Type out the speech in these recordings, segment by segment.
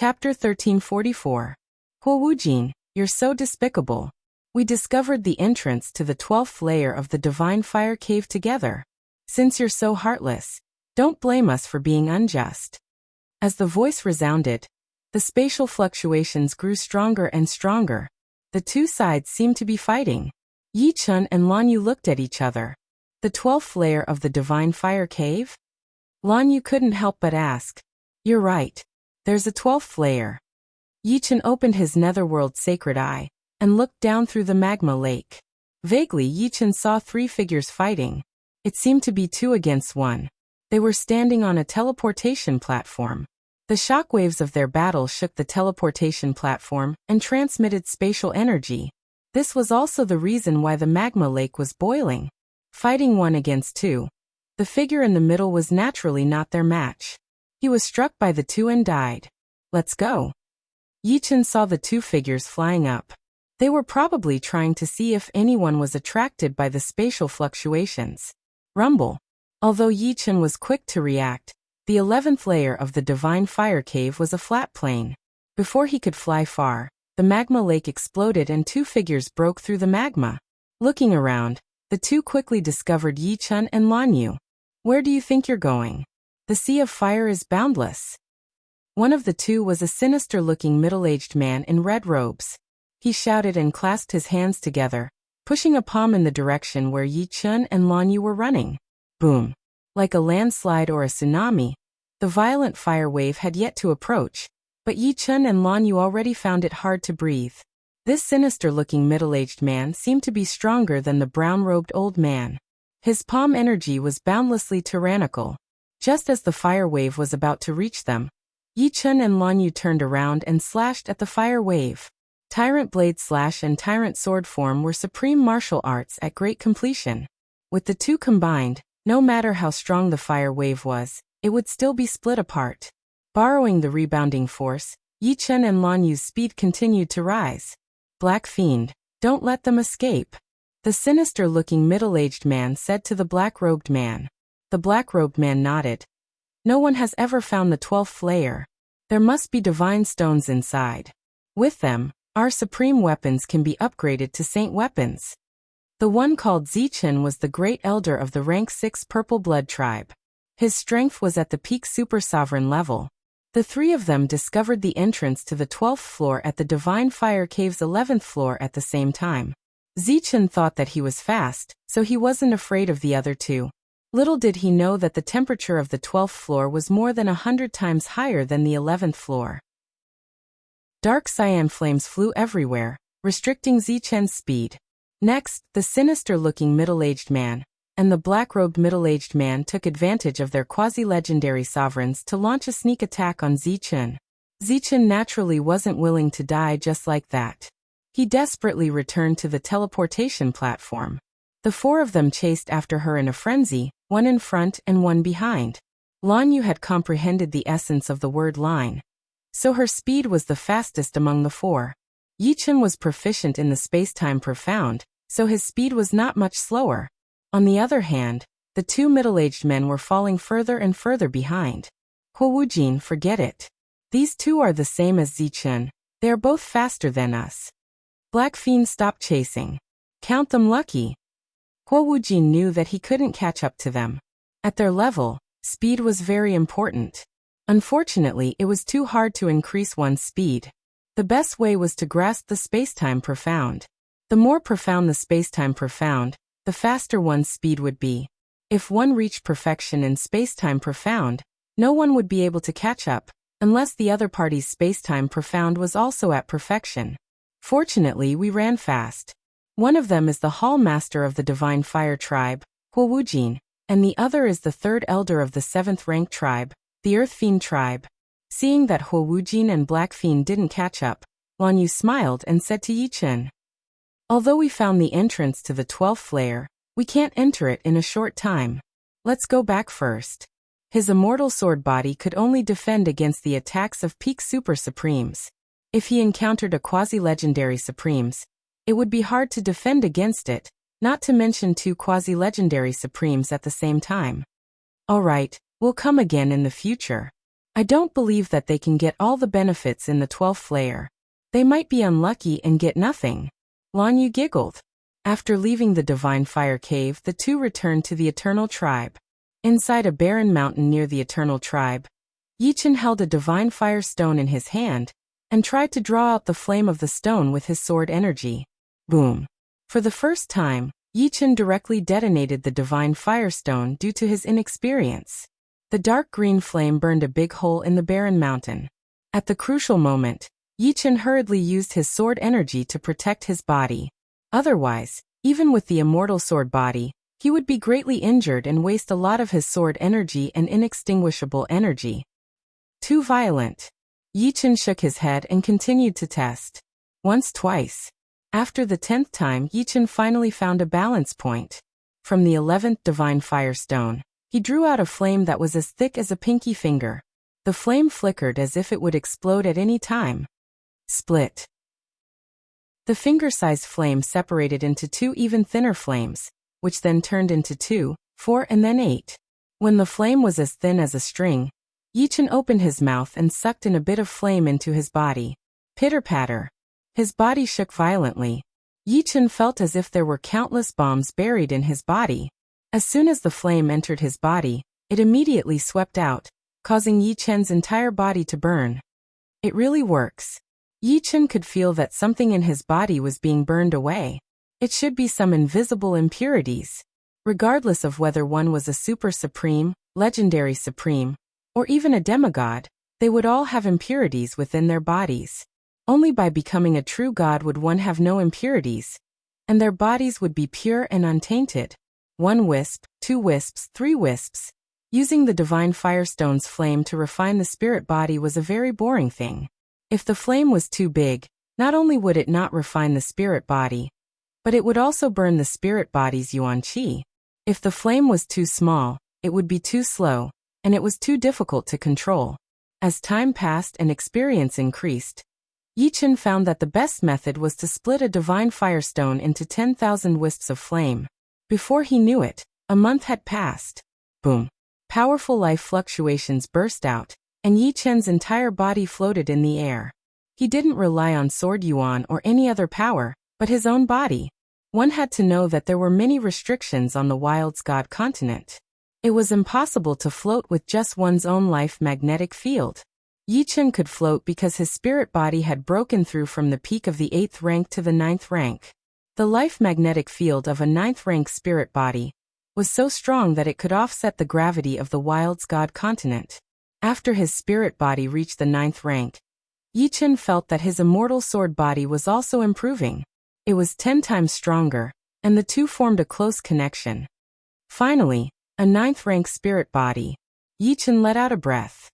Chapter 1344. Huowujin, you're so despicable. We discovered the entrance to the 12th layer of the Divine Fire Cave together. Since you're so heartless, don't blame us for being unjust. As the voice resounded, the spatial fluctuations grew stronger and stronger. The two sides seemed to be fighting. Yi Chun and Lan Yu looked at each other. The 12th layer of the Divine Fire Cave? Lan Yu couldn't help but ask. You're right. There's a 12th layer. Yi Chun opened his netherworld sacred eye and looked down through the magma lake. Vaguely, Yi Chun saw three figures fighting. It seemed to be 2 against 1. They were standing on a teleportation platform. The shockwaves of their battle shook the teleportation platform and transmitted spatial energy. This was also the reason why the magma lake was boiling. Fighting 1 against 2. The figure in the middle was naturally not their match. He was struck by the 2 and died. Let's go. Yi Chun saw the 2 figures flying up. They were probably trying to see if anyone was attracted by the spatial fluctuations. Rumble. Although Yi Chun was quick to react, the 11th layer of the Divine Fire Cave was a flat plane. Before he could fly far, the magma lake exploded and 2 figures broke through the magma. Looking around, the 2 quickly discovered Yi Chun and Lan Yu. Where do you think you're going? The sea of fire is boundless. One of the 2 was a sinister-looking middle-aged man in red robes. He shouted and clasped his hands together, pushing a palm in the direction where Yi Chun and Lan Yu were running. Boom. Like a landslide or a tsunami, the violent fire wave had yet to approach, but Yi Chun and Lan Yu already found it hard to breathe. This sinister-looking middle-aged man seemed to be stronger than the brown-robed old man. His palm energy was boundlessly tyrannical. Just as the fire wave was about to reach them, Yi Chun and Lan Yu turned around and slashed at the fire wave. Tyrant Blade Slash and Tyrant Sword Form were supreme martial arts at great completion. With the 2 combined, no matter how strong the fire wave was, it would still be split apart. Borrowing the rebounding force, Yi Chun and Lan Yu's speed continued to rise. Black Fiend, don't let them escape. The sinister-looking middle-aged man said to the black-robed man. The black-robed man nodded. No one has ever found the 12th layer. There must be divine stones inside. With them, our supreme weapons can be upgraded to saint weapons. The one called Zichen was the great elder of the rank 6 Purple Blood tribe. His strength was at the peak super sovereign level. The 3 of them discovered the entrance to the 12th floor at the Divine Fire Cave's 11th floor at the same time. Zichen thought that he was fast, so he wasn't afraid of the other 2. Little did he know that the temperature of the 12th floor was more than 100 times higher than the 11th floor. Dark cyan flames flew everywhere, restricting Zichen's speed. Next, the sinister-looking middle-aged man and the black-robed middle-aged man took advantage of their quasi-legendary sovereigns to launch a sneak attack on Zichen. Zichen naturally wasn't willing to die just like that. He desperately returned to the teleportation platform. The 4 of them chased after her in a frenzy, 1 in front and 1 behind. Lan Yu had comprehended the essence of the word line, so her speed was the fastest among the 4. Yi Chun was proficient in the space-time profound, so his speed was not much slower. On the other hand, the 2 middle-aged men were falling further and further behind. Huowujin, forget it. These 2 are the same as Zichen. They are both faster than us. Black Fiend stopped chasing. Count them lucky. Huowujin knew that he couldn't catch up to them. At their level, speed was very important. Unfortunately, it was too hard to increase one's speed. The best way was to grasp the space-time profound. The more profound the space-time profound, the faster one's speed would be. If one reached perfection in space-time profound, no one would be able to catch up, unless the other party's space-time profound was also at perfection. Fortunately, we ran fast. One of them is the Hall Master of the Divine Fire Tribe, Huowujin, and the other is the 3rd Elder of the 7th Rank Tribe, the Earth Fiend Tribe. Seeing that Huowujin and Black Fiend didn't catch up, Lan Yu smiled and said to Yi Chun, although we found the entrance to the 12th layer, we can't enter it in a short time. Let's go back first. His immortal sword body could only defend against the attacks of peak super supremes. If he encountered a quasi-legendary supremes, it would be hard to defend against it, not to mention 2 quasi-legendary supremes at the same time. All right, we'll come again in the future. I don't believe that they can get all the benefits in the 12th layer. They might be unlucky and get nothing. Lan Yu giggled. After leaving the Divine Fire Cave, the two returned to the Eternal Tribe. Inside a barren mountain near the Eternal Tribe, Yichen held a Divine Fire Stone in his hand and tried to draw out the flame of the stone with his sword energy. Boom. For the first time, Yichen directly detonated the Divine Fire Stone due to his inexperience. The dark green flame burned a big hole in the barren mountain. At the crucial moment, Yichen hurriedly used his sword energy to protect his body. Otherwise, even with the immortal sword body, he would be greatly injured and waste a lot of his sword energy and inextinguishable energy. Too violent. Yichen shook his head and continued to test. Once, twice. After the 10th time, Yichen finally found a balance point. From the 11th Divine Fire Stone, he drew out a flame that was as thick as a pinky finger. The flame flickered as if it would explode at any time. Split. The finger-sized flame separated into two even thinner flames, which then turned into 2, 4 and then 8. When the flame was as thin as a string, Yichen opened his mouth and sucked in a bit of flame into his body. Pitter-patter. His body shook violently. Yichen felt as if there were countless bombs buried in his body. As soon as the flame entered his body, it immediately swept out, causing Yichen's entire body to burn. It really works. Yichen could feel that something in his body was being burned away. It should be some invisible impurities. Regardless of whether one was a super supreme, legendary supreme, or even a demigod, they would all have impurities within their bodies. Only by becoming a true god would one have no impurities, and their bodies would be pure and untainted. 1 wisp, 2 wisps, 3 wisps. Using the Divine Firestone's flame to refine the spirit body was a very boring thing. If the flame was too big, not only would it not refine the spirit body, but it would also burn the spirit body's yuan qi. If the flame was too small, it would be too slow, and it was too difficult to control. As time passed and experience increased, Yichen found that the best method was to split a Divine Firestone into 10,000 wisps of flame. Before he knew it, a month had passed. Boom. Powerful life fluctuations burst out, and Yichen's entire body floated in the air. He didn't rely on sword yuan or any other power, but his own body. One had to know that there were many restrictions on the Wild's God continent. It was impossible to float with just one's own life magnetic field. Yichen could float because his spirit body had broken through from the peak of the 8th rank to the 9th rank. The life magnetic field of a 9th rank spirit body was so strong that it could offset the gravity of the Wild's God continent. After his spirit body reached the 9th rank, Yichen felt that his immortal sword body was also improving. It was 10 times stronger, and the two formed a close connection. Finally, a 9th rank spirit body. Yichen let out a breath.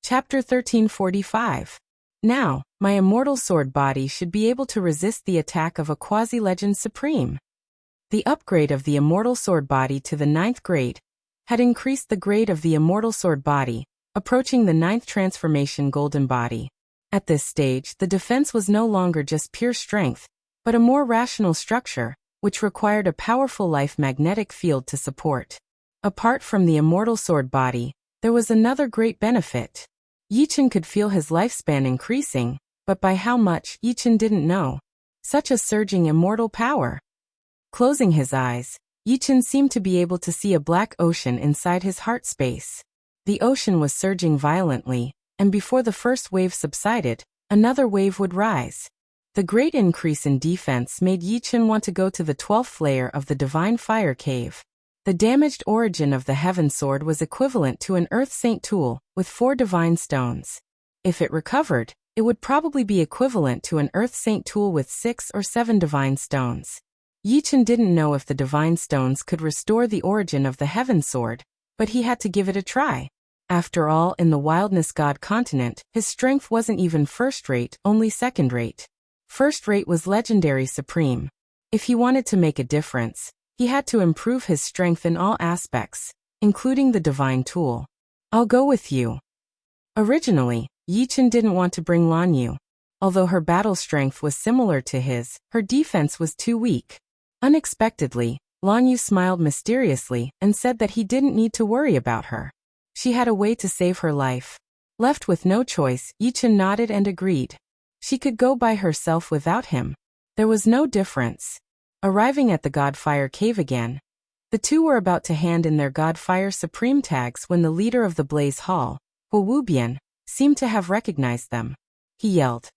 Chapter 1345. Now, my immortal sword body should be able to resist the attack of a quasi-legend supreme. The upgrade of the immortal sword body to the 9th grade had increased the grade of the immortal sword body, approaching the 9th transformation golden body. At this stage, the defense was no longer just pure strength, but a more rational structure, which required a powerful life magnetic field to support. Apart from the immortal sword body, there was another great benefit. Yichen could feel his lifespan increasing, but by how much, Yichen didn't know. Such a surging immortal power. Closing his eyes, Yichen seemed to be able to see a black ocean inside his heart space. The ocean was surging violently, and before the first wave subsided, another wave would rise. The great increase in defense made Yichen want to go to the 12th layer of the Divine Fire Cave. The damaged origin of the Heaven Sword was equivalent to an Earth Saint tool with 4 divine stones. If it recovered, it would probably be equivalent to an Earth Saint tool with 6 or 7 divine stones. Yichen didn't know if the divine stones could restore the origin of the Heaven Sword, but he had to give it a try. After all, in the Wildness God continent, his strength wasn't even first-rate, only second-rate. First-rate was legendary supreme. If he wanted to make a difference, he had to improve his strength in all aspects, including the divine tool. I'll go with you. Originally, Yichen didn't want to bring Lan Yu. Although her battle strength was similar to his, her defense was too weak. Unexpectedly, Lan Yu smiled mysteriously and said that he didn't need to worry about her. She had a way to save her life. Left with no choice, Yichen nodded and agreed. She could go by herself without him. There was no difference. Arriving at the Godfire Cave again, the two were about to hand in their Godfire Supreme tags when the leader of the Blaze Hall, Huobian, seemed to have recognized them. He yelled,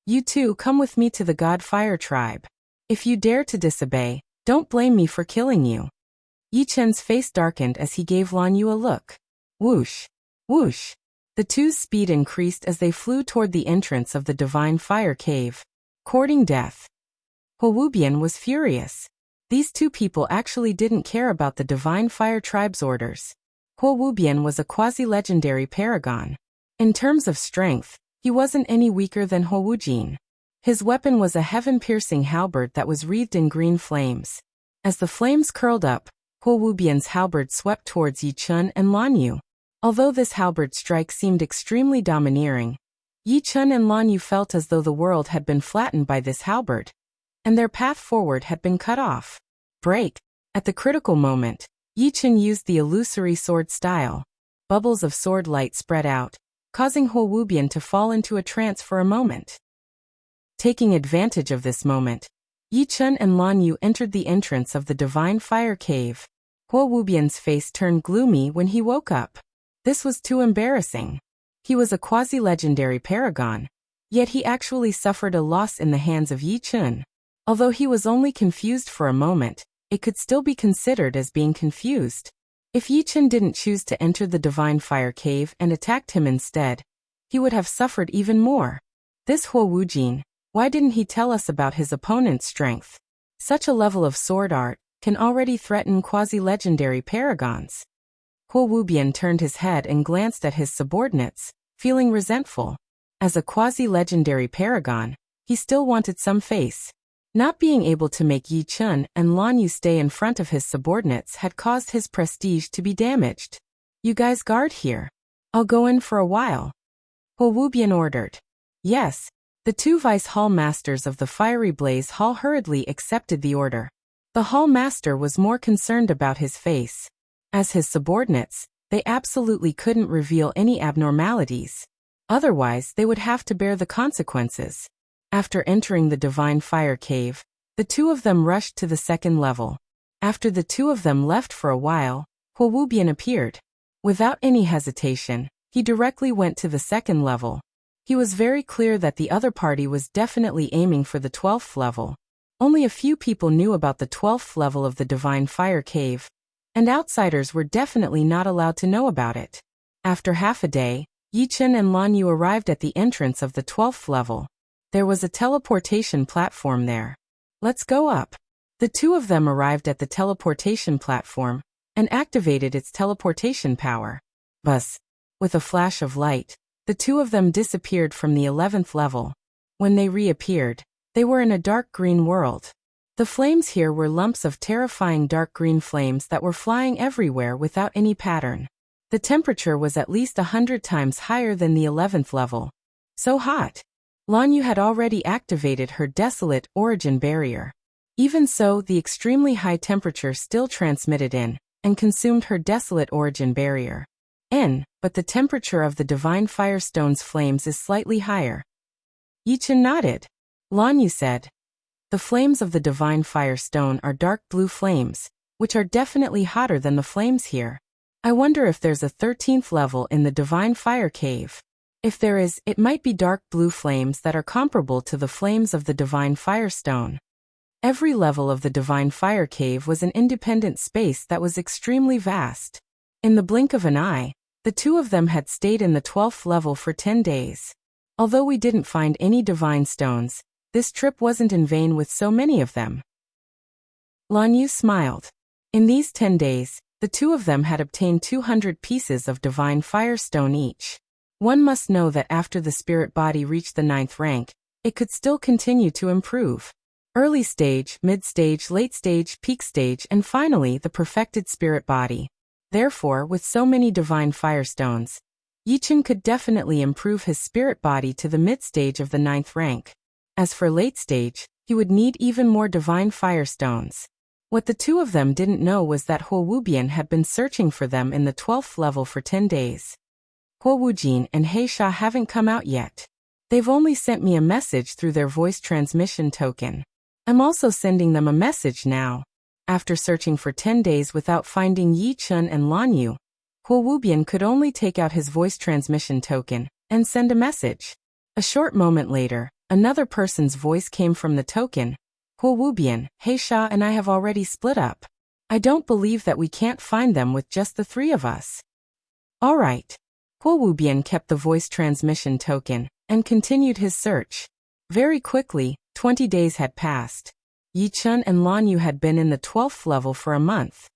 "You two come with me to the Godfire tribe. If you dare to disobey, don't blame me for killing you." Yichen's face darkened as he gave Lan Yu a look. Whoosh! Whoosh! The two's speed increased as they flew toward the entrance of the Divine Fire Cave, courting death. Huobian was furious. These two people actually didn't care about the Divine Fire Tribe's orders. Huobian was a quasi-legendary paragon. In terms of strength, he wasn't any weaker than Huojin. His weapon was a heaven-piercing halberd that was wreathed in green flames. As the flames curled up, Huobian's halberd swept towards Yichen and Lan Yu. Although this halberd strike seemed extremely domineering, Yichen and Lan Yu felt as though the world had been flattened by this halberd, and their path forward had been cut off. Break! At the critical moment, Yichen used the illusory sword style. Bubbles of sword light spread out, causing Huobian to fall into a trance for a moment. Taking advantage of this moment, Yichen and Lan Yu entered the entrance of the Divine Fire Cave. Huobian's face turned gloomy when he woke up. This was too embarrassing. He was a quasi-legendary paragon, yet he actually suffered a loss in the hands of Yichen. Although he was only confused for a moment, it could still be considered as being confused. If Yichen didn't choose to enter the Divine Fire Cave and attacked him instead, he would have suffered even more. This Huojin, why didn't he tell us about his opponent's strength? Such a level of sword art can already threaten quasi-legendary paragons. Huobian turned his head and glanced at his subordinates, feeling resentful. As a quasi-legendary paragon, he still wanted some face. Not being able to make Yichen and Lan Yu stay in front of his subordinates had caused his prestige to be damaged. "You guys guard here. I'll go in for a while," Huobian ordered. Yes, the two vice hall masters of the Fiery Blaze Hall hurriedly accepted the order. The hall master was more concerned about his face. As his subordinates, they absolutely couldn't reveal any abnormalities. Otherwise, they would have to bear the consequences. After entering the Divine Fire Cave, the two of them rushed to the second level. After the two of them left for a while, Huobian appeared. Without any hesitation, he directly went to the second level. He was very clear that the other party was definitely aiming for the 12th level. Only a few people knew about the 12th level of the Divine Fire Cave, and outsiders were definitely not allowed to know about it. After half a day, Yichen and Lan Yu arrived at the entrance of the 12th level. There was a teleportation platform there. "Let's go up." The two of them arrived at the teleportation platform and activated its teleportation power. Buzz! With a flash of light, the two of them disappeared from the 11th level. When they reappeared, they were in a dark green world. The flames here were lumps of terrifying dark green flames that were flying everywhere without any pattern. The temperature was at least 100 times higher than the 11th level. So hot! Lan Yu had already activated her desolate origin barrier. Even so, the extremely high temperature still transmitted in and consumed her desolate origin barrier. But the temperature of the Divine Firestone's flames is slightly higher. Yichen nodded. Lan Yu said, "The flames of the Divine Firestone are dark blue flames, which are definitely hotter than the flames here. I wonder if there's a 13th level in the Divine Fire Cave. If there is, it might be dark blue flames that are comparable to the flames of the Divine Firestone." Every level of the Divine Fire Cave was an independent space that was extremely vast. In the blink of an eye, the two of them had stayed in the 12th level for 10 days. Although we didn't find any divine stones, this trip wasn't in vain with so many of them. Lan Yu smiled. In these 10 days, the two of them had obtained 200 pieces of Divine Firestone each. One must know that after the spirit body reached the 9th rank, it could still continue to improve. Early stage, mid-stage, late stage, peak stage, and finally the perfected spirit body. Therefore, with so many Divine Firestones, Yichen could definitely improve his spirit body to the mid-stage of the 9th rank. As for late stage, he would need even more Divine Firestones. What the two of them didn't know was that Huo Wubian had been searching for them in the 12th level for 10 days. Huo Wujin and He Sha haven't come out yet. They've only sent me a message through their voice transmission token. I'm also sending them a message now. After searching for 10 days without finding Yi Chun and Lan Yu, Huo Wubian could only take out his voice transmission token and send a message. A short moment later, another person's voice came from the token. Huo Wubian, He Sha and I have already split up. I don't believe that we can't find them with just the three of us. All right. Huo Wubian kept the voice transmission token and continued his search. Very quickly, 20 days had passed. Yi Chun and Lan Yu had been in the 12th level for a month.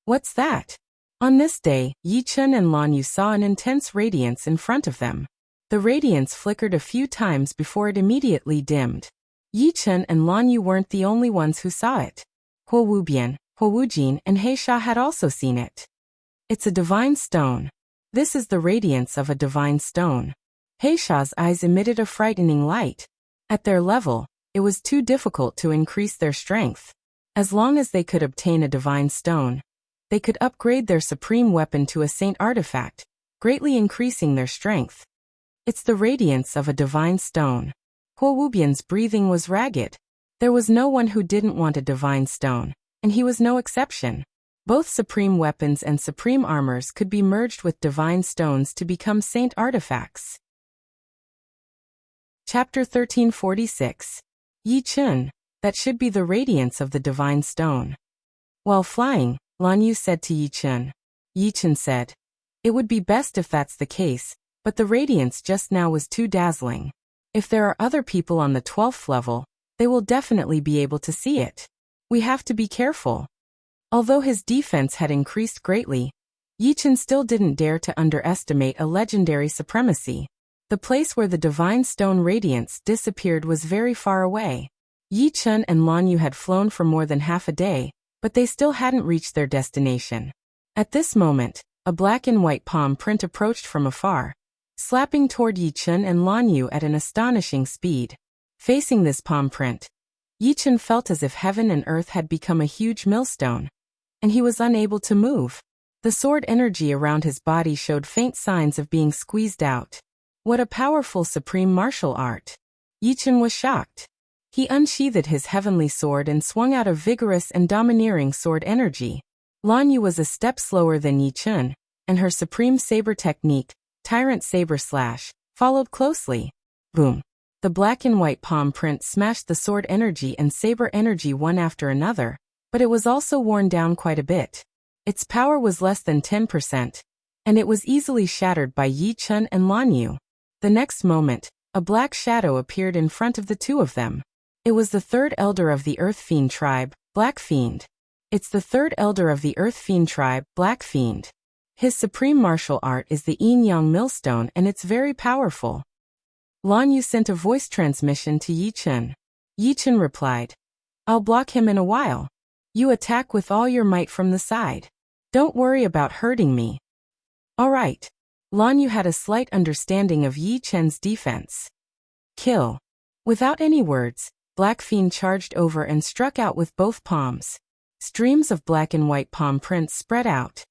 What's that? On this day, Yi Chun and Lan Yu saw an intense radiance in front of them. The radiance flickered a few times before it immediately dimmed. Yi Chun and Lan Yu weren't the only ones who saw it. Huo Wubian, Huo Wujin and He Sha had also seen it. It's a divine stone. This is the radiance of a divine stone. He Sha's eyes emitted a frightening light. At their level, it was too difficult to increase their strength. As long as they could obtain a divine stone, they could upgrade their supreme weapon to a saint artifact, greatly increasing their strength. It's the radiance of a divine stone. Huo Wubian's breathing was ragged. There was no one who didn't want a divine stone, and he was no exception. Both supreme weapons and supreme armors could be merged with divine stones to become saint artifacts. Chapter 1346. Yi Chun, that should be the radiance of the divine stone. While flying, Lan Yu said to Yi Chun. Yi Chun said, "It would be best if that's the case, but the radiance just now was too dazzling. If there are other people on the 12th level, they will definitely be able to see it. We have to be careful." Although his defense had increased greatly, Yi Chun still didn't dare to underestimate a legendary supremacy. The place where the divine stone radiance disappeared was very far away. Yi Chun and Lan Yu had flown for more than half a day, but they still hadn't reached their destination. At this moment, a black and white palm print approached from afar, slapping toward Yi Chun and Lan Yu at an astonishing speed. Facing this palm print, Yi Chun felt as if heaven and earth had become a huge millstone, and he was unable to move. The sword energy around his body showed faint signs of being squeezed out. What a powerful supreme martial art! Yi Chun was shocked. He unsheathed his heavenly sword and swung out a vigorous and domineering sword energy. Lan Yu was a step slower than Yi Chun, and her supreme saber technique, Tyrant Saber Slash, followed closely. Boom! The black and white palm print smashed the sword energy and saber energy one after another, but it was also worn down quite a bit. Its power was less than 10%, and it was easily shattered by Yi Chun and Lan Yu. The next moment, a black shadow appeared in front of the two of them. It was the third elder of the Earth Fiend tribe, Black Fiend. It's the third elder of the Earth Fiend tribe, Black Fiend. His supreme martial art is the Yin-Yang Millstone and it's very powerful. Lan Yu sent a voice transmission to Yi Chun. Yi Chun replied, "I'll block him in a while. You attack with all your might from the side. Don't worry about hurting me." All right. Lan Yu had a slight understanding of Yi Chun's defense. Kill. Without any words, Black Fiend charged over and struck out with both palms. Streams of black and white palm prints spread out.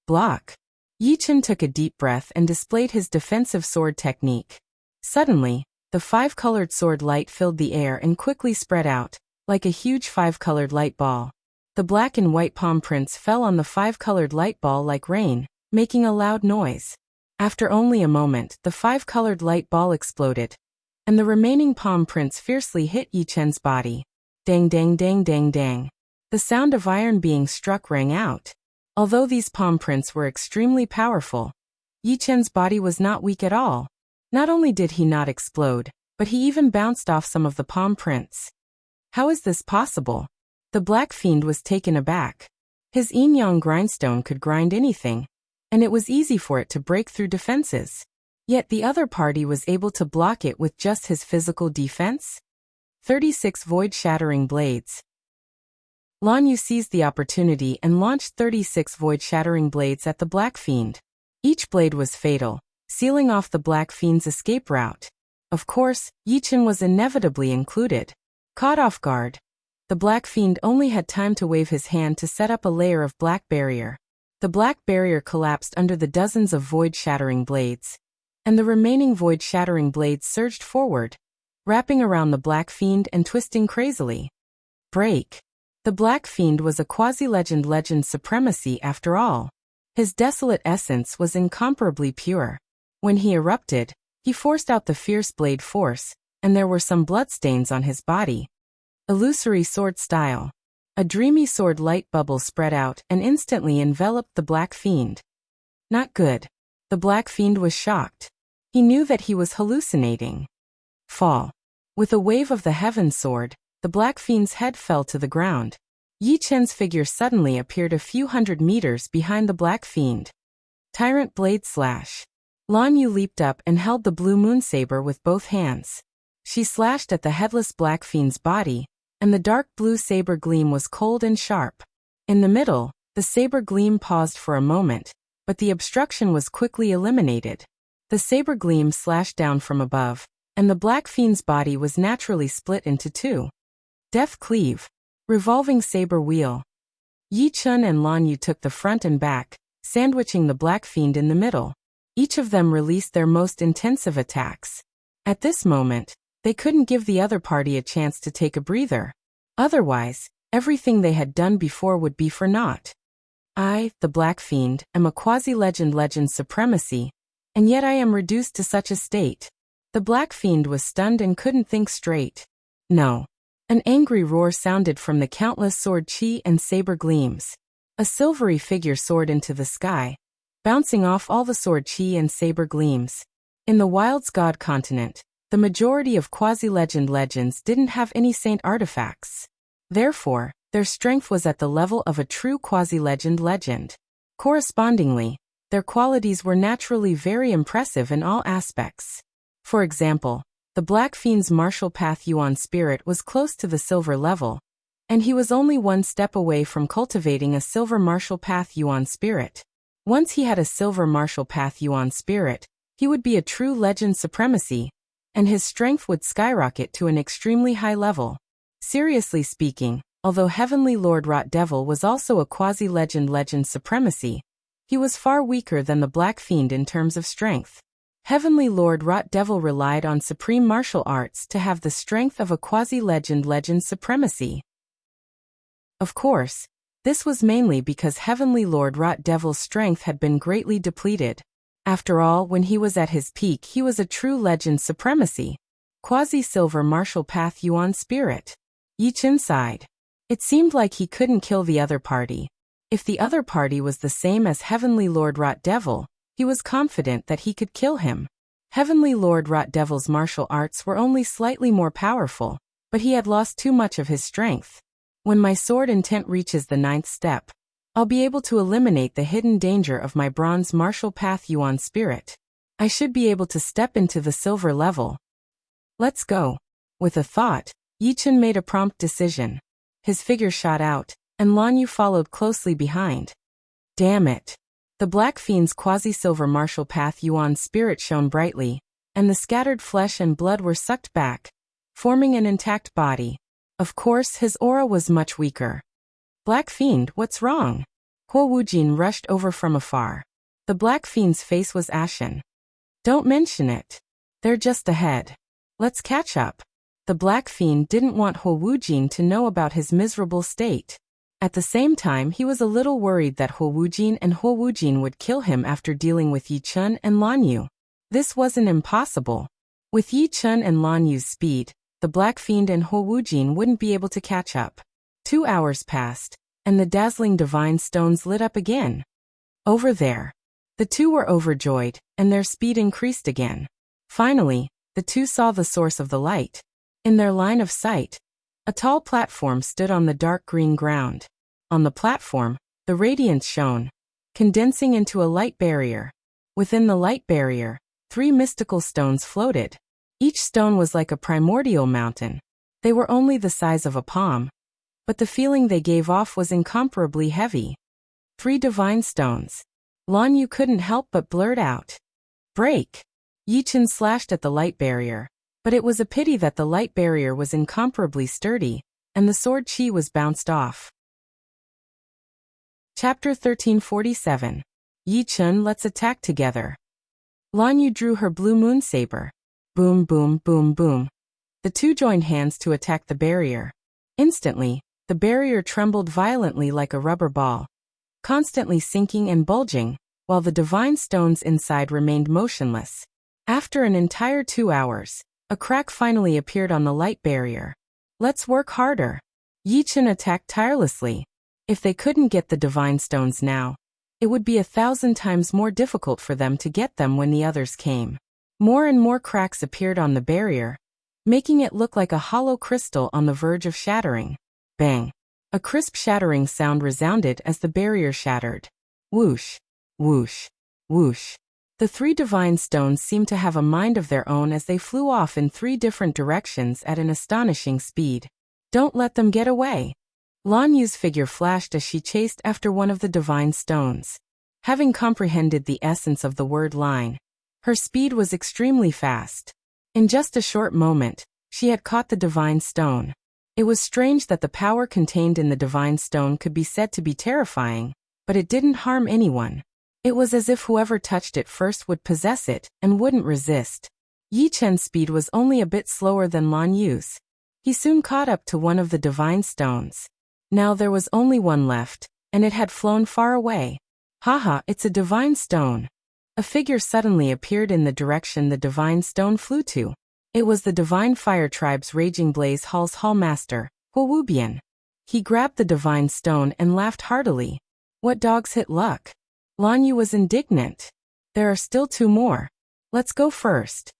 Block. Yi Chun took a deep breath and displayed his defensive sword technique. Suddenly, the five-colored sword light filled the air and quickly spread out, like a huge five-colored light ball. The black and white palm prints fell on the five-colored light ball like rain, making a loud noise. After only a moment, the five-colored light ball exploded, and the remaining palm prints fiercely hit Yi Chun's body. Dang dang dang dang dang. The sound of iron being struck rang out. Although these palm prints were extremely powerful, Yi Chun's body was not weak at all. Not only did he not explode, but he even bounced off some of the palm prints. How is this possible? The Black Fiend was taken aback. His yin-yang grindstone could grind anything, and it was easy for it to break through defenses. Yet the other party was able to block it with just his physical defense? 36 void-shattering blades. Lan Yu seized the opportunity and launched 36 void-shattering blades at the Black Fiend. Each blade was fatal, sealing off the Black Fiend's escape route. Of course, Yi Chun was inevitably included. Caught off guard, The Black Fiend only had time to wave his hand to set up a layer of black barrier. The black barrier collapsed under the dozens of void-shattering blades, and the remaining void-shattering blades surged forward, wrapping around the Black Fiend and twisting crazily. Break. The Black Fiend was a quasi-legend supremacy after all. His desolate essence was incomparably pure. When he erupted, he forced out the fierce blade force, and there were some bloodstains on his body. Illusory sword style. A dreamy sword light bubble spread out and instantly enveloped the Black Fiend. Not good. The Black Fiend was shocked. He knew that he was hallucinating. Fall. With a wave of the Heaven Sword, the Black Fiend's head fell to the ground. Yi Chen's figure suddenly appeared a few hundred meters behind the Black Fiend. Tyrant Blade Slash. Lan Yu leaped up and held the blue moon saber with both hands. She slashed at the headless Black Fiend's body, and the dark blue saber gleam was cold and sharp. In the middle, the saber gleam paused for a moment, but the obstruction was quickly eliminated. The saber gleam slashed down from above, and the Black Fiend's body was naturally split into two. Death Cleave. Revolving saber wheel. Yi Chen and Lan Yu took the front and back, sandwiching the Black Fiend in the middle. Each of them released their most intensive attacks. At this moment, they couldn't give the other party a chance to take a breather. Otherwise, everything they had done before would be for naught. I, the Black Fiend, am a quasi-legend supremacy, and yet I am reduced to such a state. The Black Fiend was stunned and couldn't think straight. No. An angry roar sounded from the countless sword chi and saber gleams. A silvery figure soared into the sky, bouncing off all the sword chi and saber gleams. In the Wild's God continent, the majority of quasi-legends didn't have any saint artifacts. Therefore, their strength was at the level of a true quasi-legend. Correspondingly, their qualities were naturally very impressive in all aspects. For example, the Black Fiend's martial path Yuan spirit was close to the silver level, and he was only one step away from cultivating a silver martial path Yuan spirit. Once he had a silver martial path Yuan spirit, he would be a true legend supremacy, and his strength would skyrocket to an extremely high level. Seriously speaking, although Heavenly Lord Rot Devil was also a quasi-legend supremacy, he was far weaker than the Black Fiend in terms of strength. Heavenly Lord Rot Devil relied on supreme martial arts to have the strength of a quasi-legend supremacy. Of course, this was mainly because Heavenly Lord Rot Devil's strength had been greatly depleted. After all, when he was at his peak he was a true legend supremacy. Quasi-silver martial path Yuan spirit. Yi Chen sighed. It seemed like he couldn't kill the other party. If the other party was the same as Heavenly Lord Rot Devil, he was confident that he could kill him. Heavenly Lord Rot Devil's martial arts were only slightly more powerful, but he had lost too much of his strength. When my sword intent reaches the 9th step, I'll be able to eliminate the hidden danger of my bronze martial path Yuan spirit. I should be able to step into the silver level. Let's go. With a thought, Yi Chen made a prompt decision. His figure shot out, and Lan Yu followed closely behind. Damn it. The Black Fiend's quasi-silver martial path Yuan spirit shone brightly, and the scattered flesh and blood were sucked back, forming an intact body. Of course, his aura was much weaker. Black Fiend, what's wrong? Huo Wujin rushed over from afar. The Black Fiend's face was ashen. Don't mention it. They're just ahead. Let's catch up. The Black Fiend didn't want Huo Wujin to know about his miserable state. At the same time, he was a little worried that Huo Wujin would kill him after dealing with Yi Chen and Lan Yu. This wasn't impossible. With Yi Chen and Lan Yu's speed, the Black Fiend and Huo Wujin wouldn't be able to catch up. 2 hours passed, and the dazzling divine stones lit up again. Over there. The two were overjoyed, and their speed increased again. Finally, the two saw the source of the light. In their line of sight, a tall platform stood on the dark green ground. On the platform, the radiance shone, condensing into a light barrier. Within the light barrier, 3 mystical stones floated. Each stone was like a primordial mountain. They were only the size of a palm, but the feeling they gave off was incomparably heavy. 3 divine stones. Lan Yu couldn't help but blurt out. Break! Yi Chen slashed at the light barrier, but it was a pity that the light barrier was incomparably sturdy, and the sword chi was bounced off. Chapter 1347. Yi Chun, let's attack together. Lan Yu drew her blue moon saber. Boom, boom, boom, boom. The two joined hands to attack the barrier. Instantly, the barrier trembled violently like a rubber ball, constantly sinking and bulging, while the divine stones inside remained motionless. After an entire 2 hours, a crack finally appeared on the light barrier. Let's work harder. Yi Chun attacked tirelessly. If they couldn't get the divine stones now, it would be 1,000 times more difficult for them to get them when the others came. More and more cracks appeared on the barrier, making it look like a hollow crystal on the verge of shattering. Bang! A crisp shattering sound resounded as the barrier shattered. Whoosh! Whoosh! Whoosh! The 3 divine stones seemed to have a mind of their own as they flew off in 3 different directions at an astonishing speed. Don't let them get away. Lan Yu's figure flashed as she chased after one of the divine stones. Having comprehended the essence of the word line, her speed was extremely fast. In just a short moment, she had caught the divine stone. It was strange that the power contained in the divine stone could be said to be terrifying, but it didn't harm anyone. It was as if whoever touched it first would possess it and wouldn't resist. Yi Chun's speed was only a bit slower than Lan Yu's. He soon caught up to one of the divine stones. Now there was only one left, and it had flown far away. Haha, it's a divine stone. A figure suddenly appeared in the direction the divine stone flew to. It was the divine fire tribe's Raging Blaze Hall's hallmaster, Huobian. He grabbed the divine stone and laughed heartily. What dogs hit luck? Lan Yu was indignant. There are still 2 more. Let's go first.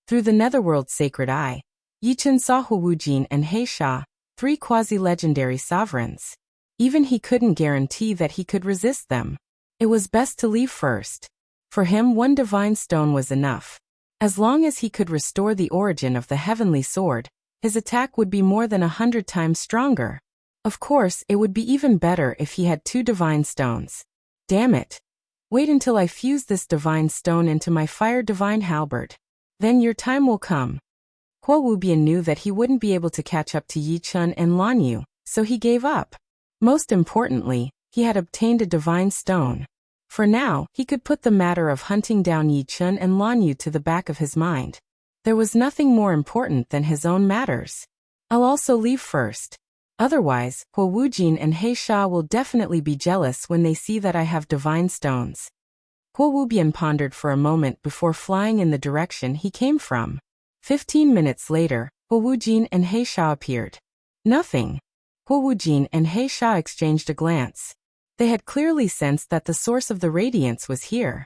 Through the netherworld's sacred eye, Yi Chun saw Huojin and He Sha, 3 quasi-legendary sovereigns. Even he couldn't guarantee that he could resist them. It was best to leave first. For him, 1 divine stone was enough. As long as he could restore the origin of the heavenly sword, his attack would be more than 100 times stronger. Of course, it would be even better if he had 2 divine stones. Damn it. Wait until I fuse this divine stone into my fire divine halberd. Then your time will come. Huobian knew that he wouldn't be able to catch up to Yi Chun and Lan Yu, so he gave up. Most importantly, he had obtained a divine stone. For now, he could put the matter of hunting down Yi Chun and Lan Yu to the back of his mind. There was nothing more important than his own matters. I'll also leave first. Otherwise, Huojin and He Sha will definitely be jealous when they see that I have divine stones. Huobian pondered for a moment before flying in the direction he came from. 15 minutes later, Huojin and He Sha appeared. Nothing. Huojin and He Sha exchanged a glance. They had clearly sensed that the source of the radiance was here.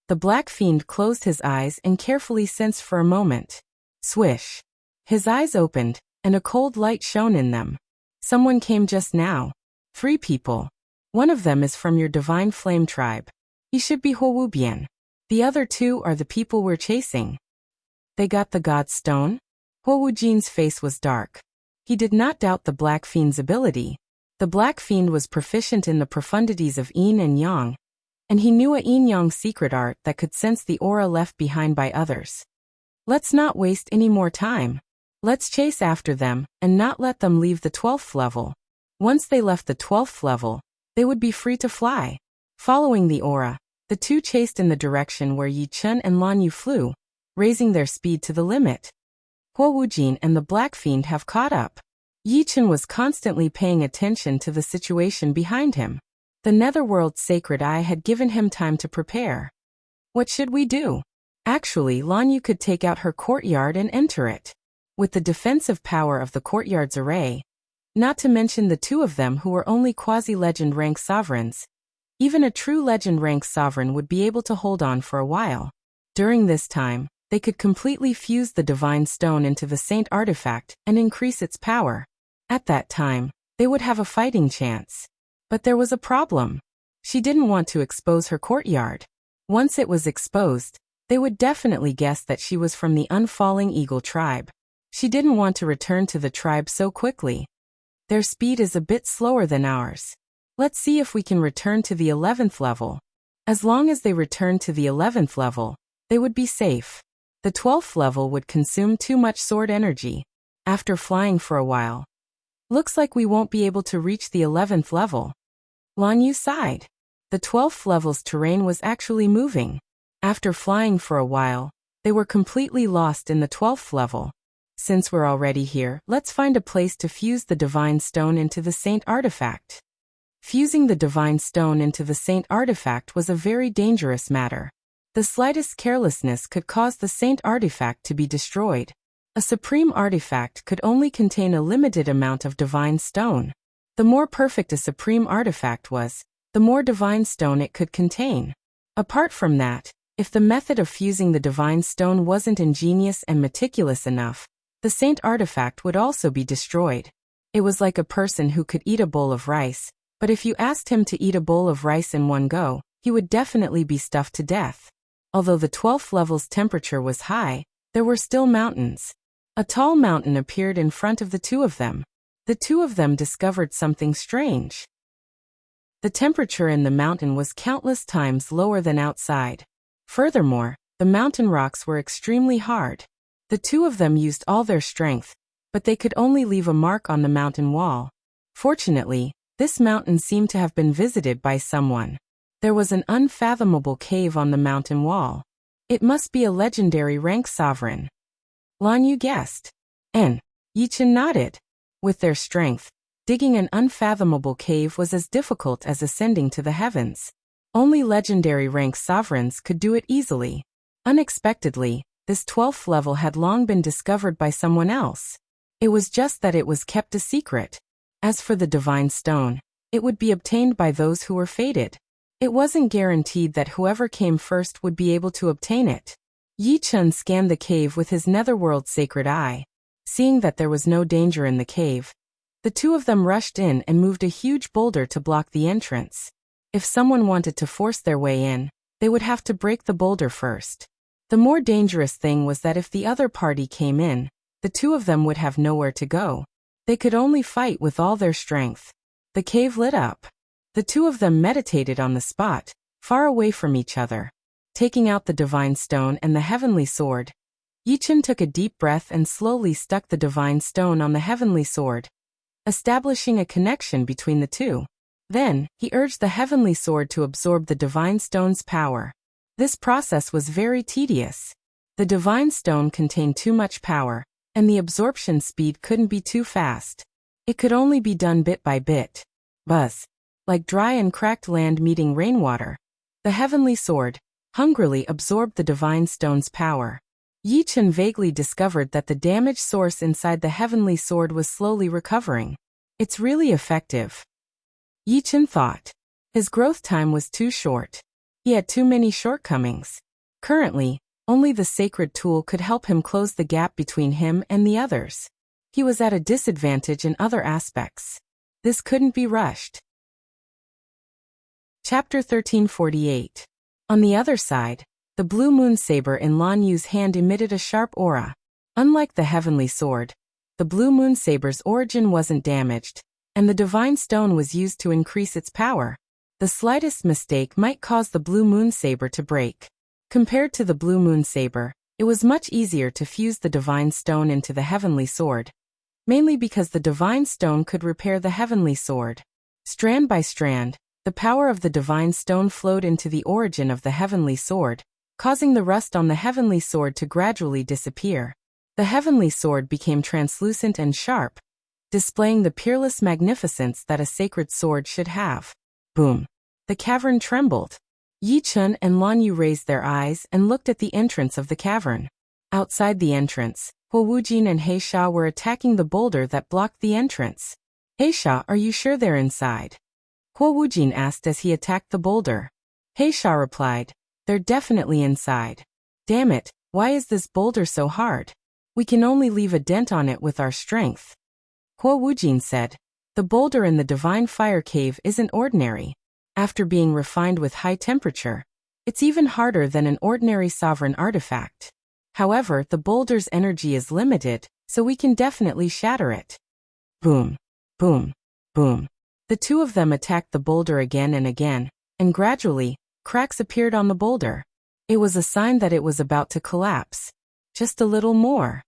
The black fiend closed his eyes and carefully sensed for a moment. Swish. His eyes opened, and a cold light shone in them. Someone came just now. 3 people. One of them is from your divine flame tribe. He should be Huobian. The other 2 are the people we're chasing. They got the god stone? Huojin's face was dark. He did not doubt the black fiend's ability. The black fiend was proficient in the profundities of yin and yang, and he knew a yin-yang secret art that could sense the aura left behind by others. Let's not waste any more time. Let's chase after them, and not let them leave the 12th level. Once they left the 12th level, they would be free to fly. Following the aura, the 2 chased in the direction where Yi Chun and Lan Yu flew, raising their speed to the limit. Huojin and the Black Fiend have caught up. Yi Chun was constantly paying attention to the situation behind him. The netherworld's sacred eye had given him time to prepare. What should we do? Actually, Lan Yu could take out her courtyard and enter it. With the defensive power of the courtyard's array, not to mention the 2 of them who were only quasi-legend rank sovereigns, even a true legend rank sovereign would be able to hold on for a while. During this time, they could completely fuse the divine stone into the saint artifact and increase its power. At that time, they would have a fighting chance. But there was a problem. She didn't want to expose her courtyard. Once it was exposed, they would definitely guess that she was from the Unfalling Eagle tribe. She didn't want to return to the tribe so quickly. Their speed is a bit slower than ours. Let's see if we can return to the 11th level. As long as they return to the 11th level, they would be safe. The 12th level would consume too much sword energy. after flying for a while. Looks like we won't be able to reach the 11th level. Lan Yu sighed. The 12th level's terrain was actually moving. After flying for a while, they were completely lost in the 12th level. Since we're already here, let's find a place to fuse the divine stone into the saint artifact. Fusing the divine stone into the saint artifact was a very dangerous matter. The slightest carelessness could cause the saint artifact to be destroyed. A supreme artifact could only contain a limited amount of divine stone. The more perfect a supreme artifact was, the more divine stone it could contain. Apart from that, if the method of fusing the divine stone wasn't ingenious and meticulous enough, the saint artifact would also be destroyed. It was like a person who could eat a bowl of rice, but if you asked him to eat a bowl of rice in one go, he would definitely be stuffed to death. Although the 12th level's temperature was high, there were still mountains. A tall mountain appeared in front of the two of them. The two of them discovered something strange. The temperature in the mountain was countless times lower than outside. Furthermore, the mountain rocks were extremely hard. The two of them used all their strength, but they could only leave a mark on the mountain wall. Fortunately, this mountain seemed to have been visited by someone. There was an unfathomable cave on the mountain wall. It must be a legendary rank sovereign. Lan Yu guessed. And Yichen nodded. With their strength, digging an unfathomable cave was as difficult as ascending to the heavens. Only legendary rank sovereigns could do it easily. Unexpectedly, this 12th level had long been discovered by someone else. It was just that it was kept a secret. As for the divine stone, it would be obtained by those who were fated. It wasn't guaranteed that whoever came first would be able to obtain it. Yi Chun scanned the cave with his netherworld sacred eye. Seeing that there was no danger in the cave, the two of them rushed in and moved a huge boulder to block the entrance. If someone wanted to force their way in, they would have to break the boulder first. The more dangerous thing was that if the other party came in, the two of them would have nowhere to go. They could only fight with all their strength. The cave lit up. The two of them meditated on the spot, far away from each other. Taking out the divine stone and the heavenly sword, Yichen took a deep breath and slowly stuck the divine stone on the heavenly sword, establishing a connection between the two. Then, he urged the heavenly sword to absorb the divine stone's power. This process was very tedious. The divine stone contained too much power, and the absorption speed couldn't be too fast. It could only be done bit by bit. Buzz. Like dry and cracked land meeting rainwater. The heavenly sword hungrily absorbed the divine stone's power. Yi Chen vaguely discovered that the damage source inside the heavenly sword was slowly recovering. It's really effective. Yi Chen thought. His growth time was too short. He had too many shortcomings. Currently, only the sacred tool could help him close the gap between him and the others. He was at a disadvantage in other aspects. This couldn't be rushed. Chapter 1348. On the other side, the blue moon saber in Lan Yu's hand emitted a sharp aura. Unlike the heavenly sword, the blue moon saber's origin wasn't damaged, and the divine stone was used to increase its power. The slightest mistake might cause the blue moon saber to break. Compared to the blue moon saber, it was much easier to fuse the divine stone into the heavenly sword, mainly because the divine stone could repair the heavenly sword. Strand by strand, the power of the divine stone flowed into the origin of the heavenly sword, causing the rust on the heavenly sword to gradually disappear. The heavenly sword became translucent and sharp, displaying the peerless magnificence that a sacred sword should have. Boom! The cavern trembled. Yi Chun and Lan Yu raised their eyes and looked at the entrance of the cavern. Outside the entrance, Huo Wujin and He Sha were attacking the boulder that blocked the entrance. He Sha, are you sure they're inside? Huo Wujin asked as he attacked the boulder. He Sha replied, they're definitely inside. Damn it, why is this boulder so hard? We can only leave a dent on it with our strength. Huo Wujin said, the boulder in the divine fire cave isn't ordinary. After being refined with high temperature, it's even harder than an ordinary sovereign artifact. However, the boulder's energy is limited, so we can definitely shatter it. Boom, boom, boom. The two of them attacked the boulder again and again, and gradually, cracks appeared on the boulder. It was a sign that it was about to collapse. Just a little more.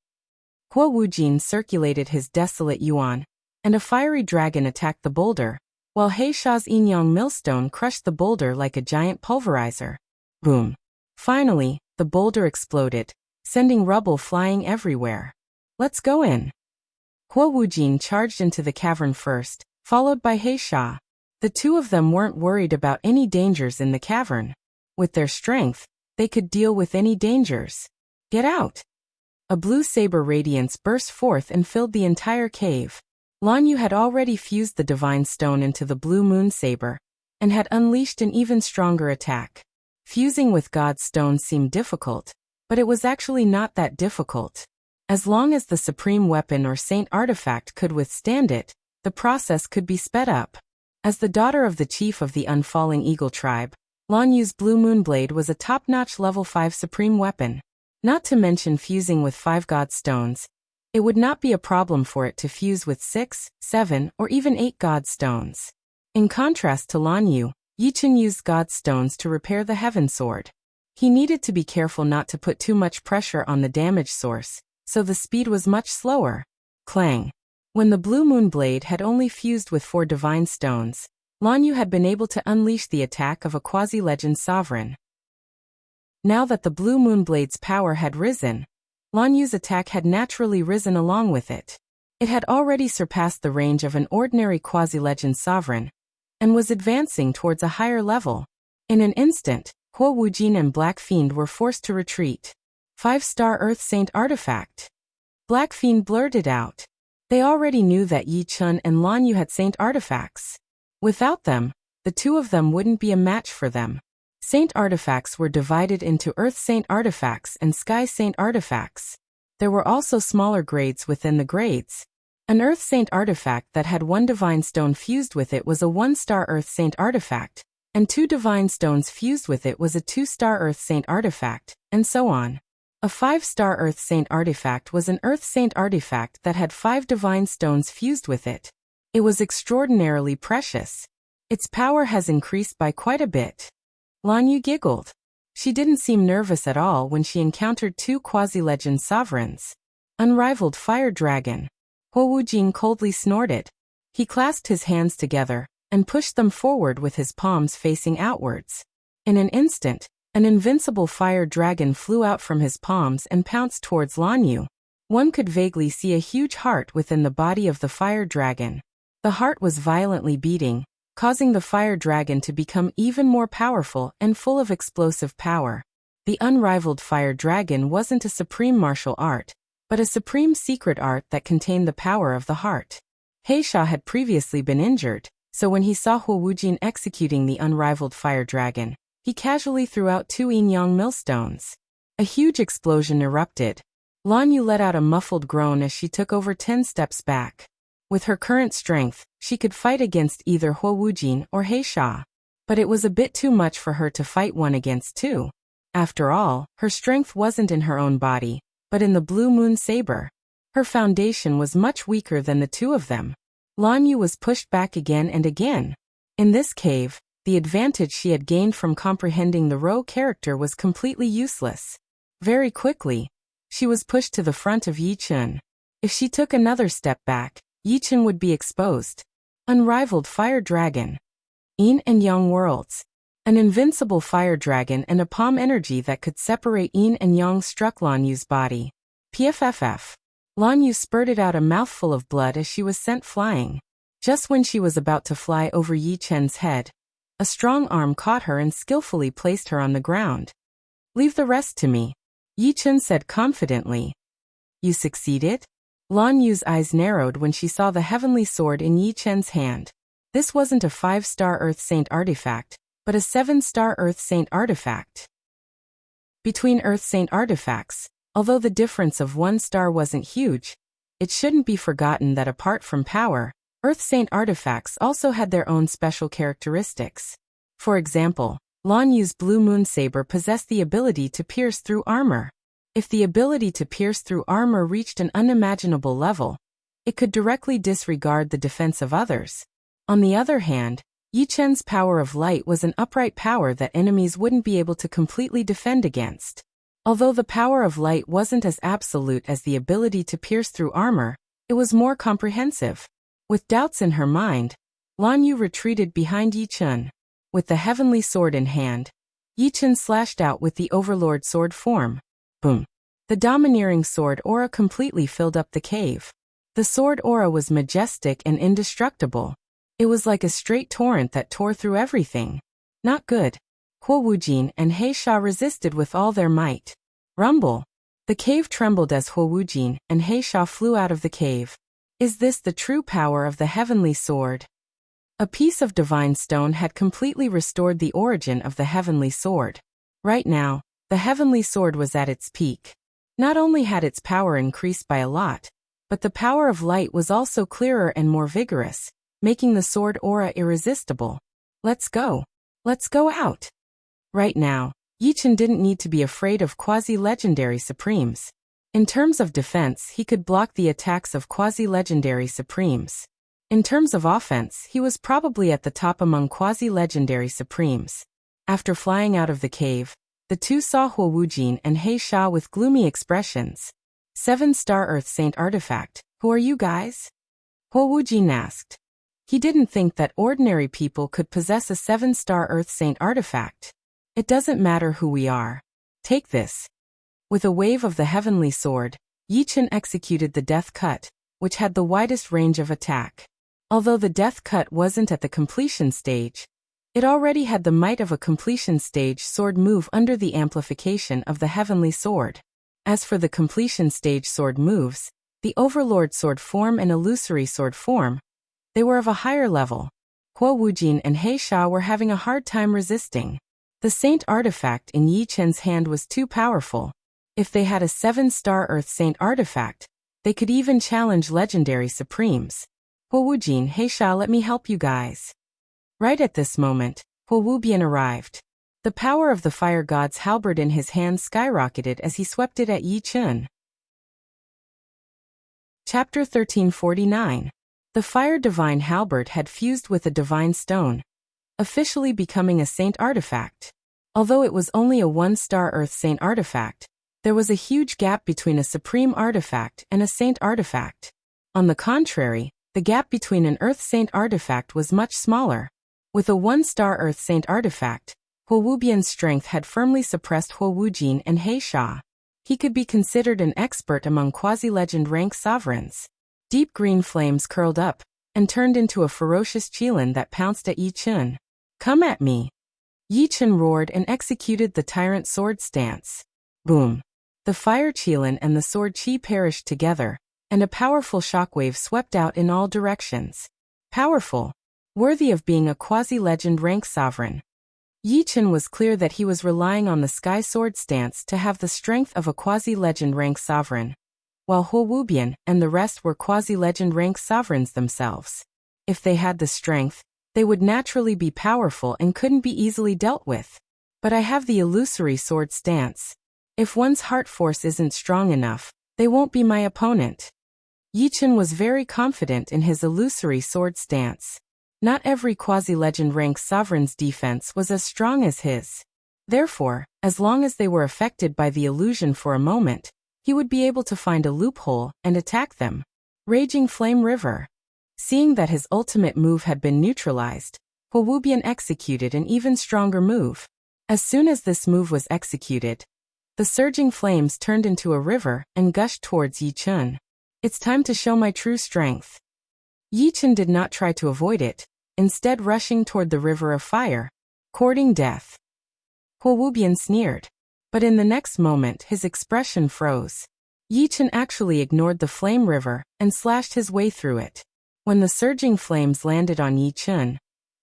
Huo Wujin circulated his desolate yuan, and a fiery dragon attacked the boulder, while He Sha's Yin-Yang millstone crushed the boulder like a giant pulverizer. Boom. Finally, the boulder exploded, sending rubble flying everywhere. Let's go in. Huo Wujin charged into the cavern first, followed by He Sha. The two of them weren't worried about any dangers in the cavern. With their strength, they could deal with any dangers. Get out! A blue saber radiance burst forth and filled the entire cave. Lan Yu had already fused the divine stone into the blue moon saber, and had unleashed an even stronger attack. Fusing with God's stone seemed difficult, but it was actually not that difficult. As long as the supreme weapon or saint artifact could withstand it, the process could be sped up. As the daughter of the chief of the Unfalling Eagle tribe, Lan Yu's Blue Moon Blade was a top-notch level 5 supreme weapon. Not to mention fusing with 5 God stones, it would not be a problem for it to fuse with 6, 7, or even 8 God stones. In contrast to Lan Yu, Yichen used God stones to repair the Heaven Sword. He needed to be careful not to put too much pressure on the damage source, so the speed was much slower. Clang. When the Blue Moon Blade had only fused with 4 divine stones, Lan Yu had been able to unleash the attack of a quasi-legend sovereign. Now that the Blue Moon Blade's power had risen, Lan Yu's attack had naturally risen along with it. It had already surpassed the range of an ordinary quasi-legend sovereign, and was advancing towards a higher level. In an instant, Huo Wujin and Black Fiend were forced to retreat. 5-star Earth Saint artifact. Black Fiend blurted out. They already knew that Yi Chun and Lan Yu had saint artifacts. Without them, the two of them wouldn't be a match for them. Saint artifacts were divided into Earth Saint artifacts and Sky Saint artifacts. There were also smaller grades within the grades. An Earth Saint artifact that had 1 divine stone fused with it was a 1-star Earth Saint artifact, and 2 divine stones fused with it was a 2-star Earth Saint artifact, and so on. A 5-star Earth Saint artifact was an Earth Saint artifact that had 5 divine stones fused with it. It was extraordinarily precious. Its power has increased by quite a bit. Lan Yu giggled. She didn't seem nervous at all when she encountered 2 quasi-legend sovereigns. Unrivaled Fire Dragon. Huo Wujin coldly snorted. He clasped his hands together, and pushed them forward with his palms facing outwards. In an instant, an invincible fire dragon flew out from his palms and pounced towards Lan Yu. One could vaguely see a huge heart within the body of the fire dragon. The heart was violently beating, causing the fire dragon to become even more powerful and full of explosive power. The unrivaled fire dragon wasn't a supreme martial art, but a supreme secret art that contained the power of the heart. He Sha had previously been injured, so when he saw Huo Wujin executing the unrivaled fire dragon, he casually threw out 2 yin-yang millstones. A huge explosion erupted. Lan Yu let out a muffled groan as she took over 10 steps back. With her current strength, she could fight against either Huo Wujin or He Sha. But it was a bit too much for her to fight 1 against 2. After all, her strength wasn't in her own body, but in the Blue Moon Saber. Her foundation was much weaker than the 2 of them. Lan Yu was pushed back again and again. In this cave, the advantage she had gained from comprehending the Ro character was completely useless. Very quickly, she was pushed to the front of Yi Chun. If she took another step back, Yi Chun would be exposed. Unrivaled Fire Dragon. Yin and Yang Worlds. An invincible fire dragon and a palm energy that could separate Yin and Yang struck Lan Yu's body. PFFF. Lan Yu spurted out a mouthful of blood as she was sent flying. Just when she was about to fly over Yi Chen's head, a strong arm caught her and skillfully placed her on the ground. Leave the rest to me, Yi Chen said confidently. You succeeded? Lan Yu's eyes narrowed when she saw the heavenly sword in Yi Chen's hand. This wasn't a 5-star Earth Saint artifact, but a 7-star Earth Saint artifact. Between Earth Saint artifacts, although the difference of 1 star wasn't huge, it shouldn't be forgotten that apart from power, Earth Saint artifacts also had their own special characteristics. For example, Lan Yu's Blue Moon Saber possessed the ability to pierce through armor. If the ability to pierce through armor reached an unimaginable level, it could directly disregard the defense of others. On the other hand, Yi Chen's power of light was an upright power that enemies wouldn't be able to completely defend against. Although the power of light wasn't as absolute as the ability to pierce through armor, it was more comprehensive. With doubts in her mind, Lan Yu retreated behind Yi Chun. With the heavenly sword in hand, Yi Chun slashed out with the overlord sword form. Boom! The domineering sword aura completely filled up the cave. The sword aura was majestic and indestructible. It was like a straight torrent that tore through everything. Not good. Huo Wujin and He Sha resisted with all their might. Rumble! The cave trembled as Huo Wujin and He Sha flew out of the cave. Is this the true power of the heavenly sword? A piece of divine stone had completely restored the origin of the heavenly sword. Right now, the heavenly sword was at its peak. Not only had its power increased by a lot, but the power of light was also clearer and more vigorous, making the sword aura irresistible. Let's go. Let's go out. Right now, Yi Chun didn't need to be afraid of quasi-legendary supremes. In terms of defense, he could block the attacks of quasi-legendary supremes. In terms of offense, he was probably at the top among quasi-legendary supremes. After flying out of the cave, the two saw Huo Wujin and He Sha with gloomy expressions. 7-star Earth Saint Artifact, who are you guys? Huo Wujin asked. He didn't think that ordinary people could possess a 7-star Earth Saint Artifact. It doesn't matter who we are. Take this. With a wave of the heavenly sword, Yi Chun executed the death cut, which had the widest range of attack. Although the death cut wasn't at the completion stage, it already had the might of a completion stage sword move under the amplification of the heavenly sword. As for the completion stage sword moves, the overlord sword form and illusory sword form, they were of a higher level. Huo Wujin and He Sha were having a hard time resisting. The saint artifact in Yi Chun's hand was too powerful. If they had a 7-star Earth Saint artifact, they could even challenge legendary supremes. Huo Wujin, He Sha, let me help you guys. Right at this moment, Huo Wubian arrived. The power of the fire god's halberd in his hand skyrocketed as he swept it at Yi Chun. Chapter 1349. The fire divine halberd had fused with a divine stone, officially becoming a saint artifact. Although it was only a 1-star Earth Saint artifact, there was a huge gap between a supreme artifact and a saint artifact. On the contrary, the gap between an Earth Saint artifact was much smaller. With a 1-star Earth Saint artifact, Huo Wubian's strength had firmly suppressed Huo Wujin and He Sha. He could be considered an expert among quasi-legend rank sovereigns. Deep green flames curled up and turned into a ferocious qilin that pounced at Yi Chun. Come at me! Yi Chun roared and executed the tyrant sword stance. Boom! The fire qilin and the sword qi perished together, and a powerful shockwave swept out in all directions. Powerful. Worthy of being a quasi-legend rank sovereign. Yi Chun was clear that he was relying on the sky sword stance to have the strength of a quasi-legend rank sovereign, while Huo Wubian and the rest were quasi-legend rank sovereigns themselves. If they had the strength, they would naturally be powerful and couldn't be easily dealt with. But I have the illusory sword stance. If one's heart force isn't strong enough, they won't be my opponent. Yi Chun was very confident in his illusory sword stance. Not every quasi-legend rank sovereign's defense was as strong as his. Therefore, as long as they were affected by the illusion for a moment, he would be able to find a loophole and attack them. Raging Flame River. Seeing that his ultimate move had been neutralized, Huo Wubian executed an even stronger move. As soon as this move was executed, the surging flames turned into a river and gushed towards Yi Chun. It's time to show my true strength. Yi Chun did not try to avoid it, instead rushing toward the river of fire, courting death. Huo Wubian sneered, but in the next moment his expression froze. Yi Chun actually ignored the flame river and slashed his way through it. When the surging flames landed on Yi Chun,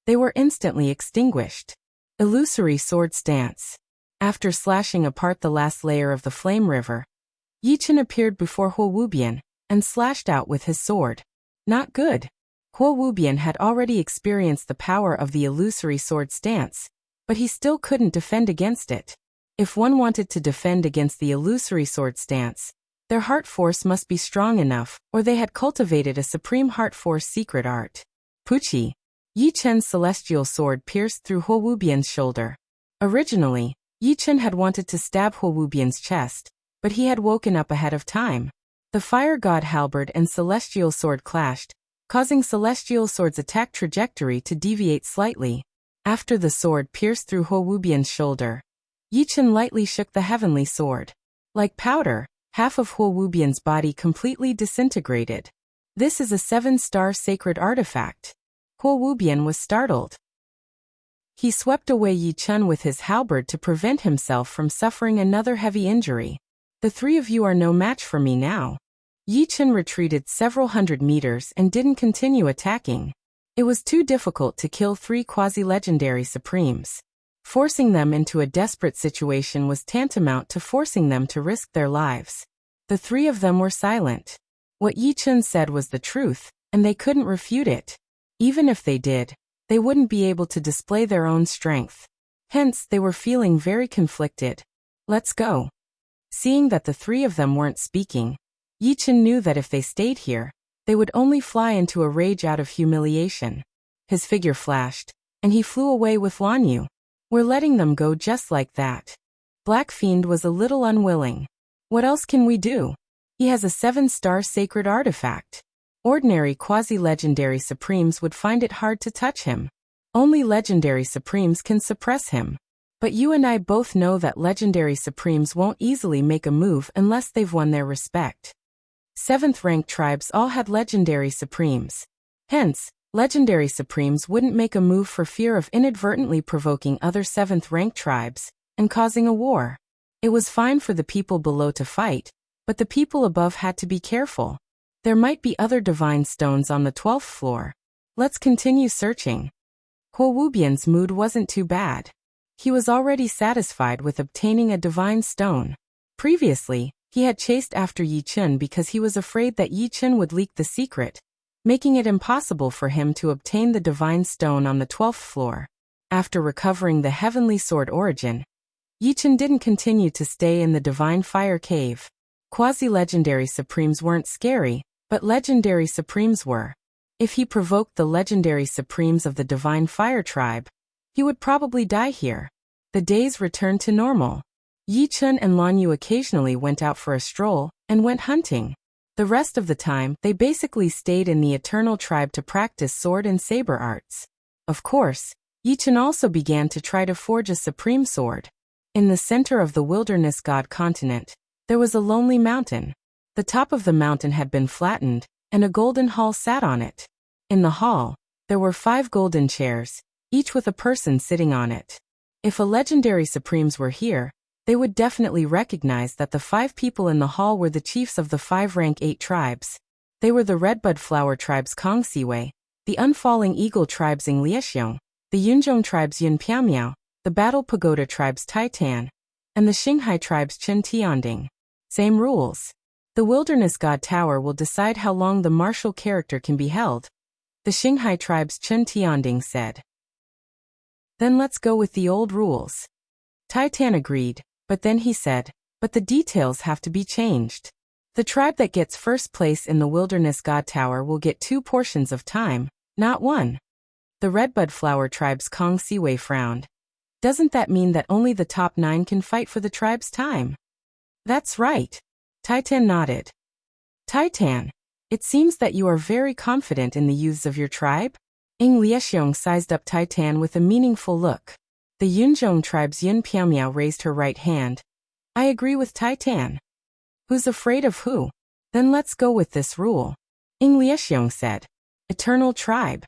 they were instantly extinguished. Illusory sword stance. After slashing apart the last layer of the flame river, Yi Chun appeared before Huo Wubian and slashed out with his sword. Not good. Huo Wubian had already experienced the power of the illusory sword stance, but he still couldn't defend against it. If one wanted to defend against the illusory sword stance, their heart force must be strong enough, or they had cultivated a supreme heart force secret art. Puchi. Yi Chun's celestial sword pierced through Huo Wubian's shoulder. Originally, Yi Chen had wanted to stab Huo Wubian's chest, but he had woken up ahead of time. The fire god halberd and celestial sword clashed, causing celestial sword's attack trajectory to deviate slightly. After the sword pierced through Huo Wubian's shoulder, Yi Chen lightly shook the heavenly sword. Like powder, half of Huo Wubian's body completely disintegrated. This is a 7-star sacred artifact. Huo Wubian was startled. He swept away Yi Chen with his halberd to prevent himself from suffering another heavy injury. The three of you are no match for me now. Yi Chen retreated several hundred meters and didn't continue attacking. It was too difficult to kill 3 quasi-legendary supremes. Forcing them into a desperate situation was tantamount to forcing them to risk their lives. The 3 of them were silent. What Yi Chen said was the truth, and they couldn't refute it. Even if they did, they wouldn't be able to display their own strength. Hence, they were feeling very conflicted. Let's go. Seeing that the 3 of them weren't speaking, Yi Chen knew that if they stayed here, they would only fly into a rage out of humiliation. His figure flashed, and he flew away with Lan Yu. We're letting them go just like that. Black Fiend was a little unwilling. What else can we do? He has a 7-star sacred artifact. Ordinary quasi-legendary supremes would find it hard to touch him. Only legendary supremes can suppress him. But you and I both know that legendary supremes won't easily make a move unless they've won their respect. 7th-rank tribes all had legendary supremes. Hence, legendary supremes wouldn't make a move for fear of inadvertently provoking other 7th-rank tribes and causing a war. It was fine for the people below to fight, but the people above had to be careful. There might be other divine stones on the 12th floor. Let's continue searching. Huo Wubian's mood wasn't too bad. He was already satisfied with obtaining a divine stone. Previously, he had chased after Yi Chen because he was afraid that Yi Chen would leak the secret, making it impossible for him to obtain the divine stone on the 12th floor. After recovering the heavenly sword origin, Yi Chen didn't continue to stay in the divine fire cave. Quasi-legendary supremes weren't scary, but legendary supremes were. If he provoked the legendary supremes of the divine fire tribe, he would probably die here. The days returned to normal. Yi Chen and Lan Yu occasionally went out for a stroll and went hunting. The rest of the time, they basically stayed in the Eternal Tribe to practice sword and saber arts. Of course, Yi Chen also began to try to forge a supreme sword. In the center of the wilderness god continent, there was a lonely mountain. The top of the mountain had been flattened, and a golden hall sat on it. In the hall, there were 5 golden chairs, each with a person sitting on it. If a legendary supremes were here, they would definitely recognize that the 5 people in the hall were the chiefs of the 5-rank 8 tribes. They were the Redbud Flower tribes Kong Siwei, the Unfalling Eagle tribes Ing Liexiong, the Yunzhong tribes Yun Piaomiao, the Battle Pagoda tribes Taitan, and the Xinghai tribes Chen Tianding. Same rules. The Wilderness God Tower will decide how long the martial character can be held, the Xinghai tribe's Chen Tianding said. Then let's go with the old rules. Taitan agreed, but then he said, but the details have to be changed. The tribe that gets first place in the Wilderness God Tower will get 2 portions of time, not 1. The Redbud Flower tribe's Kong Siwei frowned. Doesn't that mean that only the top 9 can fight for the tribe's time? That's right. Taitan nodded. Taitan, it seems that you are very confident in the youths of your tribe? Ing Liexiong sized up Taitan with a meaningful look. The Yunzhong tribe's Yun Piaomiao raised her right hand. I agree with Taitan. Who's afraid of who? Then let's go with this rule. Ing Liexiong said. Eternal tribe.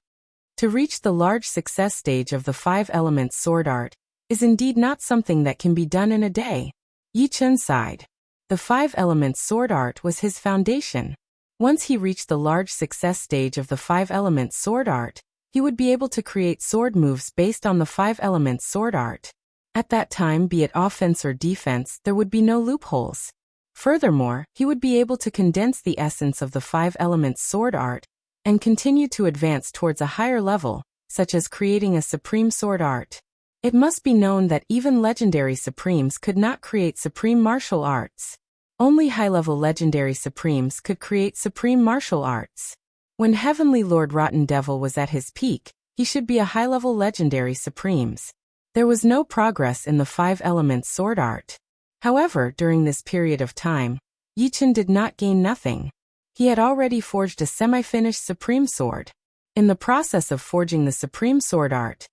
To reach the large success stage of the 5 elements sword art is indeed not something that can be done in a day. Yi Chen sighed. The 5 elements sword art was his foundation. Once he reached the large success stage of the 5 elements sword art, he would be able to create sword moves based on the 5 elements sword art. At that time, be it offense or defense, there would be no loopholes. Furthermore, he would be able to condense the essence of the 5 elements sword art and continue to advance towards a higher level, such as creating a supreme sword art. It must be known that even legendary supremes could not create supreme martial arts. Only high-level legendary supremes could create supreme martial arts. When Heavenly Lord Rotten Devil was at his peak, he should be a high-level legendary supremes. There was no progress in the 5 elements sword art. However, during this period of time, Yichen did not gain nothing. He had already forged a semi-finished supreme sword. In the process of forging the supreme sword art,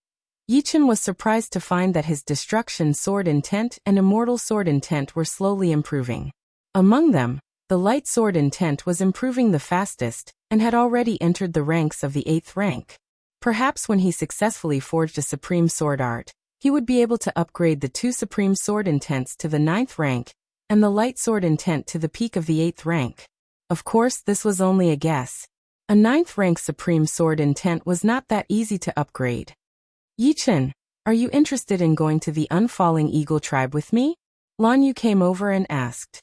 Yichen was surprised to find that his destruction sword intent and immortal sword intent were slowly improving. Among them, the light sword intent was improving the fastest and had already entered the ranks of the 8th rank. Perhaps when he successfully forged a supreme sword art, he would be able to upgrade the 2 supreme sword intents to the 9th rank and the light sword intent to the peak of the 8th rank. Of course, this was only a guess. A 9th rank supreme sword intent was not that easy to upgrade. Yichen, are you interested in going to the Unfalling Eagle tribe with me? Lan Yu came over and asked.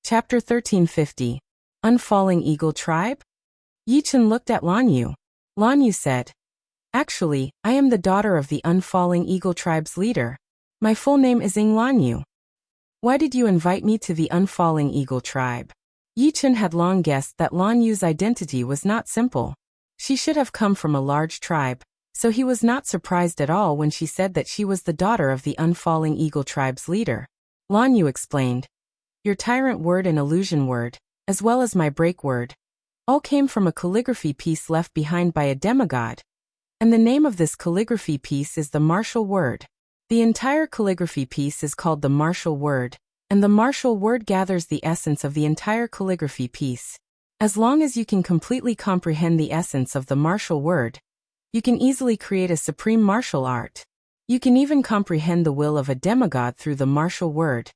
Chapter 1350. Unfalling Eagle Tribe? Yichen looked at Lan Yu. Lan Yu said, "Actually, I am the daughter of the Unfalling Eagle tribe's leader. My full name is Lan Yu. Why did you invite me to the Unfalling Eagle tribe?" Yichen had long guessed that Lan Yu's identity was not simple. She should have come from a large tribe, so he was not surprised at all when she said that she was the daughter of the Unfalling Eagle tribe's leader. Lan Yu explained, "Your tyrant word and illusion word, as well as my break word, all came from a calligraphy piece left behind by a demigod. And the name of this calligraphy piece is the martial word. The entire calligraphy piece is called the martial word, and the martial word gathers the essence of the entire calligraphy piece. As long as you can completely comprehend the essence of the martial word, you can easily create a supreme martial art. You can even comprehend the will of a demigod through the martial word,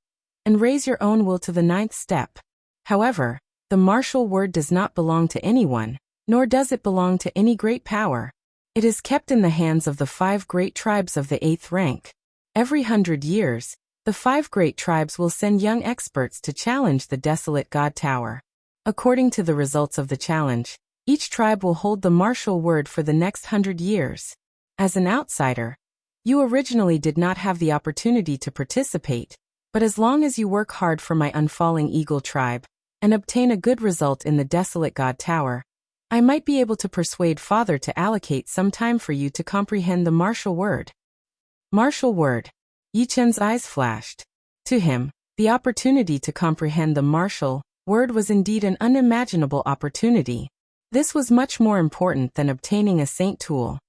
and raise your own will to the 9th step. However, the martial word does not belong to anyone, nor does it belong to any great power. It is kept in the hands of the 5 great tribes of the 8th rank. Every 100 years, the 5 great tribes will send young experts to challenge the desolate god tower. According to the results of the challenge, each tribe will hold the martial word for the next 100 years. As an outsider, you originally did not have the opportunity to participate, but as long as you work hard for my Unfalling Eagle tribe and obtain a good result in the desolate god tower, I might be able to persuade Father to allocate some time for you to comprehend the martial word." Martial word. Yichen's eyes flashed. To him, the opportunity to comprehend the martial word was indeed an unimaginable opportunity. This was much more important than obtaining a saint tool.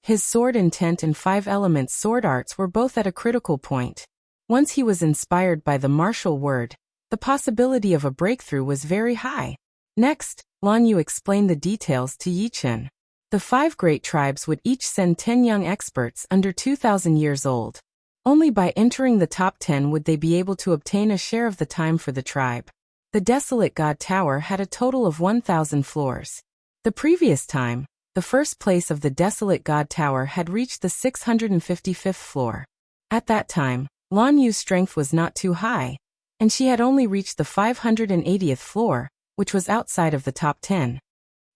His sword intent and 5 elements sword arts were both at a critical point. Once he was inspired by the martial word, the possibility of a breakthrough was very high. Next, Lan Yu explained the details to Yichen. The 5 great tribes would each send 10 young experts under 2,000 years old. Only by entering the top 10 would they be able to obtain a share of the time for the tribe. The desolate god tower had a total of 1,000 floors. The previous time, the first place of the desolate god tower had reached the 655th floor. At that time, Lan Yu's strength was not too high, and she had only reached the 580th floor, which was outside of the top 10.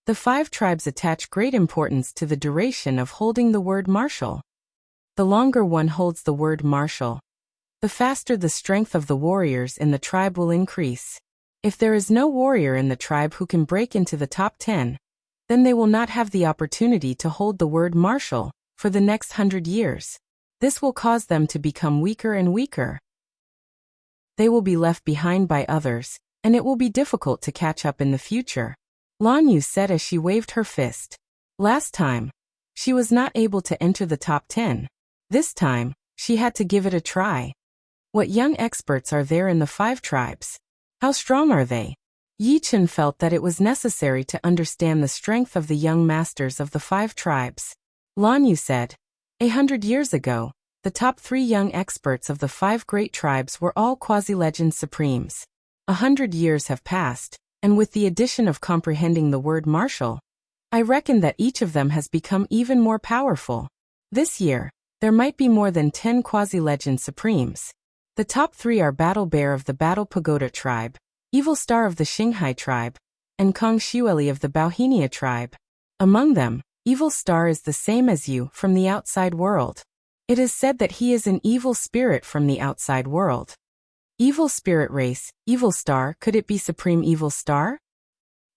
The 5 tribes attach great importance to the duration of holding the word martial. The longer one holds the word martial, the faster the strength of the warriors in the tribe will increase. If there is no warrior in the tribe who can break into the top 10, then they will not have the opportunity to hold the word martial for the next 100 years. This will cause them to become weaker and weaker. They will be left behind by others, and it will be difficult to catch up in the future. Lan Yu said as she waved her fist. Last time, she was not able to enter the top 10. This time, she had to give it a try. What young experts are there in the 5 tribes? How strong are they? Yichen felt that it was necessary to understand the strength of the young masters of the 5 tribes. Lan Yu said, 100 years ago, the top 3 young experts of the 5 great tribes were all quasi-legend supremes. 100 years have passed, and with the addition of comprehending the word martial, I reckon that each of them has become even more powerful. This year, there might be more than 10 quasi-legend supremes. The top 3 are Battle Bear of the Battle Pagoda tribe, Evil Star of the Xinghai tribe, and Kong Xueli of the Bauhinia tribe. Among them, Evil Star is the same as you from the outside world. It is said that he is an evil spirit from the outside world. Evil spirit race, Evil Star, could it be Supreme Evil Star?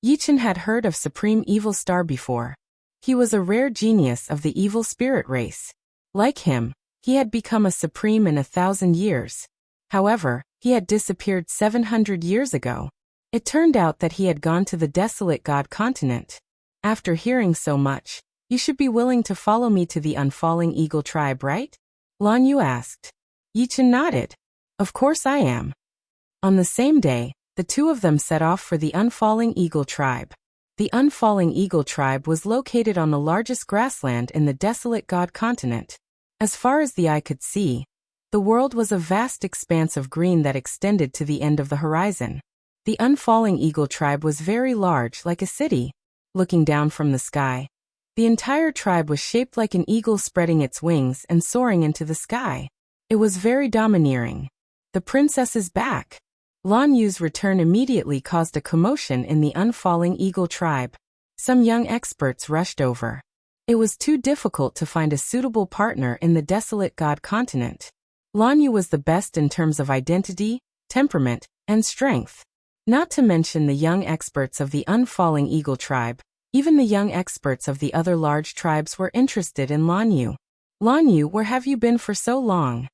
Yichen had heard of Supreme Evil Star before. He was a rare genius of the evil spirit race. Like him, he had become a supreme in 1,000 years. However, he had disappeared 700 years ago. It turned out that he had gone to the desolate God continent. After hearing so much, you should be willing to follow me to the Unfalling Eagle tribe, right? Lan Yu asked. Yichen nodded. Of course I am. On the same day, the two of them set off for the Unfalling Eagle tribe. The Unfalling Eagle tribe was located on the largest grassland in the desolate God continent. As far as the eye could see, the world was a vast expanse of green that extended to the end of the horizon. The Unfalling Eagle tribe was very large, like a city. Looking down from the sky, the entire tribe was shaped like an eagle spreading its wings and soaring into the sky. It was very domineering. The princess is back. Lan Yu's return immediately caused a commotion in the Unfalling Eagle tribe. Some young experts rushed over. It was too difficult to find a suitable partner in the desolate God continent. Lan Yu was the best in terms of identity, temperament, and strength. Not to mention the young experts of the Unfalling Eagle tribe. Even the young experts of the other large tribes were interested in Lan Yu. Lan Yu, where have you been for so long?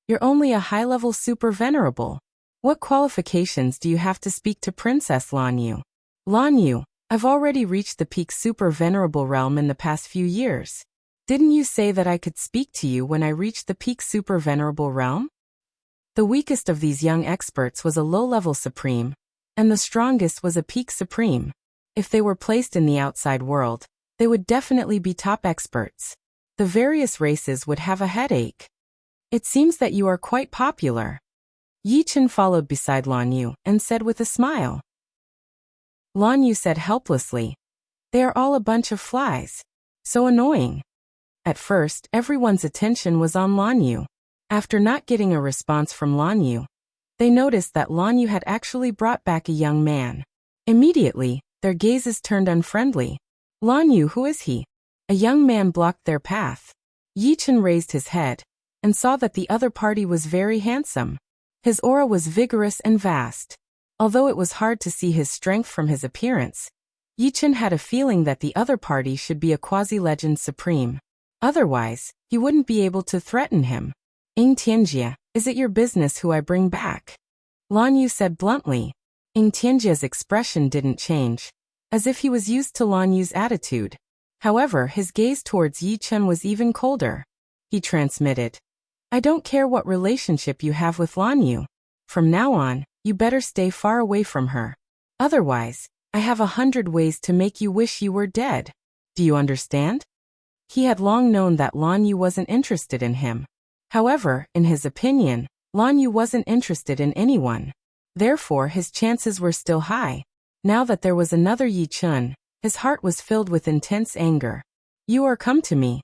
You're only a high-level super venerable. What qualifications do you have to speak to Princess Lan Yu? Lan Yu, I've already reached the peak super venerable realm in the past few years. Didn't you say that I could speak to you when I reached the peak super venerable realm? The weakest of these young experts was a low-level supreme, and the strongest was a peak supreme. If they were placed in the outside world, they would definitely be top experts. The various races would have a headache. It seems that you are quite popular. Yichen followed beside Lan Yu and said with a smile. Lan Yu said helplessly, "They are all a bunch of flies. So annoying." At first, everyone's attention was on Lan Yu. After not getting a response from Lan Yu, they noticed that Lan Yu had actually brought back a young man. Immediately, their gazes turned unfriendly. Lan Yu, who is he? A young man blocked their path. Yichen raised his head and saw that the other party was very handsome. His aura was vigorous and vast. Although it was hard to see his strength from his appearance, Yichen had a feeling that the other party should be a quasi-legend supreme. Otherwise, he wouldn't be able to threaten him. Ing Tianjie, is it your business who I bring back? Lan Yu said bluntly. Ing Tianjie's expression didn't change, as if he was used to Lan Yu's attitude. However, his gaze towards Yichen was even colder. He transmitted, I don't care what relationship you have with Lan Yu. From now on, you better stay far away from her. Otherwise, I have 100 ways to make you wish you were dead. Do you understand? He had long known that Lan Yu wasn't interested in him. However, in his opinion, Lan Yu wasn't interested in anyone. Therefore, his chances were still high. Now that there was another Yichen, his heart was filled with intense anger. You are come to me.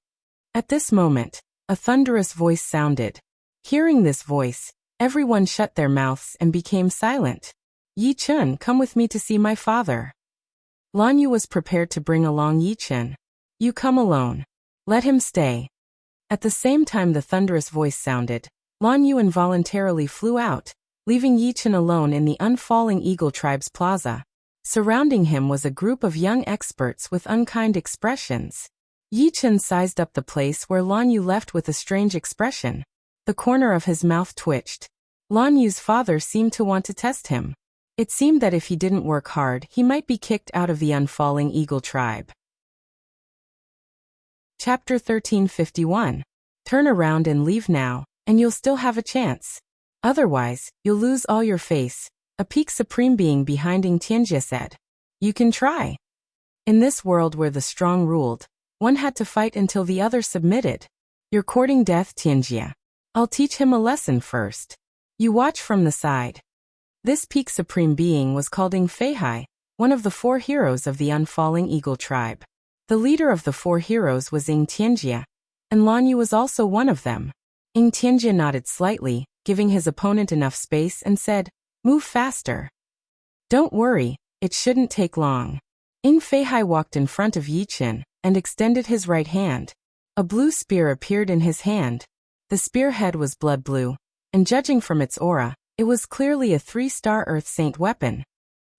At this moment, a thunderous voice sounded. Hearing this voice, everyone shut their mouths and became silent. Yichen, come with me to see my father. Lan Yu was prepared to bring along Yichen. You come alone. Let him stay. At the same time the thunderous voice sounded, Lan Yu involuntarily flew out, leaving Yichen alone in the Unfalling Eagle tribe's plaza. Surrounding him was a group of young experts with unkind expressions. Yichen sized up the place where Lan Yu left with a strange expression. The corner of his mouth twitched. Lan Yu's father seemed to want to test him. It seemed that if he didn't work hard, he might be kicked out of the Unfalling Eagle tribe. Chapter 1351. Turn around and leave now, and you'll still have a chance. Otherwise, you'll lose all your face, a peak supreme being behind Ing Tianjie said. You can try. In this world where the strong ruled, one had to fight until the other submitted. You're courting death, Tianjie. I'll teach him a lesson first. You watch from the side. This peak supreme being was called Ing Feihai, one of the 4 heroes of the Unfalling Eagle tribe. The leader of the 4 heroes was Ing Tianjie, and Lan Yu was also one of them. Ing Tianjie nodded slightly, giving his opponent enough space and said, Move faster. Don't worry, it shouldn't take long. Ing Feihai walked in front of Yichen and extended his right hand. A blue spear appeared in his hand. The spearhead was blood blue, and judging from its aura, it was clearly a 3-star Earth Saint weapon.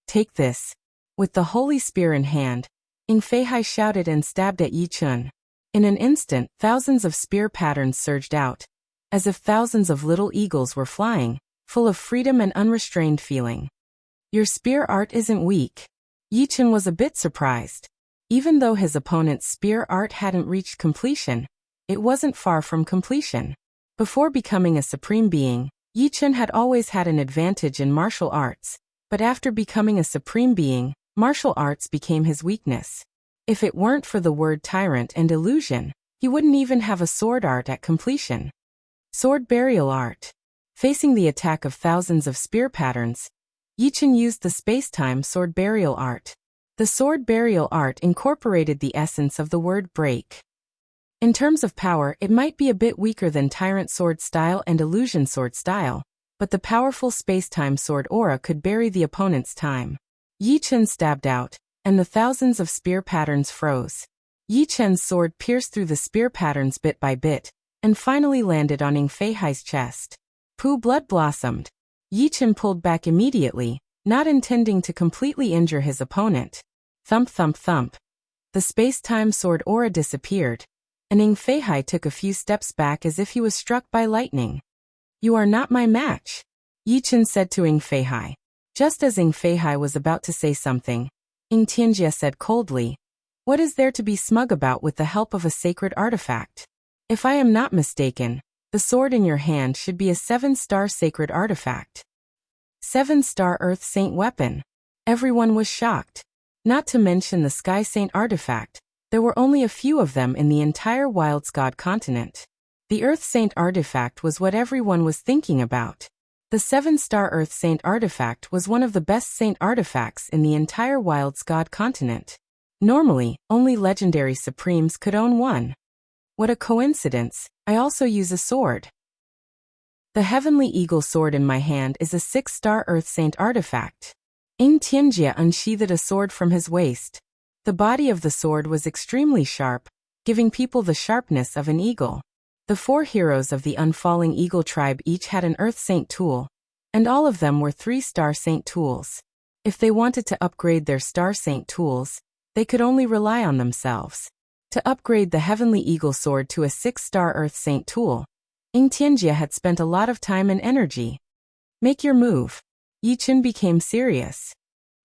Take this. With the holy spear in hand, Ing Feihai shouted and stabbed at Yichen. In an instant, thousands of spear patterns surged out, as if thousands of little eagles were flying, full of freedom and unrestrained feeling. Your spear art isn't weak. Yi Chen was a bit surprised. Even though his opponent's spear art hadn't reached completion, it wasn't far from completion. Before becoming a supreme being, Yi Chen had always had an advantage in martial arts, but after becoming a supreme being, martial arts became his weakness. If it weren't for the word tyrant and illusion, he wouldn't even have a sword art at completion. Sword burial art. Facing the attack of thousands of spear patterns, Yi Chen used the space-time sword burial art. The sword burial art incorporated the essence of the word break. In terms of power, it might be a bit weaker than tyrant sword style and illusion sword style, but the powerful space-time sword aura could bury the opponent's time. Yi Chen stabbed out, and the thousands of spear patterns froze. Yi Chen's sword pierced through the spear patterns bit by bit, and finally landed on Ing Feihai's chest. Pooh blood blossomed. Yi Chen pulled back immediately, not intending to completely injure his opponent. Thump thump thump. The space-time sword aura disappeared, and Ing Feihai took a few steps back as if he was struck by lightning. You are not my match, Yi Chen said to Ing Feihai. Just as Ing Feihai was about to say something, Ing Tianjie said coldly, what is there to be smug about with the help of a sacred artifact? If I am not mistaken, the sword in your hand should be a 7-star sacred artifact. 7-star Earth Saint weapon. Everyone was shocked. Not to mention the Sky Saint artifact, there were only a few of them in the entire Wild God continent. The Earth Saint artifact was what everyone was thinking about. The 7-star Earth Saint artifact was one of the best saint artifacts in the entire Wild God continent. Normally, only legendary supremes could own one. What a coincidence, I also use a sword. The Heavenly Eagle sword in my hand is a 6-star Earth Saint artifact. Ing Tianjie unsheathed a sword from his waist. The body of the sword was extremely sharp, giving people the sharpness of an eagle. The 4 heroes of the Unfalling Eagle tribe each had an Earth Saint tool, and all of them were 3-star Saint tools. If they wanted to upgrade their Star Saint tools, they could only rely on themselves. To upgrade the Heavenly Eagle sword to a 6-star Earth Saint tool, Ing Tianjie had spent a lot of time and energy. Make your move. Yi Chen became serious.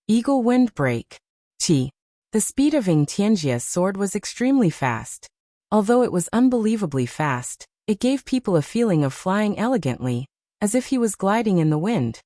Eagle Wind Break. Qi. The speed of Ing Tianjie's sword was extremely fast. Although it was unbelievably fast, it gave people a feeling of flying elegantly, as if he was gliding in the wind.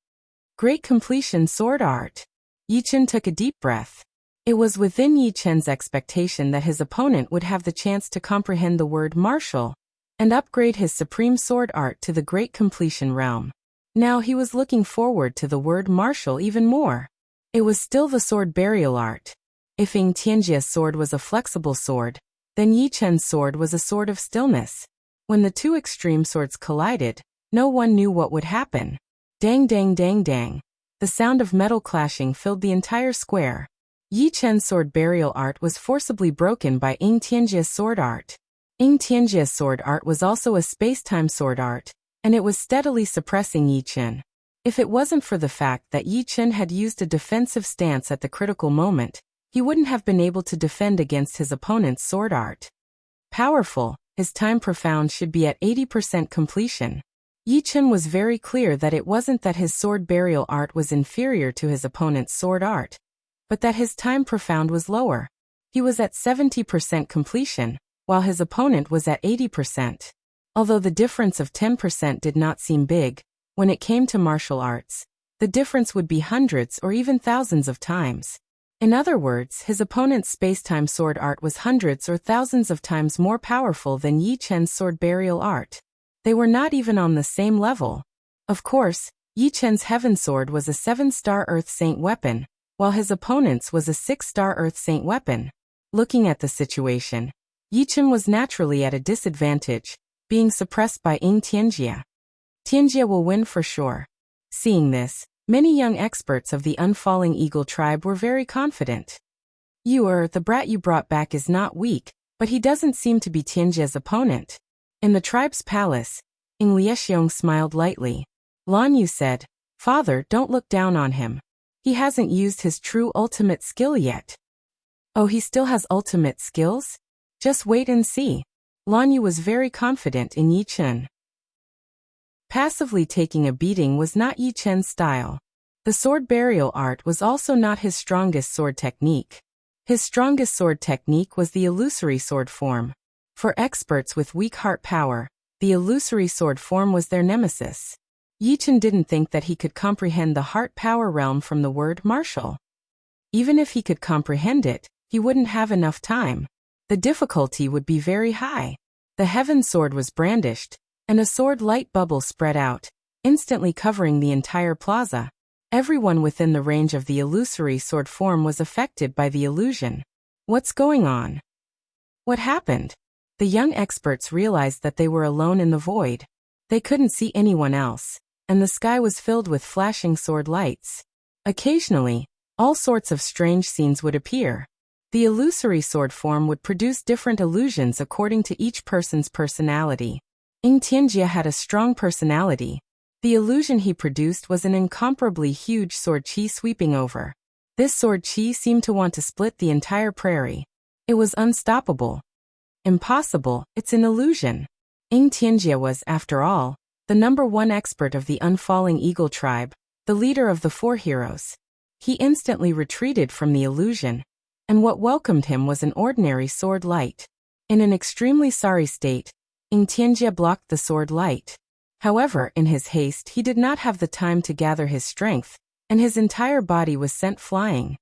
Great completion sword art. Yi Chen took a deep breath. It was within Yi Chen's expectation that his opponent would have the chance to comprehend the word martial and upgrade his supreme sword art to the great completion realm. Now he was looking forward to the word martial even more. It was still the sword burial art. If Ing Tianjie's sword was a flexible sword, then Yi Chen's sword was a sword of stillness. When the two extreme swords collided, no one knew what would happen. Dang dang dang dang. The sound of metal clashing filled the entire square. Yi Chen's sword burial art was forcibly broken by Ing Tianjie's sword art. Ing Tianjie's sword art was also a space-time sword art, and it was steadily suppressing Yi Chen. If it wasn't for the fact that Yi Chen had used a defensive stance at the critical moment, he wouldn't have been able to defend against his opponent's sword art. Powerful, his time profound should be at 80% completion. Yi Chen was very clear that it wasn't that his sword burial art was inferior to his opponent's sword art, but that his time profound was lower. He was at 70% completion, while his opponent was at 80%. Although the difference of 10% did not seem big, when it came to martial arts, the difference would be hundreds or even thousands of times. In other words, his opponent's space-time sword art was hundreds or thousands of times more powerful than Yi Chen's sword burial art. They were not even on the same level. Of course, Yi Chen's heaven sword was a 7-star Earth Saint weapon, while his opponent's was a 6-star Earth Saint weapon. Looking at the situation, Yi Chen was naturally at a disadvantage, being suppressed by Ing Tianjie. Tianjie will win for sure. Seeing this, many young experts of the Unfalling Eagle tribe were very confident. The brat you brought back is not weak, but he doesn't seem to be Tianjie's opponent. In the tribe's palace, Ing Liexiong smiled lightly. Lan Yu said, Father, don't look down on him. He hasn't used his true ultimate skill yet. Oh, he still has ultimate skills? Just wait and see. Lan Yu was very confident in Yi Chen. Passively taking a beating was not Yi Chen's style. The sword burial art was also not his strongest sword technique. His strongest sword technique was the illusory sword form. For experts with weak heart power, the illusory sword form was their nemesis. Yi Chen didn't think that he could comprehend the heart power realm from the word martial. Even if he could comprehend it, he wouldn't have enough time. The difficulty would be very high. The heaven sword was brandished, and a sword light bubble spread out, instantly covering the entire plaza. Everyone within the range of the illusory sword form was affected by the illusion. What's going on? What happened? The young experts realized that they were alone in the void. They couldn't see anyone else, and the sky was filled with flashing sword lights. Occasionally, all sorts of strange scenes would appear. The illusory sword form would produce different illusions according to each person's personality. Ying Tianjie had a strong personality. The illusion he produced was an incomparably huge sword chi sweeping over. This sword chi seemed to want to split the entire prairie. It was unstoppable. Impossible, it's an illusion. Ying Tianjie was, after all, the #1 expert of the Unfalling Eagle tribe, the leader of the 4 heroes. He instantly retreated from the illusion, and what welcomed him was an ordinary sword light. In an extremely sorry state, Ying Tianjie blocked the sword light. However, in his haste he did not have the time to gather his strength, and his entire body was sent flying.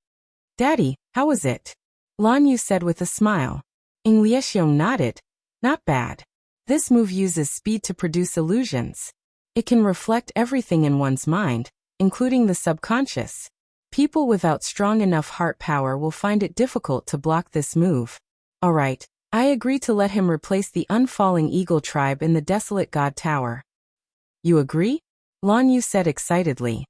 "Daddy, how was it?" Lan Yu said with a smile. Ying Liexiong nodded. "Not bad. This move uses speed to produce illusions. It can reflect everything in one's mind, including the subconscious. People without strong enough heart power will find it difficult to block this move. Alright, I agree to let him replace the Unfalling Eagle tribe in the Desolate God Tower." "You agree?" Lan Yu said excitedly.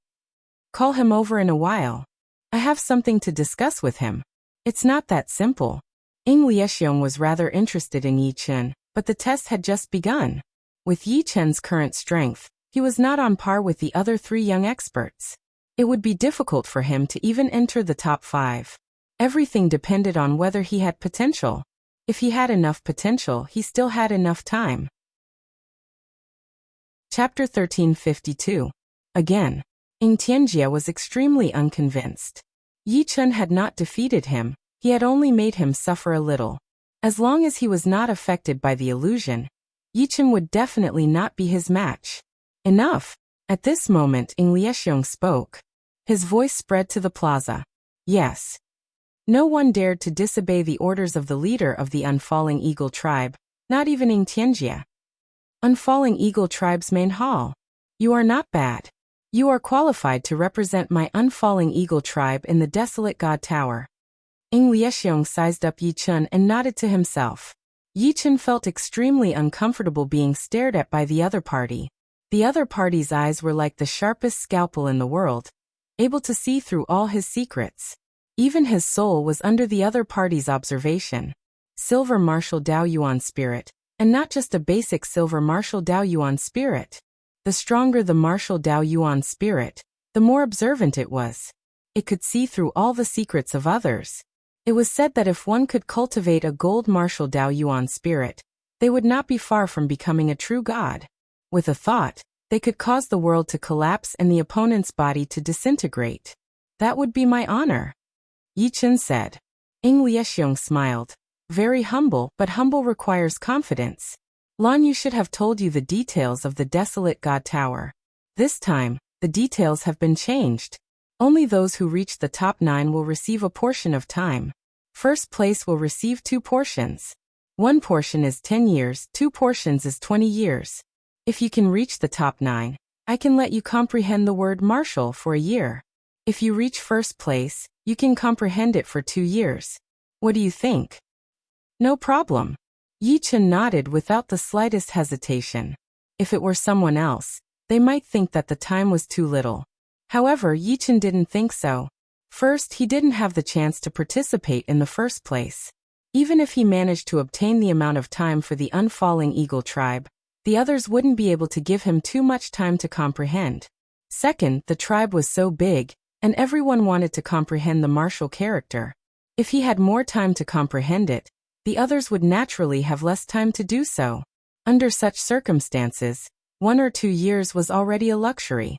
"Call him over in a while. I have something to discuss with him. It's not that simple." Ying Liexiong was rather interested in Yi Chen, but the test had just begun. With Yi Chen's current strength, he was not on par with the other 3 young experts. It would be difficult for him to even enter the top 5. Everything depended on whether he had potential. If he had enough potential, he still had enough time. Chapter 1352. Again, Ying Tianjie was extremely unconvinced. Yi Chen had not defeated him, he had only made him suffer a little. As long as he was not affected by the illusion, Yi Chen would definitely not be his match. Enough! At this moment Ying Liexiong spoke. His voice spread to the plaza. Yes. No one dared to disobey the orders of the leader of the Unfalling Eagle tribe, not even Ying Tianjie. Unfalling Eagle tribe's main hall. You are not bad. You are qualified to represent my Unfalling Eagle tribe in the Desolate God Tower. Ying Liexiong sized up Yi Chen and nodded to himself. Yi Chen felt extremely uncomfortable being stared at by the other party. The other party's eyes were like the sharpest scalpel in the world, able to see through all his secrets. Even his soul was under the other party's observation. Silver Martial Dao Yuan spirit, and not just a basic Silver Martial Dao Yuan spirit. The stronger the Martial Dao Yuan spirit, the more observant it was. It could see through all the secrets of others. It was said that if one could cultivate a gold Martial Dao Yuan spirit, they would not be far from becoming a true god. With a thought, they could cause the world to collapse and the opponent's body to disintegrate. That would be my honor, Yi Chen said. Ying Liexiong smiled. Very humble, but humble requires confidence. Lan Yu should have told you the details of the Desolate God Tower. This time, the details have been changed. Only those who reach the top 9 will receive a portion of time. First place will receive 2 portions. 1 portion is 10 years, 2 portions is 20 years. If you can reach the top 9, I can let you comprehend the word martial for a year. If you reach first place, you can comprehend it for 2 years. What do you think? No problem. Yi Chen nodded without the slightest hesitation. If it were someone else, they might think that the time was too little. However, Yi Chen didn't think so. First, he didn't have the chance to participate in the first place. Even if he managed to obtain the amount of time for the Unfalling Eagle tribe, the others wouldn't be able to give him too much time to comprehend. Second, the tribe was so big, and everyone wanted to comprehend the martial character. If he had more time to comprehend it, The others would naturally have less time to do so. Under such circumstances, 1 or 2 years was already a luxury.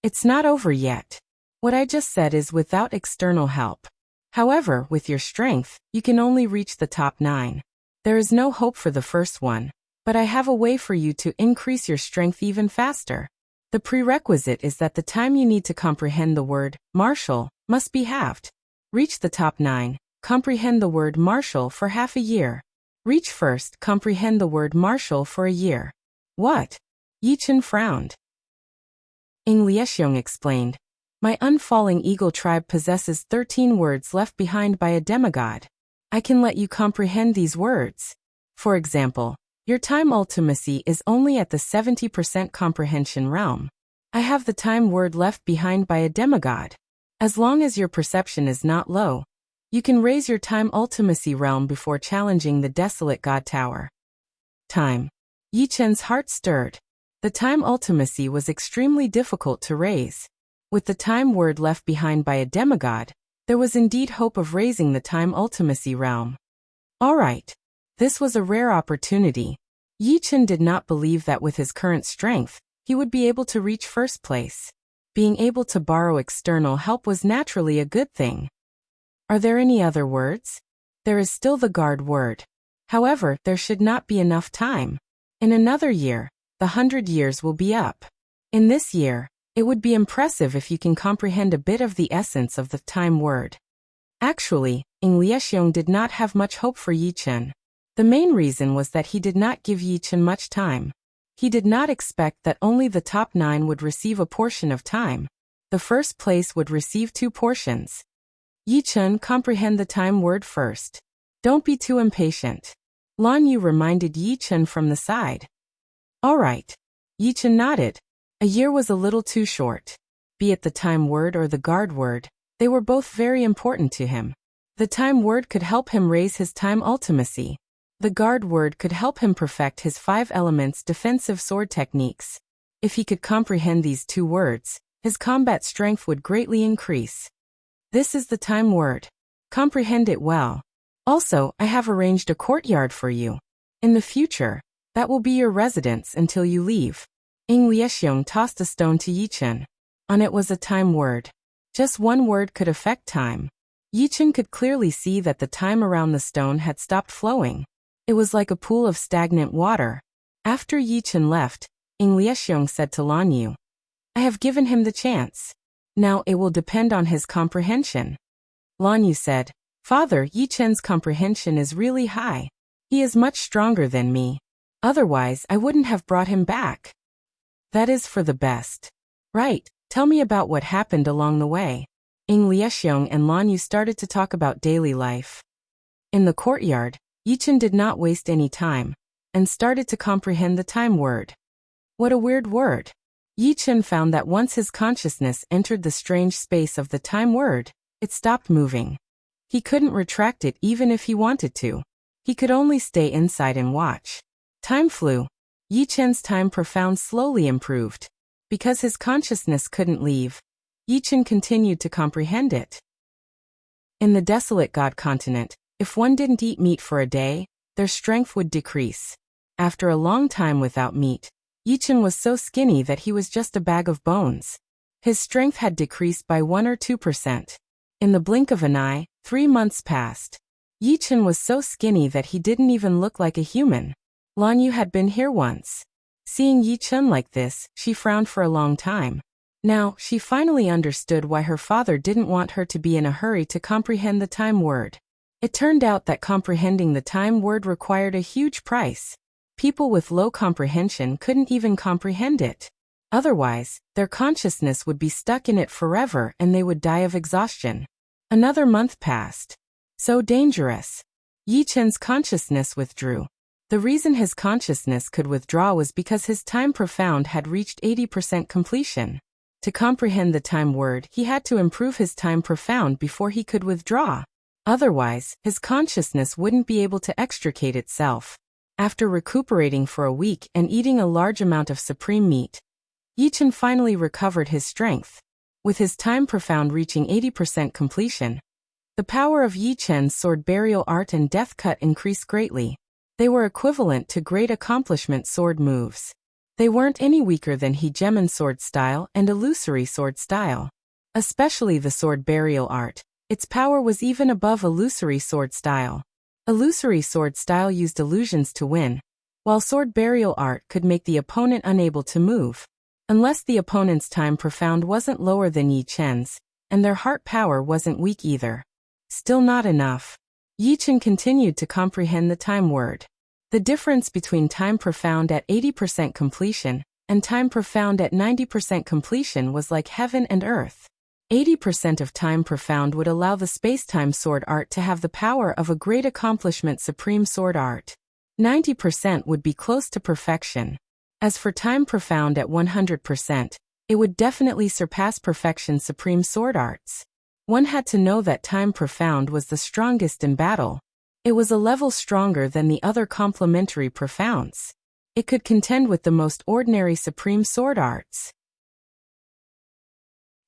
It's not over yet. What I just said is without external help. However, with your strength, you can only reach the top 9. There is no hope for the first one, but I have a way for you to increase your strength even faster. The prerequisite is that the time you need to comprehend the word martial must be halved. Reach the top 9, comprehend the word martial for half a year. Reach first, comprehend the word martial for a year. What? Yichen frowned. Ing Liexiong explained, my unfalling eagle tribe possesses 13 words left behind by a demigod. I can let you comprehend these words. For example, your time ultimacy is only at the 70% comprehension realm. I have the time word left behind by a demigod. As long as your perception is not low, you can raise your time ultimacy realm before challenging the desolate god tower. Time. Yichen's heart stirred. The time ultimacy was extremely difficult to raise. With the time word left behind by a demigod, there was indeed hope of raising the time ultimacy realm. Alright. This was a rare opportunity. Yichen did not believe that with his current strength, he would be able to reach first place. Being able to borrow external help was naturally a good thing. Are there any other words? There is still the guard word. However, there should not be enough time. In another year, the 100 years will be up. In this year, it would be impressive if you can comprehend a bit of the essence of the time word. Actually, Ing Liexiong did not have much hope for Yichen. The main reason was that he did not give Yichen much time. He did not expect that only the top 9 would receive a portion of time. The first place would receive 2 portions. Yichen, comprehend the time word first. Don't be too impatient. Lan Yu reminded Yichen from the side. Alright. Yichen nodded. A year was a little too short. Be it the time word or the guard word, they were both very important to him. The time word could help him raise his time ultimacy. The guard word could help him perfect his 5 elements defensive sword techniques. If he could comprehend these 2 words, his combat strength would greatly increase. This is the time word. Comprehend it well. Also, I have arranged a courtyard for you. In the future, that will be your residence until you leave. Ing Liexiong tossed a stone to Yichen. On it was a time word. Just one word could affect time. Yichen could clearly see that the time around the stone had stopped flowing. It was like a pool of stagnant water. After Yichen left, Ing Liexiong said to Lan Yu, I have given him the chance. Now it will depend on his comprehension. Lan Yu said, Father, Yichen's comprehension is really high. He is much stronger than me. Otherwise, I wouldn't have brought him back. That is for the best. Right, tell me about what happened along the way. Ing Liexiong and Lan Yu started to talk about daily life. In the courtyard, Yichen did not waste any time, and started to comprehend the time word. What a weird word. Yichen found that once his consciousness entered the strange space of the time word, it stopped moving. He couldn't retract it even if he wanted to. He could only stay inside and watch. Time flew. Yichen's time profound slowly improved. Because his consciousness couldn't leave, Yichen continued to comprehend it. In the desolate god continent, if one didn't eat meat for a day, their strength would decrease. After a long time without meat, Yichen was so skinny that he was just a bag of bones. His strength had decreased by 1 or 2%. In the blink of an eye, 3 months passed. Yichen was so skinny that he didn't even look like a human. Lan Yu had been here once. Seeing Yichen like this, she frowned for a long time. Now, she finally understood why her father didn't want her to be in a hurry to comprehend the time word. It turned out that comprehending the time word required a huge price. People with low comprehension couldn't even comprehend it. Otherwise, their consciousness would be stuck in it forever and they would die of exhaustion. Another month passed. So dangerous. Yichen's consciousness withdrew. The reason his consciousness could withdraw was because his time profound had reached 80% completion. To comprehend the time word, he had to improve his time profound before he could withdraw. Otherwise, his consciousness wouldn't be able to extricate itself. After recuperating for a week and eating a large amount of supreme meat, Yichen finally recovered his strength. With his time profound reaching 80% completion, The power of Yi Chen's sword burial art and death cut increased greatly. They were equivalent to great accomplishment sword moves. They weren't any weaker than He Gemin sword style and illusory sword style. Especially the sword burial art. Its power was even above illusory sword style. Illusory sword style used illusions to win, while sword burial art could make the opponent unable to move, unless the opponent's time profound wasn't lower than Yi Chen's, and their heart power wasn't weak either. Still not enough. Yi Chen continued to comprehend the time word. The difference between time profound at 80% completion and time profound at 90% completion was like heaven and earth. 80% of time profound would allow the space-time sword art to have the power of a great accomplishment supreme sword art. 90% would be close to perfection. As for time profound at 100%, it would definitely surpass perfection supreme sword arts. One had to know that time profound was the strongest in battle. It was a level stronger than the other complementary profounds. It could contend with the most ordinary supreme sword arts.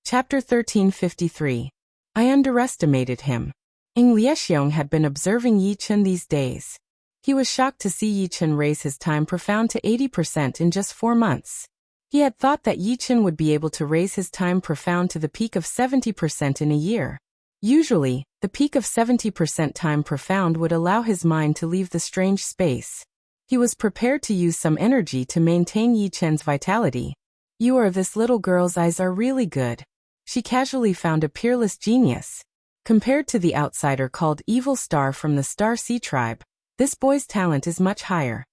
Chapter 1353. I underestimated him. Ing Liexiong had been observing Yi Chen these days. He was shocked to see Yi Chen raise his time profound to 80% in just 4 months. He had thought that Yi Chen would be able to raise his time profound to the peak of 70% in a year. Usually, the peak of 70% time profound would allow his mind to leave the strange space. He was prepared to use some energy to maintain Yi Chen's vitality. This little girl's eyes are really good. She casually found a peerless genius. Compared to the outsider called Evil Star from the Star Sea tribe, this boy's talent is much higher.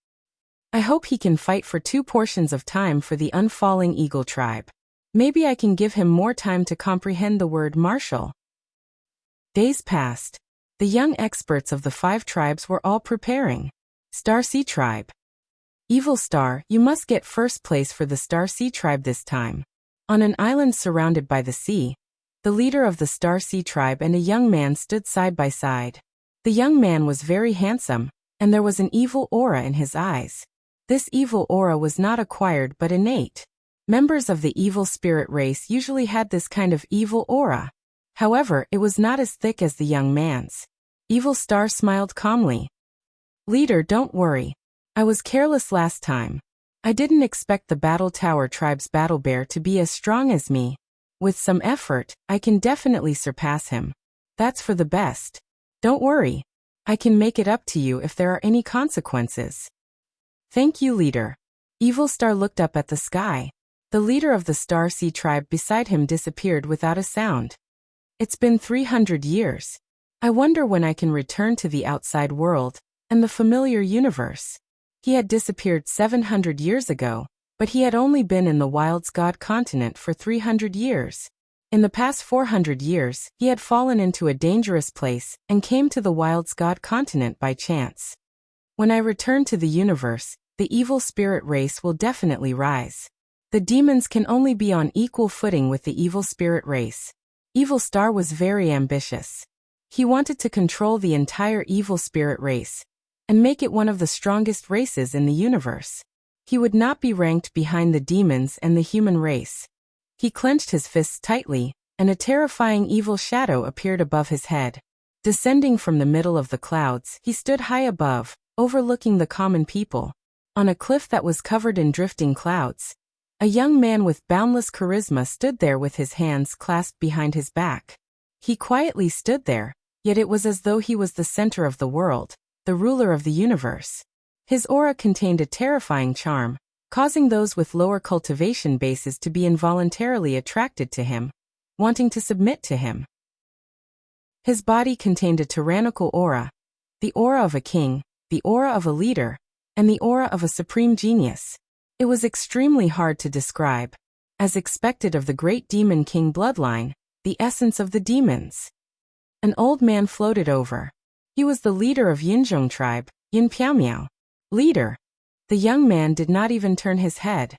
I hope he can fight for 2 portions of time for the Unfalling Eagle tribe. Maybe I can give him more time to comprehend the word martial. Days passed. The young experts of the 5 tribes were all preparing. Star Sea tribe. Evil Star, you must get first place for the Star Sea tribe this time. On an island surrounded by the sea, the leader of the Star Sea tribe and a young man stood side by side. The young man was very handsome, and there was an evil aura in his eyes. This evil aura was not acquired but innate. Members of the evil spirit race usually had this kind of evil aura. However, it was not as thick as the young man's. Evil Star smiled calmly. Leader, don't worry. I was careless last time. I didn't expect the Battle Tower tribe's battle bear to be as strong as me. With some effort, I can definitely surpass him. That's for the best. Don't worry. I can make it up to you if there are any consequences. Thank you, leader. Evil Star looked up at the sky. The leader of the Star Sea tribe beside him disappeared without a sound. It's been 300 years. I wonder when I can return to the outside world and the familiar universe. He had disappeared 700 years ago, but he had only been in the Wild's God continent for 300 years. In the past 400 years, he had fallen into a dangerous place and came to the Wild's God continent by chance. When I return to the universe, the evil spirit race will definitely rise. The demons can only be on equal footing with the evil spirit race. Evil Star was very ambitious. He wanted to control the entire evil spirit race and make it one of the strongest races in the universe. He would not be ranked behind the demons and the human race. He clenched his fists tightly, and a terrifying evil shadow appeared above his head. Descending from the middle of the clouds, he stood high above, overlooking the common people. On a cliff that was covered in drifting clouds, a young man with boundless charisma stood there with his hands clasped behind his back. He quietly stood there, yet it was as though he was the center of the world, the ruler of the universe. His aura contained a terrifying charm, causing those with lower cultivation bases to be involuntarily attracted to him, wanting to submit to him. His body contained a tyrannical aura, the aura of a king, the aura of a leader, and the aura of a supreme genius. It was extremely hard to describe. As expected of the great demon king bloodline, the essence of the demons. An old man floated over. He was the leader of Yinzhong tribe, Yin Piaomiao. Leader. The young man did not even turn his head.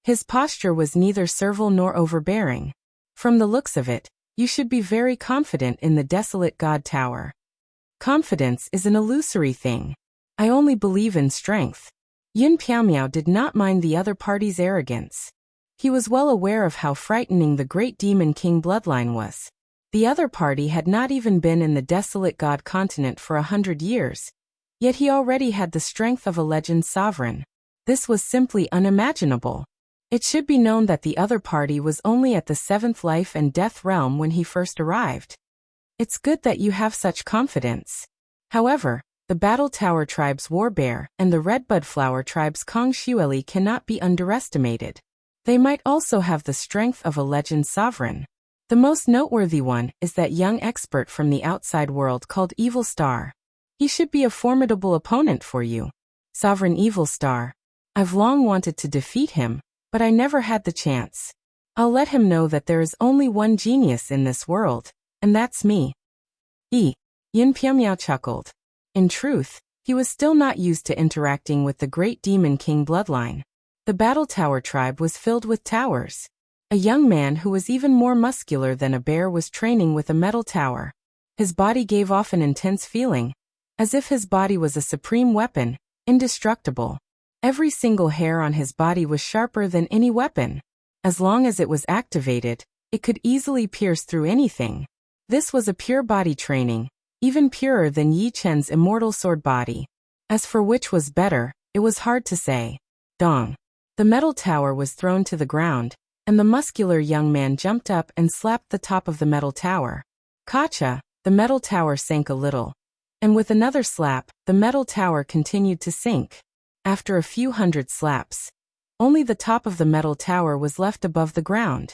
His posture was neither servile nor overbearing. From the looks of it, you should be very confident in the desolate God Tower. Confidence is an illusory thing. I only believe in strength. Yin Piaomiao did not mind the other party's arrogance. He was well aware of how frightening the great demon king bloodline was. The other party had not even been in the desolate god continent for 100 years, yet he already had the strength of a legend sovereign. This was simply unimaginable. It should be known that the other party was only at the 7th life and death realm when he first arrived. It's good that you have such confidence. However, the Battle Tower tribe's Warbear and the Redbud Flower tribe's Kong Xueli cannot be underestimated. They might also have the strength of a legend sovereign. The most noteworthy one is that young expert from the outside world called Evil Star. He should be a formidable opponent for you. Sovereign Evil Star. I've long wanted to defeat him, but I never had the chance. I'll let him know that there is only one genius in this world, and that's me. Yin Piamiao chuckled. In truth, he was still not used to interacting with the great Demon King bloodline. The Battle Tower tribe was filled with towers. A young man who was even more muscular than a bear was training with a metal tower. His body gave off an intense feeling, as if his body was a supreme weapon, indestructible. Every single hair on his body was sharper than any weapon. As long as it was activated, it could easily pierce through anything. This was a pure body training, even purer than Yi Chen's immortal sword body. As for which was better, it was hard to say. Dong. The metal tower was thrown to the ground, and the muscular young man jumped up and slapped the top of the metal tower. Kacha, the metal tower sank a little. And with another slap, the metal tower continued to sink. After a few hundred slaps, only the top of the metal tower was left above the ground.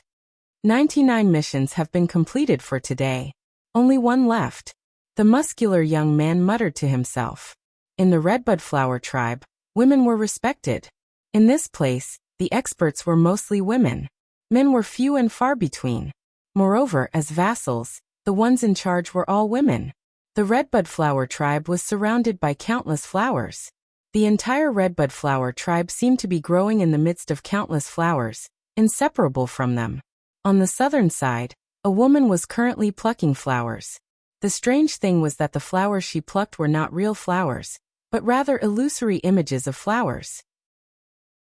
99 missions have been completed for today. Only one left. The muscular young man muttered to himself. In the Redbud Flower tribe, women were respected. In this place, the experts were mostly women. Men were few and far between. Moreover, as vassals, the ones in charge were all women. The Redbud Flower tribe was surrounded by countless flowers. The entire Redbud Flower tribe seemed to be growing in the midst of countless flowers, inseparable from them. On the southern side, a woman was currently plucking flowers. The strange thing was that the flowers she plucked were not real flowers, but rather illusory images of flowers.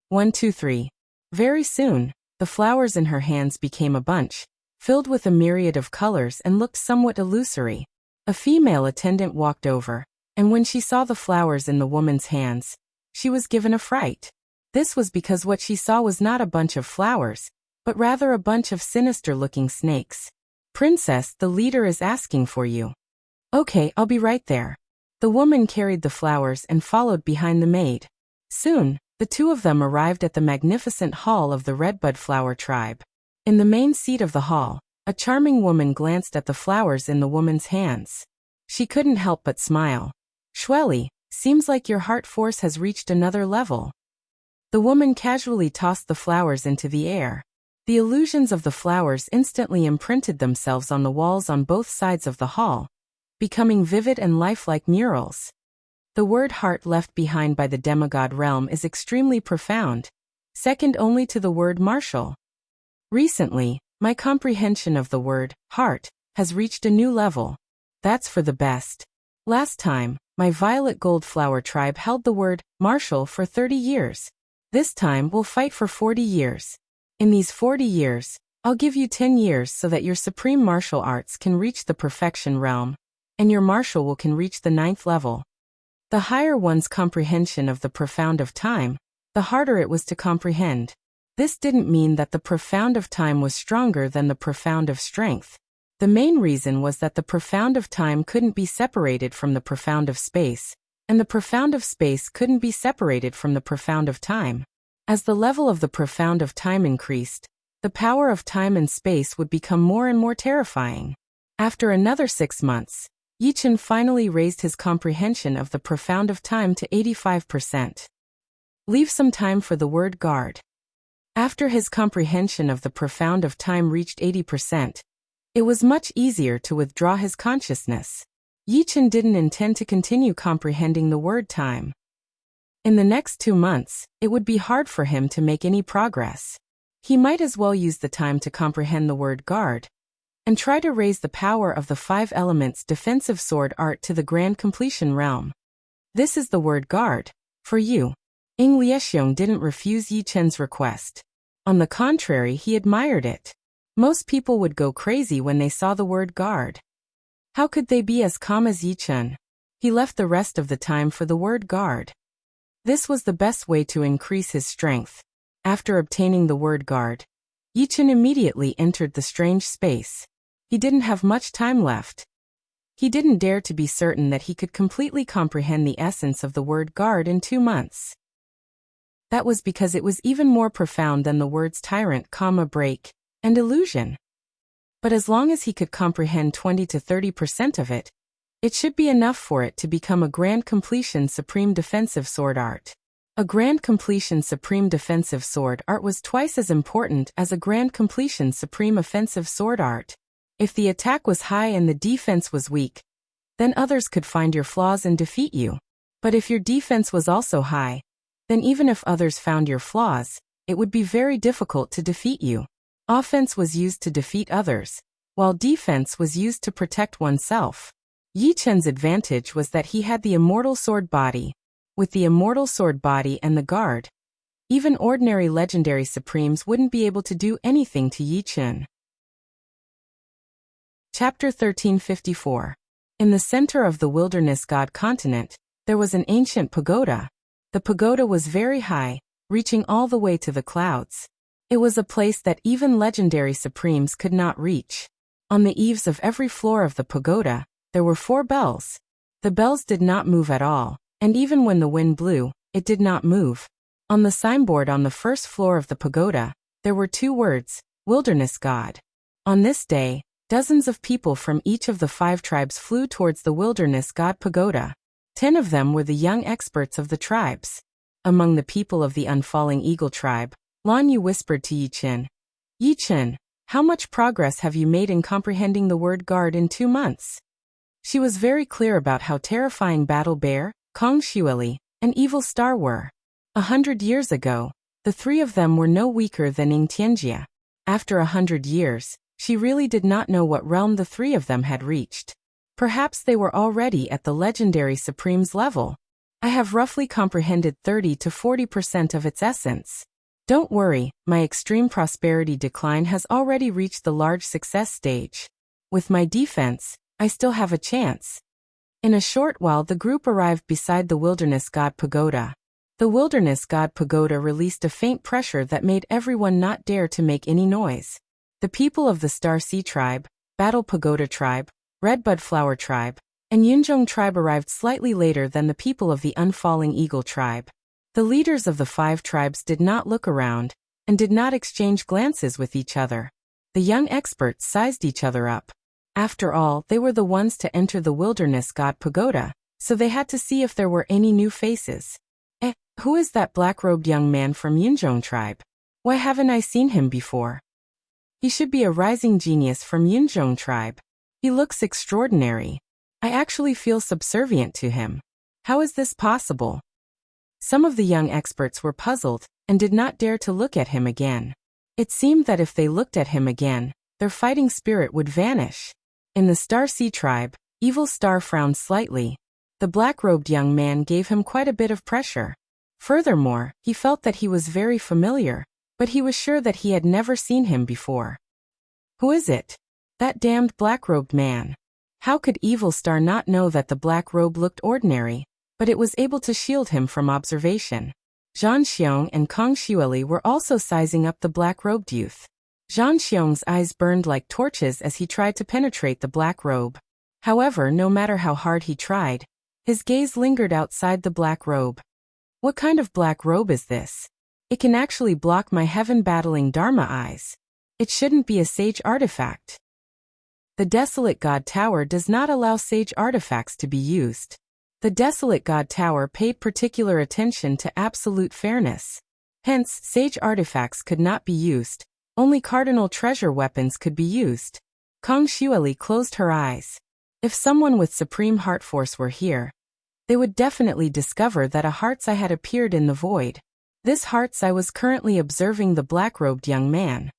1, 2, 3. Very soon, the flowers in her hands became a bunch, filled with a myriad of colors and looked somewhat illusory. A female attendant walked over, and when she saw the flowers in the woman's hands, she was given a fright. This was because what she saw was not a bunch of flowers, but rather a bunch of sinister-looking snakes. Princess, the leader is asking for you. Okay, I'll be right there. The woman carried the flowers and followed behind the maid. Soon, the two of them arrived at the magnificent hall of the Redbud Flower tribe. In the main seat of the hall, a charming woman glanced at the flowers in the woman's hands. She couldn't help but smile. Xueli, seems like your heart force has reached another level. The woman casually tossed the flowers into the air. The illusions of the flowers instantly imprinted themselves on the walls on both sides of the hall, becoming vivid and lifelike murals. The word heart left behind by the demigod realm is extremely profound, second only to the word martial. Recently, my comprehension of the word heart has reached a new level. That's for the best. Last time, my violet gold flower tribe held the word martial for 30 years. This time we'll fight for 40 years. In these 40 years, I'll give you 10 years so that your supreme martial arts can reach the perfection realm, and your martial will can reach the 9th level. The higher one's comprehension of the profound of time, the harder it was to comprehend. This didn't mean that the profound of time was stronger than the profound of strength. The main reason was that the profound of time couldn't be separated from the profound of space, and the profound of space couldn't be separated from the profound of time. As the level of the profound of time increased, the power of time and space would become more and more terrifying. After another 6 months, Yichen finally raised his comprehension of the profound of time to 85%. Leave some time for the word guard. After his comprehension of the profound of time reached 80%, it was much easier to withdraw his consciousness. Yichen didn't intend to continue comprehending the word time. In the next 2 months, it would be hard for him to make any progress. He might as well use the time to comprehend the word guard, and try to raise the power of the 5 elements defensive sword art to the grand completion realm. This is the word guard, for you. Ing Liexiong didn't refuse Yi Chen's request. On the contrary, he admired it. Most people would go crazy when they saw the word guard. How could they be as calm as Yi-chun? He left the rest of the time for the word guard. This was the best way to increase his strength. After obtaining the word guard, Yi-chun immediately entered the strange space. He didn't have much time left. He didn't dare to be certain that he could completely comprehend the essence of the word guard in 2 months. That was because it was even more profound than the words tyrant, break, and illusion. But as long as he could comprehend 20 to 30% of it, it should be enough for it to become a grand completion supreme defensive sword art. A grand completion supreme defensive sword art was twice as important as a grand completion supreme offensive sword art. If the attack was high and the defense was weak, then others could find your flaws and defeat you. But if your defense was also high, then even if others found your flaws, it would be very difficult to defeat you. Offense was used to defeat others, while defense was used to protect oneself. Yi-chun's advantage was that he had the immortal sword body. With the immortal sword body and the guard, even ordinary legendary supremes wouldn't be able to do anything to Yi-chun. Chapter 1354. In the center of the wilderness god continent, there was an ancient pagoda. The pagoda was very high, reaching all the way to the clouds. It was a place that even legendary supremes could not reach. On the eaves of every floor of the pagoda, there were 4 bells. The bells did not move at all, and even when the wind blew, it did not move. On the signboard on the first floor of the pagoda, there were 2 words, Wilderness God. On this day, dozens of people from each of the 5 tribes flew towards the Wilderness God Pagoda. 10 of them were the young experts of the tribes. Among the people of the Unfalling Eagle tribe, Lan Yu whispered to Yi-chun, "Yi-chun, how much progress have you made in comprehending the word guard in 2 months?" She was very clear about how terrifying Battle Bear, Kong Xueli, and Evil Star were. 100 years ago, the 3 of them were no weaker than Ning Tianjia. After 100 years, she really did not know what realm the 3 of them had reached. Perhaps they were already at the legendary supremes level. I have roughly comprehended 30 to 40% of its essence. Don't worry, my extreme prosperity decline has already reached the large success stage. With my defense, I still have a chance. In a short while the group arrived beside the Wilderness God Pagoda. The Wilderness God Pagoda released a faint pressure that made everyone not dare to make any noise. The people of the Star Sea tribe, Battle Pagoda tribe, Redbud Flower tribe, and Yunzhong tribe arrived slightly later than the people of the Unfalling Eagle tribe. The leaders of the 5 tribes did not look around, and did not exchange glances with each other. The young experts sized each other up. After all, they were the ones to enter the Wilderness God Pagoda, so they had to see if there were any new faces. Who is that black-robed young man from Yunzhong tribe? Why haven't I seen him before? He should be a rising genius from Yunzhong tribe. He looks extraordinary. I actually feel subservient to him. How is this possible? Some of the young experts were puzzled, and did not dare to look at him again. It seemed that if they looked at him again, their fighting spirit would vanish. In the Star Sea tribe, Evil Star frowned slightly. The black-robed young man gave him quite a bit of pressure. Furthermore, he felt that he was very familiar, but he was sure that he had never seen him before. Who is it? That damned black-robed man. How could Evil Star not know that the black robe looked ordinary, but it was able to shield him from observation? Zhang Xiong and Kong Xueli were also sizing up the black-robed youth. Zhang Xiong's eyes burned like torches as he tried to penetrate the black robe. However, no matter how hard he tried, his gaze lingered outside the black robe. What kind of black robe is this? It can actually block my heaven-battling Dharma eyes. It shouldn't be a sage artifact. The Desolate God Tower does not allow sage artifacts to be used. The Desolate God Tower paid particular attention to absolute fairness. Hence, sage artifacts could not be used. Only cardinal treasure weapons could be used. Kong Xueli closed her eyes. If someone with supreme heart force were here, they would definitely discover that a heart's eye had appeared in the void. This heart's eye was currently observing the black-robed young man.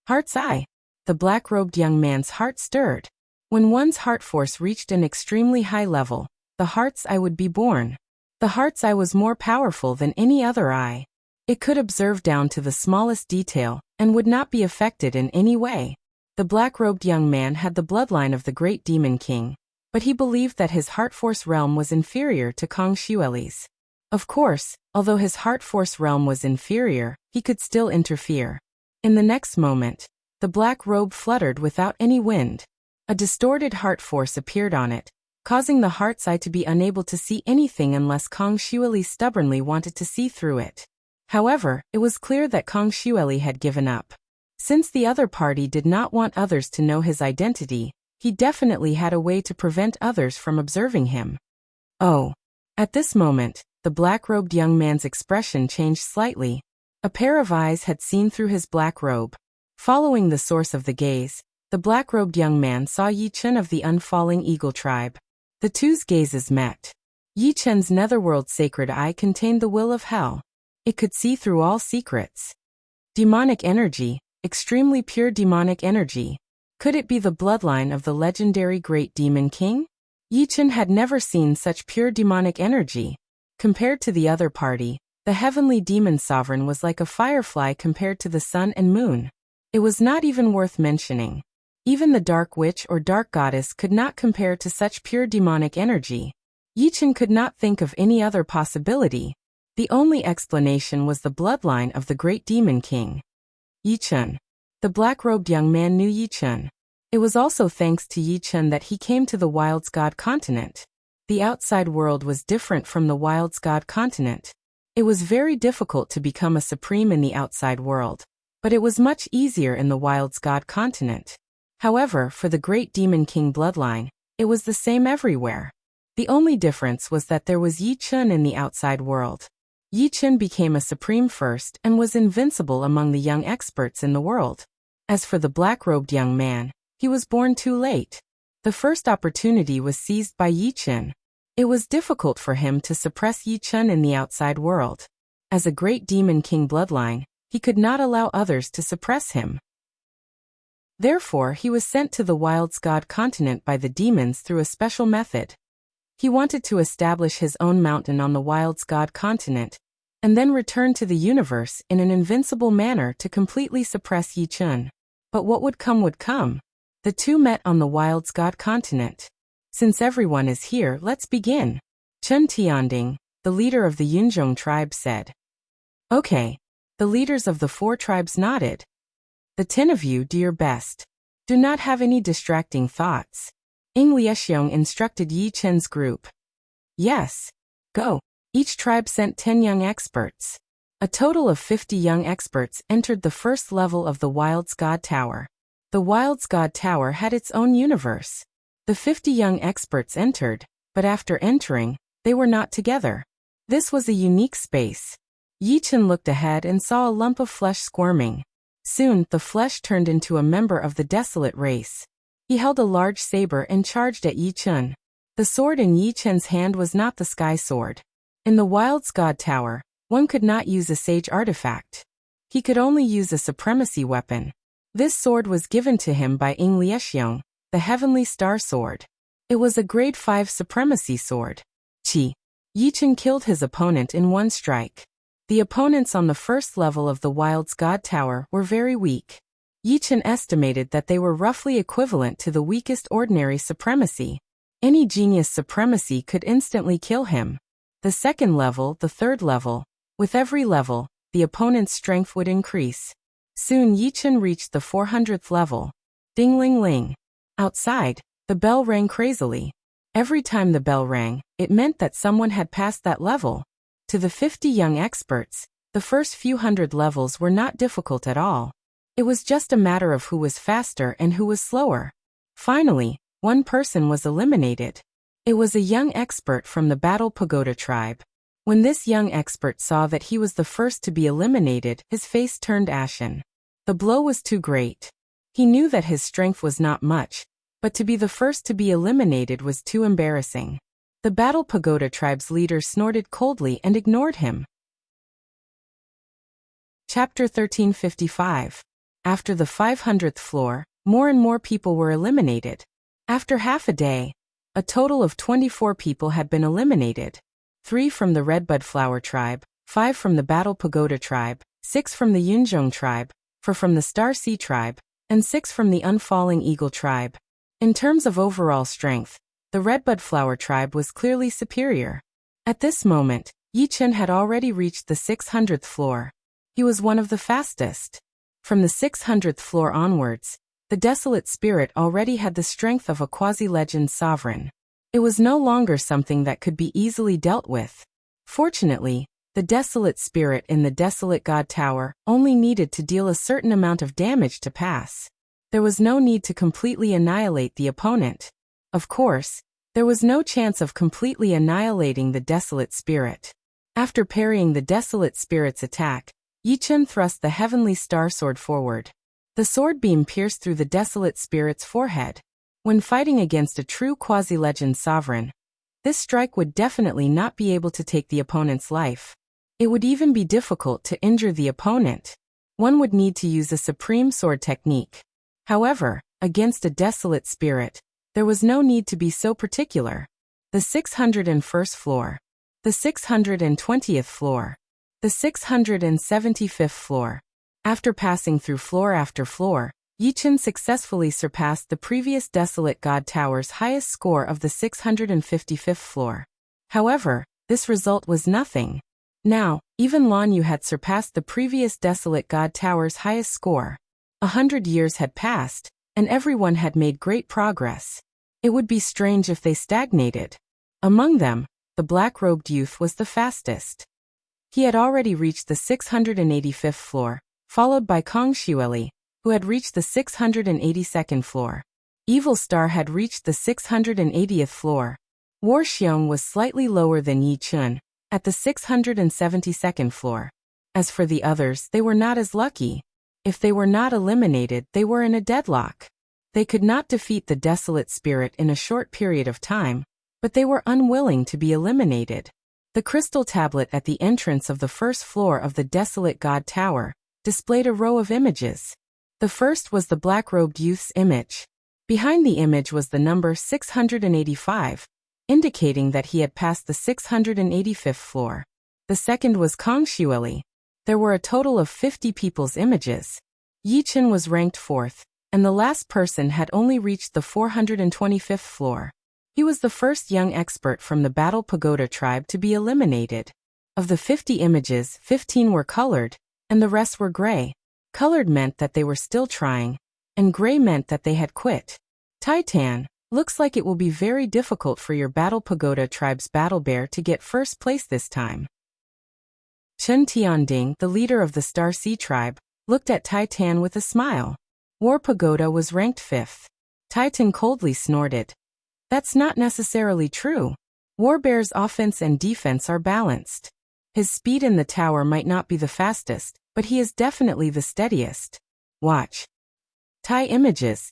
Heart's eye. The black-robed young man's heart stirred. When one's heart force reached an extremely high level, the heart's eye would be born. The heart's eye was more powerful than any other eye. It could observe down to the smallest detail, and would not be affected in any way. The black-robed young man had the bloodline of the great demon king, but he believed that his heart force realm was inferior to Kang Xueli's. Of course, although his heart force realm was inferior, he could still interfere. In the next moment, the black robe fluttered without any wind. A distorted heart force appeared on it, causing the heart's eye to be unable to see anything unless Kang Xueli stubbornly wanted to see through it. However, it was clear that Kang Xueli had given up. Since the other party did not want others to know his identity, he definitely had a way to prevent others from observing him. Oh. At this moment, the black-robed young man's expression changed slightly. A pair of eyes had seen through his black robe. Following the source of the gaze, the black-robed young man saw Yi Chen of the Unfalling Eagle tribe. The two's gazes met. Yi Chen's netherworld sacred eye contained the will of hell. It could see through all secrets. Demonic energy, extremely pure demonic energy. Could it be the bloodline of the legendary Great Demon King? Yi Chen had never seen such pure demonic energy. Compared to the other party, the heavenly demon sovereign was like a firefly compared to the sun and moon. It was not even worth mentioning. Even the dark witch or dark goddess could not compare to such pure demonic energy. Yi Chen could not think of any other possibility. The only explanation was the bloodline of the Great Demon King. Yi Chen. The black-robed young man knew Yi Chen. It was also thanks to Yi Chen that he came to the Wild's God continent. The outside world was different from the Wild's God continent. It was very difficult to become a supreme in the outside world, but it was much easier in the Wild's God continent. However, for the Great Demon King bloodline, it was the same everywhere. The only difference was that there was Yi Chen in the outside world. Yi Chen became a supreme first and was invincible among the young experts in the world. As for the black-robed young man, he was born too late. The first opportunity was seized by Yi Chen. It was difficult for him to suppress Yi Chen in the outside world. As a Great Demon King bloodline, he could not allow others to suppress him. Therefore, he was sent to the Wild's God continent by the demons through a special method. He wanted to establish his own mountain on the Wild's God continent, and then return to the universe in an invincible manner to completely suppress Yi Chen. But what would come would come. The two met on the Wild's God continent. Since everyone is here, let's begin. Chen Tianding, the leader of the Yunzhong tribe, said. Okay. The leaders of the 4 tribes nodded. The 10 of you do your best. Do not have any distracting thoughts. Ying Liexiong instructed Yi Chen's group. Yes. Go. Each tribe sent 10 young experts. A total of 50 young experts entered the first level of the Wild's God Tower. The Wild's God Tower had its own universe. The 50 young experts entered, but after entering, they were not together. This was a unique space. Yi Chen looked ahead and saw a lump of flesh squirming. Soon, the flesh turned into a member of the desolate race. He held a large saber and charged at Yi Chen. The sword in Yi Chen's hand was not the sky sword. In the Wild's God Tower, one could not use a sage artifact. He could only use a supremacy weapon. This sword was given to him by Ying Liexiong, the Heavenly Star Sword. It was a grade 5 supremacy sword. Chi. Yi Chen killed his opponent in one strike. The opponents on the first level of the Wild's God Tower were very weak. Yi Chen estimated that they were roughly equivalent to the weakest ordinary supremacy. Any genius supremacy could instantly kill him. The second level, the third level. With every level, the opponent's strength would increase. Soon Yi Chen reached the 400th level. Ding-ling-ling. Outside, the bell rang crazily. Every time the bell rang, it meant that someone had passed that level. To the 50 young experts, the first few hundred levels were not difficult at all. It was just a matter of who was faster and who was slower. Finally, one person was eliminated. It was a young expert from the Battle Pagoda tribe. When this young expert saw that he was the first to be eliminated, his face turned ashen. The blow was too great. He knew that his strength was not much, but to be the first to be eliminated was too embarrassing. The Battle Pagoda tribe's leader snorted coldly and ignored him. Chapter 1355. After the 500th floor, more and more people were eliminated. After half a day, a total of 24 people had been eliminated. 3 from the Redbud Flower tribe, 5 from the Battle Pagoda tribe, 6 from the Yunzhong tribe, 4 from the Star Sea tribe, and 6 from the unfalling eagle tribe. In terms of overall strength, the redbud flower tribe was clearly superior. At this moment, Yi Chen had already reached the 600th floor. He was one of the fastest. From the 600th floor onwards, the desolate spirit already had the strength of a quasi-legend sovereign. It was no longer something that could be easily dealt with. Fortunately, the desolate spirit in the desolate god tower only needed to deal a certain amount of damage to pass. There was no need to completely annihilate the opponent. Of course, there was no chance of completely annihilating the desolate spirit. After parrying the desolate spirit's attack, Yi Chen thrust the heavenly star sword forward. The sword beam pierced through the desolate spirit's forehead. When fighting against a true quasi-legend sovereign, this strike would definitely not be able to take the opponent's life. It would even be difficult to injure the opponent. One would need to use a supreme sword technique. However, against a desolate spirit, there was no need to be so particular. The 601st floor, the 620th floor, the 675th floor. After passing through floor after floor, Yi Chen successfully surpassed the previous desolate god tower's highest score of the 655th floor. However, this result was nothing. Now, even Lan Yu had surpassed the previous desolate god tower's highest score. 100 years had passed, and everyone had made great progress. It would be strange if they stagnated. Among them, the black-robed youth was the fastest. He had already reached the 685th floor, followed by Kong Xueli, who had reached the 682nd floor. Evil Star had reached the 680th floor. War Xiong was slightly lower than Yi Chen, at the 672nd floor. As for the others, they were not as lucky. If they were not eliminated, they were in a deadlock. They could not defeat the desolate spirit in a short period of time, but they were unwilling to be eliminated. The crystal tablet at the entrance of the first floor of the desolate god tower displayed a row of images. The first was the black-robed youth's image. Behind the image was the number 685, indicating that he had passed the 685th floor. The second was Kong Xueli. There were a total of 50 people's images. Yi Chen was ranked 4th, and the last person had only reached the 425th floor. He was the first young expert from the Battle Pagoda tribe to be eliminated. Of the 50 images, 15 were colored, and the rest were gray. Colored meant that they were still trying, and gray meant that they had quit. Titan, looks like it will be very difficult for your Battle Pagoda tribe's battle bear to get first place this time. Chen Tianding, the leader of the Star Sea tribe, looked at Titan with a smile. War Pagoda was ranked 5th. Titan coldly snorted. That's not necessarily true. War Bear's offense and defense are balanced. His speed in the tower might not be the fastest, but he is definitely the steadiest. Watch. Tai images.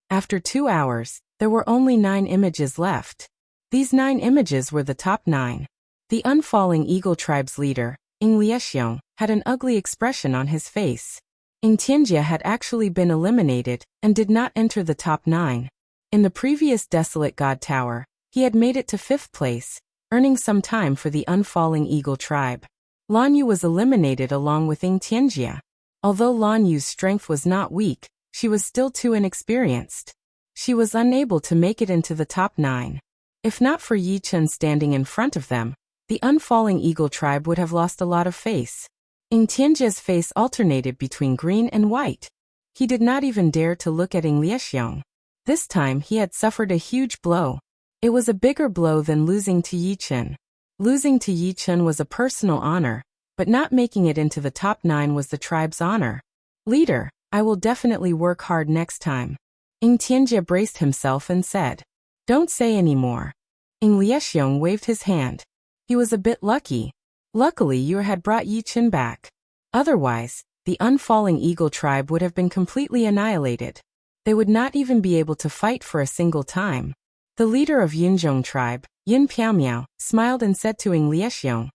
After 2 hours, there were only 9 images left. These 9 images were the top 9. The unfalling eagle tribe's leader, Ing Liexiong, had an ugly expression on his face. Ing Tianjia had actually been eliminated and did not enter the top 9. In the previous desolate god tower, he had made it to 5th place, earning some time for the unfalling eagle tribe. Lan Yu was eliminated along with Ing Tianjia. Although Lan Yu's strength was not weak, she was still too inexperienced. She was unable to make it into the top 9. If not for Yi Chen standing in front of them, the unfalling eagle tribe would have lost a lot of face. Ing Tianjia's face alternated between green and white. He did not even dare to look at Ing Liexiong. This time he had suffered a huge blow. It was a bigger blow than losing to Yi Chen. Losing to Yi Chen was a personal honor, but not making it into the top 9 was the tribe's honor. Leader, I will definitely work hard next time. Ing Tianjia braced himself and said. Don't say any more. Ing Liexiong waved his hand. He was a bit lucky. Luckily you had brought Yi Chen back. Otherwise, the unfalling eagle tribe would have been completely annihilated. They would not even be able to fight for a single time. The leader of Yunzhong tribe, Yin Piaomiao, smiled and said to Ing Liexiong,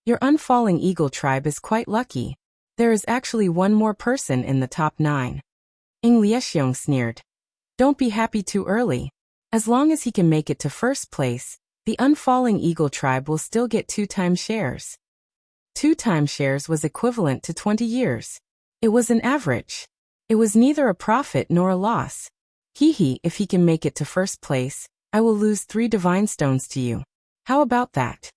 Your unfalling eagle tribe is quite lucky. There is actually one more person in the top 9. Ing Liexiong sneered. Don't be happy too early. As long as he can make it to first place, the unfalling eagle tribe will still get 2 times shares. 2 times shares was equivalent to 20 years. It was an average. It was neither a profit nor a loss. If he can make it to first place, I will lose 3 divine stones to you. How about that?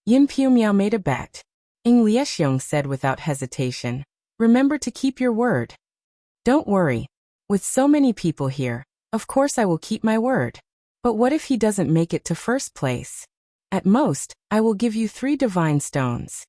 Yin Piumiao made a bet. Ing Liexiong said without hesitation. Remember to keep your word. Don't worry. With so many people here, of course I will keep my word. But what if he doesn't make it to first place? At most, I will give you 3 divine stones.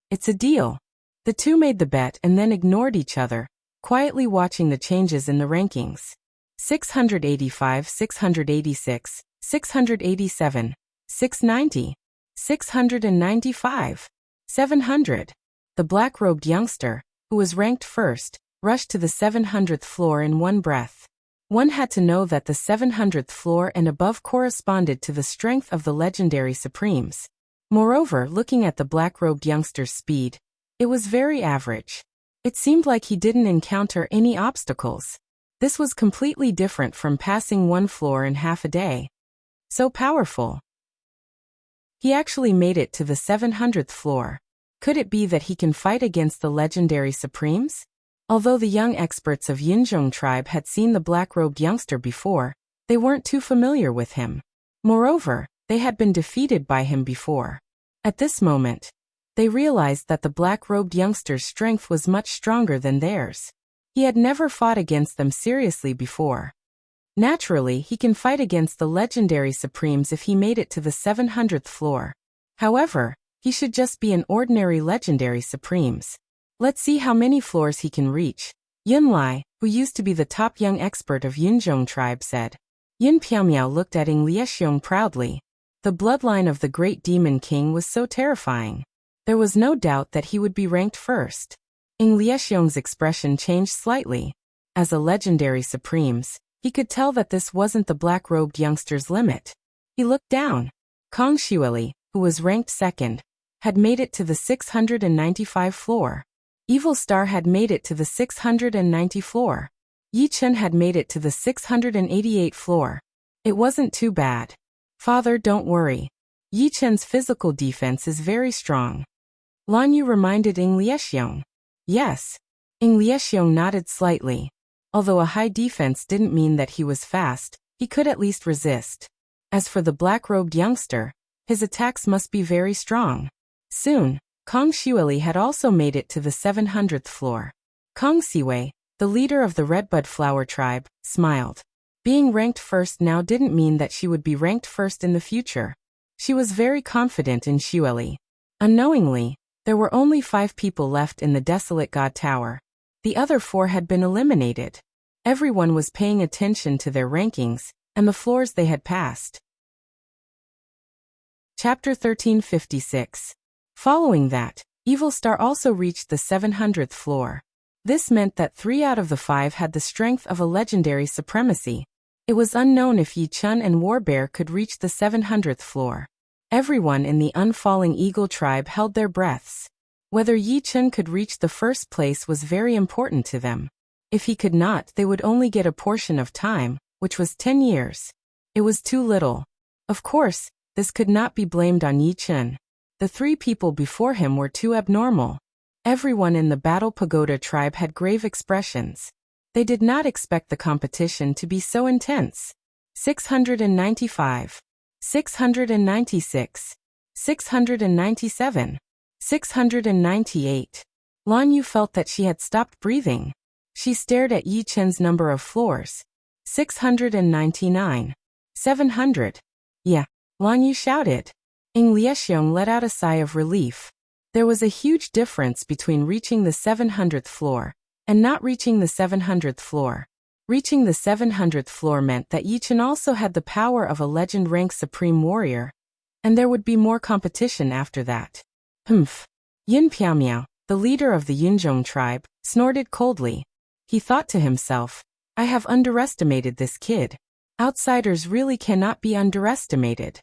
It's a deal. The two made the bet and then ignored each other, quietly watching the changes in the rankings. 685, 686, 687, 690, 695, 700. The black-robed youngster, who was ranked first, rushed to the 700th floor in one breath. One had to know that the 700th floor and above corresponded to the strength of the legendary supremes. Moreover, looking at the black-robed youngster's speed, it was very average. It seemed like he didn't encounter any obstacles. This was completely different from passing one floor in half a day. So powerful. He actually made it to the 700th floor. Could it be that he can fight against the legendary supremes? Although the young experts of Yinzhong tribe had seen the black-robed youngster before, they weren't too familiar with him. Moreover, they had been defeated by him before. At this moment, they realized that the black-robed youngster's strength was much stronger than theirs. He had never fought against them seriously before. Naturally, he can fight against the legendary supremes if he made it to the 700th floor. However, he should just be an ordinary legendary supremes. Let's see how many floors he can reach. Yun Lai, who used to be the top young expert of Yinzhong tribe, said. Yin Piaomiao looked at Ing Liexiong proudly. The bloodline of the great demon king was so terrifying. There was no doubt that he would be ranked first. Ing Liexiong's expression changed slightly. As a legendary supremes, he could tell that this wasn't the black-robed youngster's limit. He looked down. Kong Xueli, who was ranked second, had made it to the 695 floor. Evil Star had made it to the 690 floor. Yi Chen had made it to the 688 floor. It wasn't too bad. Father, don't worry. Yi Chen's physical defense is very strong. Lan Yu reminded Ing Liexiong. Yes. Ing Liexiong nodded slightly. Although a high defense didn't mean that he was fast, he could at least resist. As for the black-robed youngster, his attacks must be very strong. Soon, Kong Xueli had also made it to the 700th floor. Kong Siwei, the leader of the Redbud Flower tribe, smiled. Being ranked first now didn't mean that she would be ranked first in the future. She was very confident in Xueli. Unknowingly, there were only 5 people left in the Desolate God Tower. The other 4 had been eliminated. Everyone was paying attention to their rankings and the floors they had passed. Chapter 1356. Following that, Evil Star also reached the 700th floor. This meant that 3 out of the 5 had the strength of a legendary supremacy. It was unknown if Yi Chen and Warbear could reach the 700th floor. Everyone in the Unfalling Eagle tribe held their breaths. Whether Yi Chen could reach the first place was very important to them. If he could not, they would only get a portion of time, which was 10 years. It was too little. Of course, this could not be blamed on Yi Chen. The 3 people before him were too abnormal. Everyone in the Battle Pagoda tribe had grave expressions. They did not expect the competition to be so intense. 695. 696, 697, 698. Lan Yu felt that she had stopped breathing. She stared at Yi Chen's number of floors. 699. 700. Yeah, Lan Yu shouted. Ing Liexiong let out a sigh of relief. There was a huge difference between reaching the 700th floor and not reaching the 700th floor. Reaching the 700th floor meant that Yi Chen also had the power of a legend-ranked supreme warrior, and there would be more competition after that. Humph. Yin Piaomiao, the leader of the Yinzhong tribe, snorted coldly. He thought to himself, I have underestimated this kid. Outsiders really cannot be underestimated.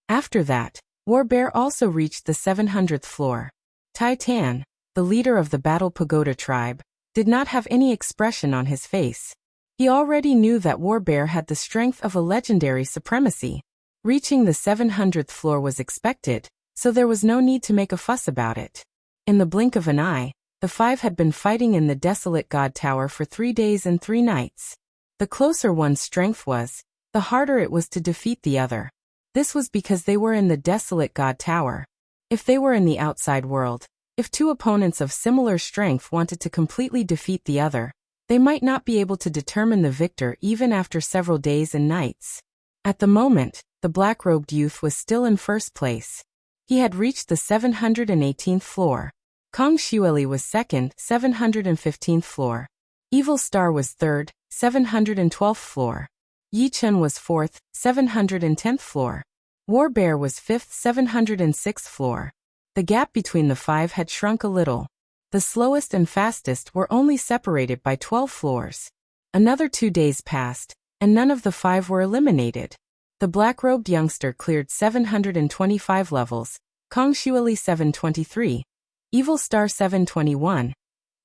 After that, Warbear also reached the 700th floor. Tai Tan, the leader of the Battle Pagoda tribe, did not have any expression on his face. He already knew that Warbear had the strength of a legendary supremacy. Reaching the 700th floor was expected, so there was no need to make a fuss about it. In the blink of an eye, The 5 had been fighting in the desolate god tower for 3 days and 3 nights. The closer one's strength was, the harder it was to defeat the other. This was because they were in the desolate god tower. If they were in the outside world, if two opponents of similar strength wanted to completely defeat the other, they might not be able to determine the victor even after several days and nights. At the moment, the black-robed youth was still in first place. He had reached the 718th floor. Kong Xueli was second, 715th floor. Evil Star was third, 712th floor. Yi Chen was fourth, 710th floor. War Bear was fifth, 706th floor. The gap between the 5 had shrunk a little. The slowest and fastest were only separated by 12 floors. Another 2 days passed, and none of the 5 were eliminated. The black-robed youngster cleared 725 levels, Kong Xueli 723, Evil Star 721,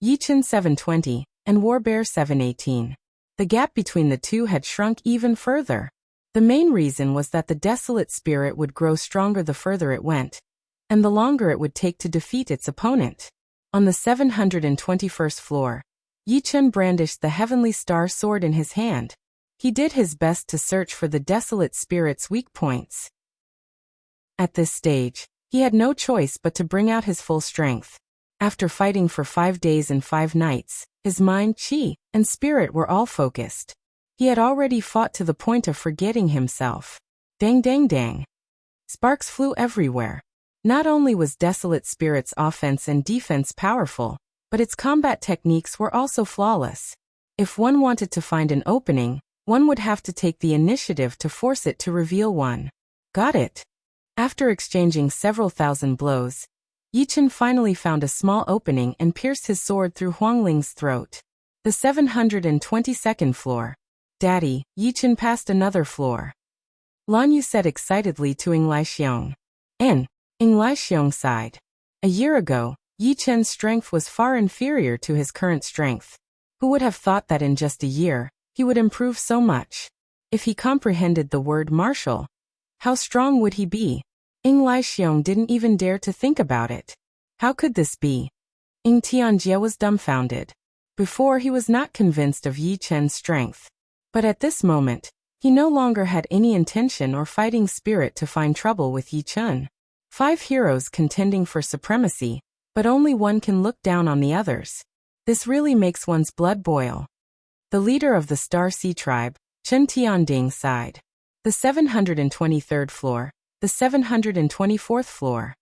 Yi Chen 720, and War Bear 718. The gap between the two had shrunk even further. The main reason was that the desolate spirit would grow stronger the further it went, and the longer it would take to defeat its opponent. On the 721st floor, Yi Chen brandished the heavenly star sword in his hand. He did his best to search for the desolate spirit's weak points. At this stage, he had no choice but to bring out his full strength. After fighting for 5 days and 5 nights, his mind, chi, and spirit were all focused. He had already fought to the point of forgetting himself. Dang dang dang. Sparks flew everywhere. Not only was Desolate Spirit's offense and defense powerful, but its combat techniques were also flawless. If one wanted to find an opening, one would have to take the initiative to force it to reveal one. Got it. After exchanging several thousand blows, Yi Chen finally found a small opening and pierced his sword through Huangling's throat. The 722nd floor. Daddy, Yi Chen passed another floor. Lan Yu said excitedly to Ing Laixiong. Ing Laixiong sighed. A year ago, Yi Chen's strength was far inferior to his current strength. Who would have thought that in just a year, he would improve so much? If he comprehended the word martial, how strong would he be? Ing Laixiong didn't even dare to think about it. How could this be? Ing Tianjie was dumbfounded. Before, he was not convinced of Yi Chen's strength. But at this moment, he no longer had any intention or fighting spirit to find trouble with Yi Chen. 5 heroes contending for supremacy, but only one can look down on the others. This really makes one's blood boil. The leader of the Star Sea tribe, Chen Tianding, sighed. The 723rd floor, the 724th floor.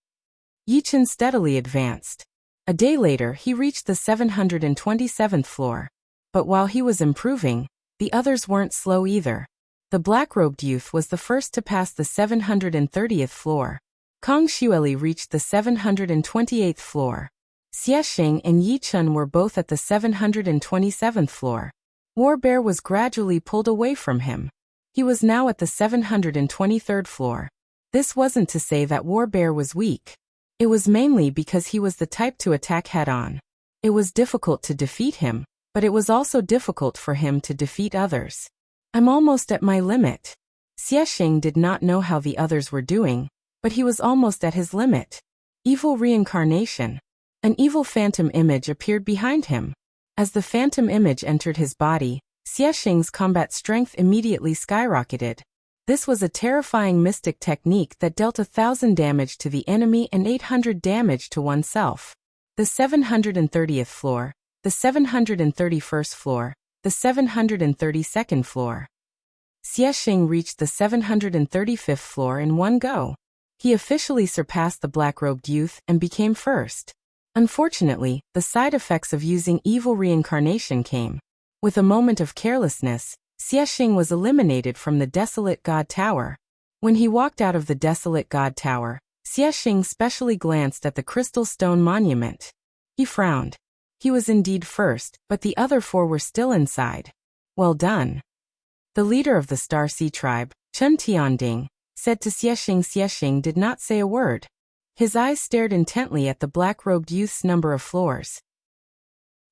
Yi Chen steadily advanced. A day later, he reached the 727th floor. But while he was improving, the others weren't slow either. The black-robed youth was the first to pass the 730th floor. Kong Xueli reached the 728th floor. Xie Xing and Yi Chen were both at the 727th floor. War Bear was gradually pulled away from him. He was now at the 723rd floor. This wasn't to say that War Bear was weak. It was mainly because he was the type to attack head-on. It was difficult to defeat him, but it was also difficult for him to defeat others. I'm almost at my limit. Xie Xing did not know how the others were doing, but he was almost at his limit. Evil reincarnation. An evil phantom image appeared behind him. As the phantom image entered his body, Xie Xing's combat strength immediately skyrocketed. This was a terrifying mystic technique that dealt 1,000 damage to the enemy and 800 damage to oneself. The 730th floor, the 731st floor, the 732nd floor. Xie Xing reached the 735th floor in one go. He officially surpassed the black-robed youth and became first. Unfortunately, the side effects of using evil reincarnation came. With a moment of carelessness, Xie Xing was eliminated from the desolate god tower. When he walked out of the desolate god tower, Xie Xing specially glanced at the crystal stone monument. He frowned. He was indeed first, but the other 4 were still inside. Well done. The leader of the Star Sea tribe, Chen Tianding, said to Xie Xing. Xie Xing did not say a word. His eyes stared intently at the black-robed youth's number of floors.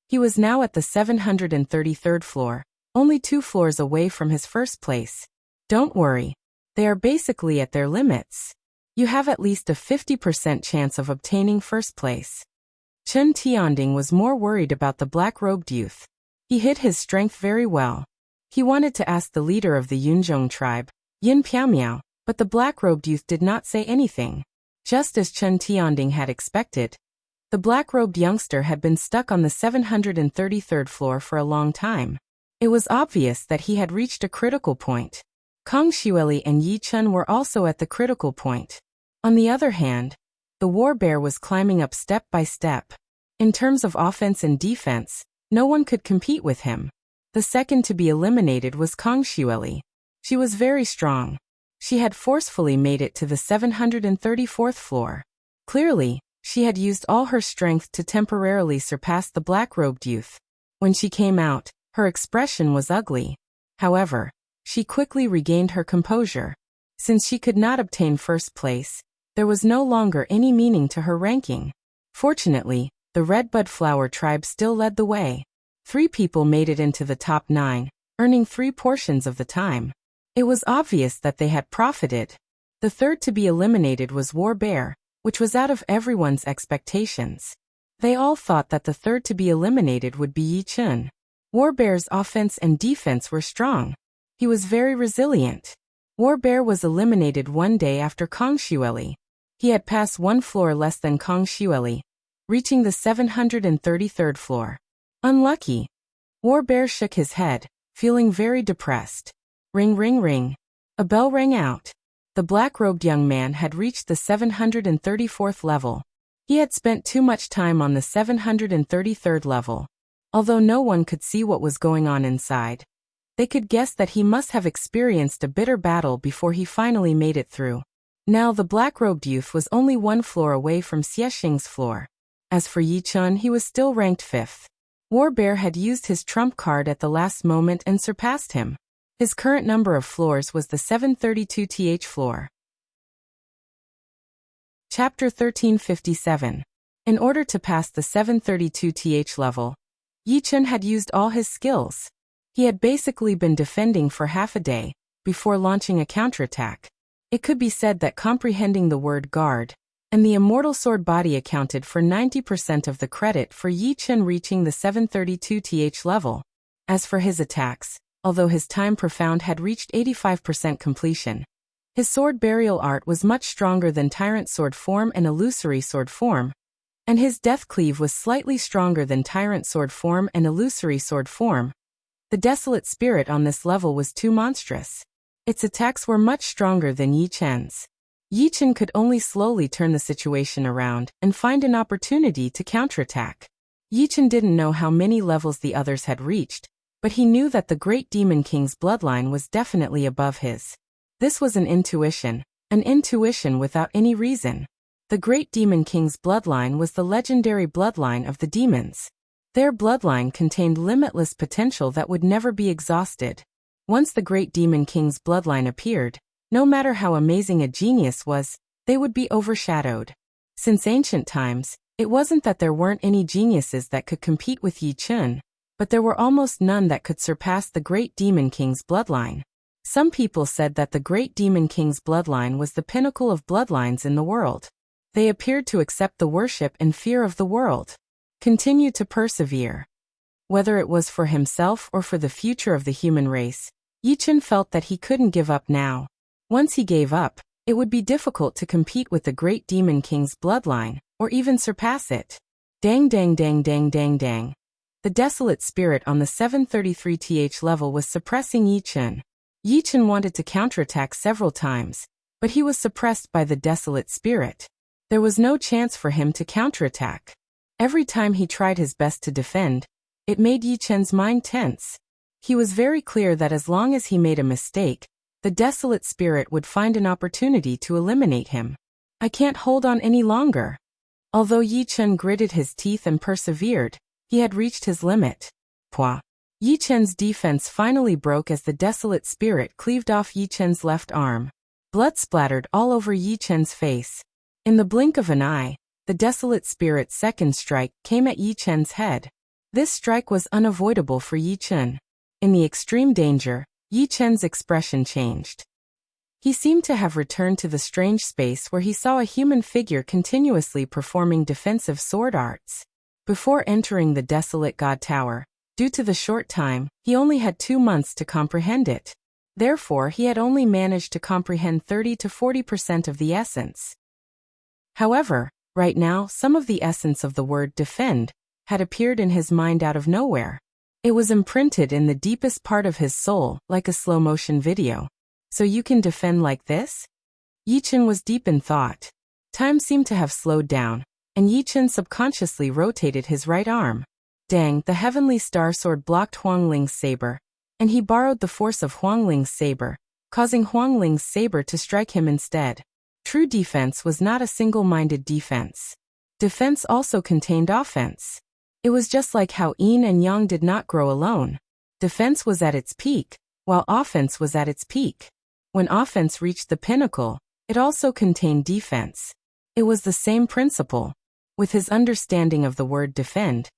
He was now at the 733rd floor, only 2 floors away from his first place. Don't worry. They are basically at their limits. You have at least a 50% chance of obtaining first place. Chen Tianding was more worried about the black-robed youth. He hid his strength very well. He wanted to ask the leader of the Yunzhong tribe, Yin Piaomiao, but the black-robed youth did not say anything. Just as Chen Tianding had expected, the black-robed youngster had been stuck on the 733rd floor for a long time. It was obvious that he had reached a critical point. Kang Xueli and Yi Chen were also at the critical point. On the other hand, the war bear was climbing up step by step. In terms of offense and defense, no one could compete with him. The second to be eliminated was Kang Xueli. She was very strong. She had forcefully made it to the 734th floor. Clearly, she had used all her strength to temporarily surpass the black-robed youth. When she came out, her expression was ugly. However, she quickly regained her composure. Since she could not obtain first place, there was no longer any meaning to her ranking. Fortunately, the Redbud Flower tribe still led the way. 3 people made it into the top 9, earning 3 portions of the time. It was obvious that they had profited. The third to be eliminated was War Bear, which was out of everyone's expectations. They all thought that the third to be eliminated would be Yi Chen. War Bear's offense and defense were strong. He was very resilient. War Bear was eliminated one day after Kang Xueli. He had passed 1 floor less than Kang Xueli, reaching the 733rd floor. Unlucky. War Bear shook his head, feeling very depressed. Ring ring ring. A bell rang out. The black-robed young man had reached the 734th level. He had spent too much time on the 733rd level. Although no one could see what was going on inside, they could guess that he must have experienced a bitter battle before he finally made it through. Now the black-robed youth was only 1 floor away from Xiexing's floor. As for Yi Chen, he was still ranked 5th. War Bear had used his trump card at the last moment and surpassed him. His current number of floors was the 732th floor. Chapter 1357. In order to pass the 732th level, Yi Chen had used all his skills. He had basically been defending for half a day, before launching a counterattack. It could be said that comprehending the word guard, and the immortal sword body accounted for 90% of the credit for Yi Chen reaching the 732th level. As for his attacks, although his time profound had reached 85% completion, his sword burial art was much stronger than tyrant sword form and illusory sword form, and his death cleave was slightly stronger than tyrant sword form and illusory sword form. The desolate spirit on this level was too monstrous. Its attacks were much stronger than Yi Chen's. Yi Chen could only slowly turn the situation around and find an opportunity to counterattack. Yi Chen didn't know how many levels the others had reached, but he knew that the Great Demon King's bloodline was definitely above his. This was an intuition without any reason. The Great Demon King's bloodline was the legendary bloodline of the demons. Their bloodline contained limitless potential that would never be exhausted. Once the Great Demon King's bloodline appeared, no matter how amazing a genius was, they would be overshadowed. Since ancient times, it wasn't that there weren't any geniuses that could compete with Yi Chen, but there were almost none that could surpass the Great Demon King's bloodline. Some people said that the Great Demon King's bloodline was the pinnacle of bloodlines in the world. They appeared to accept the worship and fear of the world. Continue to persevere. Whether it was for himself or for the future of the human race, Yi Chen felt that he couldn't give up now. Once he gave up, it would be difficult to compete with the Great Demon King's bloodline, or even surpass it. Dang dang dang dang dang dang. The desolate spirit on the 733th level was suppressing Yi Chen. Yi Chen wanted to counterattack several times, but he was suppressed by the desolate spirit. There was no chance for him to counterattack. Every time he tried his best to defend, it made Yi Chen's mind tense. He was very clear that as long as he made a mistake, the desolate spirit would find an opportunity to eliminate him. I can't hold on any longer. Although Yi Chen gritted his teeth and persevered, he had reached his limit. Pwah. Yi Chen's defense finally broke as the desolate spirit cleaved off Yi Chen's left arm. Blood splattered all over Yi Chen's face. In the blink of an eye, the desolate spirit's second strike came at Yi Chen's head. This strike was unavoidable for Yi Chen. In the extreme danger, Yi Chen's expression changed. He seemed to have returned to the strange space where he saw a human figure continuously performing defensive sword arts. Before entering the desolate God Tower, due to the short time, he only had 2 months to comprehend it. Therefore, he had only managed to comprehend 30 to 40% of the essence. However, right now, some of the essence of the word defend had appeared in his mind out of nowhere. It was imprinted in the deepest part of his soul, like a slow-motion video. So you can defend like this? Yichen was deep in thought. Time seemed to have slowed down, and Yichen subconsciously rotated his right arm. Dang, the heavenly star sword blocked Huangling's saber, and he borrowed the force of Huangling's saber, causing Huangling's saber to strike him instead. True defense was not a single-minded defense. Defense also contained offense. It was just like how yin and yang did not grow alone. Defense was at its peak, while offense was at its peak. When offense reached the pinnacle, it also contained defense. It was the same principle. With his understanding of the word defend,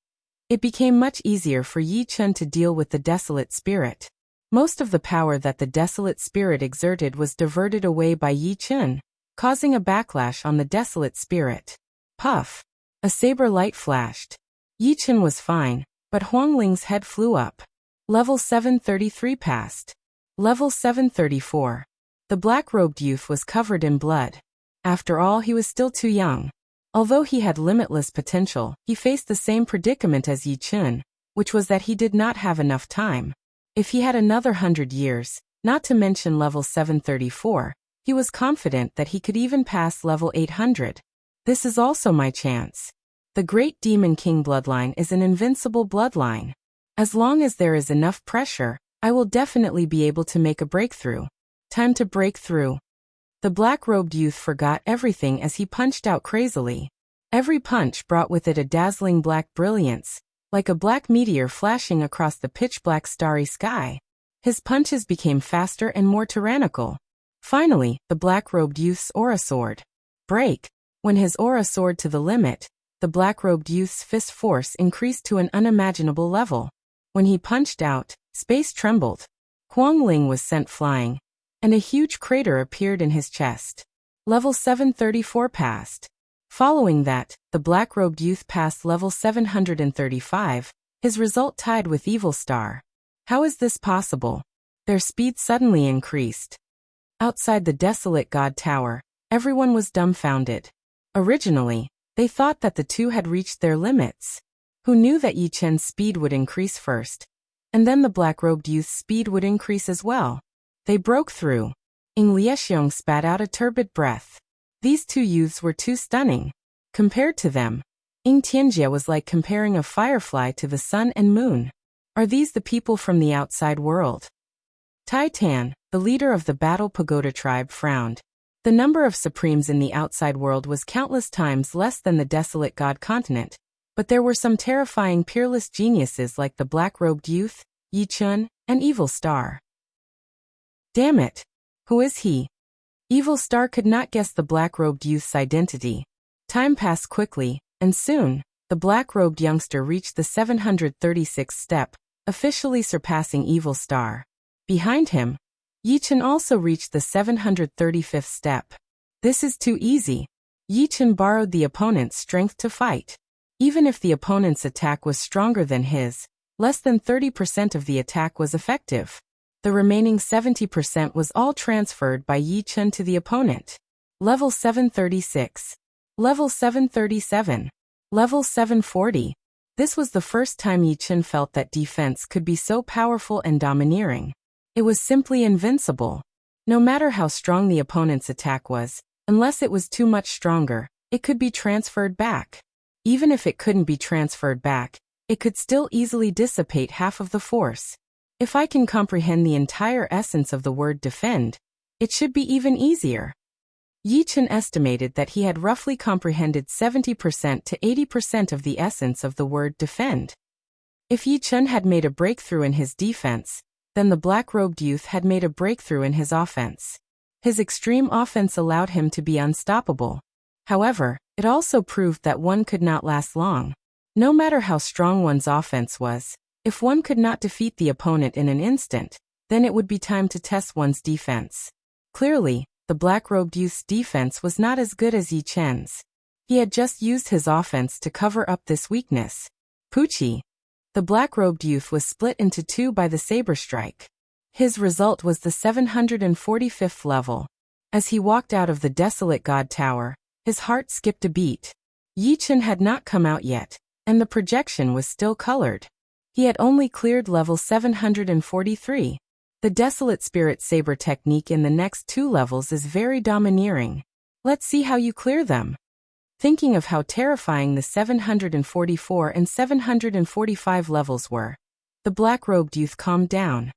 it became much easier for Yi Chen to deal with the desolate spirit. Most of the power that the desolate spirit exerted was diverted away by Yi Chen, causing a backlash on the desolate spirit. Puff! A saber light flashed. Yi Chen was fine, but Huangling's head flew up. Level 733 passed. Level 734. The black-robed youth was covered in blood. After all, he was still too young. Although he had limitless potential, he faced the same predicament as Yi Chen, which was that he did not have enough time. If he had another 100 years, not to mention level 734, he was confident that he could even pass level 800. This is also my chance. The Great Demon King bloodline is an invincible bloodline. As long as there is enough pressure, I will definitely be able to make a breakthrough. Time to break through. The black-robed youth forgot everything as he punched out crazily. Every punch brought with it a dazzling black brilliance, like a black meteor flashing across the pitch-black starry sky. His punches became faster and more tyrannical. Finally, the black-robed youth's aura soared. Break! When his aura soared to the limit, the black-robed youth's fist force increased to an unimaginable level. When he punched out, space trembled. Huangling was sent flying, and a huge crater appeared in his chest. Level 734 passed. Following that, the black-robed youth passed level 735, his result tied with Evil Star. How is this possible? Their speed suddenly increased. Outside the desolate God Tower, everyone was dumbfounded. Originally, they thought that the two had reached their limits. Who knew that Yi Chen's speed would increase first? And then the black-robed youth's speed would increase as well. They broke through. Ing Liexiong spat out a turbid breath. These two youths were too stunning. Compared to them, Ing Tianjie was like comparing a firefly to the sun and moon. Are these the people from the outside world? Tai Tan, the leader of the Battle Pagoda tribe, frowned. The number of supremes in the outside world was countless times less than the desolate god continent, but there were some terrifying peerless geniuses like the black-robed youth, Yi Chen, and Evil Star. Damn it! Who is he? Evil Star could not guess the black-robed youth's identity. Time passed quickly, and soon, the black-robed youngster reached the 736th step, officially surpassing Evil Star. Behind him, Yi Chen also reached the 735th step. This is too easy. Yi Chen borrowed the opponent's strength to fight. Even if the opponent's attack was stronger than his, less than 30% of the attack was effective. The remaining 70% was all transferred by Yi Chen to the opponent. Level 736. Level 737. Level 740. This was the first time Yi Chen felt that defense could be so powerful and domineering. It was simply invincible. No matter how strong the opponent's attack was, unless it was too much stronger, it could be transferred back. Even if it couldn't be transferred back, it could still easily dissipate half of the force. If I can comprehend the entire essence of the word defend, it should be even easier. Yi Chen estimated that he had roughly comprehended 70% to 80% of the essence of the word defend. If Yi Chen had made a breakthrough in his defense, then the black-robed youth had made a breakthrough in his offense. His extreme offense allowed him to be unstoppable. However, it also proved that one could not last long. No matter how strong one's offense was, if one could not defeat the opponent in an instant, then it would be time to test one's defense. Clearly, the black-robed youth's defense was not as good as Yi Chen's. He had just used his offense to cover up this weakness. Poochie. The black-robed youth was split into two by the saber strike. His result was the 745th level. As he walked out of the desolate god tower, his heart skipped a beat. Yi Chen had not come out yet, and the projection was still colored. He had only cleared level 743. The Desolate Spirit Saber technique in the next two levels is very domineering. Let's see how you clear them. Thinking of how terrifying the 744 and 745 levels were, the black-robed youth calmed down.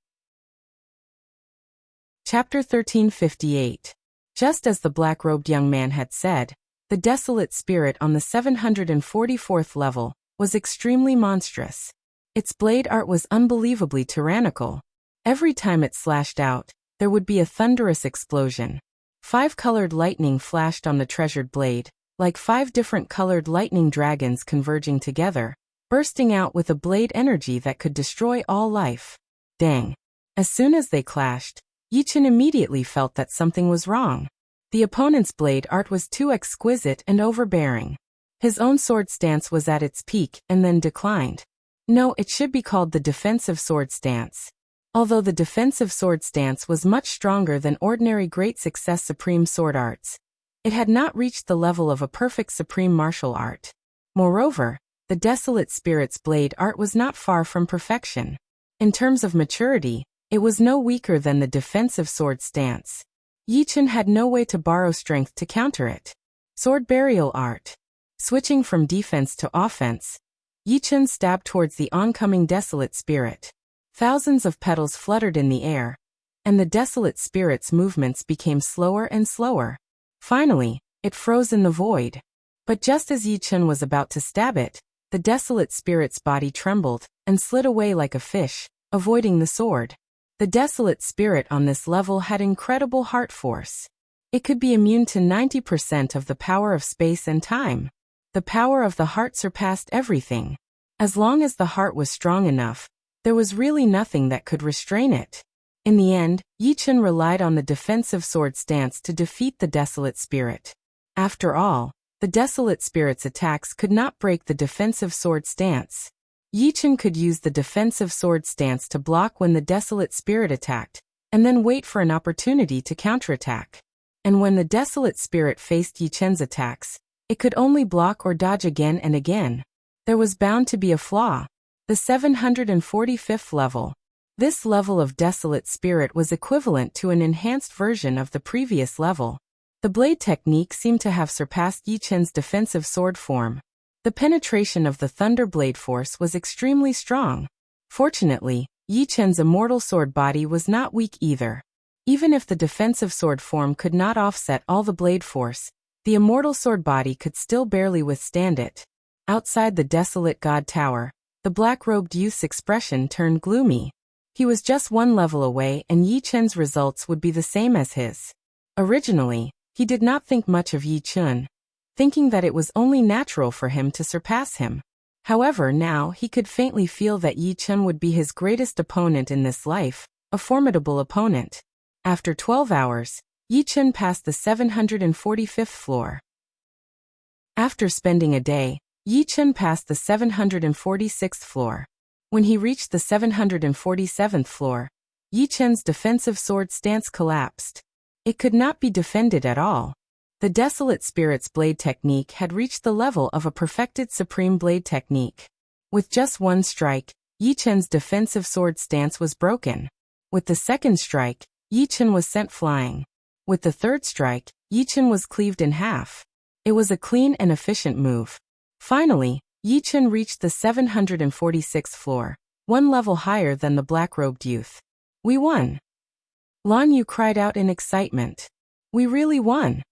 Chapter 1358. Just as the black-robed young man had said, the Desolate Spirit on the 744th level was extremely monstrous. Its blade art was unbelievably tyrannical. Every time it slashed out, there would be a thunderous explosion. 5 colored lightning flashed on the treasured blade, like 5 different colored lightning dragons converging together, bursting out with a blade energy that could destroy all life. Dang. As soon as they clashed, Yi Chen immediately felt that something was wrong. The opponent's blade art was too exquisite and overbearing. His own sword stance was at its peak and then declined. No, it should be called the defensive sword stance. Although the defensive sword stance was much stronger than ordinary Great Success Supreme sword arts, it had not reached the level of a perfect supreme martial art. Moreover, the Desolate Spirit's blade art was not far from perfection. In terms of maturity, it was no weaker than the defensive sword stance. Yi Chen had no way to borrow strength to counter it. Sword burial art. Switching from defense to offense, Yi Chen stabbed towards the oncoming Desolate Spirit. Thousands of petals fluttered in the air, and the Desolate Spirit's movements became slower and slower. Finally, it froze in the void. But just as Yi Chen was about to stab it, the Desolate Spirit's body trembled and slid away like a fish, avoiding the sword. The Desolate Spirit on this level had incredible heart force. It could be immune to 90% of the power of space and time. The power of the heart surpassed everything. As long as the heart was strong enough, there was really nothing that could restrain it. In the end, Yi Chen relied on the defensive sword stance to defeat the Desolate Spirit. After all, the Desolate Spirit's attacks could not break the defensive sword stance. Yi Chen could use the defensive sword stance to block when the Desolate Spirit attacked, and then wait for an opportunity to counterattack. And when the Desolate Spirit faced Yi Chen's attacks, it could only block or dodge again and again. There was bound to be a flaw. The 745th level. This level of Desolate Spirit was equivalent to an enhanced version of the previous level. The blade technique seemed to have surpassed Yi Chen's defensive sword form. The penetration of the Thunder Blade force was extremely strong. Fortunately, Yi Chen's immortal sword body was not weak either. Even if the defensive sword form could not offset all the blade force, the immortal sword body could still barely withstand it. Outside the desolate god tower, the black-robed youth's expression turned gloomy. He was just one level away and Yi Chen's results would be the same as his. Originally, he did not think much of Yi Chen, thinking that it was only natural for him to surpass him. However, now he could faintly feel that Yi Chen would be his greatest opponent in this life, a formidable opponent. After 12 hours, Yi Chen passed the 745th floor. After spending a day, Yi Chen passed the 746th floor. When he reached the 747th floor, Yi Chen's defensive sword stance collapsed. It could not be defended at all. The Desolate Spirit's blade technique had reached the level of a perfected supreme blade technique. With just one strike, Yi Chen's defensive sword stance was broken. With the second strike, Yi Chen was sent flying. With the third strike, Yi Chen was cleaved in half. It was a clean and efficient move. Finally, Yi Chen reached the 746th floor, one level higher than the black-robed youth. We won! Lan Yu cried out in excitement. We really won!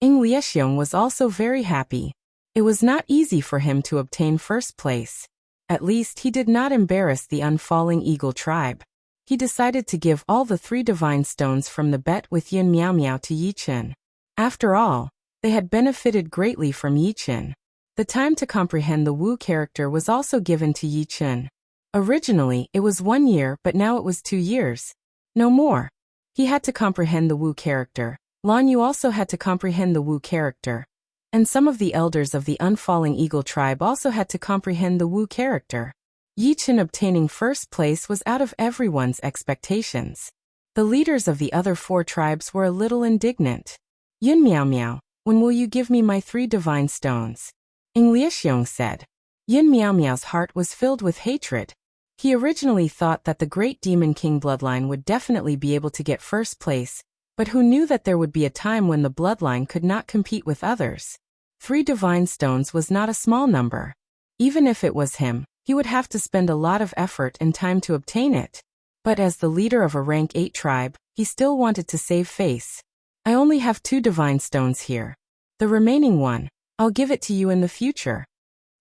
Ing Liexiong was also very happy. It was not easy for him to obtain first place. At least he did not embarrass the Unfalling Eagle tribe. He decided to give all the 3 divine stones from the bet with Yin Miao Miao to Yi Chen. After all, they had benefited greatly from Yi Chen. The time to comprehend the Wu character was also given to Yi Chen. Originally, it was 1 year, but now it was 2 years. No more. He had to comprehend the Wu character. Lan Yu also had to comprehend the Wu character. And some of the elders of the Unfalling Eagle tribe also had to comprehend the Wu character. Yi Chen obtaining first place was out of everyone's expectations. The leaders of the other 4 tribes were a little indignant. Yun Miao Miao, when will you give me my 3 divine stones? Ing Liexiong said. Yun Miao Miao's heart was filled with hatred. He originally thought that the Great Demon King bloodline would definitely be able to get first place, but who knew that there would be a time when the bloodline could not compete with others? 3 divine stones was not a small number. Even if it was him, he would have to spend a lot of effort and time to obtain it. But as the leader of a rank 8 tribe, he still wanted to save face. I only have 2 divine stones here. The remaining one, I'll give it to you in the future.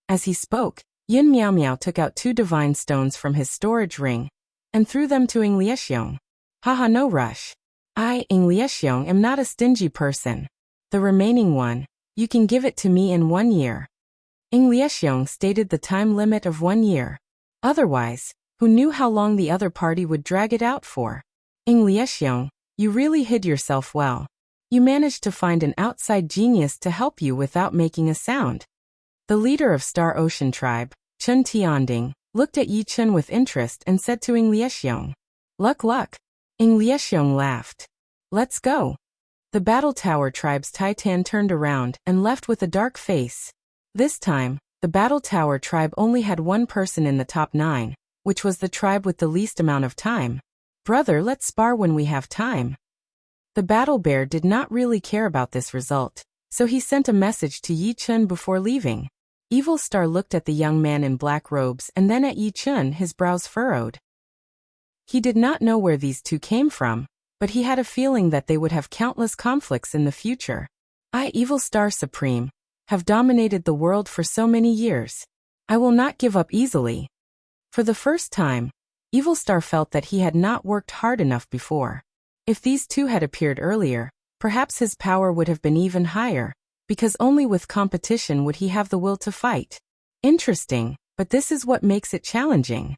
As he spoke, Yin Miao Miao took out 2 divine stones from his storage ring and threw them to Ing Liexiong. Haha, no rush. I, Ing Liexiong, am not a stingy person. The remaining one, you can give it to me in 1 year. Ing Liexiong stated the time limit of 1 year. Otherwise, who knew how long the other party would drag it out for? Ing Liexiong, you really hid yourself well. You managed to find an outside genius to help you without making a sound. The leader of Star Ocean Tribe, Chen Tianding, looked at Yi Chen with interest and said to Ing Liexiong, Luck. Ing Liexiong laughed. Let's go. The Battle Tower Tribe's Titan turned around and left with a dark face. This time, the Battle Tower Tribe only had 1 person in the top 9, which was the tribe with the least amount of time. Brother, let's spar when we have time. The Battle Bear did not really care about this result, so he sent a message to Yi Chen before leaving. Evil Star looked at the young man in black robes and then at Yi Chen, his brows furrowed. He did not know where these 2 came from, but he had a feeling that they would have countless conflicts in the future. I, Evil Star Supreme, have dominated the world for so many years. I will not give up easily. For the first time, Evil Star felt that he had not worked hard enough before. If these 2 had appeared earlier, perhaps his power would have been even higher, because only with competition would he have the will to fight. Interesting, but this is what makes it challenging.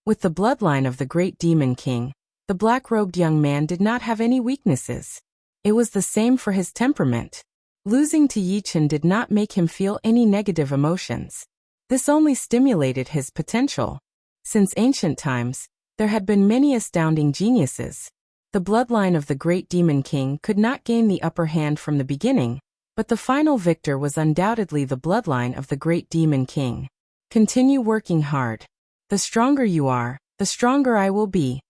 With the bloodline of the Great Demon King, the black-robed young man did not have any weaknesses. It was the same for his temperament. Losing to Yi Chen did not make him feel any negative emotions. This only stimulated his potential. Since ancient times, there had been many astounding geniuses. The bloodline of the Great Demon King could not gain the upper hand from the beginning, but the final victor was undoubtedly the bloodline of the Great Demon King. Continue working hard. The stronger you are, the stronger I will be.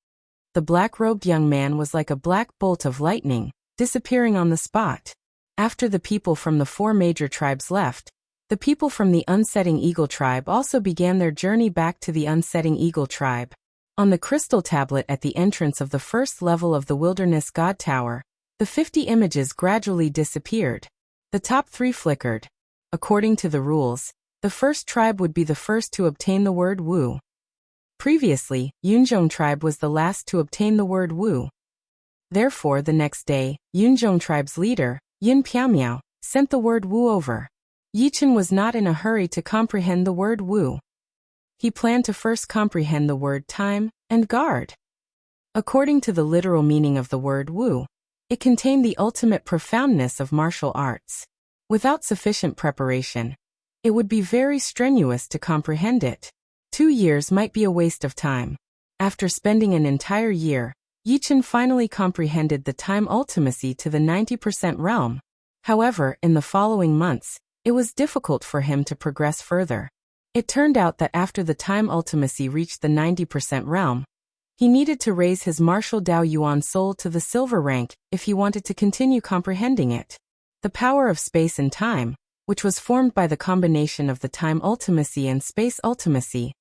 The black-robed young man was like a black bolt of lightning, disappearing on the spot. After the people from the 4 major tribes left, the people from the Unsetting Eagle tribe also began their journey back to the Unsetting Eagle tribe. On the crystal tablet at the entrance of the first level of the Wilderness God Tower, the 50 images gradually disappeared. The top 3 flickered. According to the rules, the first tribe would be the first to obtain the word Wu. Previously, Yunzhong tribe was the last to obtain the word Wu. Therefore, the next day, Yunzhong tribe's leader, Yin Piaomiao, sent the word Wu over. Yi Chen was not in a hurry to comprehend the word Wu. He planned to first comprehend the word time and guard. According to the literal meaning of the word Wu, it contained the ultimate profoundness of martial arts. Without sufficient preparation, it would be very strenuous to comprehend it. 2 years might be a waste of time. After spending an entire year, Yi Chen finally comprehended the time ultimacy to the 90% realm. However, in the following months, it was difficult for him to progress further. It turned out that after the time ultimacy reached the 90% realm, he needed to raise his martial Dao Yuan soul to the silver rank if he wanted to continue comprehending it. The power of space and time, which was formed by the combination of the time ultimacy and space ultimacy,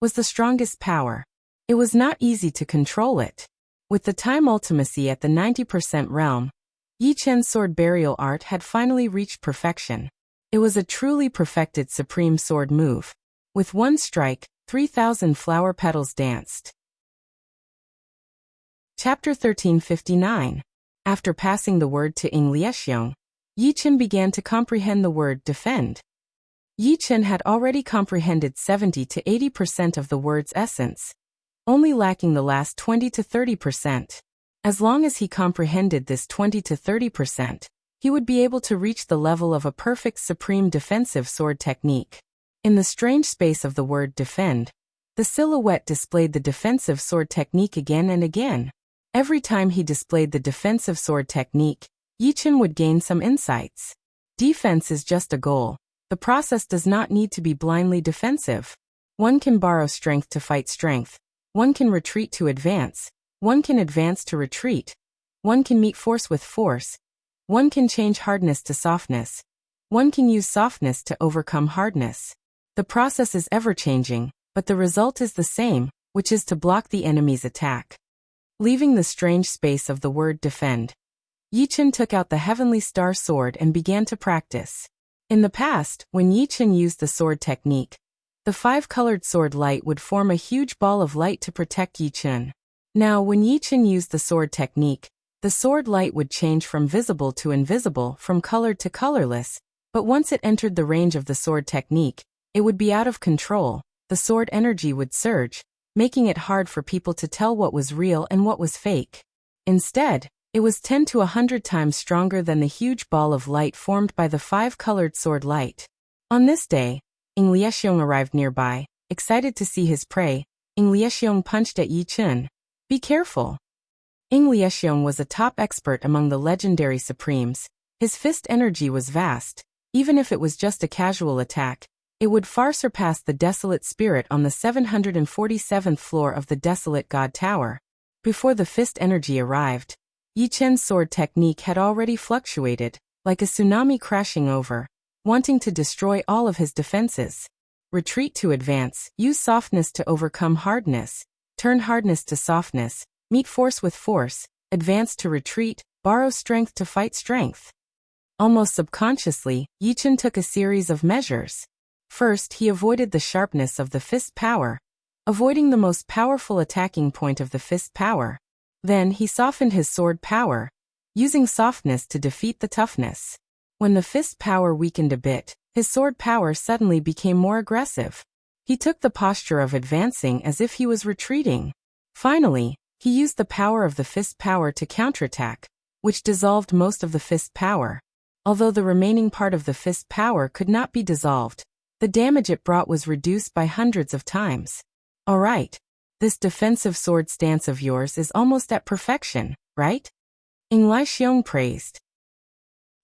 was the strongest power. It was not easy to control it. With the time ultimacy at the 90% realm, Yi Chen's sword burial art had finally reached perfection. It was a truly perfected supreme sword move. With one strike, 3,000 flower petals danced. Chapter 1359. After passing the word to Ing Liexiong, Yi Chen began to comprehend the word defend. Yi Chen had already comprehended 70 to 80% of the word's essence, only lacking the last 20 to 30%. As long as he comprehended this 20 to 30%, he would be able to reach the level of a perfect supreme defensive sword technique. In the strange space of the word defend, the silhouette displayed the defensive sword technique again and again. Every time he displayed the defensive sword technique, Yichen would gain some insights. Defense is just a goal. The process does not need to be blindly defensive. One can borrow strength to fight strength. One can retreat to advance. One can advance to retreat. One can meet force with force. One can change hardness to softness. One can use softness to overcome hardness. The process is ever-changing, but the result is the same, which is to block the enemy's attack. Leaving the strange space of the word defend, Yichen took out the heavenly star sword and began to practice. In the past, when Yichen used the sword technique, the five-colored sword light would form a huge ball of light to protect Yichen. Now, when Yichen used the sword technique, the sword light would change from visible to invisible, from colored to colorless, but once it entered the range of the sword technique, it would be out of control. The sword energy would surge, making it hard for people to tell what was real and what was fake. Instead, it was 10 to 100 times stronger than the huge ball of light formed by the five-colored sword light. On this day, Ing Liexiong arrived nearby, excited to see his prey. Ing Liexiong punched at Yichen. Be careful. Ing Liexiong was a top expert among the legendary supremes. His fist energy was vast. Even if it was just a casual attack, it would far surpass the Desolate Spirit on the 747th floor of the Desolate God Tower. Before the fist energy arrived, Yichen's sword technique had already fluctuated, like a tsunami crashing over, wanting to destroy all of his defenses. Retreat to advance, use softness to overcome hardness, turn hardness to softness, meet force with force, advance to retreat, borrow strength to fight strength. Almost subconsciously, Yichen took a series of measures. First, he avoided the sharpness of the fist power, avoiding the most powerful attacking point of the fist power. Then, he softened his sword power, using softness to defeat the toughness. When the fist power weakened a bit, his sword power suddenly became more aggressive. He took the posture of advancing as if he was retreating. Finally, he used the power of the fist power to counterattack, which dissolved most of the fist power. Although the remaining part of the fist power could not be dissolved, the damage it brought was reduced by hundreds of times. All right. This defensive sword stance of yours is almost at perfection, right? Ing Liexiong praised.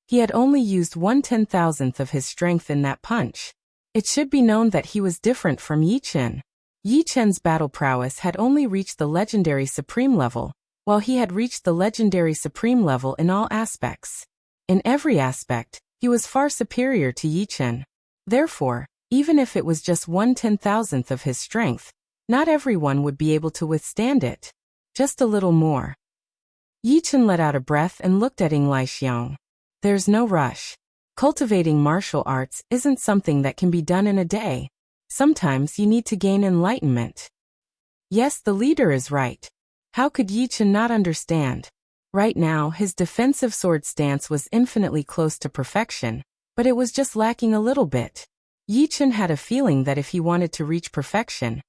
He had only used 1/10,000th of his strength in that punch. It should be known that he was different from Yichen. Yichen's battle prowess had only reached the legendary supreme level, while he had reached the legendary supreme level in all aspects. In every aspect, he was far superior to Yichen. Therefore, even if it was just 1/10,000th of his strength, not everyone would be able to withstand it. Just a little more. Yichen let out a breath and looked at Ing Liexiong. There's no rush. Cultivating martial arts isn't something that can be done in a day. Sometimes you need to gain enlightenment. Yes, the leader is right. How could Yichen not understand? Right now, his defensive sword stance was infinitely close to perfection, but it was just lacking a little bit. Yichen had a feeling that if he wanted to reach perfection,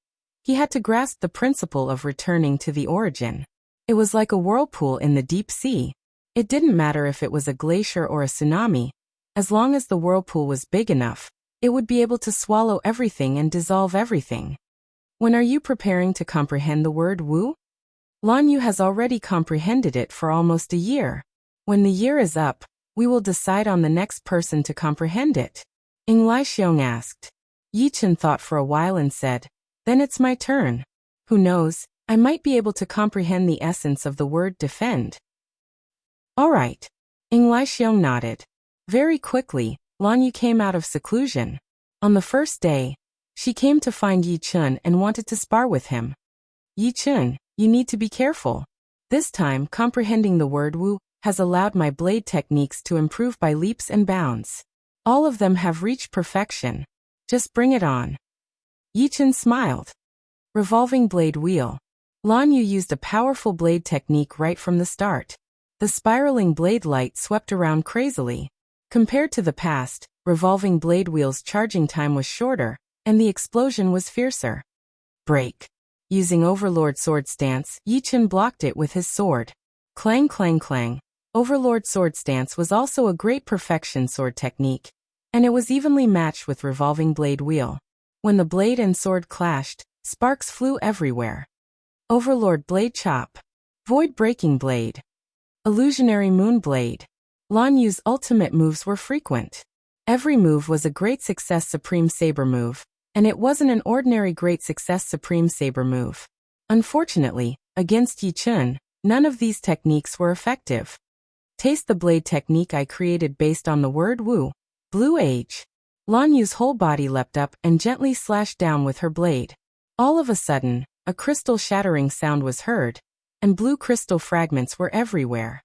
he had to grasp the principle of returning to the origin. It was like a whirlpool in the deep sea. It didn't matter if it was a glacier or a tsunami. As long as the whirlpool was big enough, it would be able to swallow everything and dissolve everything. When are you preparing to comprehend the word Wu? Lan Yu has already comprehended it for almost a year. When the year is up, we will decide on the next person to comprehend it. Ing Liexiong asked. Yichen thought for a while and said, then it's my turn. Who knows, I might be able to comprehend the essence of the word defend. All right. Ing Liexiong nodded. Very quickly, Lan Yu came out of seclusion. On the first day, she came to find Yichen and wanted to spar with him. Yichen, you need to be careful. This time, comprehending the word Wu has allowed my blade techniques to improve by leaps and bounds. All of them have reached perfection. Just bring it on. Yichen smiled. Revolving blade wheel. Lan Yu used a powerful blade technique right from the start. The spiraling blade light swept around crazily. Compared to the past, revolving blade wheel's charging time was shorter, and the explosion was fiercer. Break. Using Overlord sword stance, Yichen blocked it with his sword. Clang clang clang. Overlord sword stance was also a great perfection sword technique, and it was evenly matched with revolving blade wheel. When the blade and sword clashed, sparks flew everywhere. Overlord blade chop. Void breaking blade. Illusionary moon blade. Lan Yu's ultimate moves were frequent. Every move was a great success supreme saber move, and it wasn't an ordinary great success supreme saber move. Unfortunately, against Yi Chun, none of these techniques were effective. Taste the blade technique I created based on the word Wu. Blue Age. Lan Yu's whole body leapt up and gently slashed down with her blade. All of a sudden, a crystal shattering sound was heard, and blue crystal fragments were everywhere.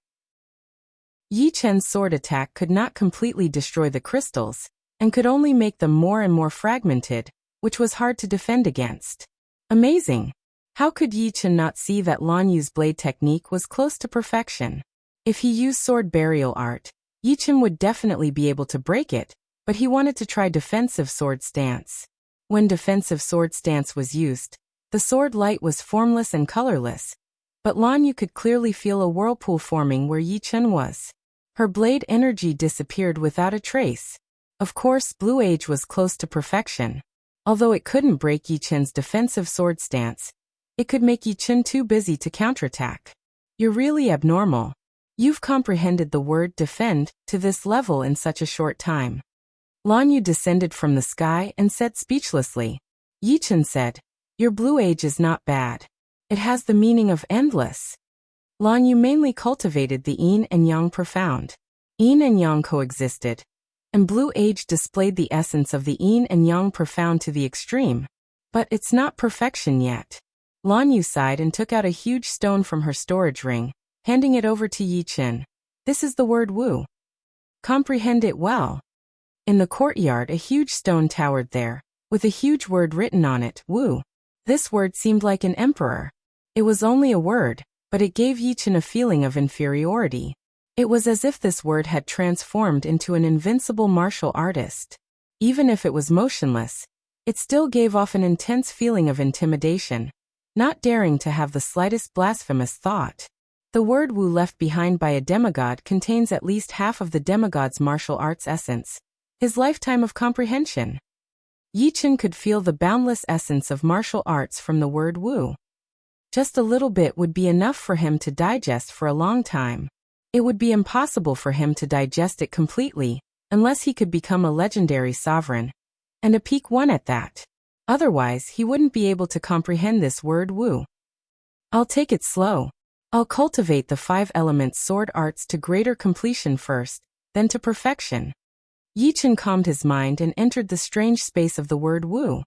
Yi Chen's sword attack could not completely destroy the crystals, and could only make them more and more fragmented, which was hard to defend against. Amazing! How could Yi Chen not see that Lan Yu's blade technique was close to perfection? If he used sword burial art, Yi Chen would definitely be able to break it, but he wanted to try defensive sword stance. When defensive sword stance was used, the sword light was formless and colorless, but Lan Yu could clearly feel a whirlpool forming where Yi Chen was. Her blade energy disappeared without a trace. Of course, Blue Age was close to perfection. Although it couldn't break Yi Chen's defensive sword stance, it could make Yi Chen too busy to counterattack. You're really abnormal. You've comprehended the word defend to this level in such a short time. Lan Yu descended from the sky and said speechlessly. Yi Chen said, "Your Blue Age is not bad. It has the meaning of endless." Lan Yu mainly cultivated the yin and yang profound. Yin and yang coexisted, and Blue Age displayed the essence of the yin and yang profound to the extreme. But it's not perfection yet. Lan Yu sighed and took out a huge stone from her storage ring, handing it over to Yi Chen. "This is the word Wu. Comprehend it well." In the courtyard a huge stone towered there, with a huge word written on it, Wu. This word seemed like an emperor. It was only a word, but it gave Yi Chen a feeling of inferiority. It was as if this word had transformed into an invincible martial artist. Even if it was motionless, it still gave off an intense feeling of intimidation, not daring to have the slightest blasphemous thought. The word Wu left behind by a demigod contains at least half of the demigod's martial arts essence, his lifetime of comprehension. Yi Chen could feel the boundless essence of martial arts from the word Wu. Just a little bit would be enough for him to digest for a long time. It would be impossible for him to digest it completely, unless he could become a legendary sovereign, and a peak one at that. Otherwise, he wouldn't be able to comprehend this word Wu. "I'll take it slow. I'll cultivate the 5 elements sword arts to greater completion first, then to perfection." Yi Chen calmed his mind and entered the strange space of the word Wu.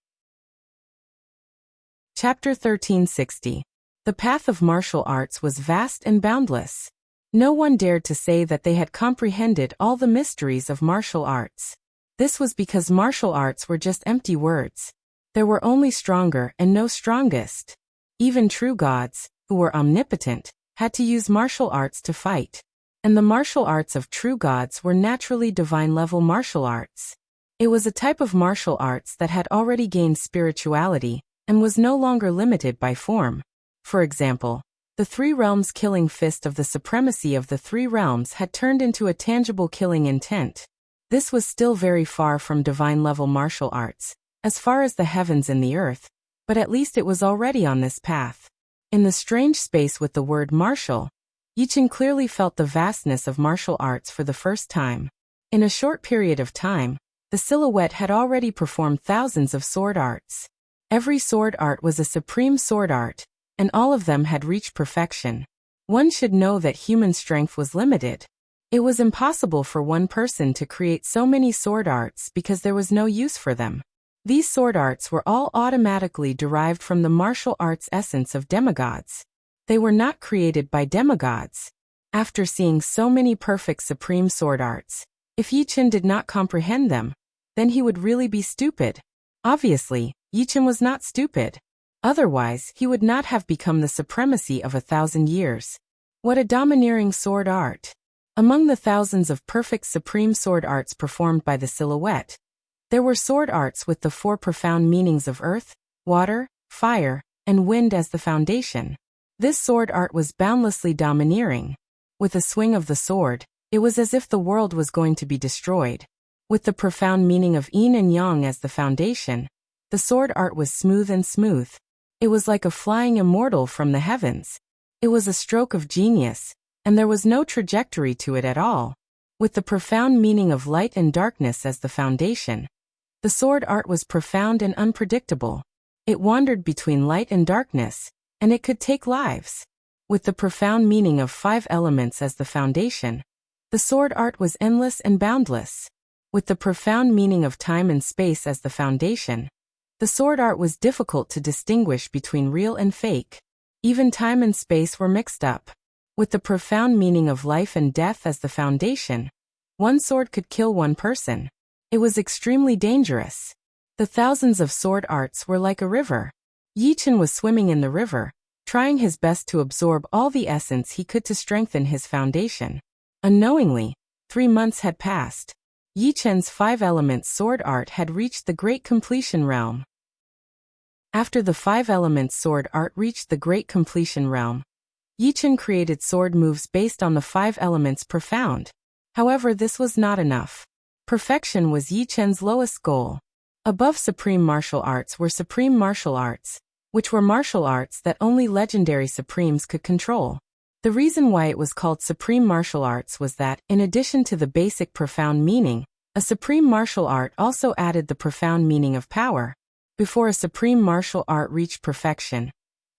Chapter 1360. The path of martial arts was vast and boundless. No one dared to say that they had comprehended all the mysteries of martial arts. This was because martial arts were just empty words. There were only stronger and no strongest. Even true gods, who were omnipotent, had to use martial arts to fight. And the martial arts of true gods were naturally divine-level martial arts. It was a type of martial arts that had already gained spirituality, and was no longer limited by form. For example, the 3 realms killing fist of the supremacy of the 3 realms had turned into a tangible killing intent. This was still very far from divine-level martial arts, as far as the heavens and the earth, but at least it was already on this path. In the strange space with the word martial, Yi Chen clearly felt the vastness of martial arts for the first time. In a short period of time, the silhouette had already performed thousands of sword arts. Every sword art was a supreme sword art, and all of them had reached perfection. One should know that human strength was limited. It was impossible for one person to create so many sword arts because there was no use for them. These sword arts were all automatically derived from the martial arts essence of demigods. They were not created by demigods. After seeing so many perfect supreme sword arts, if Yi Chen did not comprehend them, then he would really be stupid. Obviously, Yi Chen was not stupid. Otherwise, he would not have become the supremacy of 1,000 years. What a domineering sword art! Among the thousands of perfect supreme sword arts performed by the silhouette, there were sword arts with the 4 profound meanings of earth, water, fire, and wind as the foundation. This sword art was boundlessly domineering. With a swing of the sword, it was as if the world was going to be destroyed. With the profound meaning of yin and yang as the foundation, the sword art was smooth and smooth. It was like a flying immortal from the heavens. It was a stroke of genius, and there was no trajectory to it at all. With the profound meaning of light and darkness as the foundation, the sword art was profound and unpredictable. It wandered between light and darkness, and it could take lives. With the profound meaning of 5 elements as the foundation, the sword art was endless and boundless. With the profound meaning of time and space as the foundation, the sword art was difficult to distinguish between real and fake. Even time and space were mixed up. With the profound meaning of life and death as the foundation, one sword could kill one person. It was extremely dangerous. The thousands of sword arts were like a river. Yi Chen was swimming in the river, trying his best to absorb all the essence he could to strengthen his foundation. Unknowingly, 3 months had passed. Yi Chen's 5-element sword art had reached the great completion realm. After the 5-element sword art reached the great completion realm, Yi Chen created sword moves based on the 5 elements profound. However, this was not enough. Perfection was Yi Chen's lowest goal. Above supreme martial arts were supreme martial arts, which were martial arts that only legendary supremes could control. The reason why it was called supreme martial arts was that, in addition to the basic profound meaning, a supreme martial art also added the profound meaning of power. Before a supreme martial art reached perfection,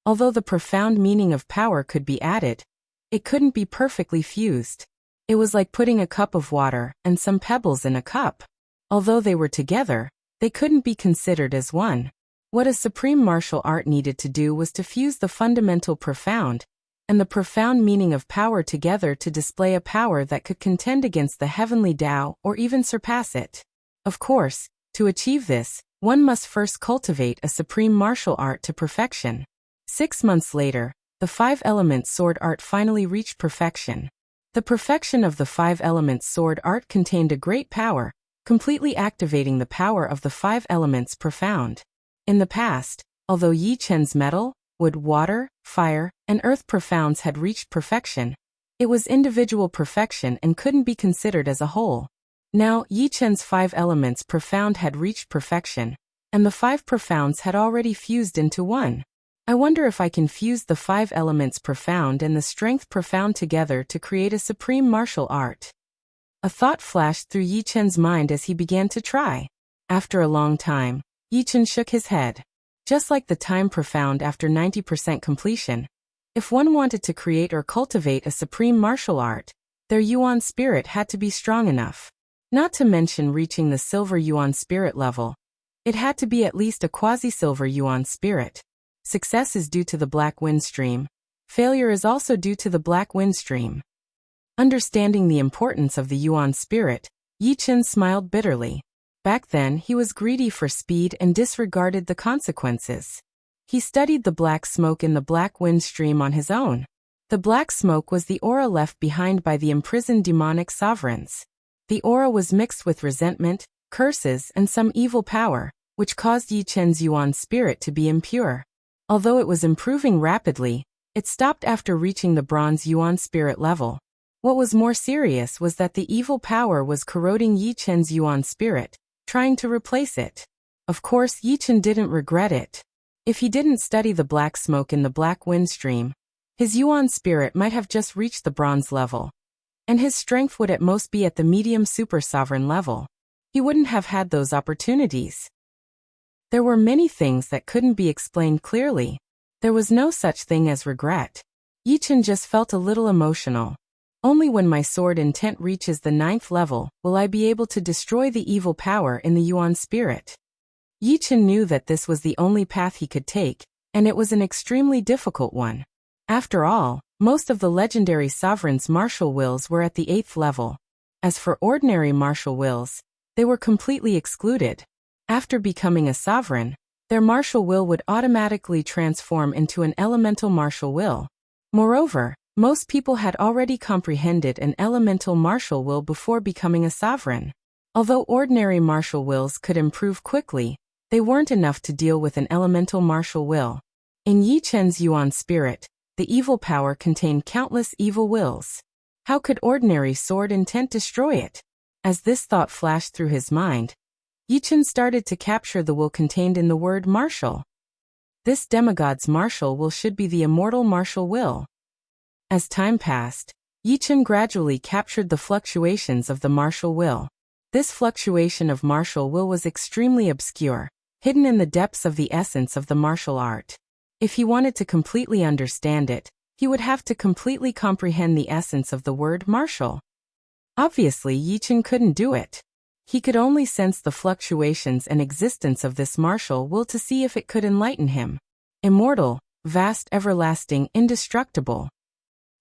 although the profound meaning of power could be added, it couldn't be perfectly fused. It was like putting a cup of water and some pebbles in a cup. Although they were together, they couldn't be considered as one. What a supreme martial art needed to do was to fuse the fundamental profound and the profound meaning of power together to display a power that could contend against the heavenly Tao or even surpass it. Of course, to achieve this, one must first cultivate a supreme martial art to perfection. 6 months later, the 5-element sword art finally reached perfection. The perfection of the 5-element sword art contained a great power, completely activating the power of the 5 elements profound. In the past, although Yi Chen's metal, wood, water, fire, and earth profounds had reached perfection, it was individual perfection and couldn't be considered as a whole. Now, Yi Chen's 5 elements profound had reached perfection, and the 5 profounds had already fused into one. I wonder if I can fuse the 5 elements profound and the strength profound together to create a supreme martial art. A thought flashed through Yi Chen's mind as he began to try. After a long time, Yi Chen shook his head. Just like the time profound after 90% completion, if one wanted to create or cultivate a supreme martial art, their Yuan spirit had to be strong enough. Not to mention reaching the silver Yuan spirit level. It had to be at least a quasi-silver Yuan spirit. Success is due to the black wind stream. Failure is also due to the black wind stream. Understanding the importance of the Yuan spirit, Yi Chen smiled bitterly. Back then, he was greedy for speed and disregarded the consequences. He studied the black smoke in the black wind stream on his own. The black smoke was the aura left behind by the imprisoned demonic sovereigns. The aura was mixed with resentment, curses, and some evil power, which caused Yi Chen's Yuan spirit to be impure. Although it was improving rapidly, it stopped after reaching the bronze Yuan spirit level. What was more serious was that the evil power was corroding Yi Chen's Yuan spirit, trying to replace it. Of course, Yi Chen didn't regret it. If he didn't study the black smoke in the black wind stream, his Yuan spirit might have just reached the bronze level, and his strength would at most be at the medium super sovereign level. He wouldn't have had those opportunities. There were many things that couldn't be explained clearly. There was no such thing as regret. Yi Chen just felt a little emotional. Only when my sword intent reaches the 9th level will I be able to destroy the evil power in the Yuan spirit. Yi Chen knew that this was the only path he could take, and it was an extremely difficult one. After all, most of the legendary sovereigns' martial wills were at the 8th level. As for ordinary martial wills, they were completely excluded. After becoming a sovereign, their martial will would automatically transform into an elemental martial will. Moreover, most people had already comprehended an elemental martial will before becoming a sovereign. Although ordinary martial wills could improve quickly, they weren't enough to deal with an elemental martial will. In Yi Chen's Yuan spirit, the evil power contained countless evil wills. How could ordinary sword intent destroy it? As this thought flashed through his mind, Yichen started to capture the will contained in the word martial. This demigod's martial will should be the immortal martial will. As time passed, Yichen gradually captured the fluctuations of the martial will. This fluctuation of martial will was extremely obscure, hidden in the depths of the essence of the martial art. If he wanted to completely understand it, he would have to completely comprehend the essence of the word martial. Obviously, Yichen couldn't do it. He could only sense the fluctuations and existence of this martial will to see if it could enlighten him. Immortal, vast, everlasting, indestructible.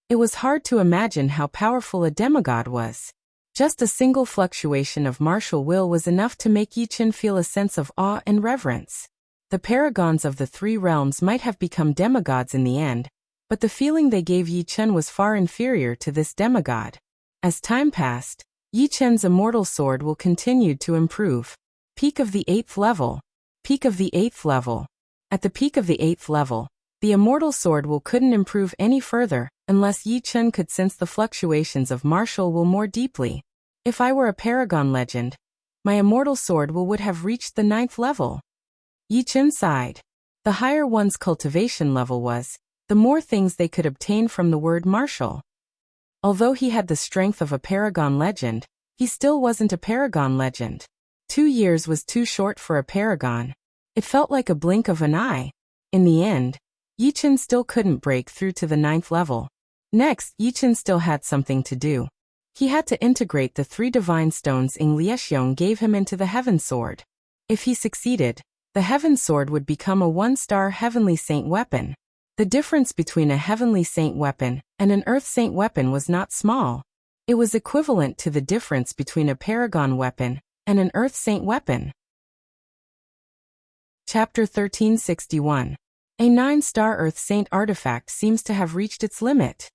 It was hard to imagine how powerful a demigod was. Just a single fluctuation of martial will was enough to make Yichen feel a sense of awe and reverence. The paragons of the three realms might have become demigods in the end, but the feeling they gave Yichen was far inferior to this demigod. As time passed, Yichen's immortal sword will continue to improve. Peak of the 8th level. Peak of the 8th level. At the peak of the 8th level, the immortal sword will couldn't improve any further, unless Yichen could sense the fluctuations of martial will more deeply. If I were a paragon legend, my immortal sword will would have reached the 9th level. Yichen sighed. The higher one's cultivation level was, the more things they could obtain from the word martial. Although he had the strength of a paragon legend, he still wasn't a paragon legend. 2 years was too short for a paragon. It felt like a blink of an eye. In the end, Yichen still couldn't break through to the 9th level. Next, Yichen still had something to do. He had to integrate the 3 divine stones Ing Liexiong gave him into the Heaven Sword. If he succeeded, the Heaven Sword would become a 1-star Heavenly Saint weapon. The difference between a Heavenly Saint weapon and an Earth Saint weapon was not small. It was equivalent to the difference between a Paragon weapon and an Earth Saint weapon. Chapter 1361. A 9-star Earth Saint artifact seems to have reached its limit.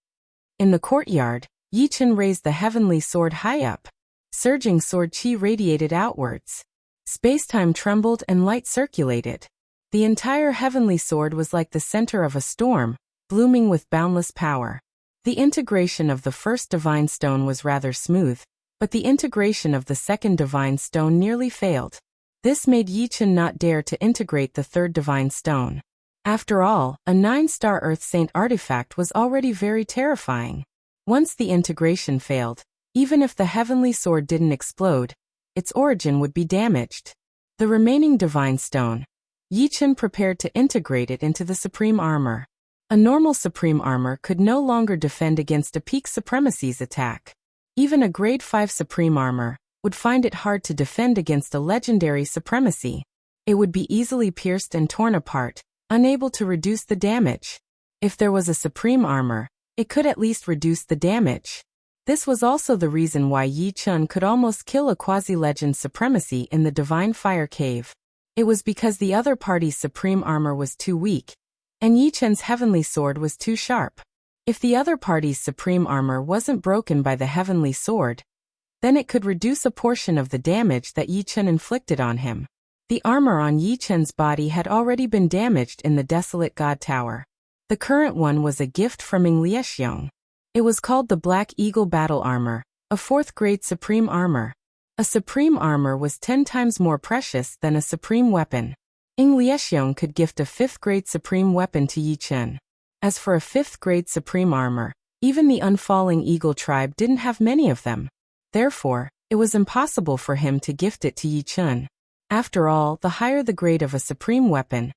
In the courtyard, Yichen raised the Heavenly Sword high up. Surging sword chi radiated outwards. Space-time trembled and light circulated. The entire Heavenly Sword was like the center of a storm, blooming with boundless power. The integration of the first divine stone was rather smooth, but the integration of the second divine stone nearly failed. This made Yichen not dare to integrate the third divine stone. After all, a 9-star Earth Saint artifact was already very terrifying. Once the integration failed, even if the Heavenly Sword didn't explode, its origin would be damaged. The remaining divine stone, Yichen prepared to integrate it into the Supreme Armor. A normal Supreme Armor could no longer defend against a Peak Supremacy's attack. Even a Grade 5 Supreme Armor would find it hard to defend against a Legendary Supremacy. It would be easily pierced and torn apart, unable to reduce the damage. If there was a Supreme Armor, it could at least reduce the damage. This was also the reason why Yichen could almost kill a Quasi-Legend Supremacy in the Divine Fire Cave. It was because the other party's Supreme Armor was too weak, and Yichen's Heavenly Sword was too sharp. If the other party's Supreme Armor wasn't broken by the Heavenly Sword, then it could reduce a portion of the damage that Yichen inflicted on him. The armor on Yichen's body had already been damaged in the Desolate God Tower. The current one was a gift from Ing Liexiong. It was called the Black Eagle Battle Armor, a 4th-grade Supreme Armor. A Supreme Armor was 10 times more precious than a Supreme Weapon. Ing Liexiong could gift a 5th-grade Supreme Weapon to Yichen. As for a 5th-grade Supreme Armor, even the Unfalling Eagle tribe didn't have many of them. Therefore, it was impossible for him to gift it to Yichen. After all, the higher the grade of a Supreme Weapon,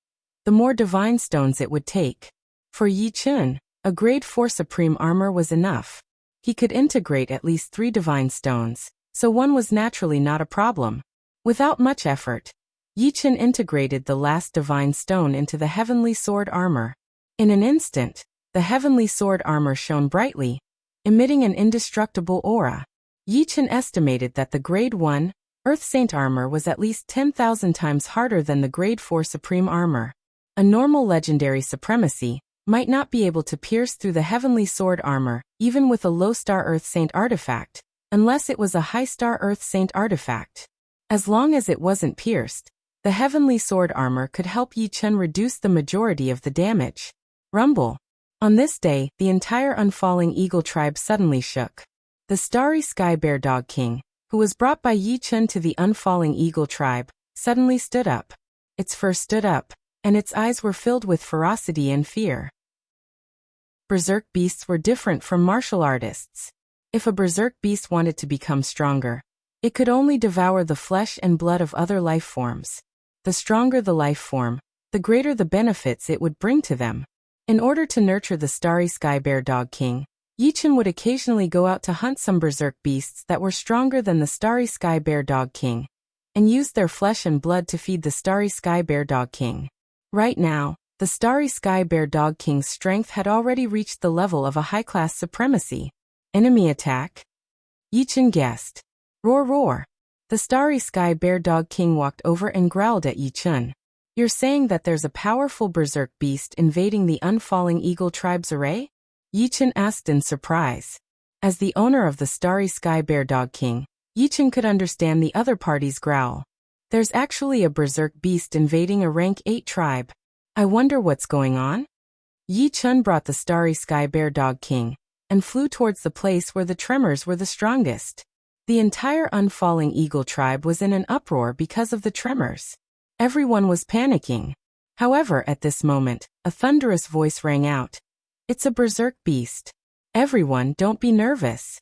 the more divine stones it would take. For Yichen, a Grade 4 Supreme Armor was enough. He could integrate at least 3 divine stones, so one was naturally not a problem. Without much effort, Yichen integrated the last divine stone into the Heavenly Sword Armor. In an instant, the Heavenly Sword Armor shone brightly, emitting an indestructible aura. Yichen estimated that the Grade 1 Earth Saint Armor was at least 10,000 times harder than the Grade 4 Supreme Armor. A normal Legendary Supremacy might not be able to pierce through the Heavenly Sword Armor, even with a low-star Earth Saint artifact, unless it was a high-star Earth Saint artifact. As long as it wasn't pierced, the Heavenly Sword Armor could help Yichen reduce the majority of the damage. Rumble. On this day, the entire unfalling eagle tribe suddenly shook. The starry sky bear dog king, who was brought by Yi Chun to the unfalling eagle tribe, suddenly stood up. Its fur stood up, and its eyes were filled with ferocity and fear. Berserk beasts were different from martial artists. If a berserk beast wanted to become stronger, it could only devour the flesh and blood of other life forms. The stronger the life form, the greater the benefits it would bring to them. In order to nurture the starry sky bear dog king, Yi Chun would occasionally go out to hunt some berserk beasts that were stronger than the starry sky bear dog king, and use their flesh and blood to feed the starry sky bear dog king. Right now, the starry sky bear dog king's strength had already reached the level of a high-class supremacy. Enemy attack? Yi Chun guessed. Roar roar. The starry sky bear dog king walked over and growled at Yi Chun. You're saying that there's a powerful berserk beast invading the unfalling eagle tribe's array? Yi Chun asked in surprise. As the owner of the starry sky bear dog king, Yi Chun could understand the other party's growl. There's actually a berserk beast invading a rank 8 tribe. I wonder what's going on? Yi Chun brought the starry sky bear dog king, and flew towards the place where the tremors were the strongest. The entire unfalling eagle tribe was in an uproar because of the tremors. Everyone was panicking. However, at this moment, a thunderous voice rang out. It's a berserk beast. Everyone, don't be nervous.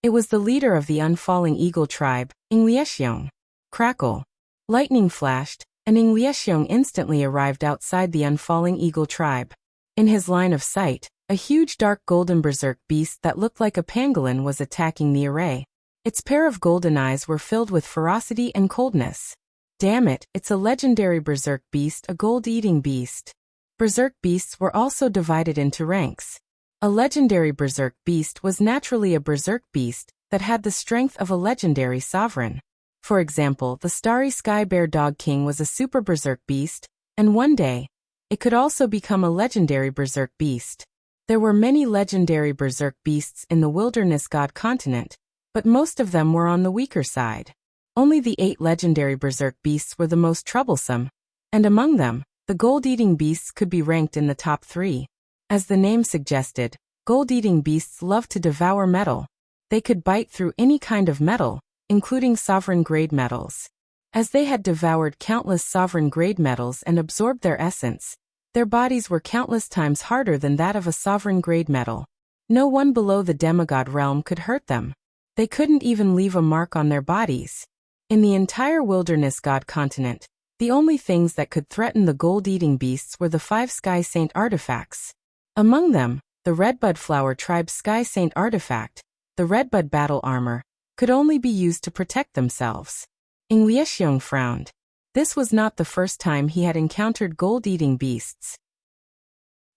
It was the leader of the unfalling eagle tribe, Inglieshiong. Crackle. Lightning flashed, and Inglieshiong instantly arrived outside the unfalling eagle tribe. In his line of sight, a huge dark golden berserk beast that looked like a pangolin was attacking the array. Its pair of golden eyes were filled with ferocity and coldness. Damn it, it's a legendary berserk beast, a gold-eating beast. Berserk beasts were also divided into ranks. A legendary berserk beast was naturally a berserk beast that had the strength of a legendary sovereign. For example, the starry sky bear dog king was a super berserk beast, and one day, it could also become a legendary berserk beast. There were many legendary berserk beasts in the wilderness god continent, but most of them were on the weaker side. Only the 8 legendary berserk beasts were the most troublesome, and among them, the gold-eating beasts could be ranked in the top 3. As the name suggested, gold-eating beasts love to devour metal. They could bite through any kind of metal, including sovereign-grade metals. As they had devoured countless sovereign-grade metals and absorbed their essence, their bodies were countless times harder than that of a sovereign-grade metal. No one below the demigod realm could hurt them. They couldn't even leave a mark on their bodies. In the entire wilderness god continent, the only things that could threaten the gold-eating beasts were the 5 Sky Saint artifacts. Among them, the Redbud Flower tribe's Sky Saint artifact, the Redbud battle armor, could only be used to protect themselves. Inglieshiong frowned. This was not the first time he had encountered gold-eating beasts.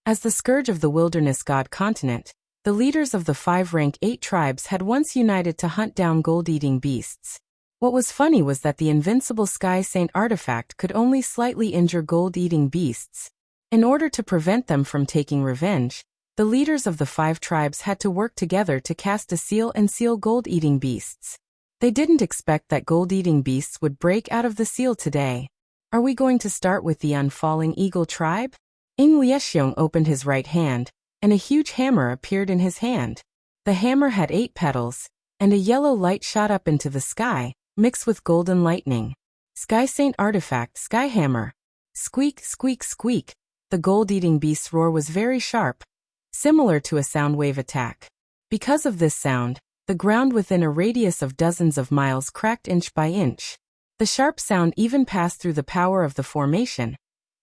As the scourge of the wilderness god continent, the leaders of the 5 rank 8 tribes had once united to hunt down gold-eating beasts. What was funny was that the Invincible Sky Saint artifact could only slightly injure gold-eating beasts. In order to prevent them from taking revenge, the leaders of the 5 tribes had to work together to cast a seal and seal gold-eating beasts. They didn't expect that gold-eating beasts would break out of the seal today. Are we going to start with the unfalling eagle tribe? Inglieshiong opened his right hand, and a huge hammer appeared in his hand. The hammer had 8 petals, and a yellow light shot up into the sky, mixed with golden lightning. Sky Saint artifact, Sky Hammer. Squeak, squeak, squeak. The gold-eating beast's roar was very sharp, similar to a sound wave attack. Because of this sound, the ground within a radius of dozens of miles cracked inch by inch. The sharp sound even passed through the power of the formation,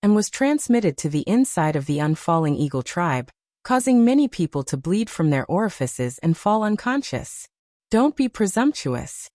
and was transmitted to the inside of the unfalling eagle tribe, causing many people to bleed from their orifices and fall unconscious. Don't be presumptuous.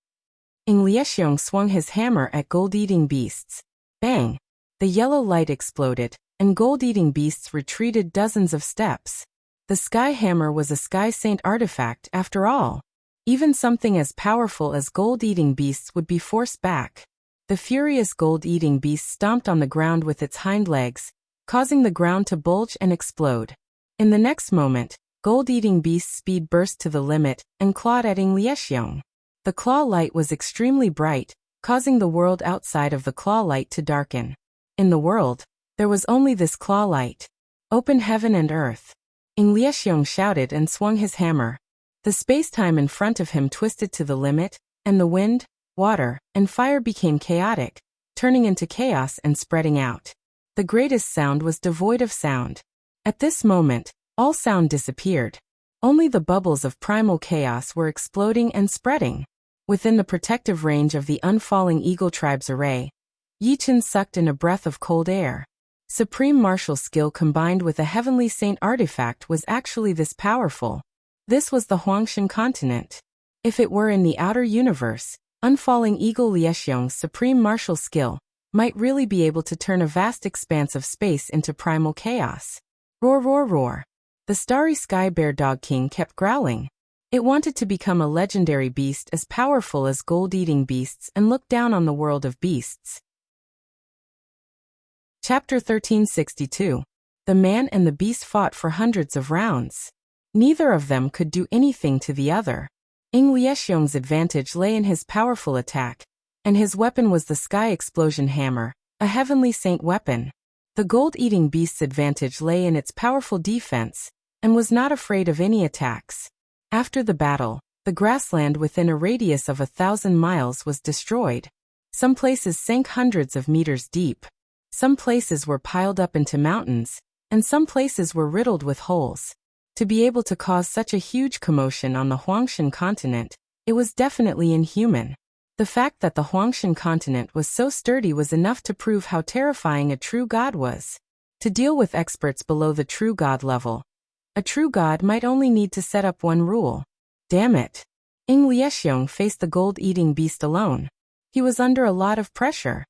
Inglieshiong swung his hammer at gold-eating beasts. Bang! The yellow light exploded, and gold-eating beasts retreated dozens of steps. The Sky Hammer was a Sky Saint artifact after all. Even something as powerful as gold-eating beasts would be forced back. The furious gold-eating beast stomped on the ground with its hind legs, causing the ground to bulge and explode. In the next moment, gold-eating beast's speed burst to the limit and clawed at Inglieshiong. The claw light was extremely bright, causing the world outside of the claw light to darken. In the world, there was only this claw light. Open heaven and earth. Ing Liexiong shouted and swung his hammer. The space-time in front of him twisted to the limit, and the wind, water, and fire became chaotic, turning into chaos and spreading out. The greatest sound was devoid of sound. At this moment, all sound disappeared. Only the bubbles of primal chaos were exploding and spreading. Within the protective range of the unfalling Eagle Tribe's array, Yichen sucked in a breath of cold air. Supreme martial skill combined with a heavenly saint artifact was actually this powerful. This was the Huangshan continent. If it were in the outer universe, unfalling Eagle Liexiong's supreme martial skill might really be able to turn a vast expanse of space into primal chaos. Roar, roar, roar. The starry sky bear dog king kept growling. It wanted to become a legendary beast as powerful as gold-eating beasts and look down on the world of beasts. Chapter 1362. The man and the beast fought for hundreds of rounds. Neither of them could do anything to the other. Ing Liexiong's advantage lay in his powerful attack, and his weapon was the sky explosion hammer, a heavenly saint weapon. The gold-eating beast's advantage lay in its powerful defense, and was not afraid of any attacks. After the battle, the grassland within a radius of 1,000 miles was destroyed. Some places sank hundreds of meters deep. Some places were piled up into mountains, and some places were riddled with holes. To be able to cause such a huge commotion on the Huangshan continent, it was definitely inhuman. The fact that the Huangshan continent was so sturdy was enough to prove how terrifying a true god was. To deal with experts below the true god level, a true god might only need to set up one rule. Damn it. Ing Liexiong faced the gold-eating beast alone. He was under a lot of pressure.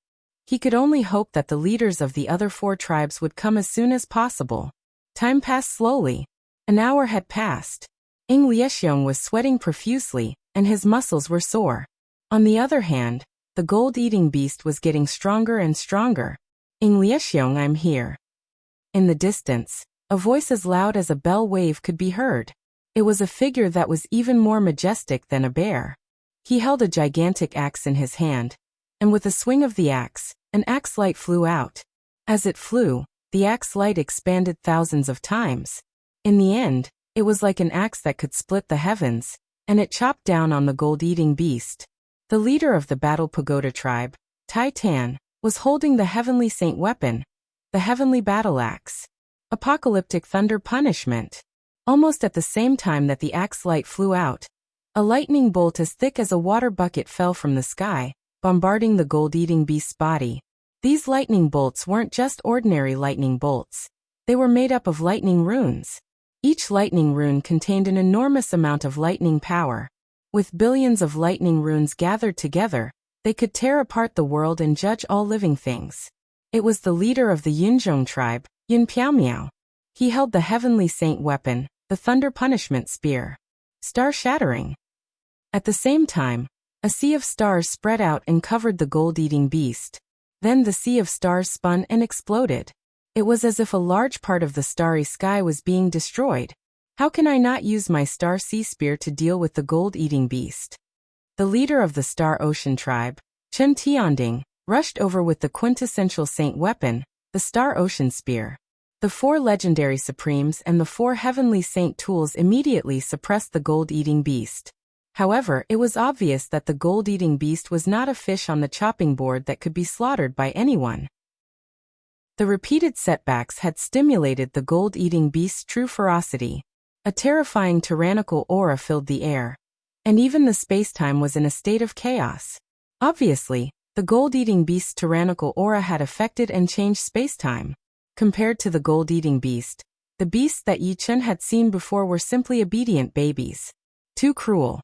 He could only hope that the leaders of the other 4 tribes would come as soon as possible. Time passed slowly. An hour had passed. Ing Liexiong was sweating profusely, and his muscles were sore. On the other hand, the gold-eating beast was getting stronger and stronger. Ing Liexiong, I'm here. In the distance, a voice as loud as a bell wave could be heard. It was a figure that was even more majestic than a bear. He held a gigantic axe in his hand, and with a swing of the axe, an axe light flew out. As it flew, the axe light expanded thousands of times. In the end, it was like an axe that could split the heavens, and it chopped down on the gold-eating beast. The leader of the Battle Pagoda tribe, Tai Tan, was holding the heavenly saint weapon, the heavenly battle axe. Apocalyptic thunder punishment. Almost at the same time that the axe light flew out, a lightning bolt as thick as a water bucket fell from the sky, bombarding the gold-eating beast's body. These lightning bolts weren't just ordinary lightning bolts. They were made up of lightning runes. Each lightning rune contained an enormous amount of lightning power. With billions of lightning runes gathered together, they could tear apart the world and judge all living things. It was the leader of the Yunzhong tribe, Yin Piaomiao. He held the heavenly saint weapon, the thunder punishment spear. Star-shattering. At the same time, a sea of stars spread out and covered the gold-eating beast. Then the sea of stars spun and exploded. It was as if a large part of the starry sky was being destroyed. How can I not use my star sea spear to deal with the gold-eating beast? The leader of the Star Ocean tribe, Chen Tianding, rushed over with the quintessential saint weapon, the Star Ocean Spear. The 4 legendary supremes and the 4 heavenly saint tools immediately suppressed the gold-eating beast. However, it was obvious that the gold-eating beast was not a fish on the chopping board that could be slaughtered by anyone. The repeated setbacks had stimulated the gold-eating beast's true ferocity. A terrifying tyrannical aura filled the air, and even the space-time was in a state of chaos. Obviously, the gold-eating beast's tyrannical aura had affected and changed space-time. Compared to the gold-eating beast, the beasts that Yi Chen had seen before were simply obedient babies. Too cruel.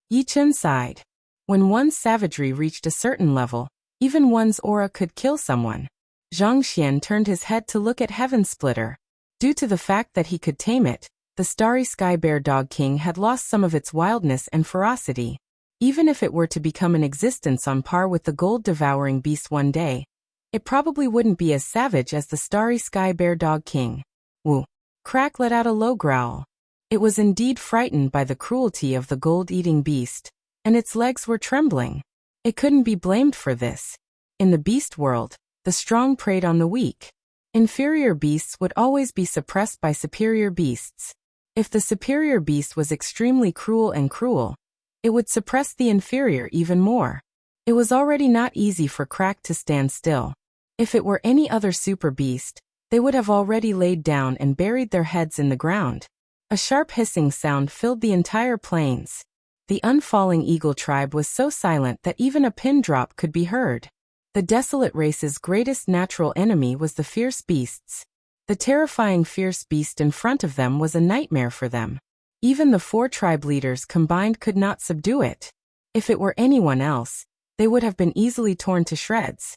Yi Chen sighed. When one's savagery reached a certain level, even one's aura could kill someone. Zhang Xian turned his head to look at Heaven Splitter. Due to the fact that he could tame it, the starry sky bear dog king had lost some of its wildness and ferocity. Even if it were to become an existence on par with the gold-devouring beast one day, it probably wouldn't be as savage as the starry sky bear dog king. Woo! Crack let out a low growl. It was indeed frightened by the cruelty of the gold-eating beast, and its legs were trembling. It couldn't be blamed for this. In the beast world, the strong preyed on the weak. Inferior beasts would always be suppressed by superior beasts. If the superior beast was extremely cruel, it would suppress the inferior even more. It was already not easy for Crack to stand still. If it were any other super beast, they would have already laid down and buried their heads in the ground. A sharp hissing sound filled the entire plains. The unfalling eagle tribe was so silent that even a pin drop could be heard. The desolate race's greatest natural enemy was the fierce beasts. The terrifying fierce beast in front of them was a nightmare for them. Even the 4 tribe leaders combined could not subdue it. If it were anyone else, they would have been easily torn to shreds.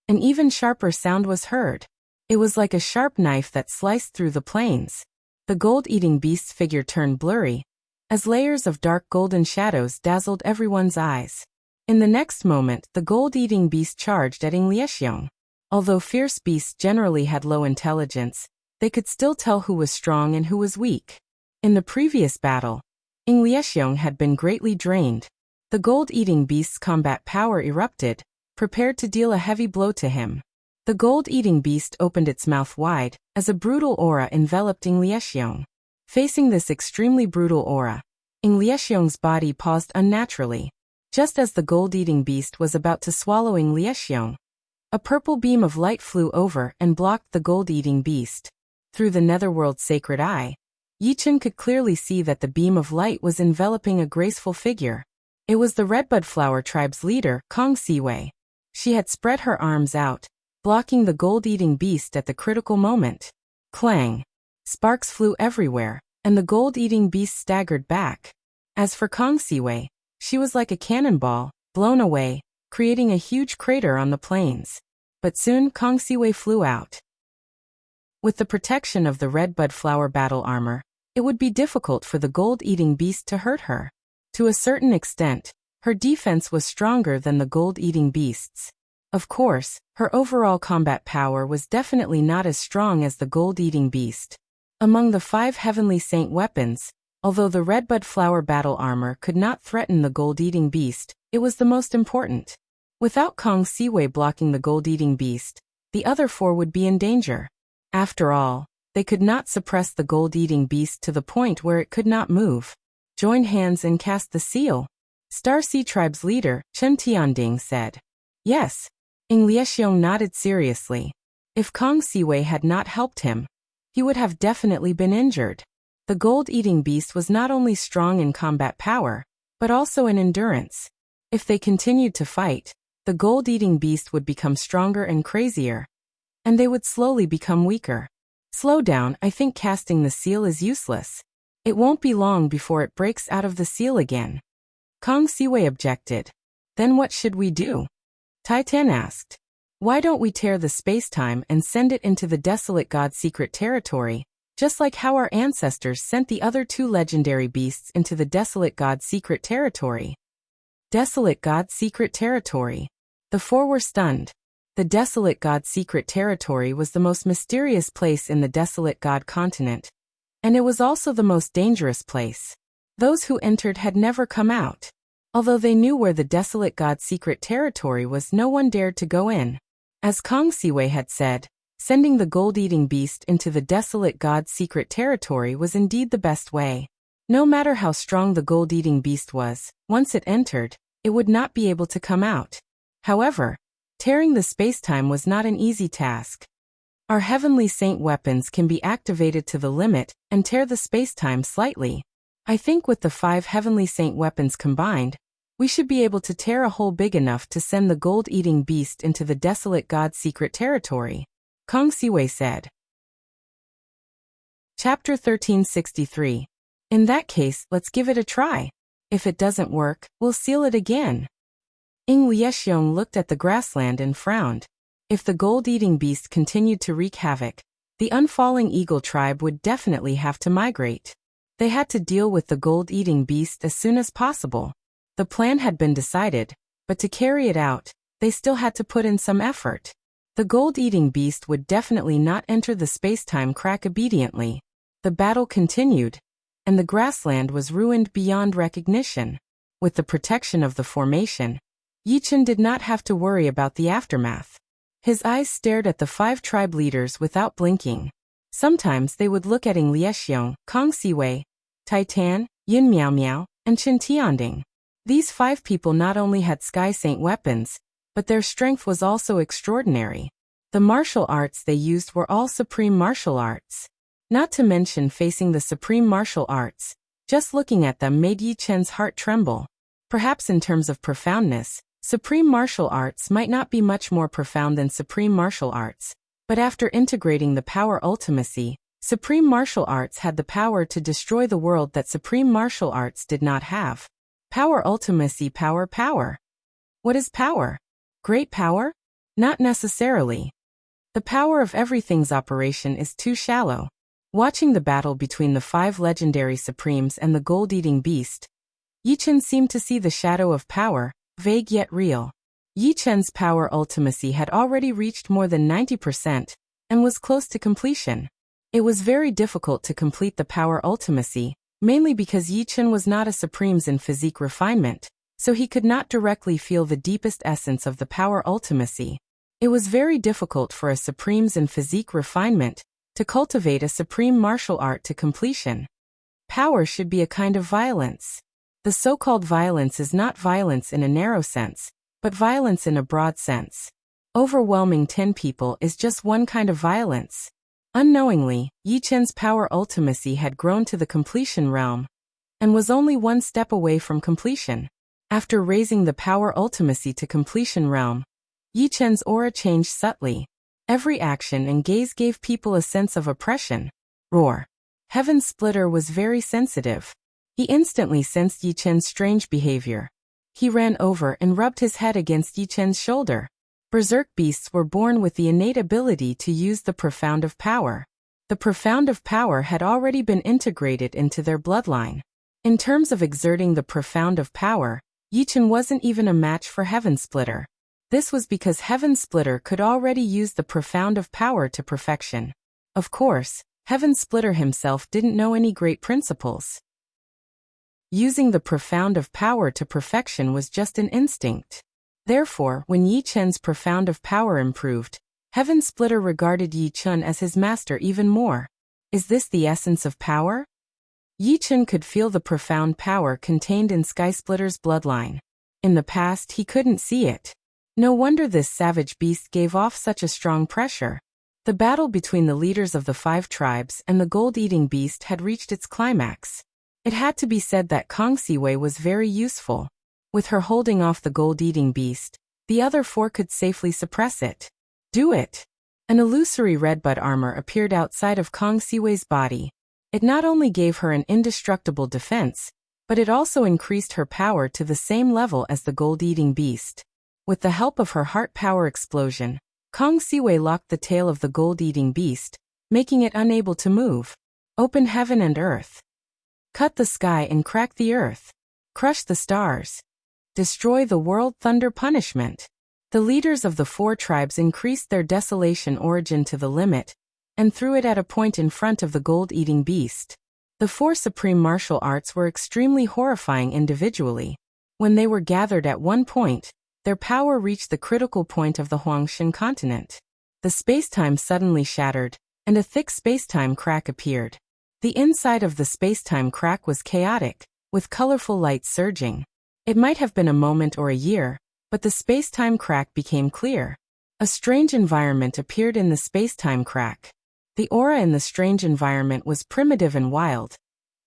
An even sharper sound was heard. It was like a sharp knife that sliced through the plains. The gold-eating beast's figure turned blurry, as layers of dark golden shadows dazzled everyone's eyes. In the next moment, the gold-eating beast charged at Liesheng. Although fierce beasts generally had low intelligence, they could still tell who was strong and who was weak. In the previous battle, Liesheng had been greatly drained. The gold-eating beast's combat power erupted, prepared to deal a heavy blow to him. The gold-eating beast opened its mouth wide, as a brutal aura enveloped Liesheng. Facing this extremely brutal aura, Liesheng's body paused unnaturally. Just as the gold-eating beast was about to swallow Liesheng, a purple beam of light flew over and blocked the gold-eating beast. Through the netherworld's sacred eye, Yichen could clearly see that the beam of light was enveloping a graceful figure. It was the Redbud Flower tribe's leader, Kong Siwei. She had spread her arms out, blocking the gold-eating beast at the critical moment. Clang! Sparks flew everywhere, and the gold-eating beast staggered back. As for Kong Siwei, she was like a cannonball, blown away, creating a huge crater on the plains. But soon Kong Siwei flew out. With the protection of the Redbud Flower battle armor, it would be difficult for the gold-eating beast to hurt her. To a certain extent, her defense was stronger than the gold-eating beast's. Of course, her overall combat power was definitely not as strong as the gold-eating beast. Among the 5 heavenly saint weapons, although the Redbud Flower battle armor could not threaten the gold-eating beast, it was the most important. Without Kong Siwei blocking the gold-eating beast, the other 4 would be in danger. After all, they could not suppress the gold-eating beast to the point where it could not move. Join hands and cast the seal, Star Sea Tribe's leader, Chen Tianding, said. Yes. Liesheng nodded seriously. If Kong Siwei had not helped him, he would have definitely been injured. The gold-eating beast was not only strong in combat power, but also in endurance. If they continued to fight, the gold-eating beast would become stronger and crazier, and they would slowly become weaker. Slow down, I think casting the seal is useless. It won't be long before it breaks out of the seal again. Kong Siwei objected. Then what should we do? Titan asked. Why don't we tear the space-time and send it into the Desolate God's secret territory, just like how our ancestors sent the other 2 legendary beasts into the Desolate God's secret territory? Desolate God's secret territory. The 4 were stunned. The Desolate God's secret territory was the most mysterious place in the Desolate God continent, and it was also the most dangerous place. Those who entered had never come out. Although they knew where the Desolate God's secret territory was, no one dared to go in. As Kong Siwei had said, sending the gold-eating beast into the Desolate God's secret territory was indeed the best way. No matter how strong the gold-eating beast was, once it entered, it would not be able to come out. However, tearing the space-time was not an easy task. Our heavenly saint weapons can be activated to the limit and tear the space-time slightly. I think with the 5 heavenly saint weapons combined, we should be able to tear a hole big enough to send the gold-eating beast into the Desolate God's secret territory, Kong Siwei said. Chapter 1363. In that case, let's give it a try. If it doesn't work, we'll seal it again. Liesheng looked at the grassland and frowned. If the gold-eating beast continued to wreak havoc, the unfalling eagle tribe would definitely have to migrate. They had to deal with the gold-eating beast as soon as possible. The plan had been decided, but to carry it out, they still had to put in some effort. The gold-eating beast would definitely not enter the space-time crack obediently. The battle continued, and the grassland was ruined beyond recognition. With the protection of the formation, Yichen did not have to worry about the aftermath. His eyes stared at the 5 tribe leaders without blinking. Sometimes they would look at Ng Liexiong, Kong Siwei, Tai Tan, Yin Miao Miao, and Chen Tianding. These 5 people not only had Sky Saint weapons, but their strength was also extraordinary. The martial arts they used were all supreme martial arts. Not to mention facing the supreme martial arts, just looking at them made Yi Chen's heart tremble. Perhaps in terms of profoundness, supreme martial arts might not be much more profound than supreme martial arts, but after integrating the power ultimacy, supreme martial arts had the power to destroy the world that supreme martial arts did not have. Power ultimacy, power. What is power? Great power? Not necessarily. The power of everything's operation is too shallow. Watching the battle between the 5 legendary supremes and the gold-eating beast, Yi Chen seemed to see the shadow of power, vague yet real. Yi Chen's power ultimacy had already reached more than 90% and was close to completion. It was very difficult to complete the power ultimacy, mainly because Yi Chen was not a supremes in physique refinement, so he could not directly feel the deepest essence of the power ultimacy. It was very difficult for a supremes in physique refinement to cultivate a supreme martial art to completion. Power should be a kind of violence. The so-called violence is not violence in a narrow sense, but violence in a broad sense. Overwhelming 10 people is just one kind of violence. Unknowingly, Yi Chen's power ultimacy had grown to the completion realm, and was only one step away from completion. After raising the power ultimacy to completion realm, Yi Chen's aura changed subtly. Every action and gaze gave people a sense of oppression. Roar. Heaven Splitter was very sensitive. He instantly sensed Yi Chen's strange behavior. He ran over and rubbed his head against Yi Chen's shoulder. Berserk beasts were born with the innate ability to use the profound of power. The profound of power had already been integrated into their bloodline. In terms of exerting the profound of power, Yi Chen wasn't even a match for Heaven Splitter. This was because Heaven Splitter could already use the profound of power to perfection. Of course, Heaven Splitter himself didn't know any great principles. Using the profound of power to perfection was just an instinct. Therefore, when Yi Chen's profound of power improved, Heaven Splitter regarded Yi Chen as his master even more. Is this the essence of power? Yi Chen could feel the profound power contained in Sky Splitter's bloodline. In the past, he couldn't see it. No wonder this savage beast gave off such a strong pressure. The battle between the leaders of the 5 tribes and the gold-eating beast had reached its climax. It had to be said that Kong Siwei was very useful. With her holding off the gold-eating beast, the other 4 could safely suppress it. Do it! An illusory redbud armor appeared outside of Kong Siwei's body. It not only gave her an indestructible defense, but it also increased her power to the same level as the gold-eating beast. With the help of her heart power explosion, Kong Siwei locked the tail of the gold-eating beast, making it unable to move. Open heaven and earth. Cut the sky and crack the earth. Crush the stars. Destroy the world. Thunder punishment. The leaders of the 4 tribes increased their desolation origin to the limit, and threw it at a point in front of the gold-eating beast. The 4 supreme martial arts were extremely horrifying individually. When they were gathered at one point, their power reached the critical point of the Huangshan continent. The spacetime suddenly shattered, and a thick spacetime crack appeared. The inside of the spacetime crack was chaotic, with colorful lights surging. It might have been a moment or a year, but the spacetime crack became clear. A strange environment appeared in the spacetime crack. The aura in the strange environment was primitive and wild,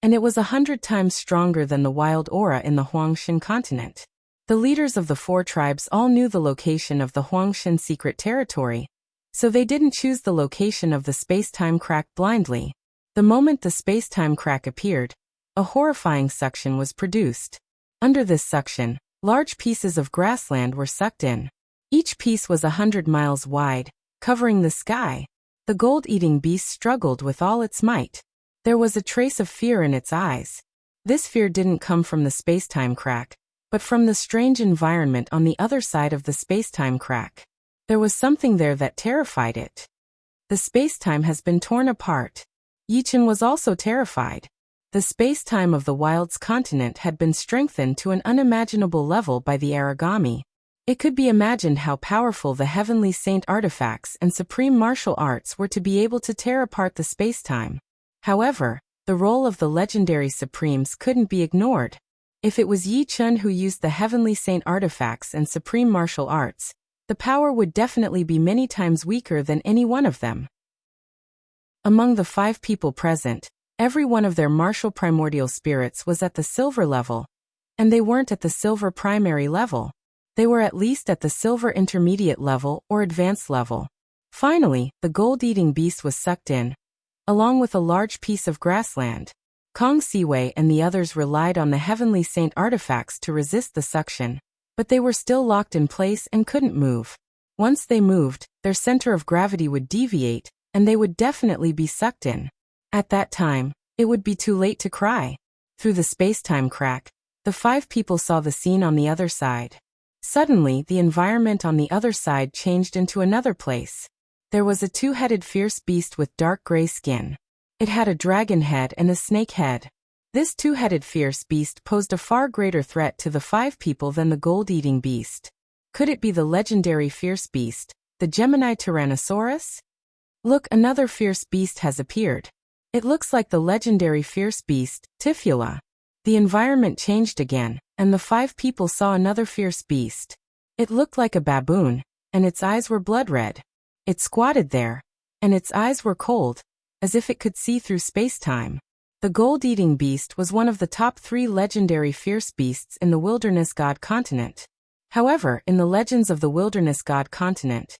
and it was 100 times stronger than the wild aura in the Huangshan continent. The leaders of the 4 tribes all knew the location of the Huangshan secret territory, so they didn't choose the location of the spacetime crack blindly. The moment the spacetime crack appeared, a horrifying suction was produced. Under this suction, large pieces of grassland were sucked in. Each piece was 100 miles wide, covering the sky. The gold-eating beast struggled with all its might. There was a trace of fear in its eyes. This fear didn't come from the spacetime crack, but from the strange environment on the other side of the spacetime crack. There was something there that terrified it. The spacetime has been torn apart. Yi Chen was also terrified. The spacetime of the Wild's continent had been strengthened to an unimaginable level by the origami. It could be imagined how powerful the heavenly saint artifacts and supreme martial arts were to be able to tear apart the spacetime. However, the role of the legendary supremes couldn't be ignored. If it was Yi Chun who used the heavenly saint artifacts and supreme martial arts, the power would definitely be many times weaker than any one of them. Among the 5 people present, every one of their martial primordial spirits was at the silver level, and they weren't at the silver primary level. They were at least at the silver intermediate level or advanced level. Finally, the gold-eating beast was sucked in, along with a large piece of grassland. Kong Siwei and the others relied on the heavenly saint artifacts to resist the suction, but they were still locked in place and couldn't move. Once they moved, their center of gravity would deviate, and they would definitely be sucked in. At that time, it would be too late to cry. Through the space-time crack, the 5 people saw the scene on the other side. Suddenly, the environment on the other side changed into another place. There was a 2-headed fierce beast with dark gray skin. It had a dragon head and a snake head. This 2-headed fierce beast posed a far greater threat to the 5 people than the gold-eating beast. Could it be the legendary fierce beast, the Gemini Tyrannosaurus? Look, another fierce beast has appeared. It looks like the legendary fierce beast, Tifula. The environment changed again, and the 5 people saw another fierce beast. It looked like a baboon, and its eyes were blood red. It squatted there, and its eyes were cold, as if it could see through space-time. The gold-eating beast was one of the top 3 legendary fierce beasts in the Wilderness God continent. However, in the legends of the Wilderness God continent,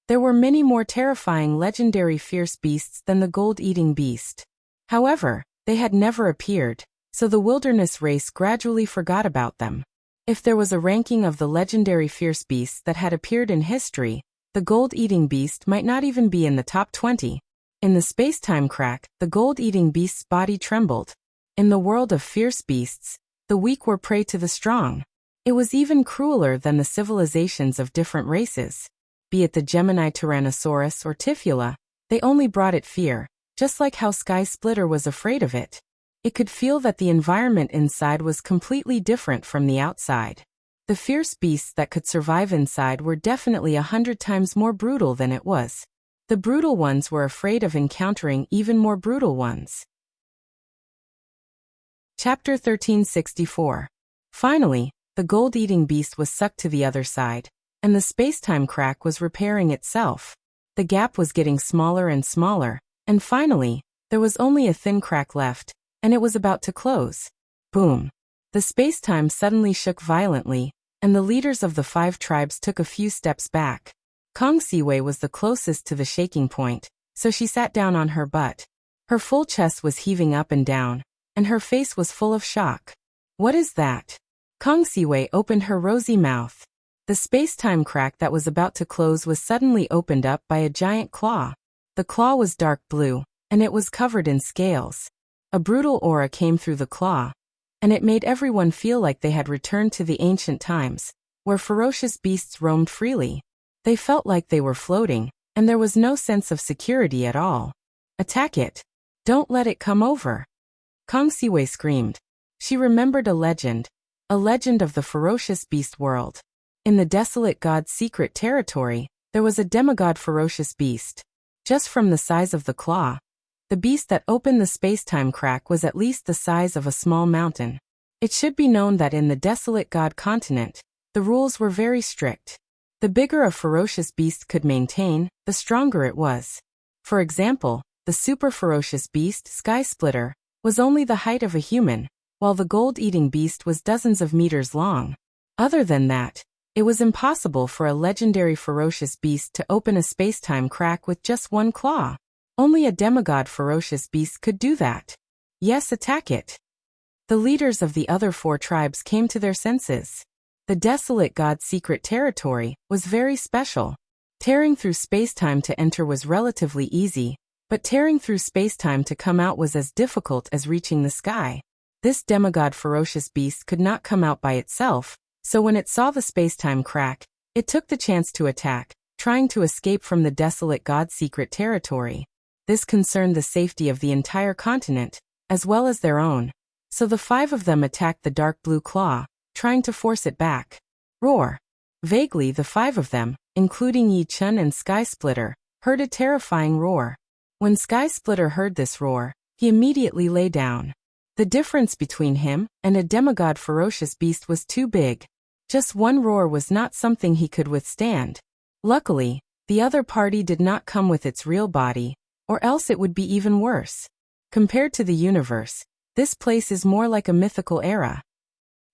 there were many more terrifying legendary fierce beasts than the gold-eating beast. However, they had never appeared, so the wilderness race gradually forgot about them. If there was a ranking of the legendary fierce beasts that had appeared in history, the gold-eating beast might not even be in the top 20. In the space-time crack, the gold-eating beast's body trembled. In the world of fierce beasts, the weak were prey to the strong. It was even crueler than the civilizations of different races. Be it the Gemini Tyrannosaurus or Tifula, they only brought it fear, just like how Sky Splitter was afraid of it. It could feel that the environment inside was completely different from the outside. The fierce beasts that could survive inside were definitely 100 times more brutal than it was. The brutal ones were afraid of encountering even more brutal ones. Chapter 1364. Finally, the gold-eating beast was sucked to the other side, and the space-time crack was repairing itself. The gap was getting smaller and smaller, and finally, there was only a thin crack left, and it was about to close. Boom! The space-time suddenly shook violently, and the leaders of the 5 tribes took a few steps back. Kong Siwei was the closest to the shaking point, so she sat down on her butt. Her full chest was heaving up and down, and her face was full of shock. What is that? Kong Siwei opened her rosy mouth. The space-time crack that was about to close was suddenly opened up by a giant claw. The claw was dark blue, and it was covered in scales. A brutal aura came through the claw, and it made everyone feel like they had returned to the ancient times, where ferocious beasts roamed freely. They felt like they were floating, and there was no sense of security at all. Attack it! Don't let it come over! Kong Siwei screamed. She remembered a legend of the ferocious beast world. In the desolate god's secret territory, there was a demigod ferocious beast. Just from the size of the claw, the beast that opened the space-time crack was at least the size of a small mountain. It should be known that in the desolate god continent, the rules were very strict. The bigger a ferocious beast could maintain, the stronger it was. For example, the super ferocious beast, Sky Splitter, was only the height of a human, while the gold-eating beast was dozens of meters long. Other than that, it was impossible for a legendary ferocious beast to open a space-time crack with just one claw. Only a demigod ferocious beast could do that. Yes, attack it! The leaders of the other 4 tribes came to their senses. The desolate god's secret territory was very special. Tearing through space-time to enter was relatively easy, but tearing through space-time to come out was as difficult as reaching the sky. This demigod ferocious beast could not come out by itself, so when it saw the space-time crack, it took the chance to attack, trying to escape from the desolate god's secret territory. This concerned the safety of the entire continent, as well as their own. So the 5 of them attacked the dark blue claw, trying to force it back. Roar! Vaguely, the five of them, including Yi Chun and Sky Splitter, heard a terrifying roar. When Sky Splitter heard this roar, he immediately lay down. The difference between him and a demigod ferocious beast was too big. Just one roar was not something he could withstand. Luckily, the other party did not come with its real body, or else it would be even worse. Compared to the universe, this place is more like a mythical era.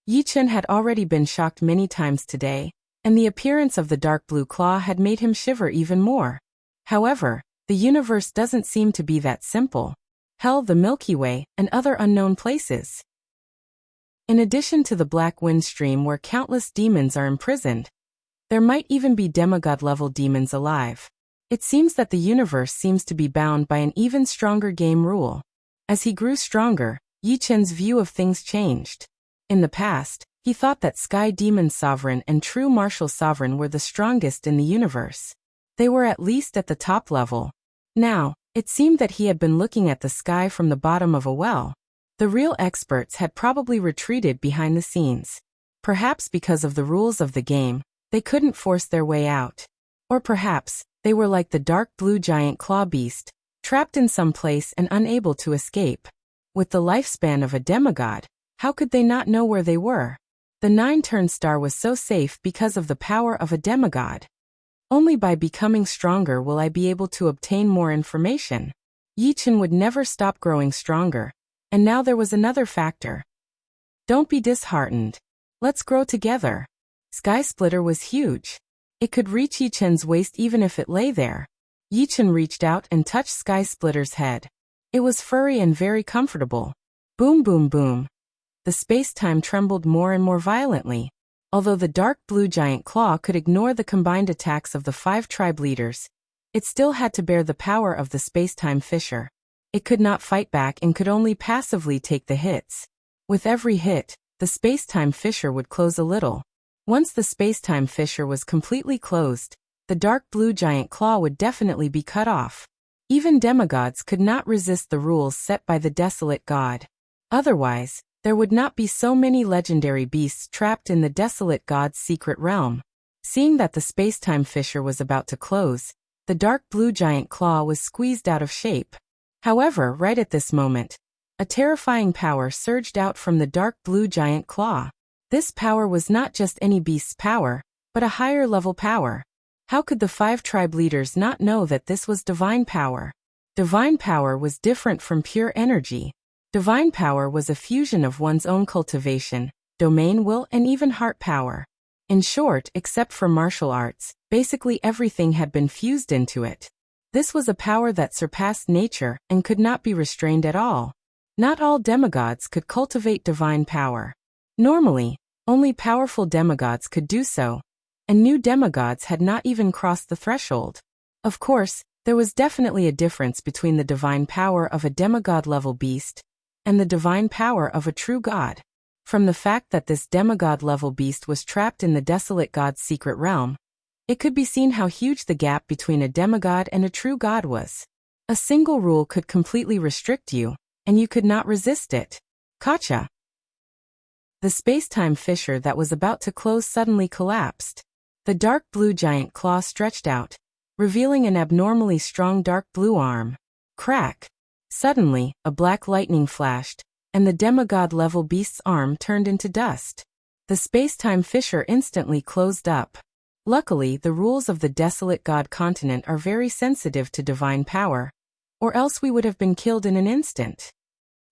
Yi Chun had already been shocked many times today, and the appearance of the dark blue claw had made him shiver even more. However, the universe doesn't seem to be that simple. Hell, the Milky Way, and other unknown places. In addition to the Black Wind Stream where countless demons are imprisoned, there might even be demigod-level demons alive. It seems that the universe seems to be bound by an even stronger game rule. As he grew stronger, Yi Chun's view of things changed. In the past, he thought that Sky Demon Sovereign and True Martial Sovereign were the strongest in the universe. They were at least at the top level. Now, it seemed that he had been looking at the sky from the bottom of a well. The real experts had probably retreated behind the scenes. Perhaps because of the rules of the game, they couldn't force their way out. Or perhaps, they were like the dark blue giant claw beast, trapped in some place and unable to escape. With the lifespan of a demigod, how could they not know where they were? The nine-turned star was so safe because of the power of a demigod. Only by becoming stronger will I be able to obtain more information. Yi Chun would never stop growing stronger, and now there was another factor. Don't be disheartened. Let's grow together. Sky Splitter was huge. It could reach Yi Chun's waist even if it lay there. Yi Chun reached out and touched Sky Splitter's head. It was furry and very comfortable. Boom boom boom. The space-time trembled more and more violently. Although the dark blue giant claw could ignore the combined attacks of the 5 tribe leaders, it still had to bear the power of the space-time fissure. It could not fight back and could only passively take the hits. With every hit, the space-time fissure would close a little. Once the space-time fissure was completely closed, the dark blue giant claw would definitely be cut off. Even demigods could not resist the rules set by the desolate god. Otherwise, there would not be so many legendary beasts trapped in the desolate god's secret realm. Seeing that the space-time fissure was about to close, the dark blue giant claw was squeezed out of shape. However, right at this moment, a terrifying power surged out from the dark blue giant claw. This power was not just any beast's power, but a higher-level power. How could the 5 tribe leaders not know that this was divine power? Divine power was different from pure energy. Divine power was a fusion of one's own cultivation, domain will and even heart power. In short, except for martial arts, basically everything had been fused into it. This was a power that surpassed nature and could not be restrained at all. Not all demigods could cultivate divine power. Normally, only powerful demigods could do so, and new demigods had not even crossed the threshold. Of course, there was definitely a difference between the divine power of a demigod-level beast and the divine power of a true god. From the fact that this demigod-level beast was trapped in the desolate god's secret realm, it could be seen how huge the gap between a demigod and a true god was. A single rule could completely restrict you, and you could not resist it. Gotcha. The space-time fissure that was about to close suddenly collapsed. The dark blue giant claw stretched out, revealing an abnormally strong dark blue arm. Crack! Suddenly, a black lightning flashed, and the demigod-level beast's arm turned into dust. The space-time fissure instantly closed up. Luckily, the rules of the desolate god continent are very sensitive to divine power, or else we would have been killed in an instant.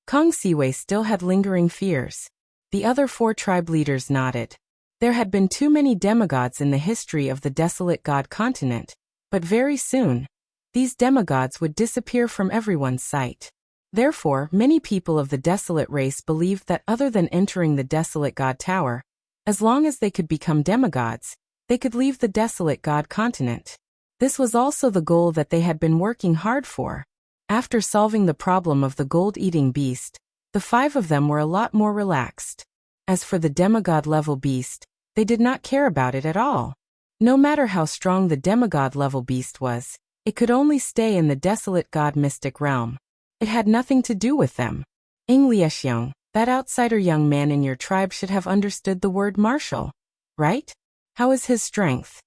Kong Siwei still had lingering fears. The other 4 tribe leaders nodded. There had been too many demigods in the history of the desolate god continent, but very soon, these demigods would disappear from everyone's sight. Therefore, many people of the desolate race believed that other than entering the desolate god tower, as long as they could become demigods, they could leave the desolate god continent. This was also the goal that they had been working hard for. After solving the problem of the gold-eating beast, the 5 of them were a lot more relaxed. As for the demigod-level beast, they did not care about it at all. No matter how strong the demigod-level beast was, it could only stay in the desolate god-mystic realm. It had nothing to do with them. Ing Liexiong, that outsider young man in your tribe should have understood the word martial, right? How is his strength?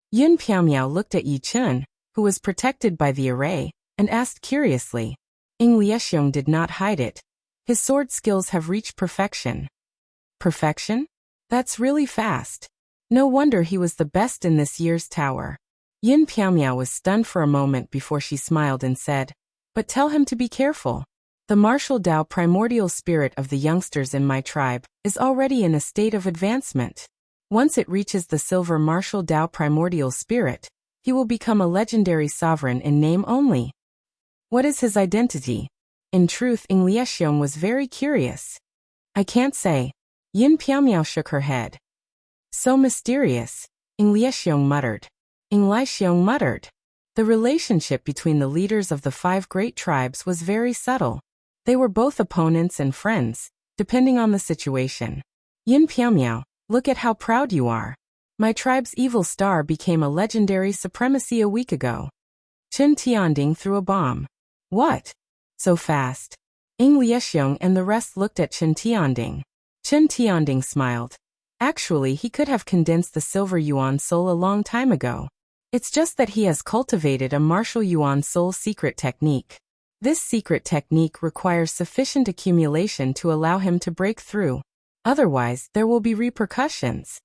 Yun Piaomiao looked at Yi Chun, who was protected by the array, and asked curiously. Ing Liexiong did not hide it. His sword skills have reached perfection. Perfection? That's really fast. No wonder he was the best in this year's tower. Yin Piaomiao was stunned for a moment before she smiled and said, but tell him to be careful. The martial Dao primordial spirit of the youngsters in my tribe is already in a state of advancement. Once it reaches the silver martial Dao primordial spirit, he will become a legendary sovereign in name only. What is his identity? In truth, Ing Liexiong was very curious. I can't say. Yin Piaomiao shook her head. So mysterious, Ing Liexiong muttered. Ing Liexiong muttered. The relationship between the leaders of the 5 great tribes was very subtle. They were both opponents and friends, depending on the situation. Yin Piaomiao, look at how proud you are. My tribe's evil star became a legendary supremacy a week ago. Chen Tianding threw a bomb. What? So fast. Ing Liexiong and the rest looked at Chen Tianding. Chen Tianding smiled. Actually, he could have condensed the silver yuan soul a long time ago. It's just that he has cultivated a martial yuan soul secret technique. This secret technique requires sufficient accumulation to allow him to break through. Otherwise, there will be repercussions.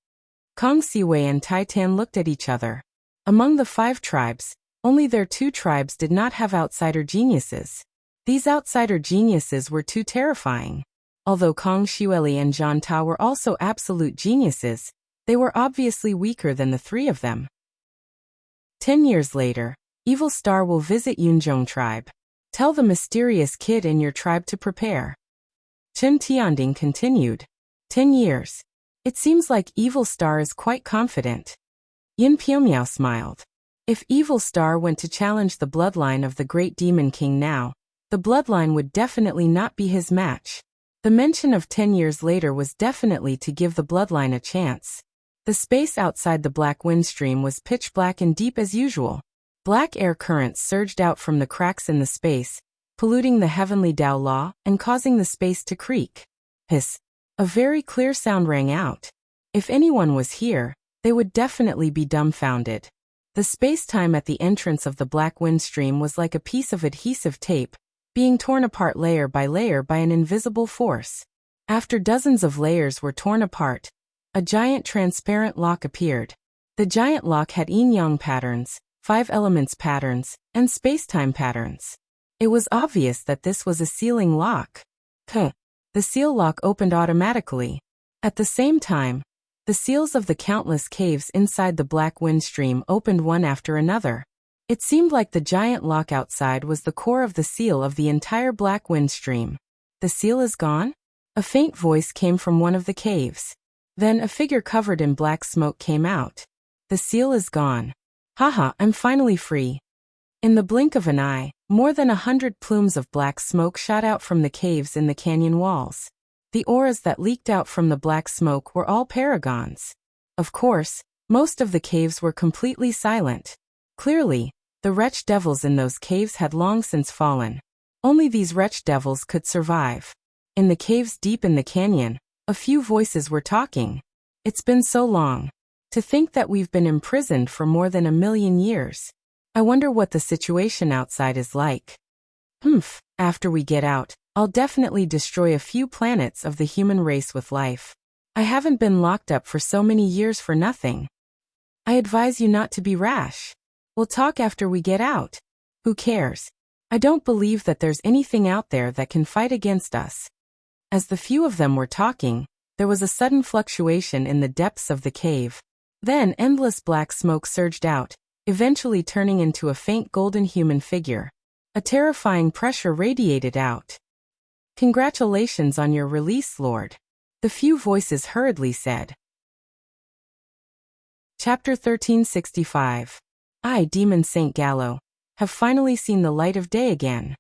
Kong Siwei and Tai Tan looked at each other. Among the 5 tribes, only their 2 tribes did not have outsider geniuses. These outsider geniuses were too terrifying. Although Kong Xueli and Zhan Tao were also absolute geniuses, they were obviously weaker than the 3 of them. 10 years later, Evil Star will visit Yunzhong tribe. Tell the mysterious kid in your tribe to prepare. Chen Tianding continued. 10 years. It seems like Evil Star is quite confident. Yin Piaomiao smiled. If Evil Star went to challenge the bloodline of the great demon king now, the bloodline would definitely not be his match. The mention of 10 years later was definitely to give the bloodline a chance. The space outside the black windstream was pitch black and deep as usual. Black air currents surged out from the cracks in the space, polluting the heavenly Dao law and causing the space to creak. Hiss. A very clear sound rang out. If anyone was here, they would definitely be dumbfounded. The space-time at the entrance of the black windstream was like a piece of adhesive tape, being torn apart layer by an invisible force. After dozens of layers were torn apart, a giant transparent lock appeared. The giant lock had yin-yang patterns, 5 elements patterns, and space-time patterns. It was obvious that this was a sealing lock. The seal lock opened automatically. At the same time, the seals of the countless caves inside the black windstream opened one after another. It seemed like the giant lock outside was the core of the seal of the entire black windstream. The seal is gone? A faint voice came from one of the caves. Then a figure covered in black smoke came out. The seal is gone. Haha, I'm finally free. In the blink of an eye, more than 100 plumes of black smoke shot out from the caves in the canyon walls. The auras that leaked out from the black smoke were all paragons. Of course, most of the caves were completely silent. Clearly, the wretched devils in those caves had long since fallen. Only these wretched devils could survive. In the caves deep in the canyon, a few voices were talking. It's been so long. To think that we've been imprisoned for more than 1,000,000 years. I wonder what the situation outside is like. After we get out, I'll definitely destroy a few planets of the human race with life. I haven't been locked up for so many years for nothing. I advise you not to be rash. We'll talk after we get out. Who cares? I don't believe that there's anything out there that can fight against us. As the few of them were talking, there was a sudden fluctuation in the depths of the cave. Then endless black smoke surged out, eventually turning into a faint golden human figure. A terrifying pressure radiated out. Congratulations on your release, Lord. The few voices hurriedly said. Chapter 1365. I, Demon Saint Gallo, have finally seen the light of day again.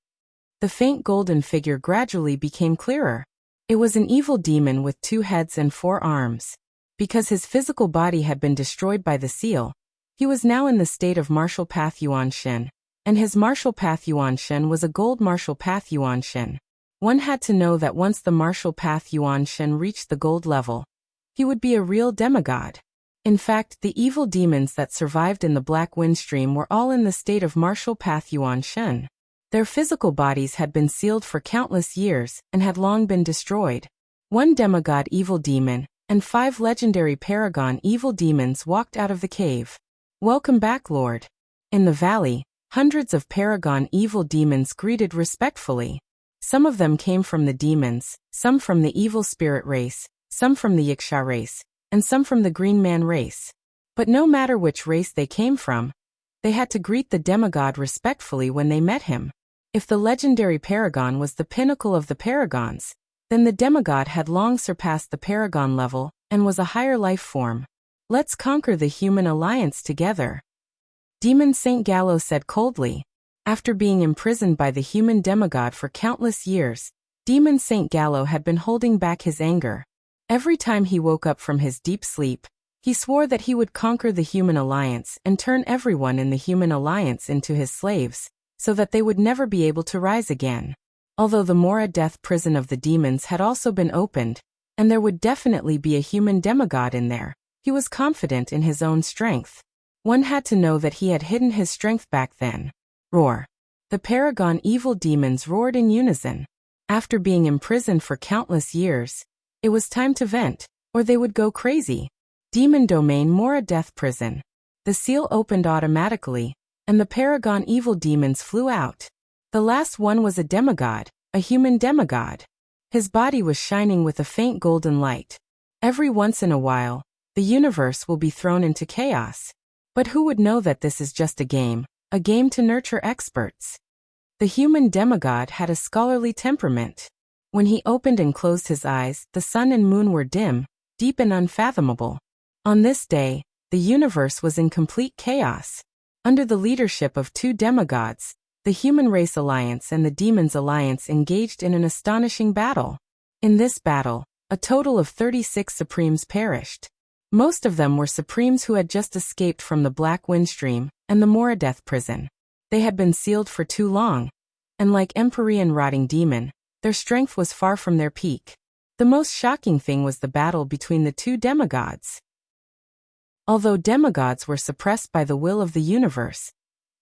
The faint golden figure gradually became clearer. It was an evil demon with 2 heads and 4 arms. Because his physical body had been destroyed by the seal, he was now in the state of martial path Yuan Shen, and his martial path Yuan Shen was a gold martial path Yuan Shen. One had to know that once the martial path Yuan Shen reached the gold level, he would be a real demigod. In fact, the evil demons that survived in the Black Wind Stream were all in the state of martial path Yuan Shen. Their physical bodies had been sealed for countless years and had long been destroyed. One demigod evil demon and 5 legendary paragon evil demons walked out of the cave. Welcome back, Lord. In the valley, hundreds of paragon evil demons greeted respectfully. Some of them came from the demons, some from the evil spirit race, some from the Yiksha race, and some from the Green Man race. But no matter which race they came from, they had to greet the demigod respectfully when they met him. If the legendary paragon was the pinnacle of the paragons, then the demigod had long surpassed the paragon level and was a higher life form. Let's conquer the human alliance together. Demon Saint Gallo said coldly. After being imprisoned by the human demigod for countless years, Demon Saint Gallo had been holding back his anger. Every time he woke up from his deep sleep, he swore that he would conquer the human alliance and turn everyone in the human alliance into his slaves, so that they would never be able to rise again. Although the Mora death prison of the demons had also been opened, and there would definitely be a human demigod in there, he was confident in his own strength. One had to know that he had hidden his strength back then. Roar. The paragon evil demons roared in unison. After being imprisoned for countless years, it was time to vent, or they would go crazy. Demon Domain Mora Death Prison. The seal opened automatically, and the paragon evil demons flew out. The last one was a demigod, a human demigod. His body was shining with a faint golden light. Every once in a while, the universe will be thrown into chaos. But who would know that this is just a game to nurture experts? The human demigod had a scholarly temperament. When he opened and closed his eyes, the sun and moon were dim, deep and unfathomable. On this day, the universe was in complete chaos. Under the leadership of 2 demigods, the Human Race Alliance and the Demons Alliance engaged in an astonishing battle. In this battle, a total of 36 Supremes perished. Most of them were Supremes who had just escaped from the Black Wind Stream and the Mora Death Prison. They had been sealed for too long, and like Empyrean Rotting Demon, their strength was far from their peak. The most shocking thing was the battle between the 2 demigods. Although demigods were suppressed by the will of the universe,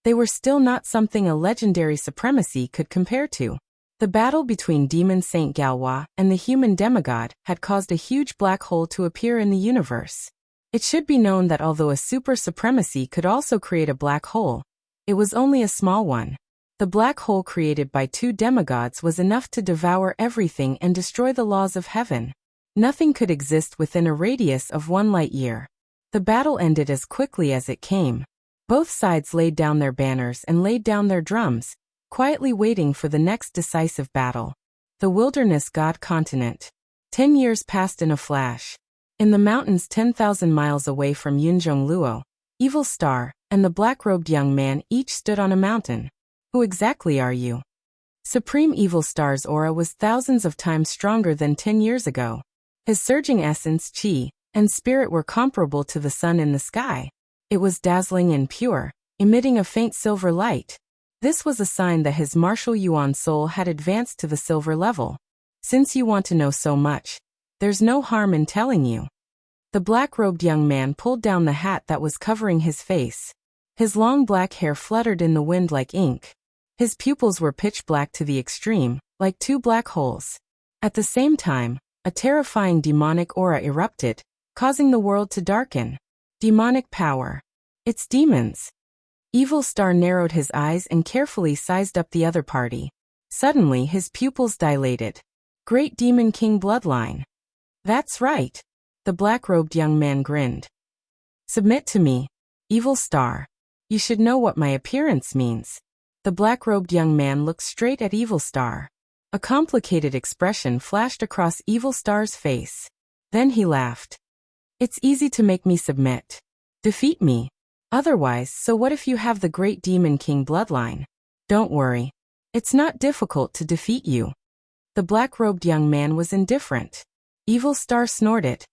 they were still not something a legendary supremacy could compare to. The battle between Demon Saint Galwa and the human demigod had caused a huge black hole to appear in the universe. It should be known that although a super supremacy could also create a black hole, it was only a small one. The black hole created by 2 demigods was enough to devour everything and destroy the laws of heaven. Nothing could exist within a radius of 1 light year. The battle ended as quickly as it came. Both sides laid down their banners and laid down their drums, quietly waiting for the next decisive battle. The Wilderness God Continent. 10 years passed in a flash. In the mountains 10,000 miles away from Yunzhong Luo, Evil Star and the black-robed young man each stood on a mountain. Who exactly are you? Supreme Evil Star's aura was thousands of times stronger than 10 years ago. His surging essence, chi, and spirit were comparable to the sun in the sky. It was dazzling and pure, emitting a faint silver light. This was a sign that his martial yuan soul had advanced to the silver level. Since you want to know so much, there's no harm in telling you. The black-robed young man pulled down the hat that was covering his face. His long black hair fluttered in the wind like ink. His pupils were pitch black to the extreme, like 2 black holes. At the same time, a terrifying demonic aura erupted, causing the world to darken. Demonic power. It's demons. Evil Star narrowed his eyes and carefully sized up the other party. Suddenly his pupils dilated. Great Demon King bloodline. That's right. The black-robed young man grinned. Submit to me, Evil Star. You should know what my appearance means. The black-robed young man looked straight at Evil Star. A complicated expression flashed across Evil Star's face. Then he laughed. It's easy to make me submit. Defeat me. Otherwise, so what if you have the Great Demon King bloodline? Don't worry. It's not difficult to defeat you. The black-robed young man was indifferent. Evil Star snorted.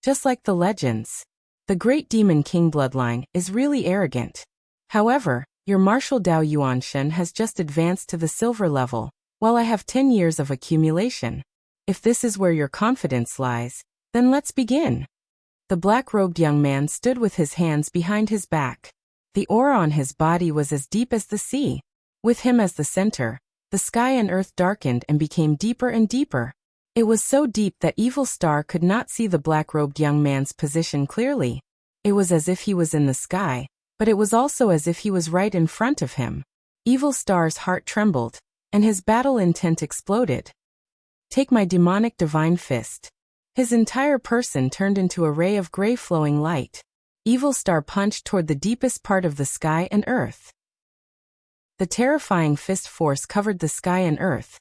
Just like the legends, the Great Demon King bloodline is really arrogant. However, your martial Dao Yuanshen has just advanced to the silver level, while I have 10 years of accumulation. If this is where your confidence lies, then let's begin. The black-robed young man stood with his hands behind his back. The aura on his body was as deep as the sea. With him as the center, the sky and earth darkened and became deeper and deeper. It was so deep that Evil Star could not see the black-robed young man's position clearly. It was as if he was in the sky, but it was also as if he was right in front of him. Evil Star's heart trembled, and his battle intent exploded. Take my demonic divine fist. His entire person turned into a ray of gray flowing light. Evil Star punched toward the deepest part of the sky and earth. The terrifying fist force covered the sky and earth,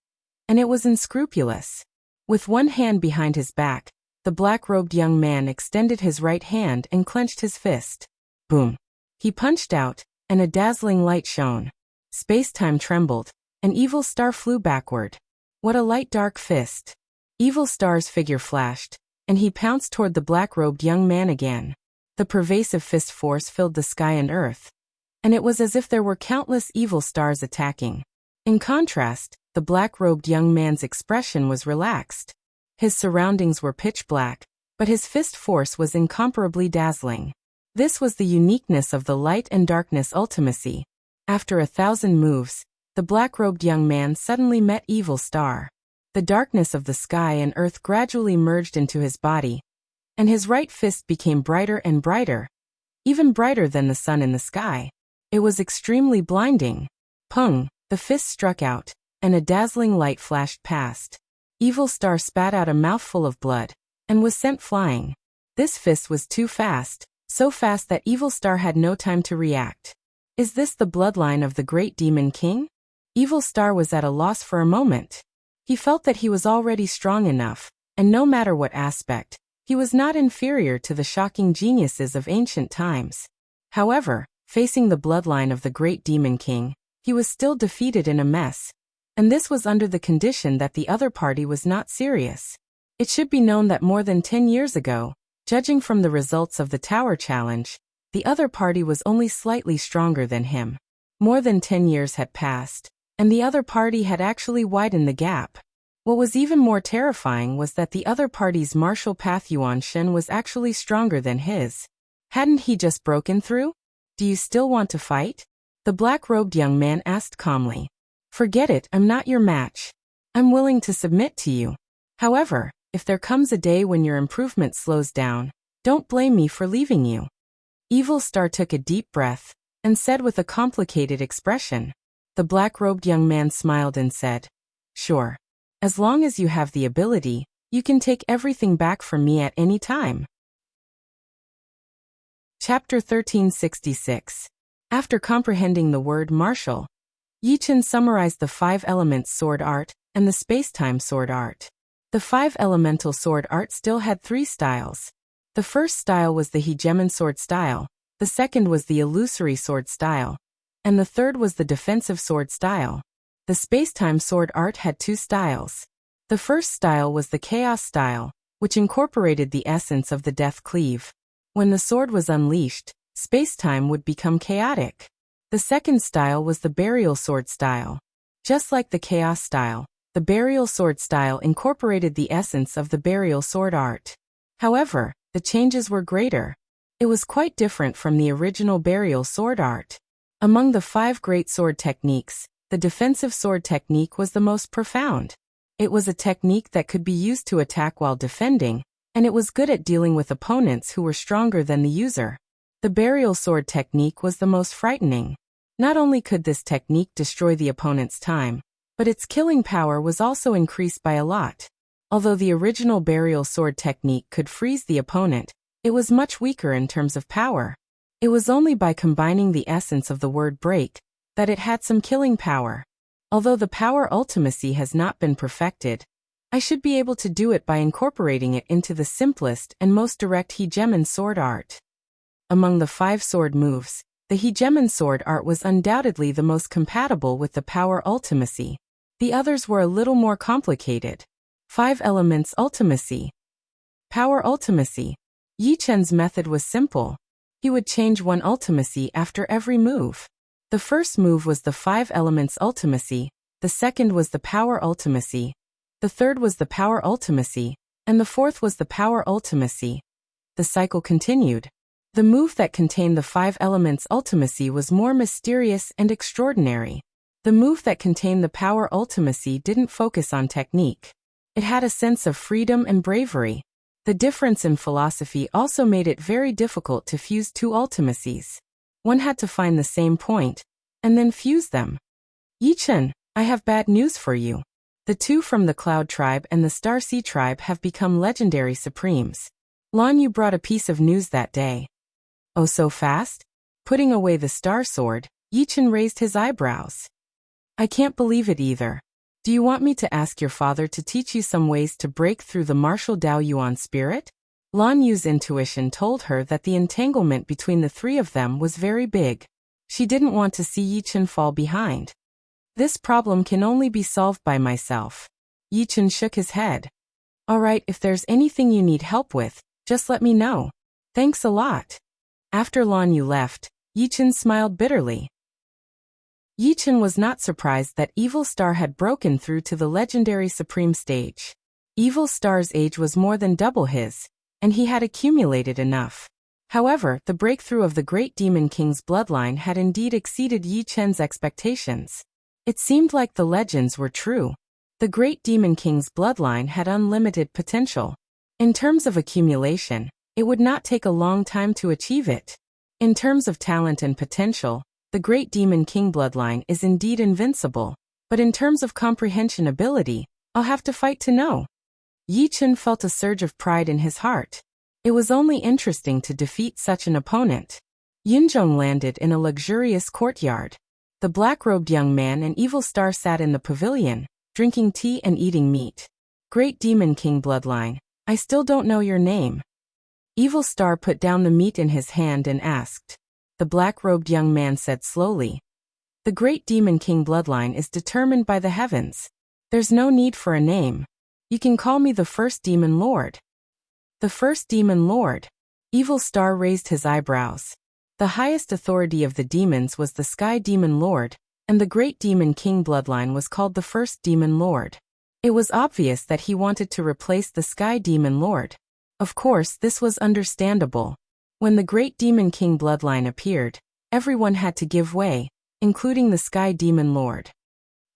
and it was unscrupulous. With one hand behind his back, the black-robed young man extended his right hand and clenched his fist. Boom! He punched out, and a dazzling light shone. Space-time trembled, and Evil Star flew backward. What a light dark fist! Evil Star's figure flashed, and he pounced toward the black-robed young man again. The pervasive fist force filled the sky and earth, and it was as if there were countless Evil Stars attacking. In contrast, the black-robed young man's expression was relaxed. His surroundings were pitch black, but his fist force was incomparably dazzling. This was the uniqueness of the light and darkness ultimacy. After 1,000 moves, the black-robed young man suddenly met Evil Star. The darkness of the sky and earth gradually merged into his body, and his right fist became brighter and brighter, even brighter than the sun in the sky. It was extremely blinding. Pung! The fist struck out, and a dazzling light flashed past. Evil Star spat out a mouthful of blood, and was sent flying. This fist was too fast, so fast that Evil Star had no time to react. Is this the bloodline of the great demon king? Evil Star was at a loss for a moment. He felt that he was already strong enough, and no matter what aspect, he was not inferior to the shocking geniuses of ancient times. However, facing the bloodline of the great demon king, he was still defeated in a mess, and this was under the condition that the other party was not serious. It should be known that more than 10 years ago, judging from the results of the Tower Challenge, the other party was only slightly stronger than him. More than 10 years had passed, and the other party had actually widened the gap. What was even more terrifying was that the other party's martial path Yuan Shen was actually stronger than his. Hadn't he just broken through? Do you still want to fight? The black-robed young man asked calmly. Forget it, I'm not your match. I'm willing to submit to you. However, if there comes a day when your improvement slows down, don't blame me for leaving you. Evil Star took a deep breath, and said with a complicated expression. The black-robed young man smiled and said, Sure. As long as you have the ability, you can take everything back from me at any time. Chapter 1366. After comprehending the word martial, Yichen summarized the 5 elements sword art and the space-time sword art. The 5 elemental sword art still had 3 styles. The first style was the hegemon sword style, the second was the illusory sword style, and the third was the defensive sword style. The space-time sword art had 2 styles. The first style was the chaos style, which incorporated the essence of the death cleave. When the sword was unleashed, space-time would become chaotic. The second style was the burial sword style. Just like the chaos style, the burial sword style incorporated the essence of the burial sword art. However, the changes were greater. It was quite different from the original burial sword art. Among the 5 great sword techniques, the defensive sword technique was the most profound. It was a technique that could be used to attack while defending, and it was good at dealing with opponents who were stronger than the user. The burial sword technique was the most frightening. Not only could this technique destroy the opponent's time, but its killing power was also increased by a lot. Although the original burial sword technique could freeze the opponent, it was much weaker in terms of power. It was only by combining the essence of the word break that it had some killing power. Although the power ultimacy has not been perfected, I should be able to do it by incorporating it into the simplest and most direct hegemon sword art. Among the 5 sword moves, the hegemon sword art was undoubtedly the most compatible with the power ultimacy. The others were a little more complicated. 5 elements ultimacy. Power ultimacy. Yichen's method was simple. He would change one ultimacy after every move. The first move was the 5 elements ultimacy, the second was the power ultimacy, the third was the power ultimacy, and the fourth was the power ultimacy. the cycle continued. The move that contained the 5 elements ultimacy was more mysterious and extraordinary. The move that contained the power ultimacy didn't focus on technique. It had a sense of freedom and bravery. The difference in philosophy also made it very difficult to fuse 2 ultimacies. One had to find the same point, and then fuse them. Yi-Chen, I have bad news for you. The 2 from the Cloud Tribe and the Star Sea Tribe have become legendary supremes. Lan Yu brought a piece of news that day. Oh, so fast? Putting away the star sword, Yi-Chen raised his eyebrows. I can't believe it either. Do you want me to ask your father to teach you some ways to break through the martial Dao Yuan spirit? Lan Yu's intuition told her that the entanglement between the 3 of them was very big. She didn't want to see Yi-Chen fall behind. This problem can only be solved by myself. Yi-Chen shook his head. All right, if there's anything you need help with, just let me know. Thanks a lot. After Lan Yu left, Yi-Chen smiled bitterly. Yi-Chen was not surprised that Evil Star had broken through to the legendary supreme stage. Evil Star's age was more than double his, and he had accumulated enough. However, the breakthrough of the Great Demon King's bloodline had indeed exceeded Yi-Chen's expectations. It seemed like the legends were true. The Great Demon King's bloodline had unlimited potential. In terms of accumulation, it would not take a long time to achieve it. In terms of talent and potential, the Great Demon King bloodline is indeed invincible, but in terms of comprehension ability, I'll have to fight to know. Yi-Chen felt a surge of pride in his heart. It was only interesting to defeat such an opponent. Yunzhong landed in a luxurious courtyard. The black-robed young man and Evil Star sat in the pavilion, drinking tea and eating meat. Great Demon King bloodline, I still don't know your name. Evil Star put down the meat in his hand and asked. The black-robed young man said slowly. The Great Demon King bloodline is determined by the heavens. There's no need for a name. You can call me the First Demon Lord. The First Demon Lord. Evil Star raised his eyebrows. The highest authority of the demons was the Sky Demon Lord, and the Great Demon King bloodline was called the First Demon Lord. It was obvious that he wanted to replace the Sky Demon Lord. Of course, this was understandable. When the Great Demon King bloodline appeared, everyone had to give way, including the Sky Demon Lord.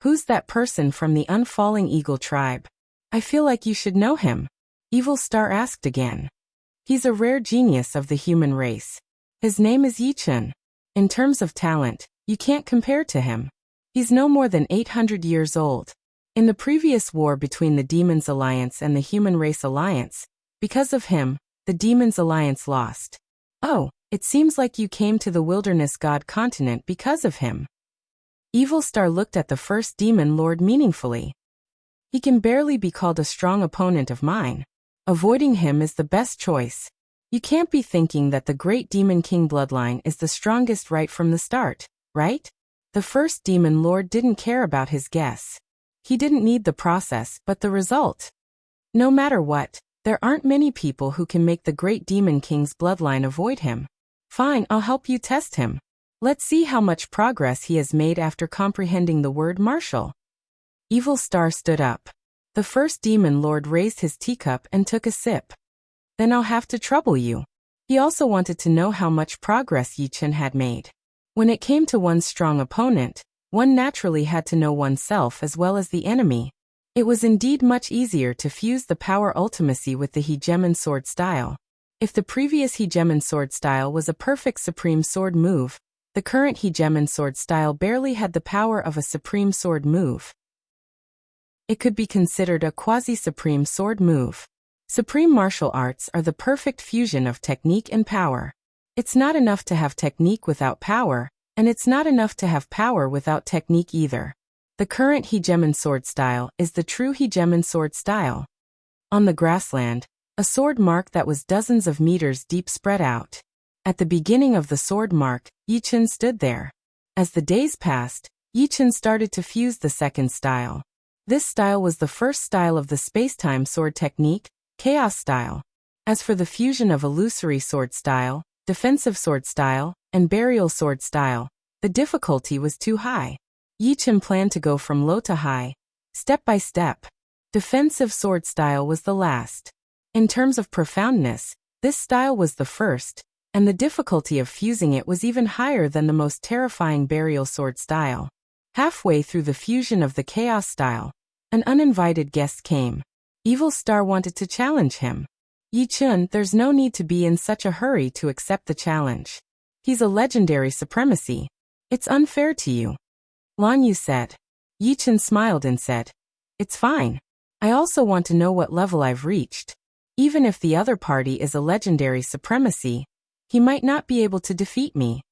Who's that person from the Unfalling Eagle tribe? I feel like you should know him. Evil Star asked again. He's a rare genius of the human race. His name is Yi-Chen. In terms of talent, you can't compare to him. He's no more than 800 years old. In the previous war between the Demons Alliance and the Human Race Alliance, because of him, the Demons Alliance lost. Oh, it seems like you came to the Wilderness God continent because of him. Evil Star looked at the First Demon Lord meaningfully. He can barely be called a strong opponent of mine. Avoiding him is the best choice. You can't be thinking that the Great Demon King bloodline is the strongest right from the start, right? The First Demon Lord didn't care about his guess. He didn't need the process, but the result. No matter what, there aren't many people who can make the Great Demon King's bloodline avoid him. Fine, I'll help you test him. Let's see how much progress he has made after comprehending the word martial. Evil Star stood up. The First Demon Lord raised his teacup and took a sip. Then I'll have to trouble you. He also wanted to know how much progress Yi-Chen had made. When it came to one's strong opponent, one naturally had to know oneself as well as the enemy. It was indeed much easier to fuse the power ultimacy with the hegemon sword style. If the previous hegemon sword style was a perfect supreme sword move, the current hegemon sword style barely had the power of a supreme sword move. It could be considered a quasi-supreme sword move. Supreme martial arts are the perfect fusion of technique and power. It's not enough to have technique without power, and it's not enough to have power without technique either. The current hegemon sword style is the true hegemon sword style. On the grassland, a sword mark that was dozens of meters deep spread out. At the beginning of the sword mark, Yi-Chen stood there. As the days passed, Yi-Chen started to fuse the second style. This style was the first style of the space-time sword technique, Chaos style. As for the fusion of illusory sword style, defensive sword style, and burial sword style, the difficulty was too high. Yi-Chen planned to go from low to high, step by step. Defensive sword style was the last. In terms of profoundness, This style was the first, and the difficulty of fusing it was even higher than the most terrifying burial sword style. Halfway through the fusion of the chaos style, an uninvited guest came. Evil Star wanted to challenge him. Yi Chun, there's no need to be in such a hurry to accept the challenge. He's a legendary supremacy. It's unfair to you. Lan Yu said. Yi Chun smiled and said, it's fine. I also want to know what level I've reached. Even if the other party is a legendary supremacy, he might not be able to defeat me.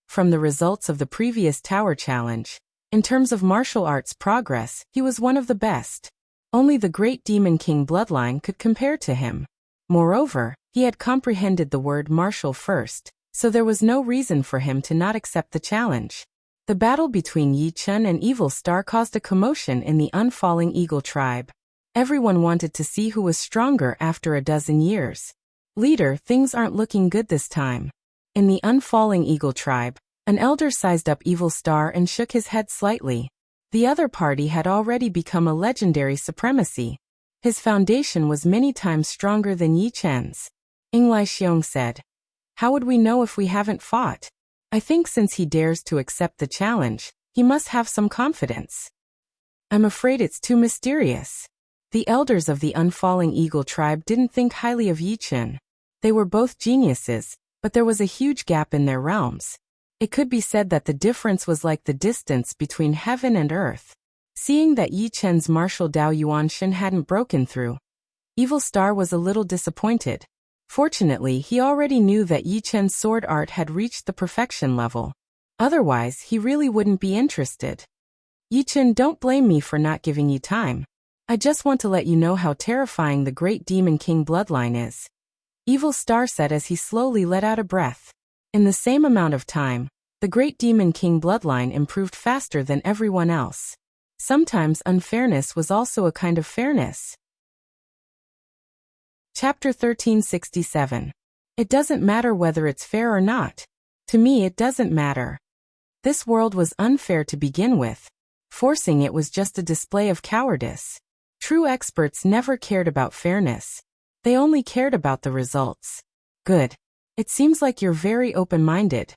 From the results of the previous tower challenge, in terms of martial arts progress, he was one of the best. Only the great Demon King bloodline could compare to him. Moreover, he had comprehended the word martial first, so there was no reason for him to not accept the challenge. The battle between Yi Chun and Evil Star caused a commotion in the Unfalling Eagle tribe. Everyone wanted to see who was stronger after a dozen years. Leader, things aren't looking good this time. In the Unfalling Eagle tribe, an elder sized up Evil Star and shook his head slightly. The other party had already become a legendary supremacy. His foundation was many times stronger than Yi Chen's. Inglai Xiong said, how would we know if we haven't fought? I think since he dares to accept the challenge, he must have some confidence. I'm afraid it's too mysterious. The elders of the Unfalling Eagle tribe didn't think highly of Yi Chen. They were both geniuses, but there was a huge gap in their realms. It could be said that the difference was like the distance between heaven and earth. Seeing that Yi Chen's martial Dao Yuanshan hadn't broken through, Evil Star was a little disappointed. Fortunately, he already knew that Yi Chen's sword art had reached the perfection level. Otherwise, he really wouldn't be interested. Yi Chen, don't blame me for not giving you time. I just want to let you know how terrifying the Great Demon King bloodline is. Evil Star said as he slowly let out a breath. In the same amount of time, the Great Demon King bloodline improved faster than everyone else. Sometimes unfairness was also a kind of fairness. Chapter 1367. It doesn't matter whether it's fair or not. To me it doesn't matter. This world was unfair to begin with. Forcing it was just a display of cowardice. True experts never cared about fairness. They only cared about the results. Good. It seems like you're very open-minded.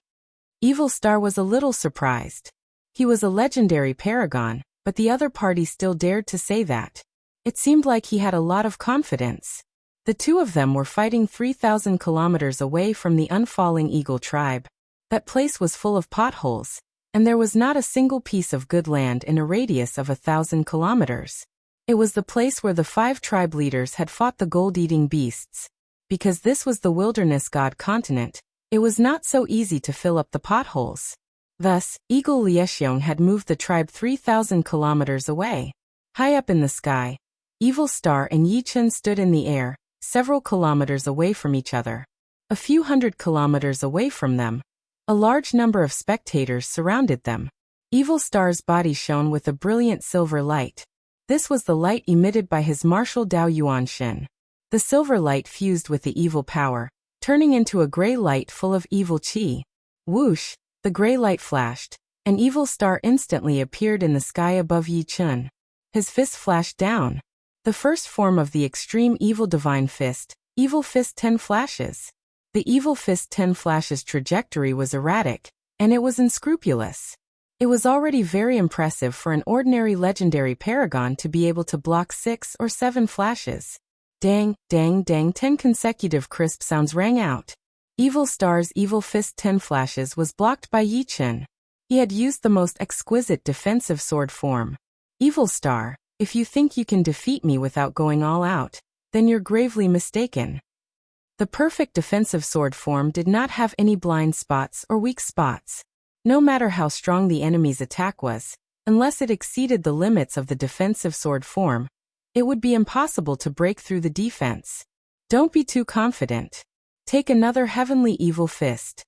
Evil Star was a little surprised. He was a legendary paragon, but the other party still dared to say that. It seemed like he had a lot of confidence. The two of them were fighting 3,000 kilometers away from the Unfalling Eagle tribe. That place was full of potholes, and there was not a single piece of good land in a radius of 1,000 kilometers. It was the place where the 5 tribe leaders had fought the gold-eating beasts. Because this was the wilderness god continent, it was not so easy to fill up the potholes. Thus, Eagle Liexiong had moved the tribe 3,000 kilometers away. High up in the sky, Evil Star and Yi Chen stood in the air, several kilometers away from each other. A few hundred kilometers away from them, a large number of spectators surrounded them. Evil Star's body shone with a brilliant silver light. This was the light emitted by his martial Dao Yuanshan. The silver light fused with the evil power, turning into a gray light full of evil qi. Whoosh, the gray light flashed. An Evil Star instantly appeared in the sky above Yi Chun. His fist flashed down. The first form of the extreme evil divine fist, Evil Fist 10 flashes. The Evil Fist 10 flashes trajectory was erratic, and it was unscrupulous. It was already very impressive for an ordinary legendary paragon to be able to block 6 or 7 flashes. Dang, dang, dang, 10 consecutive crisp sounds rang out. Evil Star's Evil Fist 10 flashes was blocked by Yi Chen. He had used the most exquisite defensive sword form. Evil Star, if you think you can defeat me without going all out, then you're gravely mistaken. The perfect defensive sword form did not have any blind spots or weak spots. No matter how strong the enemy's attack was, unless it exceeded the limits of the defensive sword form, it would be impossible to break through the defense. Don't be too confident. Take another heavenly Evil Fist.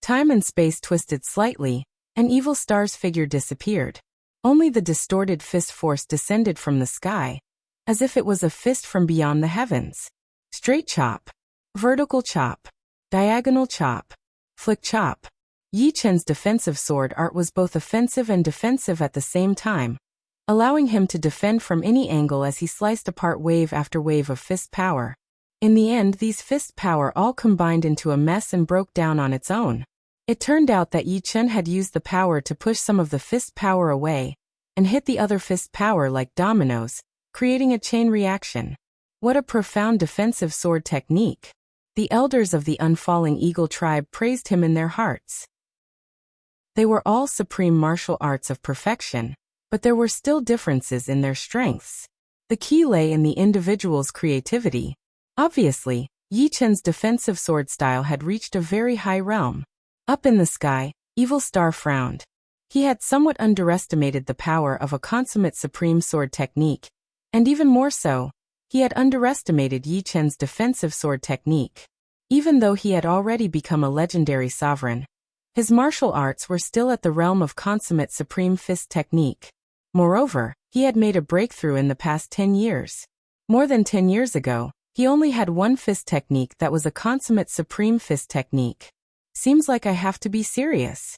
Time and space twisted slightly, and Evil Star's figure disappeared. Only the distorted fist force descended from the sky, as if it was a fist from beyond the heavens. Straight chop. Vertical chop. Diagonal chop. Flick chop. Yi Chen's defensive sword art was both offensive and defensive at the same time, allowing him to defend from any angle as he sliced apart wave after wave of fist power. In the end, these fist power all combined into a mess and broke down on its own. It turned out that Yi Chen had used the power to push some of the fist power away and hit the other fist power like dominoes, creating a chain reaction. What a profound defensive sword technique. The elders of the Unfalling Eagle tribe praised him in their hearts. They were all supreme martial arts of perfection, but there were still differences in their strengths. The key lay in the individual's creativity. Obviously, Yi Chen's defensive sword style had reached a very high realm. Up in the sky, Evil Star frowned. He had somewhat underestimated the power of a consummate supreme sword technique, and even more so, he had underestimated Yi Chen's defensive sword technique. Even though he had already become a legendary sovereign, his martial arts were still at the realm of consummate supreme fist technique. Moreover, he had made a breakthrough in the past 10 years. More than 10 years ago, he only had one fist technique that was a consummate supreme fist technique. Seems like I have to be serious.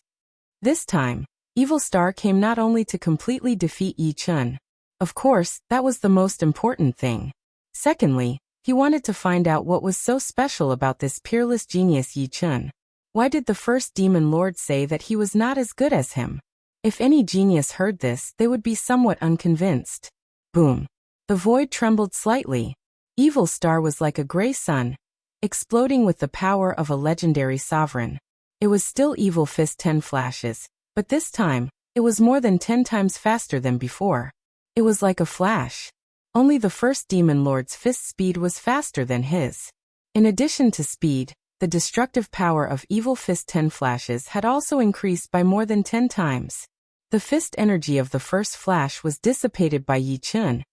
This time, Evil Star came not only to completely defeat Yi Chen. Of course, that was the most important thing. Secondly, he wanted to find out what was so special about this peerless genius Yi Chen. Why did the first demon lord say that he was not as good as him? If any genius heard this, they would be somewhat unconvinced. Boom. The void trembled slightly. Evil Star was like a gray sun, exploding with the power of a legendary sovereign. It was still Evil Fist 10 flashes, but this time, it was more than 10 times faster than before. It was like a flash. Only the first demon lord's fist speed was faster than his. In addition to speed, the destructive power of Evil Fist 10 flashes had also increased by more than 10 times. The fist energy of the first flash was dissipated by Yi Chen,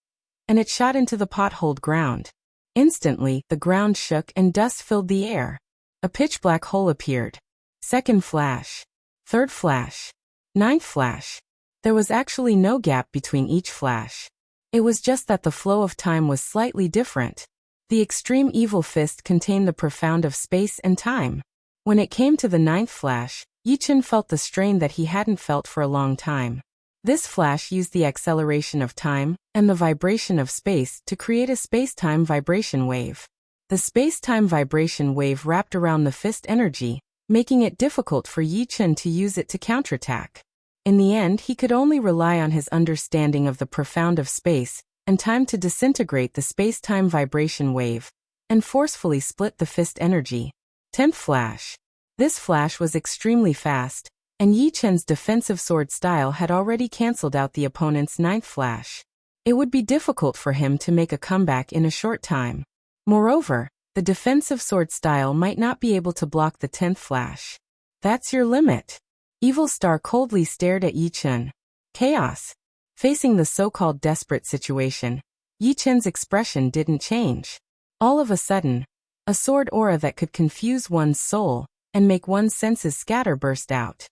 and it shot into the potholed ground. Instantly, the ground shook and dust filled the air. A pitch-black hole appeared. Second flash. Third flash. Ninth flash. There was actually no gap between each flash. It was just that the flow of time was slightly different. The extreme evil fist contained the profound of space and time. When it came to the ninth flash, Yi Chen felt the strain that he hadn't felt for a long time. This flash used the acceleration of time and the vibration of space to create a space-time vibration wave. The space-time vibration wave wrapped around the fist energy, making it difficult for Yi Chen to use it to counterattack. In the end, he could only rely on his understanding of the profound of space and time to disintegrate the space-time vibration wave and forcefully split the fist energy. 10th flash. This flash was extremely fast, and Yi Chen's defensive sword style had already cancelled out the opponent's 9th flash. It would be difficult for him to make a comeback in a short time. Moreover, the defensive sword style might not be able to block the 10th flash. That's your limit. Evil Star coldly stared at Yi Chen. Chaos. Facing the so-called desperate situation, Yi Chen's expression didn't change. All of a sudden, a sword aura that could confuse one's soul and make one's senses scatter burst out.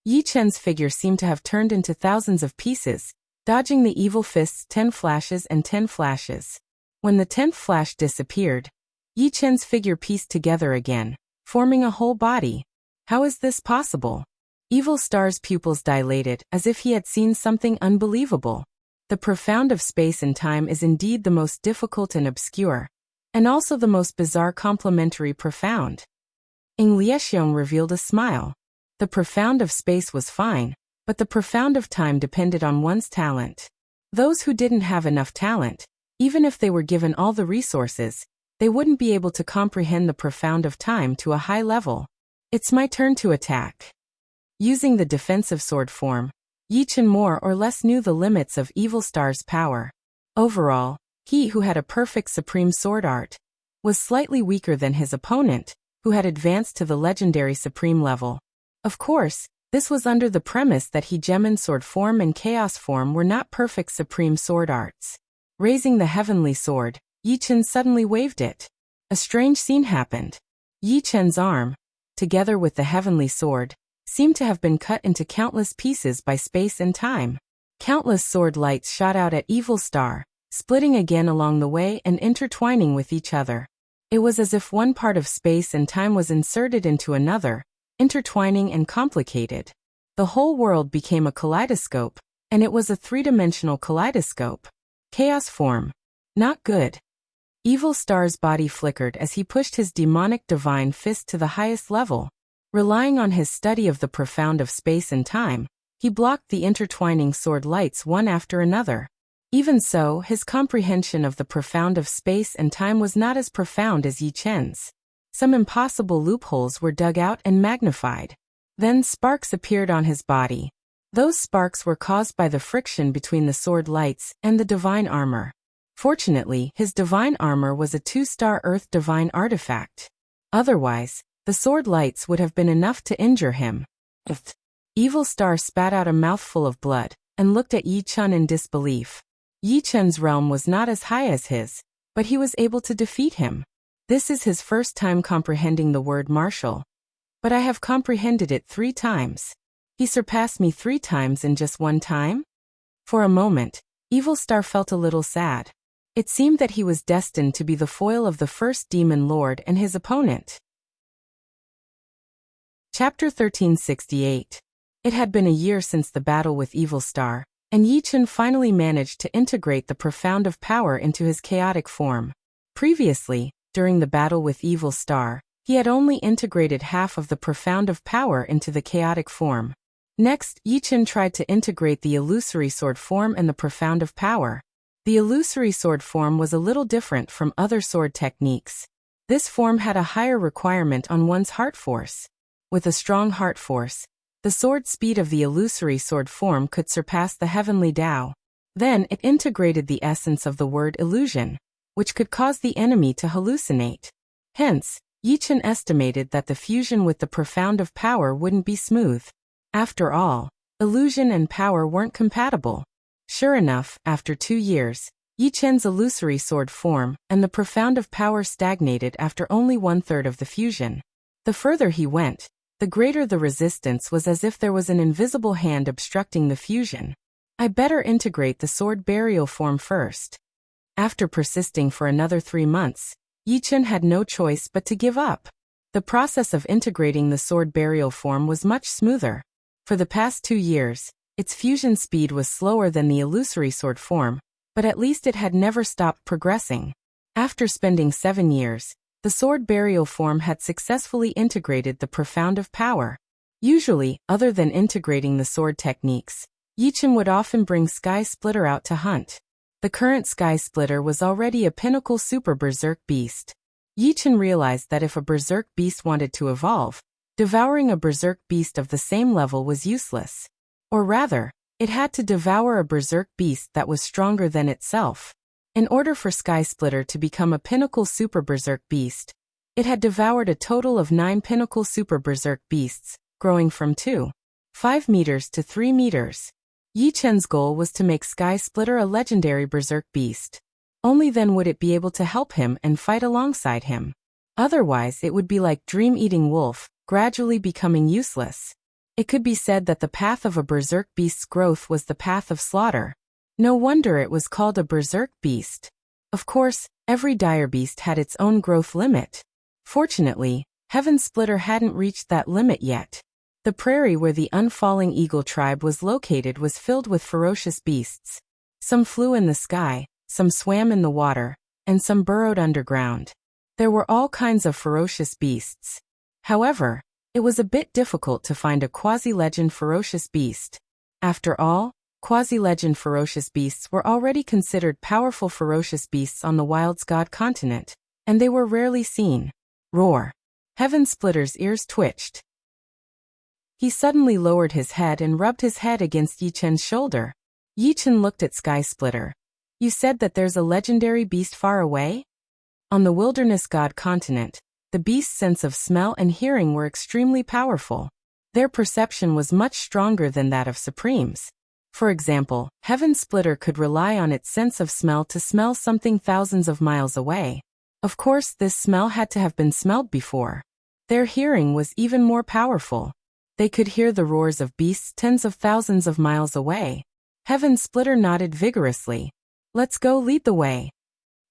Yi Chen's figure seemed to have turned into thousands of pieces, dodging the evil fist's 10 flashes and 10 flashes. When the 10th flash disappeared, Yi Chen's figure pieced together again, forming a whole body. How is this possible? Evil Star's pupils dilated as if he had seen something unbelievable. The profound of space and time is indeed the most difficult and obscure, and also the most bizarre complementary profound. Ing Liexiong revealed a smile. The profound of space was fine, but the profound of time depended on one's talent. Those who didn't have enough talent, even if they were given all the resources, they wouldn't be able to comprehend the profound of time to a high level. It's my turn to attack. Using the defensive sword form, Yi Chen more or less knew the limits of Evil Star's power. Overall, he who had a perfect supreme sword art was slightly weaker than his opponent, who had advanced to the legendary supreme level. Of course, this was under the premise that Hegemon sword form and chaos form were not perfect supreme sword arts. Raising the heavenly sword, Yi Chen suddenly waved it. A strange scene happened. Yi Chen's arm, together with the heavenly sword, seemed to have been cut into countless pieces by space and time. Countless sword lights shot out at Evil Star, splitting again along the way and intertwining with each other. It was as if one part of space and time was inserted into another, intertwining and complicated. The whole world became a kaleidoscope, and it was a three-dimensional kaleidoscope. Chaos form. Not good. Evil Star's body flickered as he pushed his demonic divine fist to the highest level. Relying on his study of the profound of space and time, he blocked the intertwining sword lights one after another. Even so, his comprehension of the profound of space and time was not as profound as Yi Chen's. Some impossible loopholes were dug out and magnified. Then sparks appeared on his body. Those sparks were caused by the friction between the sword lights and the divine armor. Fortunately, his divine armor was a 2-star Earth divine artifact. Otherwise, the sword lights would have been enough to injure him. Evil Star spat out a mouthful of blood and looked at Yi Chen in disbelief. Yi Chen's realm was not as high as his, but he was able to defeat him. This is his first time comprehending the word martial. But I have comprehended it 3 times. He surpassed me 3 times in just 1 time? For a moment, Evil Star felt a little sad. It seemed that he was destined to be the foil of the first demon lord and his opponent. Chapter 1368. It had been a year since the battle with Evil Star, and Yi Chen finally managed to integrate the profound of power into his chaotic form. Previously, during the battle with Evil Star, he had only integrated half of the profound of power into the chaotic form. Next, Yi Chen tried to integrate the illusory sword form and the profound of power. The illusory sword form was a little different from other sword techniques. This form had a higher requirement on one's heart force. With a strong heart force, the sword speed of the illusory sword form could surpass the heavenly Tao. Then it integrated the essence of the word illusion, which could cause the enemy to hallucinate. Hence, Yi Chen estimated that the fusion with the profound of power wouldn't be smooth. After all, illusion and power weren't compatible. Sure enough, after 2 years, Yi Chen's illusory sword form and the profound of power stagnated after only 1/3 of the fusion. The further he went, the greater the resistance was, as if there was an invisible hand obstructing the fusion. I better integrate the sword burial form first. After persisting for another 3 months, Yi Chen had no choice but to give up. The process of integrating the sword burial form was much smoother. For the past 2 years, its fusion speed was slower than the illusory sword form, but at least it had never stopped progressing. After spending 7 years, the sword burial form had successfully integrated the profound of power. Usually, other than integrating the sword techniques, Yi Chen would often bring Sky Splitter out to hunt. The current Sky Splitter was already a pinnacle super berserk beast. Yi Chen realized that if a berserk beast wanted to evolve, devouring a berserk beast of the same level was useless. Or rather, it had to devour a berserk beast that was stronger than itself. In order for Sky Splitter to become a pinnacle super berserk beast, it had devoured a total of 9 pinnacle super berserk beasts, growing from 2.5 meters to 3 meters. Yi Chen's goal was to make Sky Splitter a legendary berserk beast. Only then would it be able to help him and fight alongside him. Otherwise, it would be like dream-eating wolf, gradually becoming useless. It could be said that the path of a berserk beast's growth was the path of slaughter. No wonder it was called a berserk beast. Of course, every dire beast had its own growth limit. Fortunately, Heaven Splitter hadn't reached that limit yet. The prairie where the Unfalling Eagle tribe was located was filled with ferocious beasts. Some flew in the sky, some swam in the water, and some burrowed underground. There were all kinds of ferocious beasts. However, it was a bit difficult to find a quasi-legend ferocious beast. After all, quasi-legend ferocious beasts were already considered powerful ferocious beasts on the Wild's God continent, and they were rarely seen. Roar! Heaven Splitter's ears twitched. He suddenly lowered his head and rubbed his head against Yi Chen's shoulder. Yi Chen looked at Sky Splitter. You said that there's a legendary beast far away? On the Wilderness God continent, the beast's sense of smell and hearing were extremely powerful. Their perception was much stronger than that of Supremes. For example, Heaven Splitter could rely on its sense of smell to smell something thousands of miles away. Of course, this smell had to have been smelled before. Their hearing was even more powerful. They could hear the roars of beasts tens of thousands of miles away. Heaven Splitter nodded vigorously. Let's go, lead the way.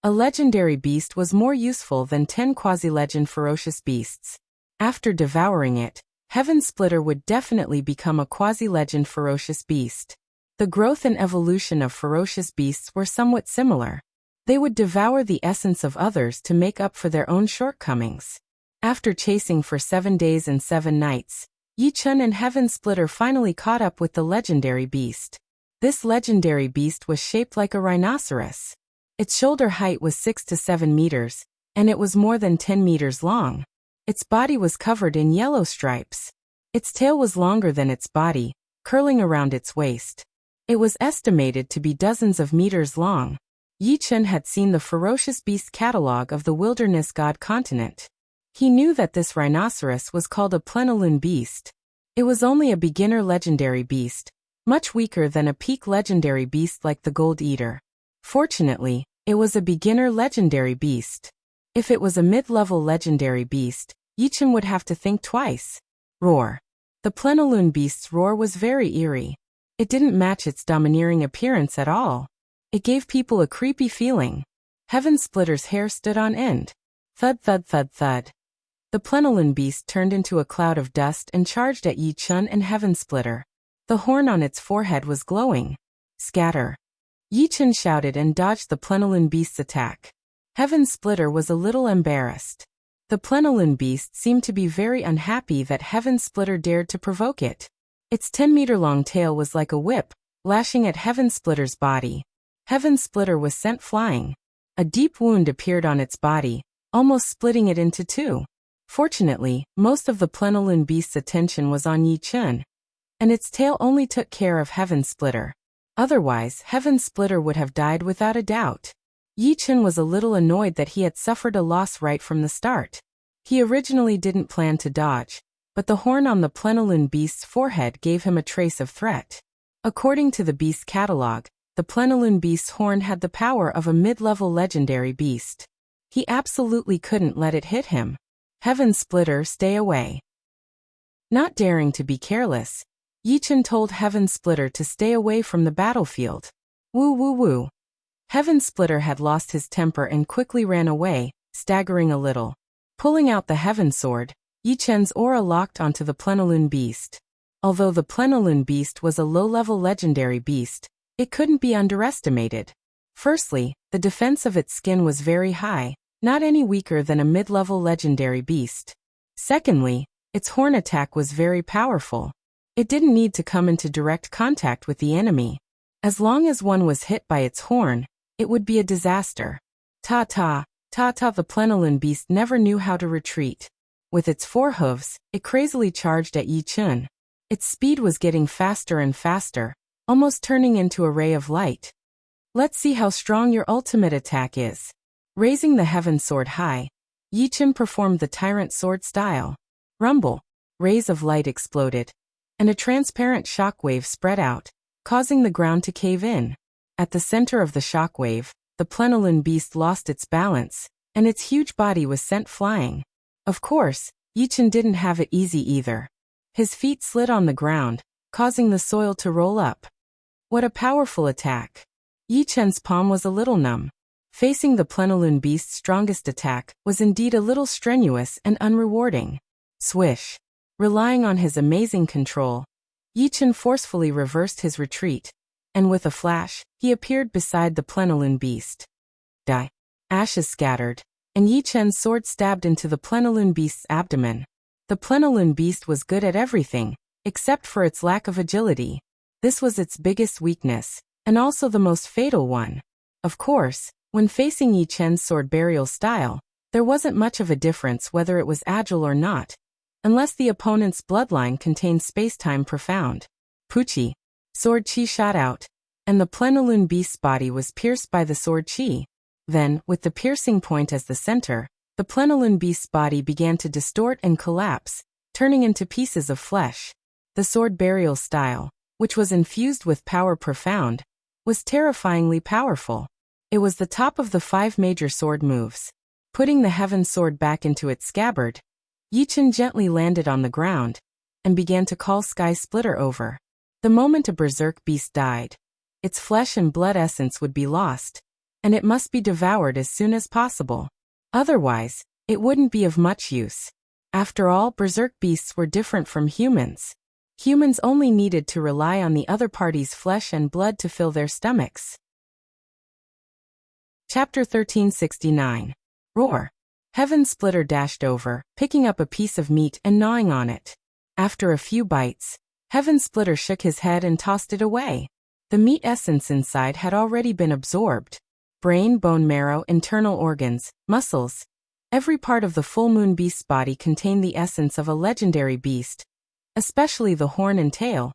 A legendary beast was more useful than 10 quasi-legend ferocious beasts. After devouring it, Heaven Splitter would definitely become a quasi-legend ferocious beast. The growth and evolution of ferocious beasts were somewhat similar. They would devour the essence of others to make up for their own shortcomings. After chasing for 7 days and 7 nights, Yi Chun and Heaven Splitter finally caught up with the legendary beast. This legendary beast was shaped like a rhinoceros. Its shoulder height was 6 to 7 meters, and it was more than 10 meters long. Its body was covered in yellow stripes. Its tail was longer than its body, curling around its waist. It was estimated to be dozens of meters long. Yi Chun had seen the ferocious beast catalog of the wilderness god continent. He knew that this rhinoceros was called a plenilune beast. It was only a beginner legendary beast, much weaker than a peak legendary beast like the Gold Eater. Fortunately, it was a beginner legendary beast. If it was a mid-level legendary beast, Yi Chun would have to think twice. Roar. The plenilune beast's roar was very eerie. It didn't match its domineering appearance at all. It gave people a creepy feeling. Heaven Splitter's hair stood on end. Thud thud thud thud. The plenilune beast turned into a cloud of dust and charged at Yi Chun and Heaven Splitter. The horn on its forehead was glowing. Scatter. Yi Chun shouted and dodged the plenilune beast's attack. Heaven Splitter was a little embarrassed. The plenilune beast seemed to be very unhappy that Heaven Splitter dared to provoke it. Its 10-meter-long tail was like a whip, lashing at Heaven Splitter's body. Heaven Splitter was sent flying. A deep wound appeared on its body, almost splitting it into two. Fortunately, most of the plenilune beast's attention was on Yi Chun, and its tail only took care of Heaven Splitter. Otherwise, Heaven Splitter would have died without a doubt. Yi Chun was a little annoyed that he had suffered a loss right from the start. He originally didn't plan to dodge, but the horn on the plenilune beast's forehead gave him a trace of threat. According to the beast catalog, the plenilune beast's horn had the power of a mid-level legendary beast. He absolutely couldn't let it hit him. Heaven Splitter, stay away. Not daring to be careless, Yi Chun told Heaven Splitter to stay away from the battlefield. Woo woo woo. Heaven Splitter had lost his temper and quickly ran away, staggering a little. Pulling out the Heaven Sword, Yi Chun's aura locked onto the plenilune beast. Although the plenilune beast was a low-level legendary beast, it couldn't be underestimated. Firstly, the defense of its skin was very high, not any weaker than a mid-level legendary beast. Secondly, its horn attack was very powerful. It didn't need to come into direct contact with the enemy. As long as one was hit by its horn, it would be a disaster. Ta-ta, ta-ta. The plenilune beast never knew how to retreat. With its 4 hooves, it crazily charged at Yi Chun. Its speed was getting faster and faster, almost turning into a ray of light. Let's see how strong your ultimate attack is. Raising the Heaven Sword high, Yi Chun performed the Tyrant Sword style. Rumble. Rays of light exploded, and a transparent shockwave spread out, causing the ground to cave in. At the center of the shockwave, the plenilune beast lost its balance, and its huge body was sent flying. Of course, Yi Chun didn't have it easy either. His feet slid on the ground, causing the soil to roll up. What a powerful attack. Yi Chun's palm was a little numb. Facing the plenilune beast's strongest attack was indeed a little strenuous and unrewarding. Swish. Relying on his amazing control, Yi Chun forcefully reversed his retreat, and with a flash, he appeared beside the plenilune beast. Die. Ashes scattered, and Yi Chun's sword stabbed into the plenilune beast's abdomen. The plenilune beast was good at everything, except for its lack of agility. This was its biggest weakness, and also the most fatal one. Of course, when facing Yi Chun's sword burial style, there wasn't much of a difference whether it was agile or not, unless the opponent's bloodline contained space-time profound. Poochie. Sword chi shot out, and the plenilune beast's body was pierced by the sword chi. Then, with the piercing point as the center, the plenilune beast's body began to distort and collapse, turning into pieces of flesh. The sword burial style, which was infused with power profound, was terrifyingly powerful. It was the top of the 5 major sword moves. Putting the Heaven Sword back into its scabbard, Yi Chun gently landed on the ground, and began to call Sky Splitter over. The moment a berserk beast died, its flesh and blood essence would be lost, and it must be devoured as soon as possible. Otherwise, it wouldn't be of much use. After all, berserk beasts were different from humans. Humans only needed to rely on the other party's flesh and blood to fill their stomachs. Chapter 1369. Roar. Heaven Splitter dashed over, picking up a piece of meat and gnawing on it. After a few bites, Heaven Splitter shook his head and tossed it away. The meat essence inside had already been absorbed. Brain, bone marrow, internal organs, muscles. Every part of the full moon beast's body contained the essence of a legendary beast, especially the horn and tail,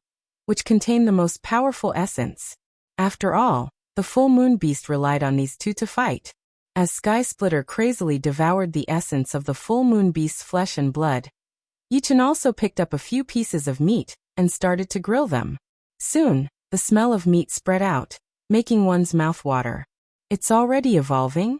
which contained the most powerful essence. After all, the full moon beast relied on these two to fight. As Sky Splitter crazily devoured the essence of the full moon beast's flesh and blood, Yi-Chen also picked up a few pieces of meat and started to grill them. Soon, the smell of meat spread out, making one's mouth water. It's already evolving?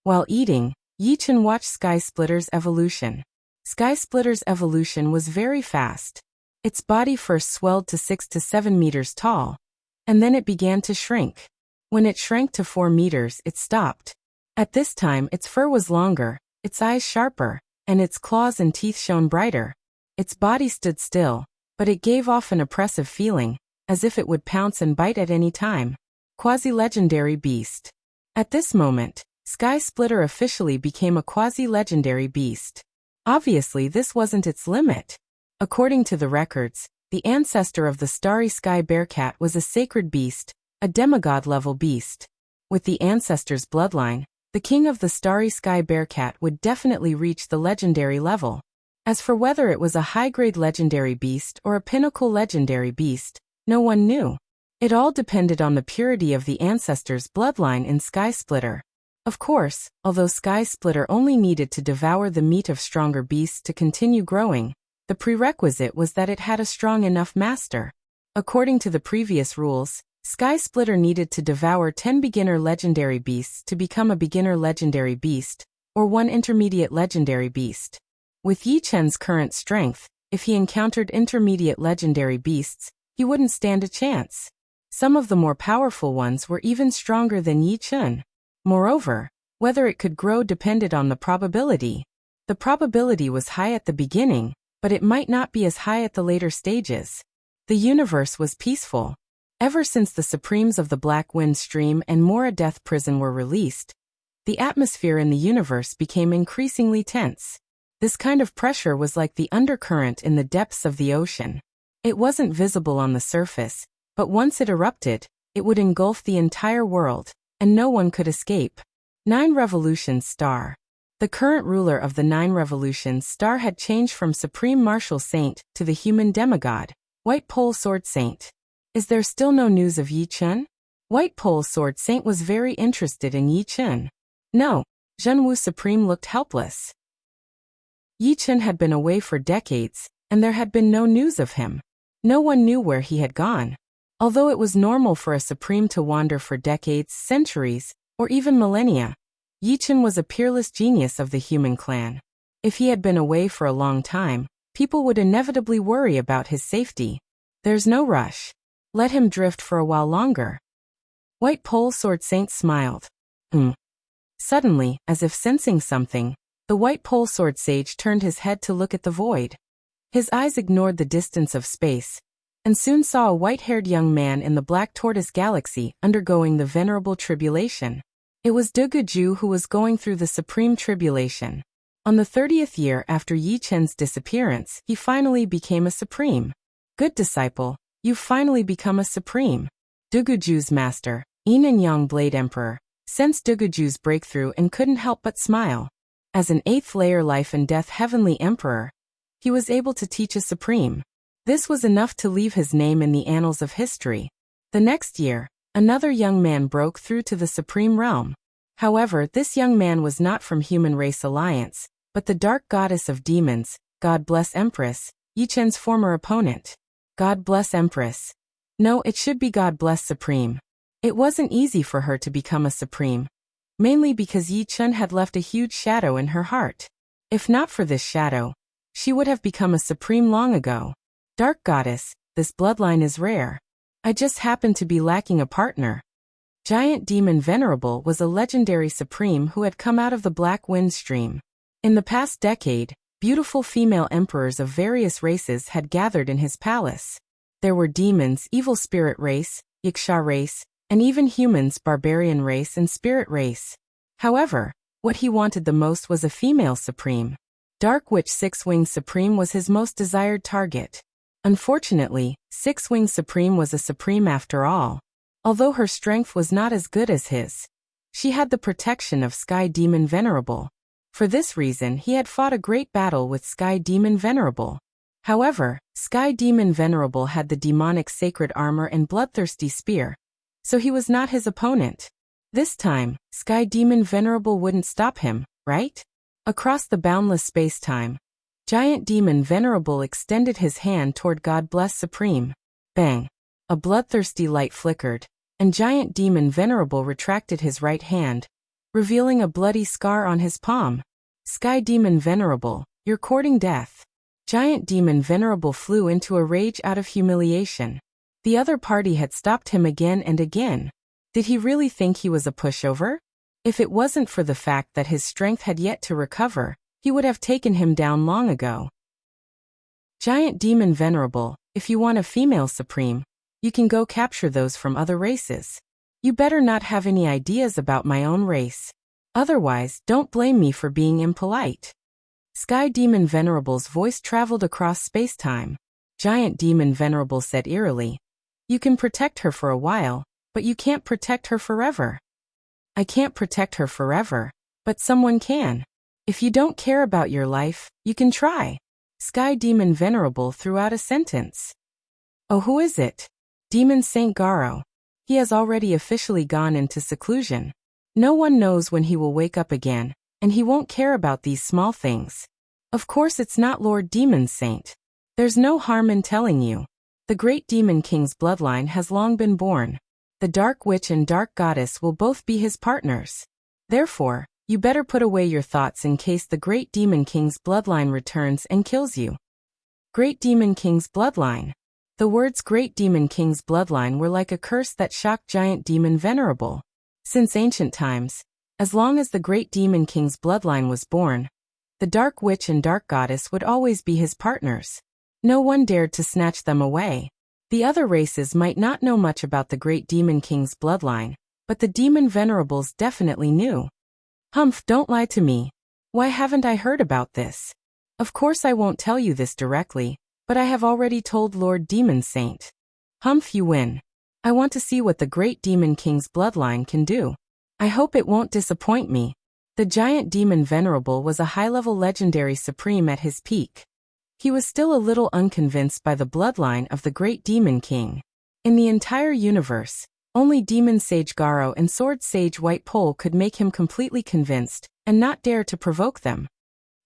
While eating, Yi-Chen watched Sky Splitter's evolution. Sky Splitter's evolution was very fast. Its body first swelled to 6 to 7 meters tall, and then it began to shrink. When it shrank to 4 meters, it stopped. At this time, its fur was longer, its eyes sharper, and its claws and teeth shone brighter. Its body stood still, but it gave off an oppressive feeling, as if it would pounce and bite at any time. Quasi-legendary beast. At this moment, Sky Splitter officially became a quasi-legendary beast. Obviously, this wasn't its limit. According to the records, the ancestor of the Starry Sky Bearcat was a sacred beast, a demigod-level beast. With the ancestor's bloodline, the king of the Starry Sky Bearcat would definitely reach the legendary level. As for whether it was a high-grade legendary beast or a pinnacle legendary beast, no one knew. It all depended on the purity of the ancestor's bloodline in Sky Splitter. Of course, although Sky Splitter only needed to devour the meat of stronger beasts to continue growing, the prerequisite was that it had a strong enough master. According to the previous rules, Sky Splitter needed to devour 10 beginner legendary beasts to become a beginner legendary beast, or 1 intermediate legendary beast. With Yi-Chen's current strength, if he encountered intermediate legendary beasts, he wouldn't stand a chance. Some of the more powerful ones were even stronger than Yi-Chen. Moreover, whether it could grow depended on the probability. The probability was high at the beginning, but it might not be as high at the later stages. The universe was peaceful. Ever since the Supremes of the Black Wind Stream and Mora Death Prison were released, the atmosphere in the universe became increasingly tense. This kind of pressure was like the undercurrent in the depths of the ocean. It wasn't visible on the surface, but once it erupted, it would engulf the entire world, and no one could escape. 9 Revolutions Star. The current ruler of the 9 Revolutions Star had changed from Supreme Martial Saint to the human demigod, White Pole Sword Saint. Is there still no news of Yi-Chen? White Pole Sword Saint was very interested in Yi-Chen. No, Zhenwu Supreme looked helpless. Yi-Chen had been away for decades, and there had been no news of him. No one knew where he had gone. Although it was normal for a Supreme to wander for decades, centuries, or even millennia, Yi-Chen was a peerless genius of the human clan. If he had been away for a long time, people would inevitably worry about his safety. There's no rush. Let him drift for a while longer. White Pole Sword Saint smiled. Suddenly, as if sensing something, the White Pole Sword Sage turned his head to look at the void. His eyes ignored the distance of space, and soon saw a white-haired young man in the Black Tortoise Galaxy undergoing the Venerable Tribulation. It was Duguju who was going through the Supreme Tribulation. On the 30th year after Yi-Chen's disappearance, he finally became a Supreme. Good disciple, you've finally become a Supreme. Duguju's master, Yin and Yang Blade Emperor, sensed Duguju's breakthrough and couldn't help but smile. As an 8th layer Life and Death Heavenly Emperor, he was able to teach a Supreme. This was enough to leave his name in the annals of history. The next year, another young man broke through to the Supreme Realm. However, this young man was not from Human Race Alliance, but the Dark Goddess of Demons, God Bless Empress, Yi-Chen's former opponent. God Bless Empress. No, it should be God Bless Supreme. It wasn't easy for her to become a Supreme, mainly because Yi-Chen had left a huge shadow in her heart. If not for this shadow, she would have become a Supreme long ago. Dark Goddess, this bloodline is rare. I just happen to be lacking a partner. Giant Demon Venerable was a legendary Supreme who had come out of the Black Wind Stream. In the past decade, beautiful female emperors of various races had gathered in his palace. There were demons, evil spirit race, Yaksha race, and even humans, barbarian race and spirit race. However, what he wanted the most was a female supreme. Dark Witch Six-Winged Supreme was his most desired target. Unfortunately, Six-Winged Supreme was a supreme after all. Although her strength was not as good as his, she had the protection of Sky Demon Venerable. For this reason, he had fought a great battle with Sky Demon Venerable. However, Sky Demon Venerable had the demonic sacred armor and bloodthirsty spear, so he was not his opponent. This time, Sky Demon Venerable wouldn't stop him, right? Across the boundless space-time, Giant Demon Venerable extended his hand toward God Bless Supreme. Bang! A bloodthirsty light flickered, and Giant Demon Venerable retracted his right hand, revealing a bloody scar on his palm. Sky Demon Venerable, you're courting death. Giant Demon Venerable flew into a rage out of humiliation. The other party had stopped him again and again. Did he really think he was a pushover? If it wasn't for the fact that his strength had yet to recover, he would have taken him down long ago. Giant Demon Venerable, if you want a female supreme, you can go capture those from other races. You better not have any ideas about my own race. Otherwise, don't blame me for being impolite. Sky Demon Venerable's voice traveled across space-time. Giant Demon Venerable said eerily, "You can protect her for a while, but you can't protect her forever." "I can't protect her forever, but someone can. If you don't care about your life, you can try." Sky Demon Venerable threw out a sentence. "Oh, who is it?" "Demon Saint Garo. He has already officially gone into seclusion. No one knows when he will wake up again, and he won't care about these small things. Of course it's not Lord Demon Saint. There's no harm in telling you. The Great Demon King's bloodline has long been born. The Dark Witch and Dark Goddess will both be his partners. Therefore, you better put away your thoughts in case the Great Demon King's bloodline returns and kills you." Great Demon King's bloodline. The words Great Demon King's bloodline were like a curse that shocked Giant Demon Venerable. Since ancient times, as long as the Great Demon King's bloodline was born, the Dark Witch and Dark Goddess would always be his partners. No one dared to snatch them away. The other races might not know much about the Great Demon King's bloodline, but the Demon Venerables definitely knew. "Humph, don't lie to me. Why haven't I heard about this? Of course I won't tell you this directly, but I have already told Lord Demon Saint." "Humph, you win. I want to see what the Great Demon King's bloodline can do. I hope it won't disappoint me." The Giant Demon Venerable was a high-level legendary supreme at his peak. He was still a little unconvinced by the bloodline of the Great Demon King. In the entire universe, only Demon Sage Garo and Sword Sage White Pole could make him completely convinced, and not dare to provoke them.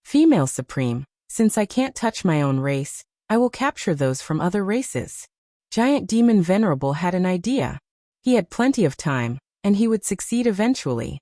"Female Supreme, since I can't touch my own race, I will capture those from other races." Giant Demon Venerable had an idea. He had plenty of time, and he would succeed eventually.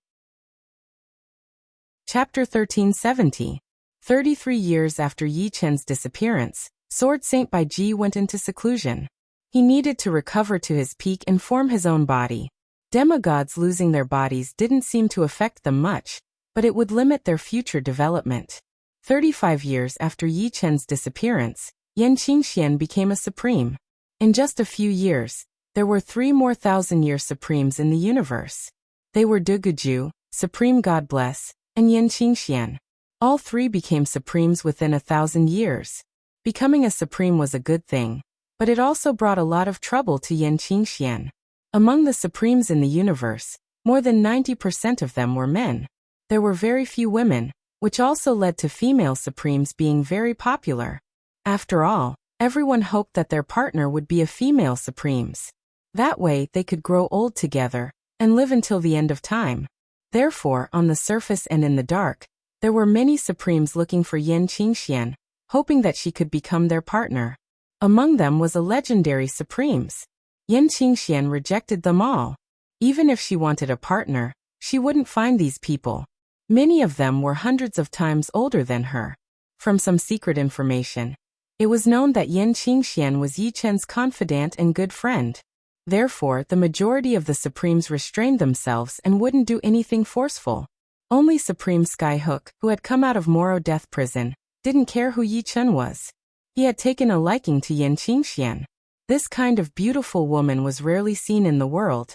Chapter 1370. 33 years after Yi Chen's disappearance, Sword Saint Bai Ji went into seclusion. He needed to recover to his peak and form his own body. Demigods losing their bodies didn't seem to affect them much, but it would limit their future development. 35 years after Yi Chen's disappearance, Yan Qingxian became a supreme. In just a few years, there were 3 more thousand-year supremes in the universe. They were Duguju, Supreme God Bless, and Yan Qingxian. All 3 became supremes within 1,000 years. Becoming a supreme was a good thing, but it also brought a lot of trouble to Yan Qingxian. Among the supremes in the universe, more than 90% of them were men. There were very few women, which also led to female supremes being very popular. After all, everyone hoped that their partner would be a female supremes. That way they could grow old together and live until the end of time. Therefore, on the surface and in the dark, there were many supremes looking for Yan Qingxian, hoping that she could become their partner. Among them was a legendary supremes. Yan Qingxian rejected them all. Even if she wanted a partner, she wouldn't find these people. Many of them were hundreds of times older than her. From some secret information, it was known that Yan Qingxian was Yi Chen's confidant and good friend. Therefore, the majority of the supremes restrained themselves and wouldn't do anything forceful. Only Supreme Skyhook, who had come out of Moro Death Prison, didn't care who Yi Chen was. He had taken a liking to Yan Qingxian. This kind of beautiful woman was rarely seen in the world.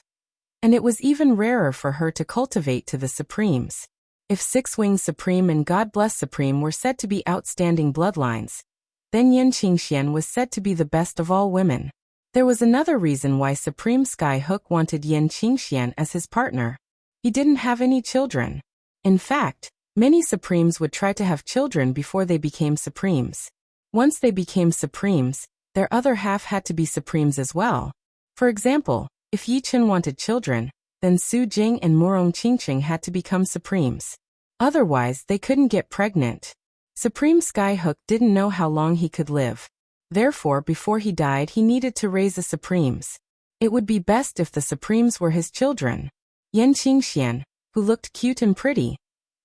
and it was even rarer for her to cultivate to the Supremes. If Six-Winged Supreme and God Bless Supreme were said to be outstanding bloodlines, then Yan Qingxian was said to be the best of all women. There was another reason why Supreme Skyhook wanted Yan Qingxian as his partner. He didn't have any children. In fact, many Supremes would try to have children before they became Supremes. Once they became Supremes, their other half had to be Supremes as well. For example, if Yi Chen wanted children, then Su Jing and Murong Qingqing had to become Supremes. Otherwise, they couldn't get pregnant. Supreme Skyhook didn't know how long he could live. Therefore, before he died, he needed to raise the Supremes. It would be best if the Supremes were his children. Yan Qingxian, who looked cute and pretty,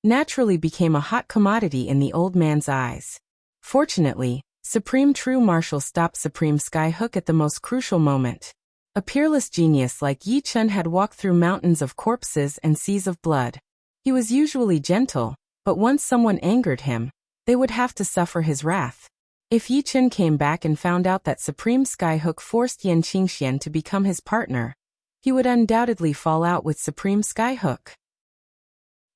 naturally became a hot commodity in the old man's eyes. Fortunately, Supreme True Marshal stopped Supreme Skyhook at the most crucial moment. A peerless genius like Yi Chen had walked through mountains of corpses and seas of blood. He was usually gentle, but once someone angered him, they would have to suffer his wrath. If Yi Chen came back and found out that Supreme Skyhook forced Yan Qingxian to become his partner, he would undoubtedly fall out with Supreme Skyhook.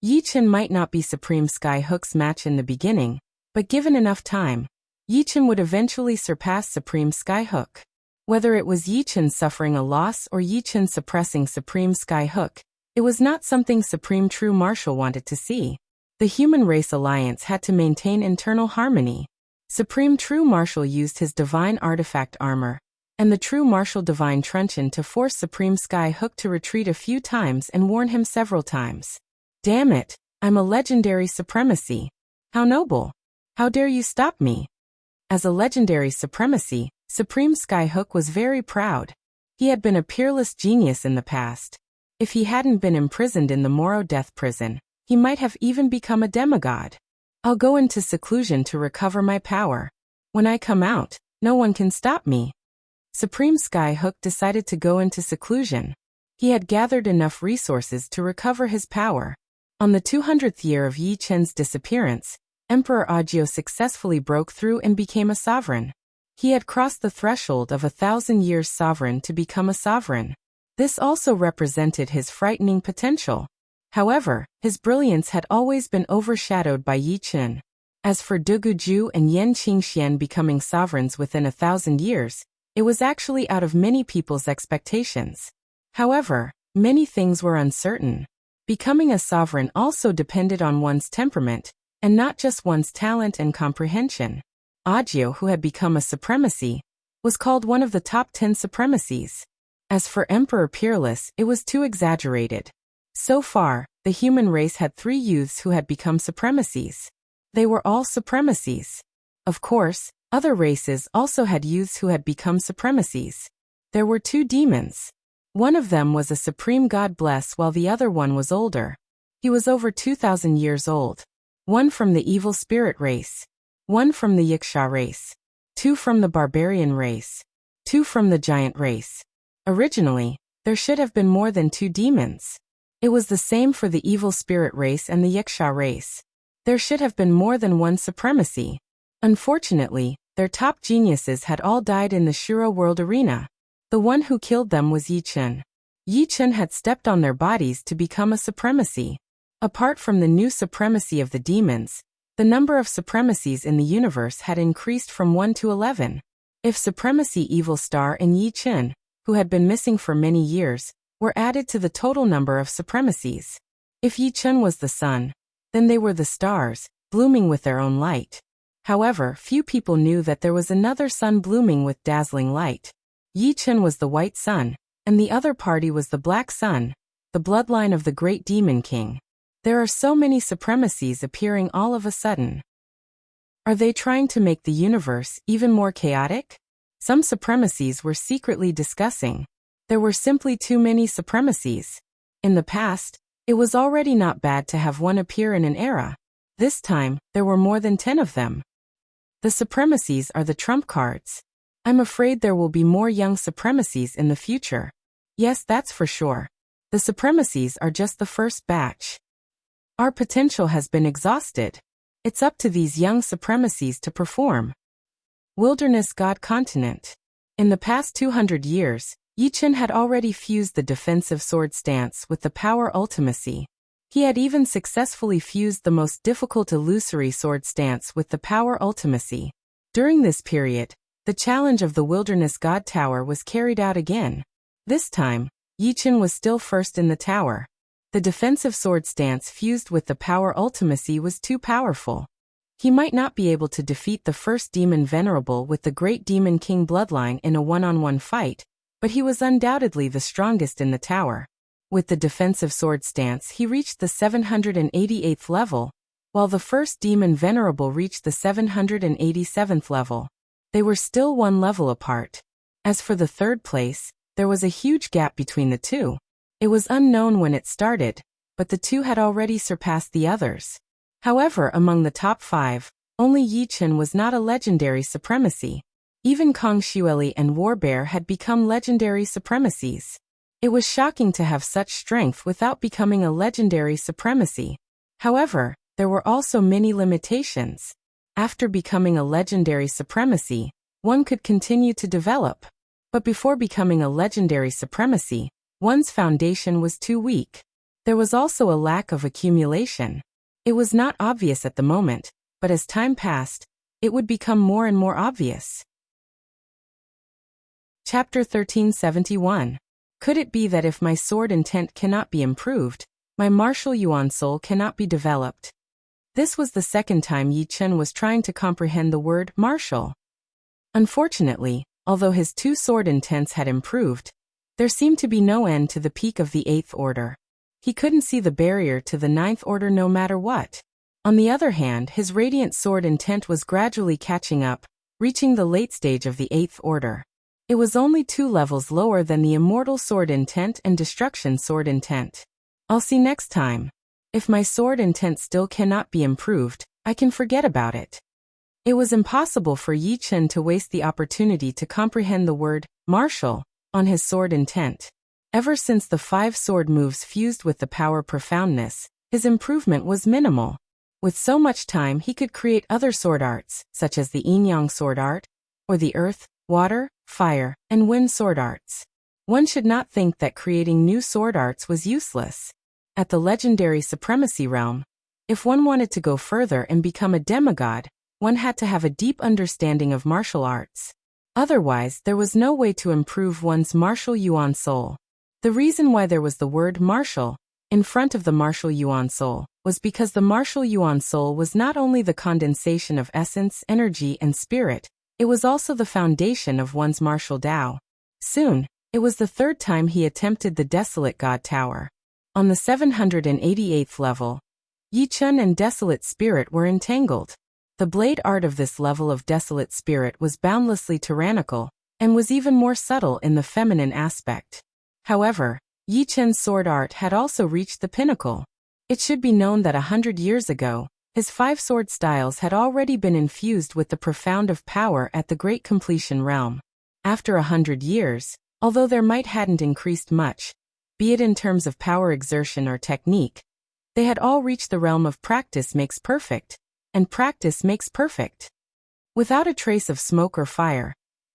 Yi Chen might not be Supreme Skyhook's match in the beginning, but given enough time, Yi Chen would eventually surpass Supreme Skyhook. Whether it was Yi Chen suffering a loss or Yi Chen suppressing Supreme Skyhook, it was not something Supreme True Marshal wanted to see. The human race alliance had to maintain internal harmony. Supreme True Marshal used his divine artifact armor and the True Marshal divine truncheon to force Supreme Skyhook to retreat a few times and warn him several times. Damn it, I'm a legendary supremacy. How noble. How dare you stop me? As a legendary supremacy, Supreme Skyhook was very proud. He had been a peerless genius in the past. If he hadn't been imprisoned in the Moro Death Prison, he might have even become a demigod. I'll go into seclusion to recover my power. When I come out, no one can stop me. Supreme Skyhook decided to go into seclusion. He had gathered enough resources to recover his power. On the 200th year of Yi Chen's disappearance, Emperor Audiobook successfully broke through and became a sovereign. He had crossed the threshold of 1,000 years sovereign to become a sovereign. This also represented his frightening potential. However, his brilliance had always been overshadowed by Yi Chen. As for Duguju and Yan Qingxian becoming sovereigns within 1,000 years, it was actually out of many people's expectations. However, many things were uncertain. Becoming a sovereign also depended on one's temperament, and not just one's talent and comprehension. Audiobook, who had become a supremacy, was called one of the top 10 supremacies. As for Emperor Peerless, it was too exaggerated. So far, the human race had 3 youths who had become supremacies. They were all supremacies. Of course, other races also had youths who had become supremacies. There were 2 demons. One of them was a supreme God Bless while the other one was older. He was over 2,000 years old. One from the evil spirit race. One from the Yiksha race. 2 from the barbarian race. 2 from the giant race. Originally, there should have been more than 2 demons. It was the same for the evil spirit race and the Yiksha race. There should have been more than one supremacy. Unfortunately, their top geniuses had all died in the Shuro world arena. The one who killed them was Yi Chen. Yi Chen had stepped on their bodies to become a supremacy. Apart from the new supremacy of the demons, the number of supremacies in the universe had increased from 1 to 11. If Supremacy Evil Star and Yi Chen, who had been missing for many years, were added to the total number of supremacies. If Yi Chen was the sun, then they were the stars, blooming with their own light. However, few people knew that there was another sun blooming with dazzling light. Yi Chen was the white sun, and the other party was the black sun, the bloodline of the great demon king. There are so many supremacies appearing all of a sudden. Are they trying to make the universe even more chaotic? Some supremacies were secretly discussing. There were simply too many supremacies. In the past, it was already not bad to have one appear in an era. This time, there were more than 10 of them. The supremacies are the trump cards. I'm afraid there will be more young supremacies in the future. Yes, that's for sure. The supremacies are just the first batch. Our potential has been exhausted. It's up to these young supremacies to perform. Wilderness God Continent. In the past 200 years, Yi Chen had already fused the defensive sword stance with the power ultimacy. He had even successfully fused the most difficult illusory sword stance with the power ultimacy. During this period, the challenge of the Wilderness God Tower was carried out again. This time, Yi Chen was still first in the tower. The defensive sword stance fused with the power ultimacy was too powerful. He might not be able to defeat the first demon venerable with the Great Demon King bloodline in a one-on-one fight, but he was undoubtedly the strongest in the tower. With the defensive sword stance he reached the 788th level, while the first demon venerable reached the 787th level. They were still one level apart. As for the third place, there was a huge gap between the two. It was unknown when it started, but the two had already surpassed the others. However, among the top 5, only Yi Chen was not a legendary supremacy. Even Kong Xueli and Warbear had become legendary supremacies. It was shocking to have such strength without becoming a legendary supremacy. However, there were also many limitations. After becoming a legendary supremacy, one could continue to develop. But before becoming a legendary supremacy, one's foundation was too weak. There was also a lack of accumulation. It was not obvious at the moment, but as time passed, it would become more and more obvious. Chapter 1371. Could it be that if my sword intent cannot be improved, my martial yuan soul cannot be developed? This was the second time Yi Chen was trying to comprehend the word martial. Unfortunately, although his two sword intents had improved, there seemed to be no end to the peak of the 8th order. He couldn't see the barrier to the 9th order no matter what. On the other hand, his radiant sword intent was gradually catching up, reaching the late stage of the 8th order. It was only 2 levels lower than the immortal sword intent and destruction sword intent. I'll see next time. If my sword intent still cannot be improved, I can forget about it. It was impossible for Yi Chen to waste the opportunity to comprehend the word martial on his sword intent. Ever since the 5 sword moves fused with the power profoundness, his improvement was minimal. With so much time he could create other sword arts, such as the yin-yang sword art, or the earth, water, fire, and wind sword arts. One should not think that creating new sword arts was useless. At the legendary supremacy realm, if one wanted to go further and become a demigod, one had to have a deep understanding of martial arts. Otherwise, there was no way to improve one's martial yuan soul. The reason why there was the word martial in front of the martial yuan soul was because the martial yuan soul was not only the condensation of essence, energy, and spirit, it was also the foundation of one's martial Tao. Soon, it was the 3rd time he attempted the Desolate God Tower. On the 788th level, Yi Chen and Desolate Spirit were entangled. The blade art of this level of Desolate Spirit was boundlessly tyrannical, and was even more subtle in the feminine aspect. However, Yi Chen's sword art had also reached the pinnacle. It should be known that 100 years ago, his 5 sword styles had already been infused with the profound of power at the Great Completion realm. After 100 years, although their might hadn't increased much, be it in terms of power exertion or technique, they had all reached the realm of practice makes perfect, and practice makes perfect. Without a trace of smoke or fire,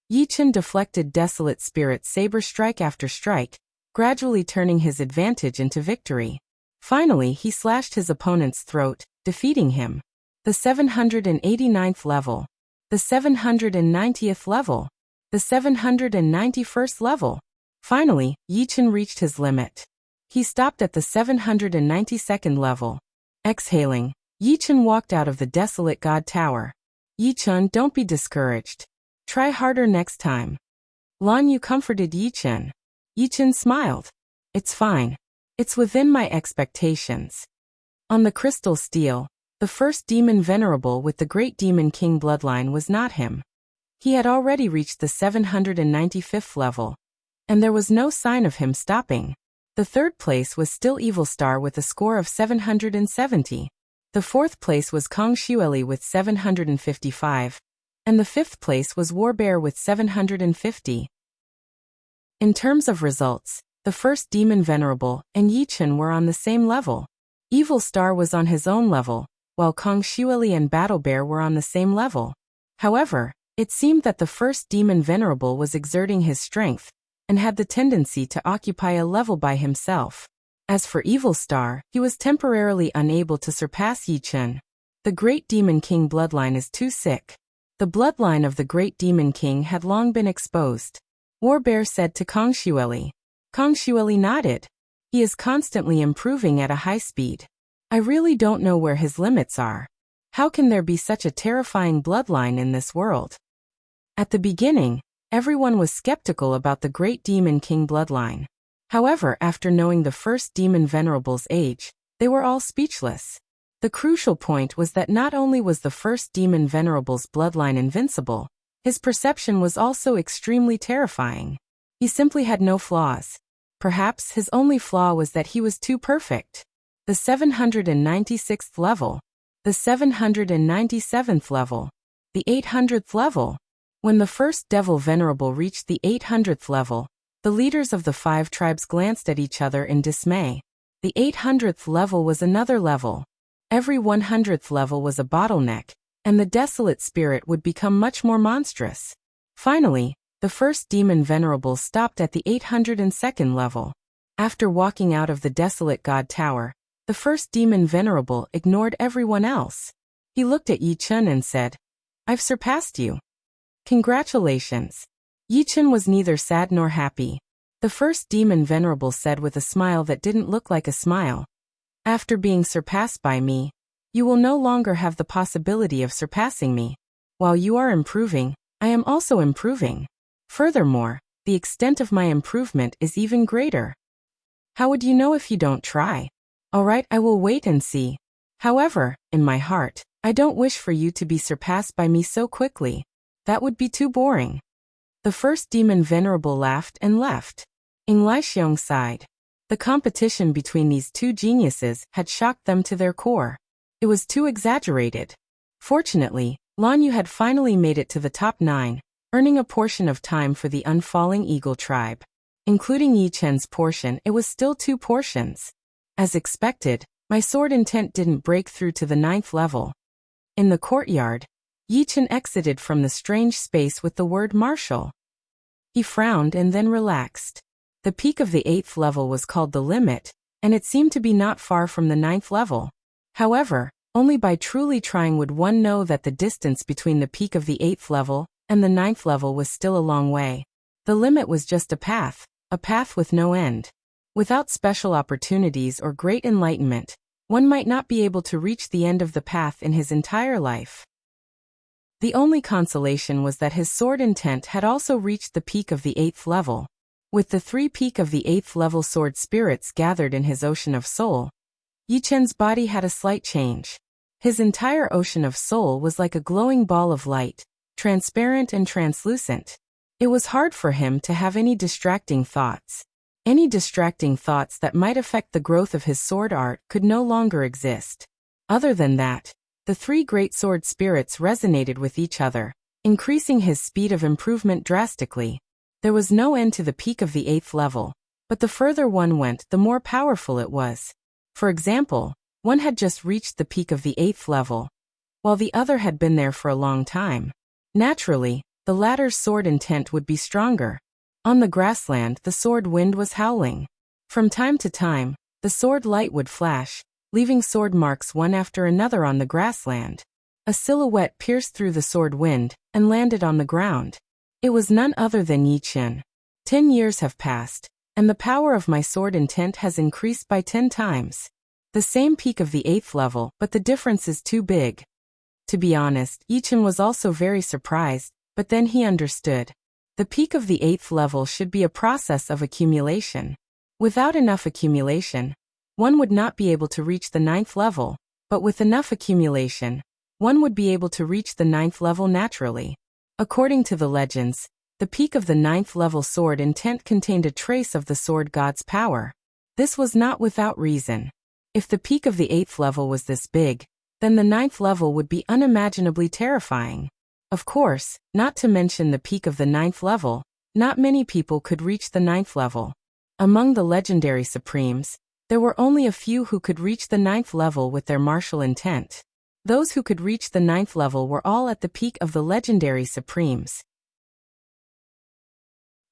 Yi Chen deflected Desolate Spirit's saber strike after strike, gradually turning his advantage into victory. Finally, he slashed his opponent's throat, defeating him. The 789th level, the 790th level, the 791st level. Finally, Yi Chen reached his limit. He stopped at the 792nd level. Exhaling, Yi Chen walked out of the Desolate God Tower. Yi Chen, don't be discouraged. Try harder next time. Lan Yu comforted Yi Chen. Yi Chen smiled. It's fine. It's within my expectations. On the crystal stele, the first demon venerable with the Great Demon King bloodline was not him. He had already reached the 795th level, and there was no sign of him stopping. The 3rd place was still Evil Star with a score of 770. The 4th place was Kong Xueli with 755, and the 5th place was Warbear with 750. In terms of results, the first demon venerable and Yi Chen were on the same level. Evil Star was on his own level, while Kong Xueli and Battle Bear were on the same level. However, it seemed that the first demon venerable was exerting his strength, and had the tendency to occupy a level by himself. As for Evil Star, he was temporarily unable to surpass Yi Chen. The Great Demon King bloodline is too sick. The bloodline of the Great Demon King had long been exposed. Warbear said to Kong Xueli. Kong Xueli nodded. He is constantly improving at a high speed. I really don't know where his limits are. How can there be such a terrifying bloodline in this world? At the beginning, everyone was skeptical about the Great Demon King bloodline. However, after knowing the first Demon Venerable's age, they were all speechless. The crucial point was that not only was the first Demon Venerable's bloodline invincible, his perception was also extremely terrifying. He simply had no flaws. Perhaps his only flaw was that he was too perfect. The 796th level. The 797th level. The 800th level. When the first Devil Venerable reached the 800th level, the leaders of the 5 tribes glanced at each other in dismay. The 800th level was another level. Every 100th level was a bottleneck, and the desolate spirit would become much more monstrous. Finally, the first Demon Venerable stopped at the 802nd level. After walking out of the desolate God Tower, the first Demon Venerable ignored everyone else. He looked at Yi Chen and said, I've surpassed you. Congratulations. Yi Chen was neither sad nor happy. The first Demon Venerable said with a smile that didn't look like a smile. After being surpassed by me, you will no longer have the possibility of surpassing me. While you are improving, I am also improving. Furthermore, the extent of my improvement is even greater. How would you know if you don't try? Alright, I will wait and see. However, in my heart, I don't wish for you to be surpassed by me so quickly. That would be too boring. The first Demon Venerable laughed and left. Ing Laixiong sighed. The competition between these two geniuses had shocked them to their core. It was too exaggerated. Fortunately, Lan Yu had finally made it to the top 9, earning a portion of time for the Unfalling Eagle tribe. Including Yi Chen's portion, it was still 2 portions. As expected, my sword intent didn't break through to the 9th level. In the courtyard, Yi Chen exited from the strange space with the word martial. He frowned and then relaxed. The peak of the 8th level was called the limit, and it seemed to be not far from the 9th level. However, only by truly trying would one know that the distance between the peak of the 8th level and the 9th level was still a long way. The limit was just a path with no end. Without special opportunities or great enlightenment, one might not be able to reach the end of the path in his entire life. The only consolation was that his sword intent had also reached the peak of the 8th level. With the 3 peak of the 8th level sword spirits gathered in his ocean of soul, Yi Chen's body had a slight change. His entire ocean of soul was like a glowing ball of light, transparent and translucent. It was hard for him to have any distracting thoughts. Any distracting thoughts that might affect the growth of his sword art could no longer exist. Other than that, the 3 great sword spirits resonated with each other, increasing his speed of improvement drastically. There was no end to the peak of the 8th level, but the further one went, the more powerful it was. For example, one had just reached the peak of the 8th level, while the other had been there for a long time. Naturally, the latter's sword intent would be stronger. On the grassland, the sword wind was howling. From time to time, the sword light would flash, leaving sword marks one after another on the grassland. A silhouette pierced through the sword wind and landed on the ground. It was none other than Yi Chen. 10 years have passed, and the power of my sword intent has increased by 10 times. The same peak of the 8th level, but the difference is too big. To be honest, Yi Chen was also very surprised, but then he understood. The peak of the 8th level should be a process of accumulation. Without enough accumulation, one would not be able to reach the 9th level, but with enough accumulation, one would be able to reach the 9th level naturally. According to the legends, the peak of the 9th level sword intent contained a trace of the sword god's power. This was not without reason. If the peak of the 8th level was this big, then the 9th level would be unimaginably terrifying. Of course, not to mention the peak of the 9th level, not many people could reach the 9th level. Among the legendary supremes, there were only a few who could reach the 9th level with their martial intent. Those who could reach the 9th level were all at the peak of the legendary supremes.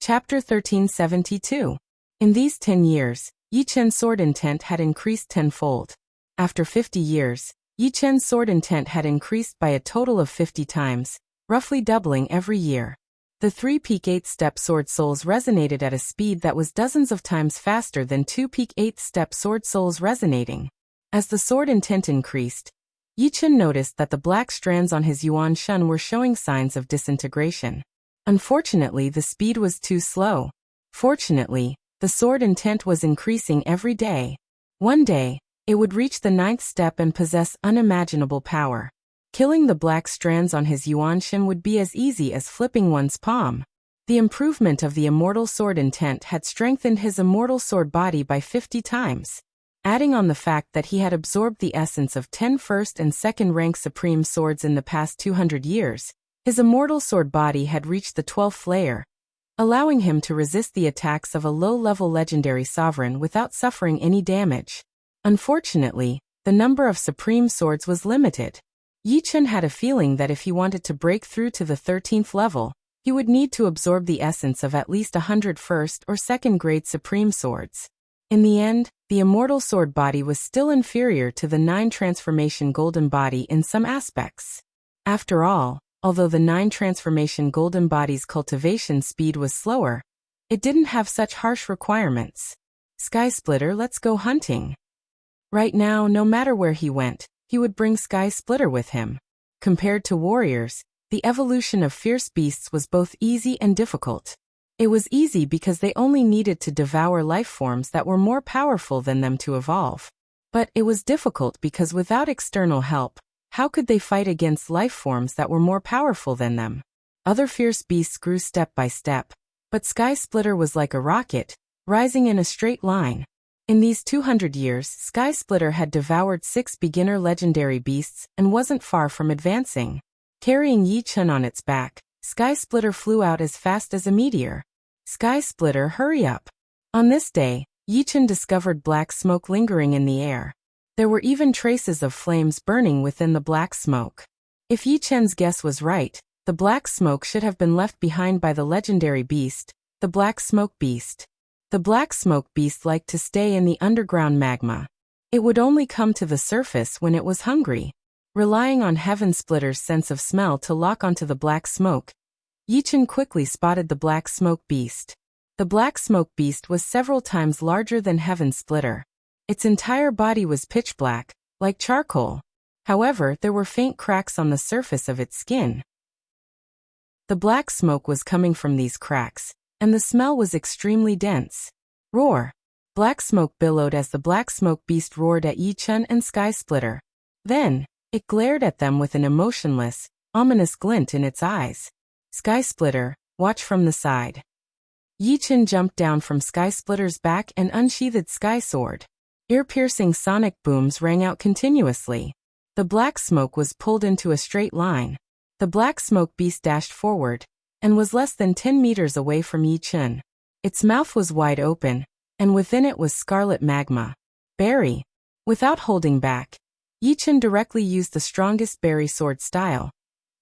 Chapter 1372. In these 10 years, Yi Chen's sword intent had increased tenfold. After 50 years, Yi Chen's sword intent had increased by a total of 50 times, roughly doubling every year. The 3-peak 8-step sword souls resonated at a speed that was dozens of times faster than 2-peak 8-step sword souls resonating. As the sword intent increased, Yi Chen noticed that the black strands on his yuan shun were showing signs of disintegration. Unfortunately, the speed was too slow. Fortunately, the sword intent was increasing every day. One day, it would reach the 9th step and possess unimaginable power. Killing the black strands on his yuan shin would be as easy as flipping one's palm. The improvement of the immortal sword intent had strengthened his immortal sword body by 50 times. Adding on the fact that he had absorbed the essence of 10 first and second rank supreme swords in the past 200 years, his immortal sword body had reached the 12th layer, allowing him to resist the attacks of a low-level legendary sovereign without suffering any damage. Unfortunately, the number of supreme swords was limited. Yi Chen had a feeling that if he wanted to break through to the 13th level, he would need to absorb the essence of at least 100 first or second grade supreme swords. In the end, the immortal sword body was still inferior to the 9 transformation golden body in some aspects. After all, although the 9 transformation golden body's cultivation speed was slower, it didn't have such harsh requirements. Sky Splitter, let's go hunting. Right now, no matter where he went, he would bring Sky Splitter with him. Compared to warriors, the evolution of fierce beasts was both easy and difficult. It was easy because they only needed to devour life forms that were more powerful than them to evolve. But it was difficult because without external help, how could they fight against life forms that were more powerful than them? Other fierce beasts grew step by step, but Sky Splitter was like a rocket, rising in a straight line. In these 200 years, Sky Splitter had devoured 6 beginner legendary beasts and wasn't far from advancing. Carrying Yi Chen on its back, Sky Splitter flew out as fast as a meteor. Sky Splitter, hurry up. On this day, Yi Chen discovered black smoke lingering in the air. There were even traces of flames burning within the black smoke. If Yi Chen's guess was right, the black smoke should have been left behind by the legendary beast, the Black Smoke Beast. The Black Smoke Beast liked to stay in the underground magma. It would only come to the surface when it was hungry. Relying on Heaven Splitter's sense of smell to lock onto the black smoke, Yi Chen quickly spotted the Black Smoke Beast. The Black Smoke Beast was several times larger than Heaven Splitter. Its entire body was pitch black, like charcoal. However, there were faint cracks on the surface of its skin. The black smoke was coming from these cracks, and the smell was extremely dense. Roar! Black smoke billowed as the Black Smoke Beast roared at Yi Chen and Sky Splitter. Then, it glared at them with an emotionless, ominous glint in its eyes. Sky Splitter, watch from the side. Yi Chen jumped down from Sky Splitter's back and unsheathed Sky Sword. Ear-piercing sonic booms rang out continuously. The black smoke was pulled into a straight line. The Black Smoke Beast dashed forward, and was less than 10 meters away from Yi Chen. Its mouth was wide open, and within it was scarlet magma. Berry. Without holding back, Yi Chen directly used the strongest berry sword style,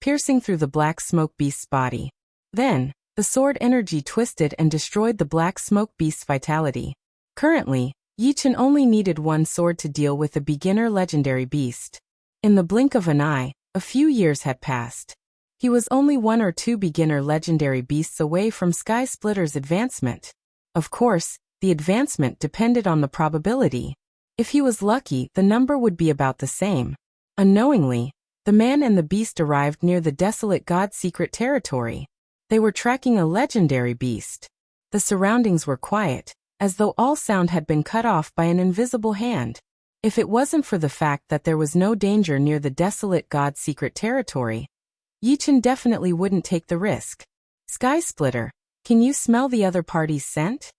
piercing through the Black Smoke Beast's body. Then, the sword energy twisted and destroyed the Black Smoke Beast's vitality. Currently, Yi Chen only needed one sword to deal with the beginner legendary beast. In the blink of an eye, a few years had passed. He was only 1 or 2 beginner legendary beasts away from Sky Splitter's advancement. Of course, the advancement depended on the probability. If he was lucky, the number would be about the same. Unknowingly, the man and the beast arrived near the desolate God's secret territory. They were tracking a legendary beast. The surroundings were quiet, as though all sound had been cut off by an invisible hand. If it wasn't for the fact that there was no danger near the desolate God's secret territory, Yi Chen definitely wouldn't take the risk. Sky Splitter, can you smell the other party's scent?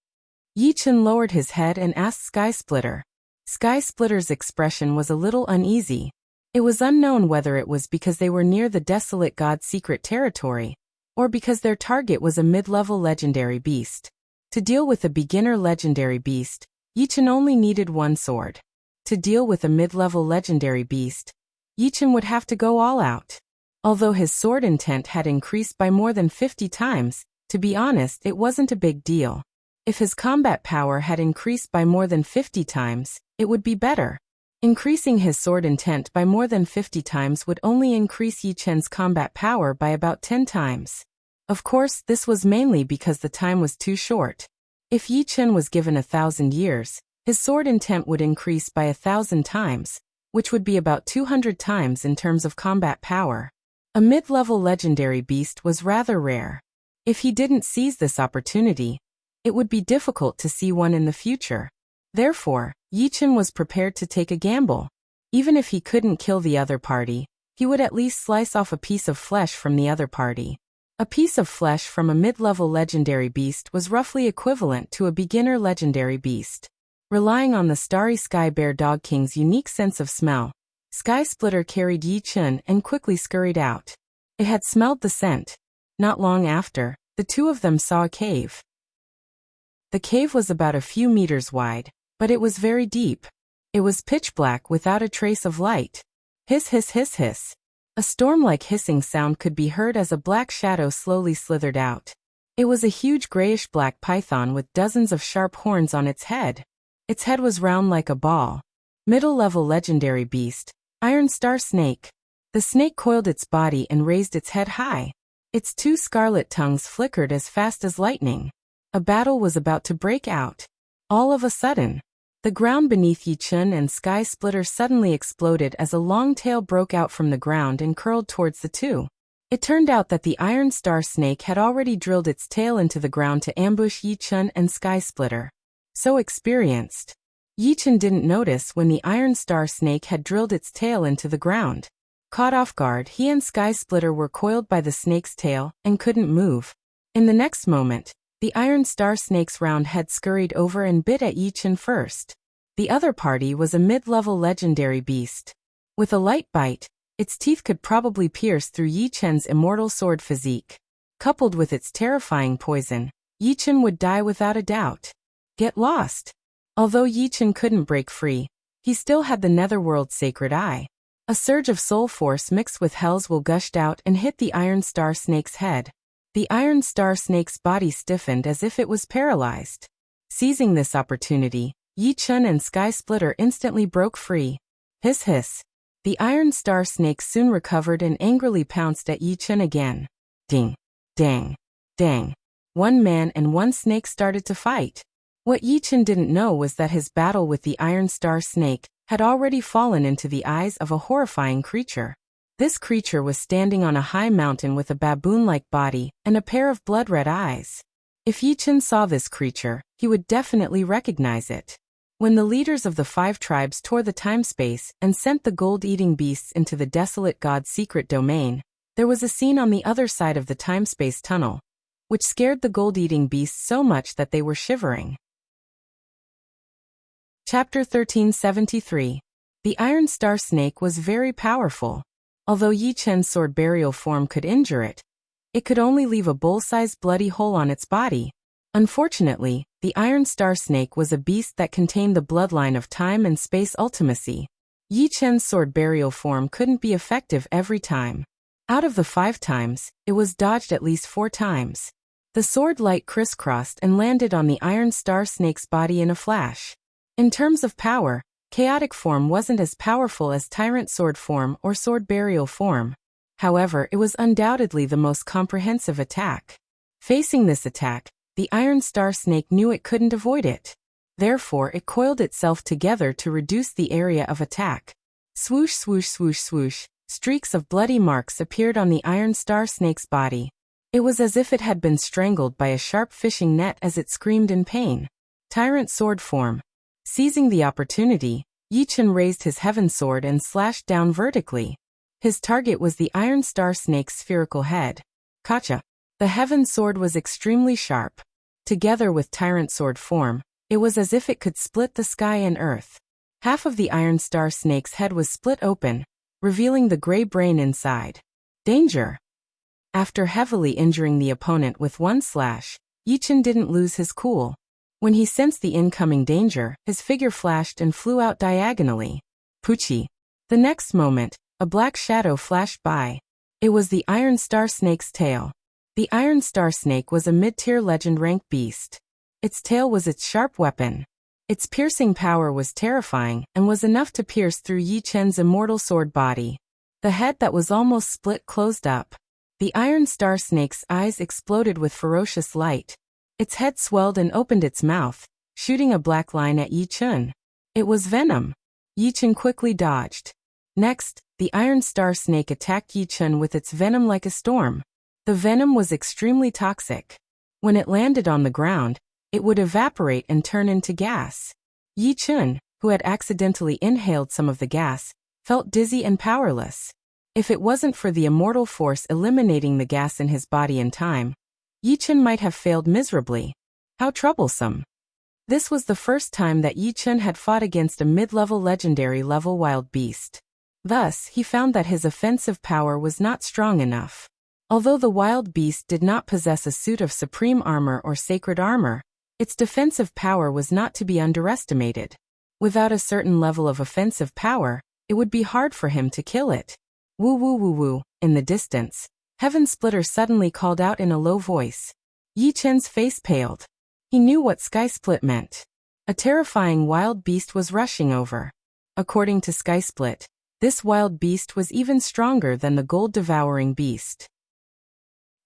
Yi Chen lowered his head and asked Sky Splitter. Sky Splitter's expression was a little uneasy. It was unknown whether it was because they were near the desolate God's secret territory, or because their target was a mid-level legendary beast. To deal with a beginner legendary beast, Yi Chen only needed one sword. To deal with a mid-level legendary beast, Yi Chen would have to go all out. Although his sword intent had increased by more than 50 times, To be honest, it wasn't a big deal. If his combat power had increased by more than 50 times, it would be better. Increasing his sword intent by more than 50 times would only increase Yi Chen's combat power by about 10 times. Of course, this was mainly because the time was too short. If Yi Chen was given 1,000 years, his sword intent would increase by 1,000 times, which would be about 200 times in terms of combat power. A mid-level legendary beast was rather rare. If he didn't seize this opportunity, it would be difficult to see one in the future. Therefore, Yi Chen was prepared to take a gamble. Even if he couldn't kill the other party, he would at least slice off a piece of flesh from the other party. A piece of flesh from a mid-level legendary beast was roughly equivalent to a beginner legendary beast. Relying on the starry Sky Bear Dog King's unique sense of smell, Sky Splitter carried Yi Chen and quickly scurried out. It had smelled the scent. Not long after, the two of them saw a cave. The cave was about a few meters wide, but it was very deep. It was pitch black without a trace of light. Hiss hiss hiss hiss. A storm-like hissing sound could be heard as a black shadow slowly slithered out. It was a huge grayish-black python with dozens of sharp horns on its head. Its head was round like a ball. Middle-level legendary beast, Iron Star Snake. The snake coiled its body and raised its head high. Its two scarlet tongues flickered as fast as lightning. A battle was about to break out. All of a sudden, the ground beneath Yi Chen and Sky Splitter suddenly exploded as a long tail broke out from the ground and curled towards the two. It turned out that the Iron Star Snake had already drilled its tail into the ground to ambush Yi Chen and Sky Splitter. So experienced. Yi Chen didn't notice when the Iron Star Snake had drilled its tail into the ground. Caught off guard, he and Sky Splitter were coiled by the snake's tail and couldn't move. In the next moment, the Iron Star Snake's round head scurried over and bit at Yi Chen first. The other party was a mid-level legendary beast. With a light bite, its teeth could probably pierce through Yi Chen's immortal sword physique. Coupled with its terrifying poison, Yi Chen would die without a doubt. Get lost. Although Yi Chen couldn't break free, he still had the Netherworld's sacred eye. A surge of soul force mixed with Hell's will gushed out and hit the Iron Star Snake's head. The Iron Star Snake's body stiffened as if it was paralyzed. Seizing this opportunity, Yi Chen and Sky Splitter instantly broke free. Hiss hiss. The Iron Star Snake soon recovered and angrily pounced at Yi Chen again. Ding. Dang. Dang. One man and one snake started to fight. What Yi Chen didn't know was that his battle with the Iron Star Snake had already fallen into the eyes of a horrifying creature. This creature was standing on a high mountain with a baboon-like body and a pair of blood-red eyes. If Yi Chen saw this creature, he would definitely recognize it. When the leaders of the 5 tribes tore the time-space and sent the gold-eating beasts into the desolate god's secret domain, there was a scene on the other side of the time-space tunnel, which scared the gold-eating beasts so much that they were shivering. Chapter 1373. The Iron Star Snake was very powerful. Although Yi Chen's sword burial form could injure it, it could only leave a bowl-sized bloody hole on its body. Unfortunately, the Iron Star Snake was a beast that contained the bloodline of time and space ultimacy. Yi Chen's sword burial form couldn't be effective every time. Out of the 5 times, it was dodged at least 4 times. The sword light crisscrossed and landed on the Iron Star Snake's body in a flash. In terms of power, chaotic form wasn't as powerful as tyrant sword form or sword burial form. However, it was undoubtedly the most comprehensive attack. Facing this attack, the Iron Star Snake knew it couldn't avoid it. Therefore, it coiled itself together to reduce the area of attack. Swoosh swoosh swoosh swoosh, streaks of bloody marks appeared on the Iron Star Snake's body. It was as if it had been strangled by a sharp fishing net as it screamed in pain. Tyrant sword form. Seizing the opportunity, Yi Chen raised his heaven sword and slashed down vertically. His target was the Iron Star Snake's spherical head. Gotcha! The heaven sword was extremely sharp. Together with tyrant sword form, it was as if it could split the sky and earth. Half of the Iron Star Snake's head was split open, revealing the gray brain inside. Danger! After heavily injuring the opponent with one slash, Yi Chen didn't lose his cool. When he sensed the incoming danger, his figure flashed and flew out diagonally. Poochie! The next moment, a black shadow flashed by. It was the Iron Star Snake's tail. The Iron Star Snake was a mid-tier legend rank beast. Its tail was its sharp weapon. Its piercing power was terrifying and was enough to pierce through Yi Chen's immortal sword body. The head that was almost split closed up. The Iron Star Snake's eyes exploded with ferocious light. Its head swelled and opened its mouth, shooting a black line at Yi Chen. It was venom. Yi Chen quickly dodged. Next, the Iron Star Snake attacked Yi Chen with its venom like a storm. The venom was extremely toxic. When it landed on the ground, it would evaporate and turn into gas. Yi Chen, who had accidentally inhaled some of the gas, felt dizzy and powerless. If it wasn't for the immortal force eliminating the gas in his body in time, Yi Chen might have failed miserably. How troublesome. This was the first time that Yi Chen had fought against a mid-level legendary level wild beast. Thus, he found that his offensive power was not strong enough. Although the wild beast did not possess a suit of supreme armor or sacred armor, its defensive power was not to be underestimated. Without a certain level of offensive power, it would be hard for him to kill it. Woo woo woo woo, in the distance, Heaven Splitter suddenly called out in a low voice. Yi Chen's face paled. He knew what Sky Split meant. A terrifying wild beast was rushing over. According to Sky Split, this wild beast was even stronger than the gold-devouring beast.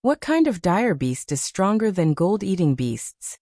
What kind of dire beast is stronger than gold-eating beasts?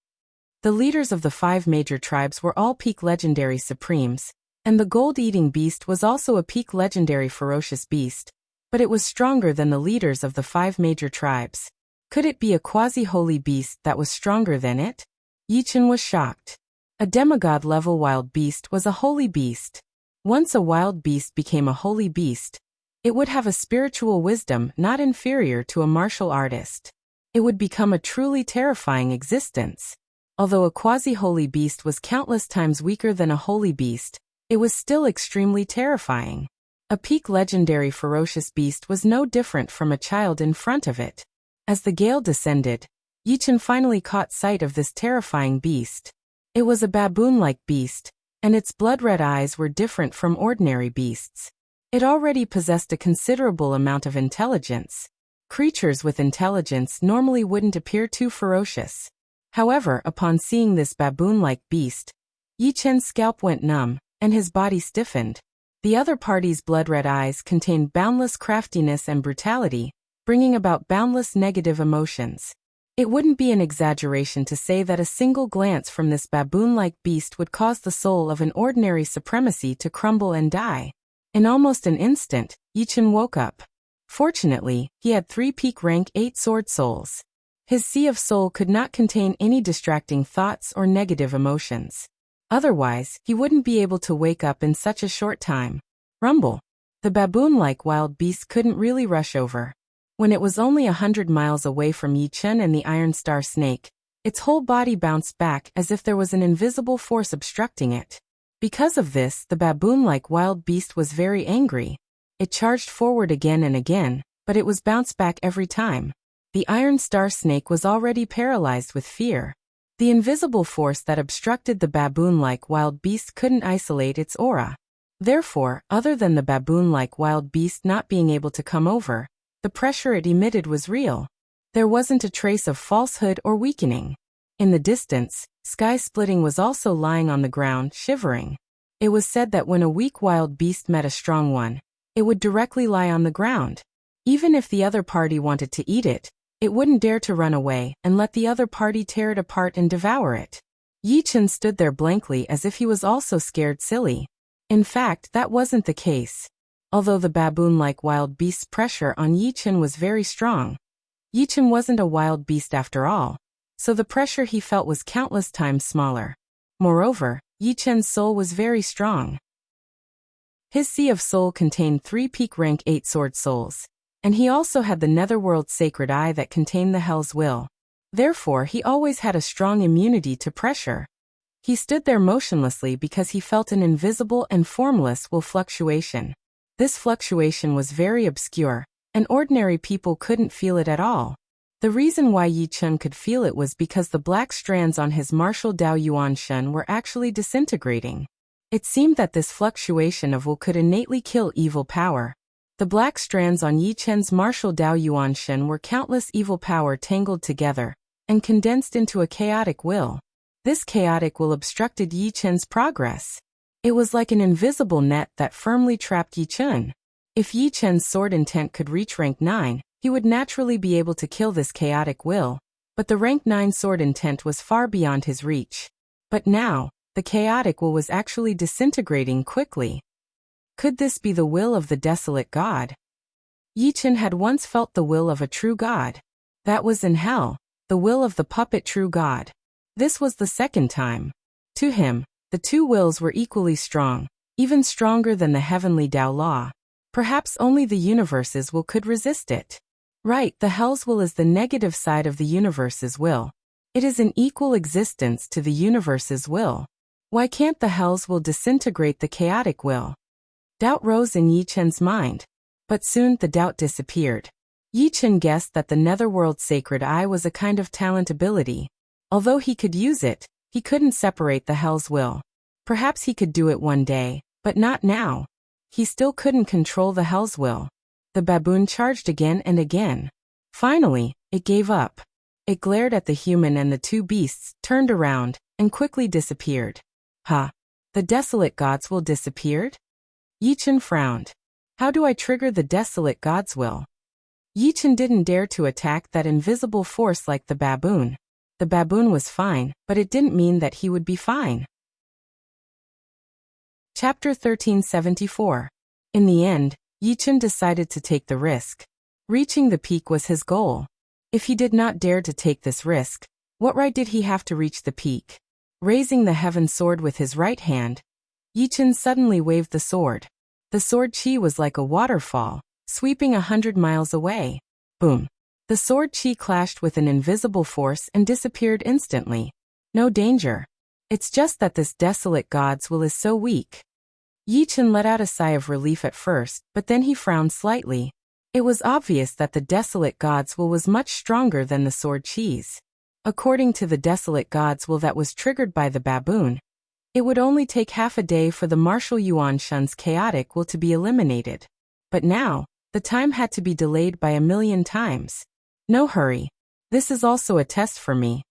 The leaders of the 5 major tribes were all peak legendary supremes, and the gold-eating beast was also a peak legendary ferocious beast, but it was stronger than the leaders of the 5 major tribes. Could it be a quasi-holy beast that was stronger than it? Yi Chen was shocked. A demigod-level wild beast was a holy beast. Once a wild beast became a holy beast, it would have a spiritual wisdom not inferior to a martial artist. It would become a truly terrifying existence. Although a quasi-holy beast was countless times weaker than a holy beast, it was still extremely terrifying. A peak legendary ferocious beast was no different from a child in front of it. As the gale descended, Yi Chen finally caught sight of this terrifying beast. It was a baboon-like beast, and its blood-red eyes were different from ordinary beasts. It already possessed a considerable amount of intelligence. Creatures with intelligence normally wouldn't appear too ferocious. However, upon seeing this baboon-like beast, Yi Chen's scalp went numb, and his body stiffened. The other party's blood-red eyes contained boundless craftiness and brutality, bringing about boundless negative emotions. It wouldn't be an exaggeration to say that a single glance from this baboon-like beast would cause the soul of an ordinary supremacy to crumble and die. In almost an instant, Yi Chen woke up. Fortunately, he had 3 peak rank 8 sword souls. His sea of soul could not contain any distracting thoughts or negative emotions. Otherwise, he wouldn't be able to wake up in such a short time. Rumble. The baboon-like wild beast couldn't really rush over. When it was only 100 miles away from Yi Chen and the Iron Star Snake, its whole body bounced back as if there was an invisible force obstructing it. Because of this, the baboon-like wild beast was very angry. It charged forward again and again, but it was bounced back every time. The Iron Star Snake was already paralyzed with fear. The invisible force that obstructed the baboon-like wild beast couldn't isolate its aura. Therefore, other than the baboon-like wild beast not being able to come over, the pressure it emitted was real. There wasn't a trace of falsehood or weakening. In the distance, Sky Splitting was also lying on the ground, shivering. It was said that when a weak wild beast met a strong one, it would directly lie on the ground. Even if the other party wanted to eat it, it wouldn't dare to run away and let the other party tear it apart and devour it. Yi Chen stood there blankly as if he was also scared silly. In fact, that wasn't the case. Although the baboon-like wild beast's pressure on Yi Chen was very strong, Yi Chen wasn't a wild beast after all, so the pressure he felt was countless times smaller. Moreover, Yi Chen's soul was very strong. His sea of soul contained 3 peak rank 8 sword souls, and he also had the netherworld sacred eye that contained the Hell's Will. Therefore, he always had a strong immunity to pressure. He stood there motionlessly because he felt an invisible and formless will fluctuation. This fluctuation was very obscure, and ordinary people couldn't feel it at all. The reason why Yi Chen could feel it was because the black strands on his martial Dao Yuan Shen were actually disintegrating. It seemed that this fluctuation of will could innately kill evil power. The black strands on Yi Chen's martial Dao Yuan Shen were countless evil power tangled together and condensed into a chaotic will. This chaotic will obstructed Yi Chen's progress. It was like an invisible net that firmly trapped Yi Chen. If Yi Chen's sword intent could reach rank 9, he would naturally be able to kill this chaotic will, but the rank 9 sword intent was far beyond his reach. But now, the chaotic will was actually disintegrating quickly. Could this be the will of the desolate god? Yi Chen had once felt the will of a true god. That was in hell, the will of the puppet true god. This was the second time. To him, the two wills were equally strong, even stronger than the heavenly Tao law. Perhaps only the universe's will could resist it. Right, the hell's will is the negative side of the universe's will. It is an equal existence to the universe's will. Why can't the hell's will disintegrate the chaotic will? Doubt rose in Yi Chen's mind. But soon the doubt disappeared. Yi Chen guessed that the netherworld's sacred eye was a kind of talent ability. Although he could use it, he couldn't separate the hell's will. Perhaps he could do it one day, but not now. He still couldn't control the hell's will. The baboon charged again and again. Finally, it gave up. It glared at the human and the two beasts, turned around, and quickly disappeared. Huh? The desolate god's will disappeared? Yi Chen frowned. How do I trigger the desolate god's will? Yi Chen didn't dare to attack that invisible force like the baboon. The baboon was fine, but it didn't mean that he would be fine. Chapter 1374. In the end, Yi Chen decided to take the risk. Reaching the peak was his goal. If he did not dare to take this risk, what right did he have to reach the peak? Raising the heaven sword with his right hand, Yi Chen suddenly waved the sword. The sword chi was like a waterfall, sweeping 100 miles away. Boom. The sword chi clashed with an invisible force and disappeared instantly. No danger. It's just that this desolate god's will is so weak. Yi Chen let out a sigh of relief at first, but then he frowned slightly. It was obvious that the desolate god's will was much stronger than the sword chi's. According to the desolate god's will that was triggered by the baboon, it would only take half a day for the martial Yuan Shen's chaotic will to be eliminated. But now, the time had to be delayed by 1,000,000 times. No hurry. This is also a test for me.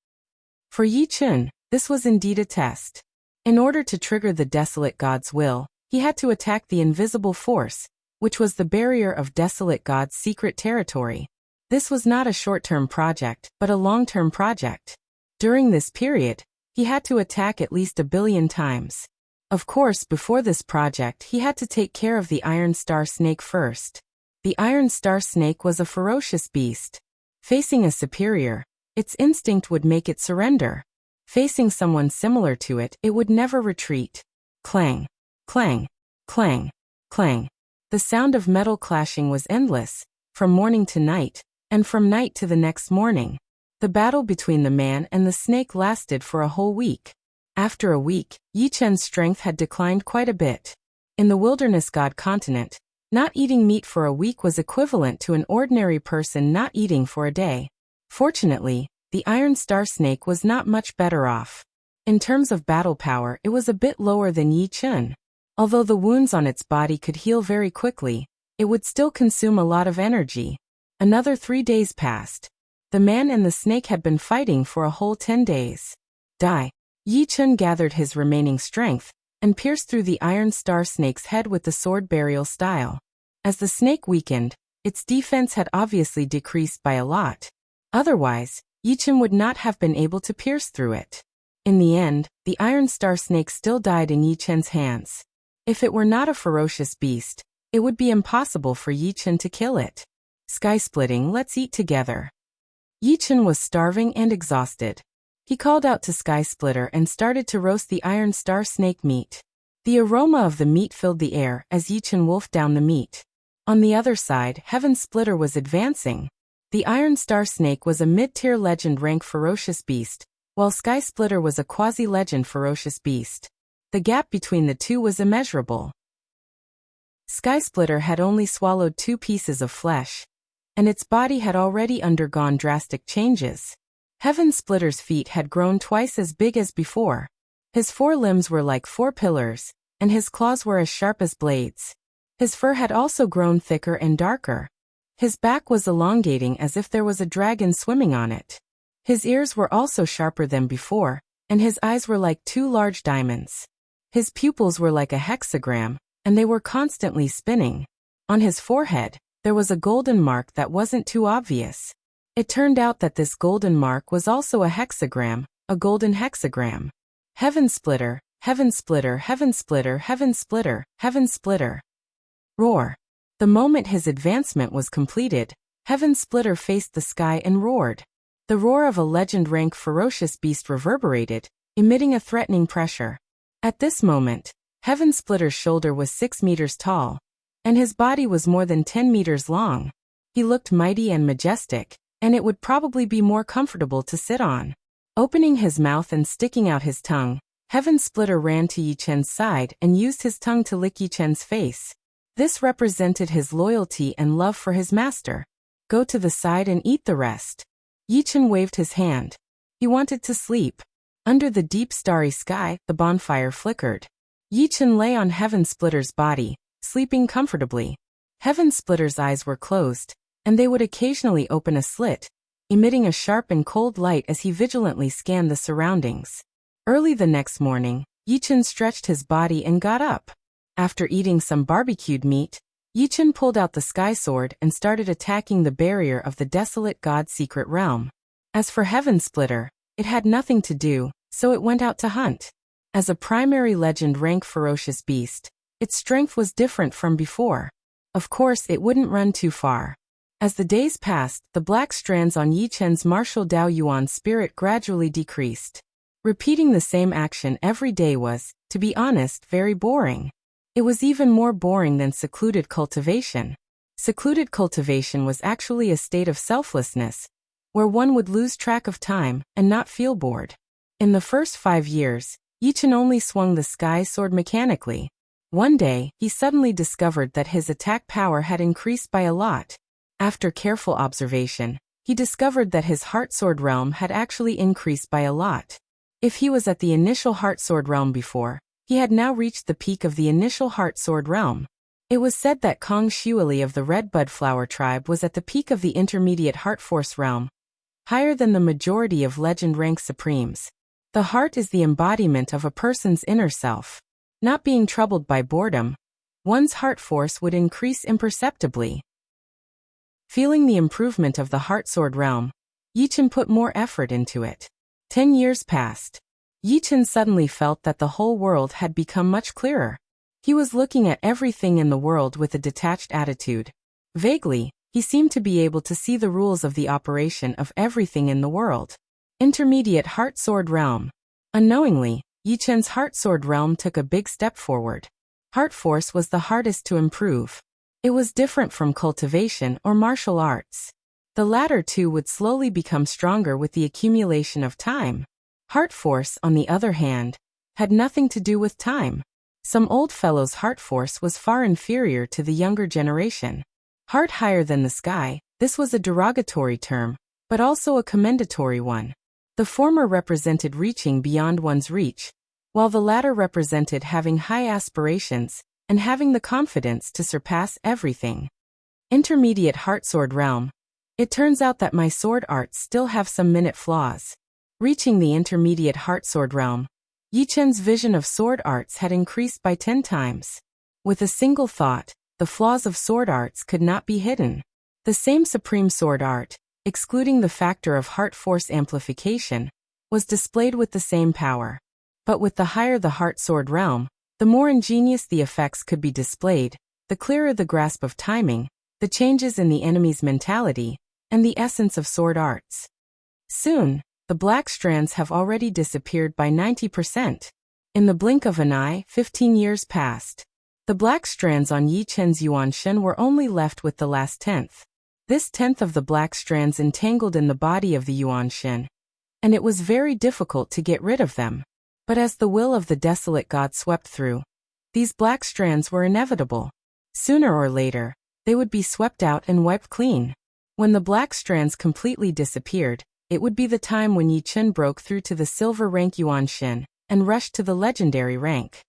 For Yi Chen, this was indeed a test. In order to trigger the desolate god's will, he had to attack the invisible force, which was the barrier of desolate god's secret territory. This was not a short-term project, but a long-term project. During this period, he had to attack at least 1,000,000,000 times. Of course, before this project, he had to take care of the Iron Star Snake first. The Iron Star Snake was a ferocious beast. Facing a superior, its instinct would make it surrender. Facing someone similar to it, it would never retreat. Clang, clang, clang, clang. The sound of metal clashing was endless, from morning to night, and from night to the next morning. The battle between the man and the snake lasted for a whole week. After a week, Yi Chen's strength had declined quite a bit. In the wilderness god continent, not eating meat for a week was equivalent to an ordinary person not eating for a day. Fortunately, the Iron Star Snake was not much better off. In terms of battle power, it was a bit lower than Yi Chen. Although the wounds on its body could heal very quickly, it would still consume a lot of energy. Another 3 days passed. The man and the snake had been fighting for a whole 10 days. Die. Yi Chen gathered his remaining strength and pierced through the Iron Star Snake's head with the sword burial style. As the snake weakened, its defense had obviously decreased by a lot. Otherwise, Yi Chen would not have been able to pierce through it. In the end, the Iron Star Snake still died in Yi Chen's hands. If it were not a ferocious beast, it would be impossible for Yi Chen to kill it. Sky-splitting, let's eat together. Yi Chen was starving and exhausted. He called out to Sky Splitter and started to roast the Iron Star Snake meat. The aroma of the meat filled the air as Yi Chen wolfed down the meat. On the other side, Heaven Splitter was advancing. The Iron Star Snake was a mid-tier legend rank ferocious beast, while Sky Splitter was a quasi-legend ferocious beast. The gap between the two was immeasurable. Sky Splitter had only swallowed 2 pieces of flesh, and its body had already undergone drastic changes. Heaven Splitter's feet had grown twice as big as before. His 4 limbs were like 4 pillars, and his claws were as sharp as blades. His fur had also grown thicker and darker. His back was elongating as if there was a dragon swimming on it. His ears were also sharper than before, and his eyes were like two large diamonds. His pupils were like a hexagram, and they were constantly spinning. On his forehead, there was a golden mark that wasn't too obvious. It turned out that this golden mark was also a hexagram, a golden hexagram. Heaven splitter, heaven splitter, heaven splitter, heaven splitter, heaven splitter. Roar. The moment his advancement was completed, Heaven Splitter faced the sky and roared. The roar of a legend-rank ferocious beast reverberated, emitting a threatening pressure. At this moment, Heaven Splitter's shoulder was 6 meters tall, and his body was more than 10 meters long. He looked mighty and majestic, and it would probably be more comfortable to sit on. Opening his mouth and sticking out his tongue, Heaven Splitter ran to Yi Chen's side and used his tongue to lick Yi Chen's face. This represented his loyalty and love for his master. Go to the side and eat the rest. Yi Chen waved his hand. He wanted to sleep. Under the deep starry sky, the bonfire flickered. Yi Chen lay on Heaven Splitter's body, sleeping comfortably. Heaven Splitter's eyes were closed, and they would occasionally open a slit, emitting a sharp and cold light as he vigilantly scanned the surroundings. Early the next morning, Yi Chen stretched his body and got up. After eating some barbecued meat, Yi Chen pulled out the sky sword and started attacking the barrier of the desolate god's secret realm. As for Heaven Splitter, it had nothing to do, so it went out to hunt. As a primary legend-rank ferocious beast, its strength was different from before. Of course, it wouldn't run too far. As the days passed, the black strands on Yi Chen's martial Dao Yuan spirit gradually decreased. Repeating the same action every day was, to be honest, very boring. It was even more boring than secluded cultivation. Secluded cultivation was actually a state of selflessness, where one would lose track of time and not feel bored. In the first 5 years, Yi Chen only swung the sky sword mechanically. One day, he suddenly discovered that his attack power had increased by a lot. After careful observation, he discovered that his heart sword realm had actually increased by a lot. If he was at the initial heart sword realm before, he had now reached the peak of the initial heart sword realm. It was said that Kong Xueli of the Red Bud Flower tribe was at the peak of the intermediate heart force realm, higher than the majority of legend rank supremes. The heart is the embodiment of a person's inner self. Not being troubled by boredom, one's heart force would increase imperceptibly. Feeling the improvement of the heart sword realm, Yi Chen put more effort into it. 10 years passed. Yi Chen suddenly felt that the whole world had become much clearer. He was looking at everything in the world with a detached attitude. Vaguely, he seemed to be able to see the rules of the operation of everything in the world. Intermediate Heart Sword Realm. Unknowingly, Yi Chen's Heart Sword Realm took a big step forward. Heart Force was the hardest to improve. It was different from cultivation or martial arts. The latter two would slowly become stronger with the accumulation of time. Heart Force, on the other hand, had nothing to do with time. Some old fellow's heart force was far inferior to the younger generation. Heart higher than the sky, this was a derogatory term, but also a commendatory one. The former represented reaching beyond one's reach, while the latter represented having high aspirations and having the confidence to surpass everything. Intermediate Heart Sword Realm. It turns out that my sword arts still have some minute flaws. Reaching the intermediate Heart Sword Realm, Yi Chen's vision of sword arts had increased by 10 times. With a single thought, the flaws of sword arts could not be hidden. The same supreme sword art, excluding the factor of heart force amplification, was displayed with the same power. But with the higher the Heart Sword Realm, the more ingenious the effects could be displayed, the clearer the grasp of timing, the changes in the enemy's mentality, and the essence of sword arts. Soon, the black strands have already disappeared by 90%. In the blink of an eye, 15 years passed. The black strands on Yi Chen's Yuan Shen were only left with the last tenth. This tenth of the black strands entangled in the body of the Yuan Shen, and it was very difficult to get rid of them. But as the will of the desolate god swept through, these black strands were inevitable. Sooner or later, they would be swept out and wiped clean. When the black strands completely disappeared, it would be the time when Yi Chen broke through to the silver rank Yuan Shen and rushed to the legendary rank.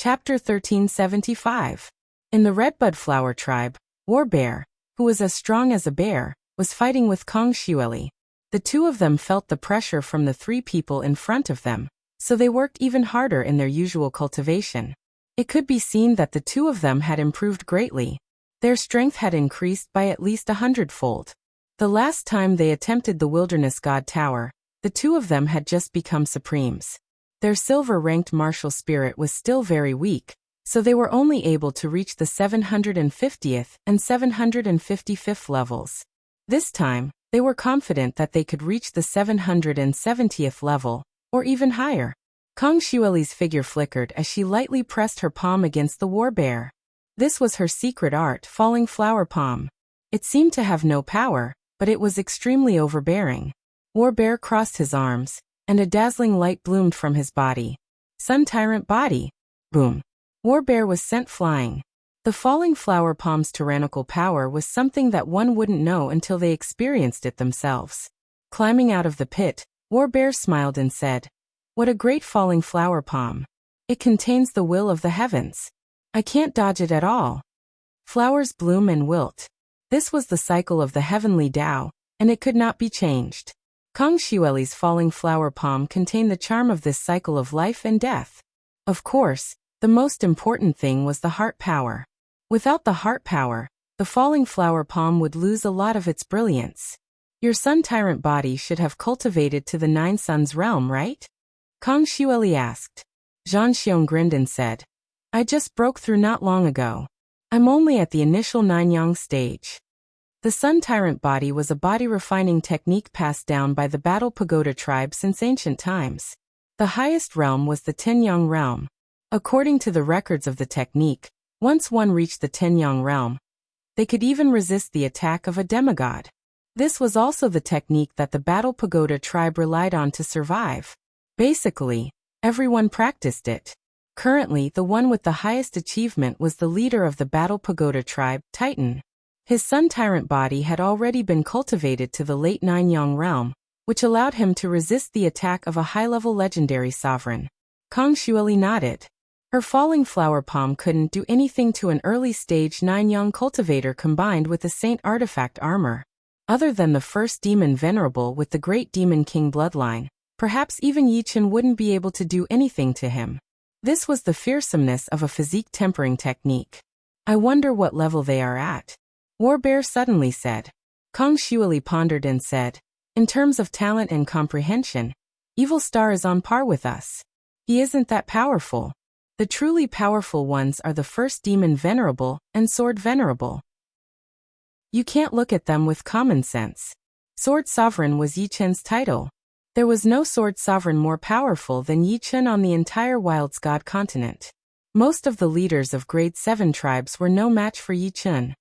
Chapter 1375. In the Redbud Flower tribe, War Bear, who was as strong as a bear, was fighting with Kong Xueli. The two of them felt the pressure from the three people in front of them, so they worked even harder in their usual cultivation. It could be seen that the two of them had improved greatly. Their strength had increased by at least 100-fold. The last time they attempted the Wilderness God Tower, the two of them had just become supremes. Their silver-ranked martial spirit was still very weak, so they were only able to reach the 750th and 755th levels. This time, they were confident that they could reach the 770th level, or even higher. Kong Xueli's figure flickered as she lightly pressed her palm against the war bear. This was her secret art, falling flower palm. It seemed to have no power, but it was extremely overbearing. War Bear crossed his arms, and a dazzling light bloomed from his body. Sun Tyrant Body. Boom. War Bear was sent flying. The falling flower palm's tyrannical power was something that one wouldn't know until they experienced it themselves. Climbing out of the pit, War Bear smiled and said, "What a great falling flower palm. It contains the will of the heavens. I can't dodge it at all. Flowers bloom and wilt. This was the cycle of the heavenly Tao, and it could not be changed." Kong Xueli's falling flower palm contained the charm of this cycle of life and death. Of course, the most important thing was the heart power. Without the heart power, the falling flower palm would lose a lot of its brilliance. Your Sun Tyrant Body should have cultivated to the 9 Suns realm, right? Kong Xueli asked. Zhang Xiong grinned and said, "I just broke through not long ago. I'm only at the initial 9 Yang stage." The Sun Tyrant Body was a body refining technique passed down by the Battle Pagoda tribe since ancient times. The highest realm was the 10 Yang realm. According to the records of the technique, once one reached the 10 Yang realm, they could even resist the attack of a demigod. This was also the technique that the Battle Pagoda tribe relied on to survive. Basically, everyone practiced it. Currently, the one with the highest achievement was the leader of the Battle Pagoda tribe, Titan. His Sun Tyrant Body had already been cultivated to the late 9 Yang realm, which allowed him to resist the attack of a high-level legendary sovereign. Kong Xueli nodded. Her falling flower palm couldn't do anything to an early-stage 9 Yang cultivator combined with a saint artifact armor. Other than the first demon venerable with the Great Demon King bloodline, perhaps even Yi Chen wouldn't be able to do anything to him. This was the fearsomeness of a physique tempering technique. I wonder what level they are at. War Bear suddenly said. Kong Xueli pondered and said, "In terms of talent and comprehension, Evil Star is on par with us. He isn't that powerful. The truly powerful ones are the first Demon Venerable and Sword Venerable. You can't look at them with common sense. Sword Sovereign was Yi Chen's title. There was no Sword Sovereign more powerful than Yi Chen on the entire Wilds God continent. Most of the leaders of Grade 7 tribes were no match for Yi Chen.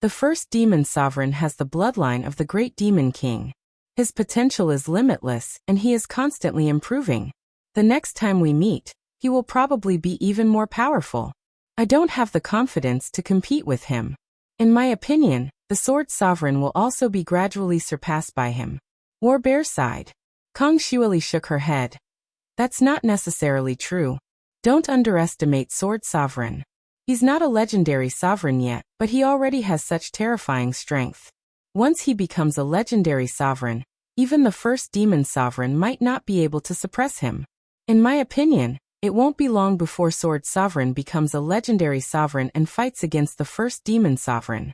The first Demon Sovereign has the bloodline of the Great Demon King. His potential is limitless, and he is constantly improving. The next time we meet, he will probably be even more powerful. I don't have the confidence to compete with him. In my opinion, the Sword Sovereign will also be gradually surpassed by him." War Bear sighed. Kong Xueli shook her head. "That's not necessarily true. Don't underestimate Sword Sovereign. He's not a legendary sovereign yet, but he already has such terrifying strength. Once he becomes a legendary sovereign, even the first demon sovereign might not be able to suppress him. In my opinion, it won't be long before Sword Sovereign becomes a legendary sovereign and fights against the first demon sovereign."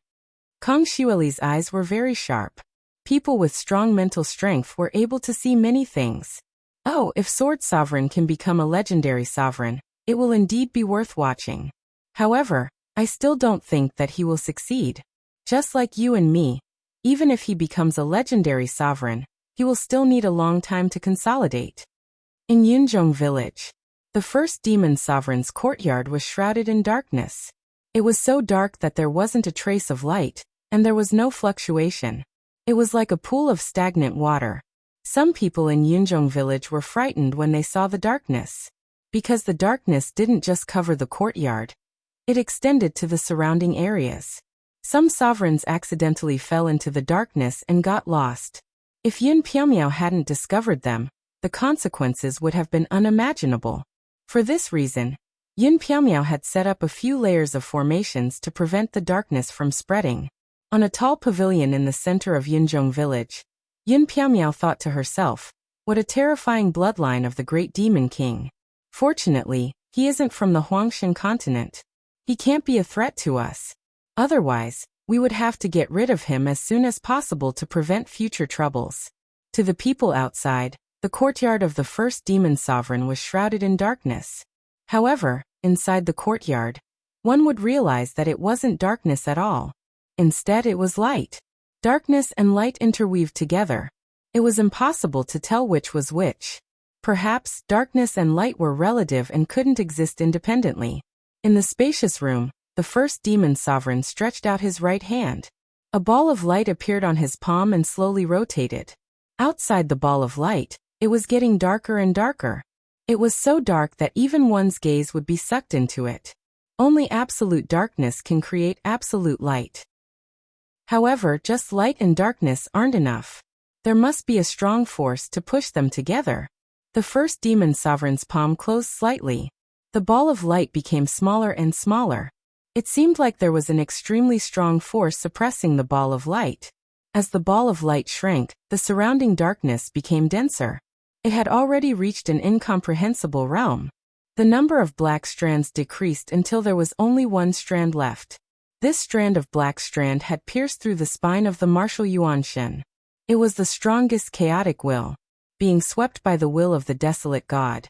Kong Xueli's eyes were very sharp. People with strong mental strength were able to see many things. Oh, if Sword Sovereign can become a legendary sovereign, it will indeed be worth watching. However, I still don't think that he will succeed. Just like you and me, even if he becomes a legendary sovereign, he will still need a long time to consolidate. In Yunzhong village, the first demon sovereign's courtyard was shrouded in darkness. It was so dark that there wasn't a trace of light, and there was no fluctuation. It was like a pool of stagnant water. Some people in Yunzhong village were frightened when they saw the darkness. Because the darkness didn't just cover the courtyard. It extended to the surrounding areas. Some sovereigns accidentally fell into the darkness and got lost. If Yun Piaomiao hadn't discovered them, the consequences would have been unimaginable. For this reason, Yin Piaomiao had set up a few layers of formations to prevent the darkness from spreading. On a tall pavilion in the center of Yinzhong village, Yin Piaomiao thought to herself, what a terrifying bloodline of the great demon king. Fortunately, he isn't from the Huangshan continent. He can't be a threat to us. Otherwise, we would have to get rid of him as soon as possible to prevent future troubles. To the people outside, the courtyard of the first demon sovereign was shrouded in darkness. However, inside the courtyard, one would realize that it wasn't darkness at all. Instead, it was light. Darkness and light interweaved together. It was impossible to tell which was which. Perhaps darkness and light were relative and couldn't exist independently. In the spacious room, the first demon sovereign stretched out his right hand. A ball of light appeared on his palm and slowly rotated. Outside the ball of light, it was getting darker and darker. It was so dark that even one's gaze would be sucked into it. Only absolute darkness can create absolute light. However, just light and darkness aren't enough. There must be a strong force to push them together. The first demon sovereign's palm closed slightly. The ball of light became smaller and smaller. It seemed like there was an extremely strong force suppressing the ball of light. As the ball of light shrank, the surrounding darkness became denser. It had already reached an incomprehensible realm. The number of black strands decreased until there was only one strand left. This strand of black strand had pierced through the spine of the martial Yuanshen. It was the strongest chaotic will, being swept by the will of the desolate god.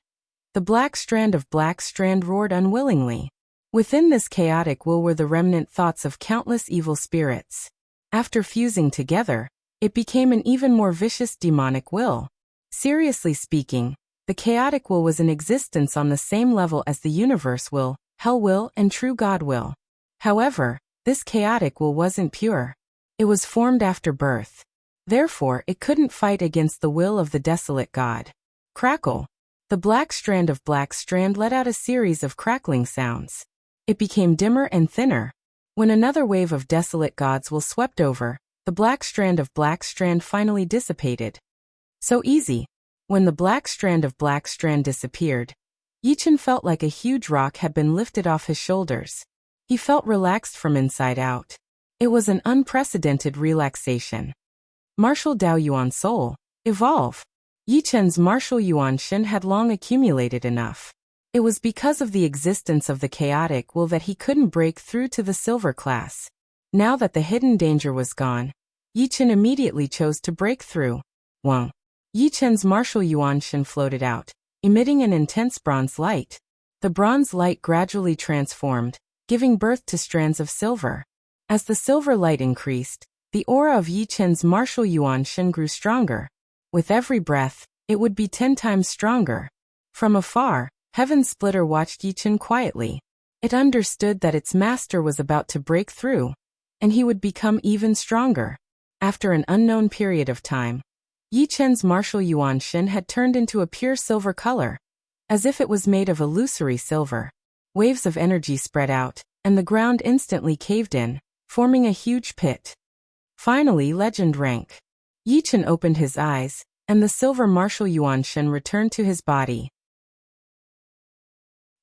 The black strand roared unwillingly. Within this chaotic will were the remnant thoughts of countless evil spirits. After fusing together, it became an even more vicious demonic will. Seriously speaking, the chaotic will was in existence on the same level as the universe will, hell will, and true God will. However, this chaotic will wasn't pure. It was formed after birth. Therefore, it couldn't fight against the will of the desolate god. Crackle. The black strand let out a series of crackling sounds. It became dimmer and thinner. When another wave of desolate gods will swept over, the black strand finally dissipated. So easy. When the black strand disappeared, Yichen felt like a huge rock had been lifted off his shoulders. He felt relaxed from inside out. It was an unprecedented relaxation. Martial Dao Yuan Soul, evolve. Yichen's martial Yuan Shin had long accumulated enough. It was because of the existence of the chaotic will that he couldn't break through to the silver class. Now that the hidden danger was gone, Yichen immediately chose to break through. Wang. Yichen's martial Yuan Shin floated out, emitting an intense bronze light. The bronze light gradually transformed, giving birth to strands of silver. As the silver light increased, the aura of Yichen's martial Yuan Shin grew stronger. With every breath, it would be 10 times stronger. From afar, Heaven Splitter watched Yichen quietly. It understood that its master was about to break through, and he would become even stronger. After an unknown period of time, Yichen's martial Yuan Shin had turned into a pure silver color, as if it was made of illusory silver. Waves of energy spread out, and the ground instantly caved in, forming a huge pit. Finally, legend rank. Yichen opened his eyes, and the silver martial Yuan Shin returned to his body.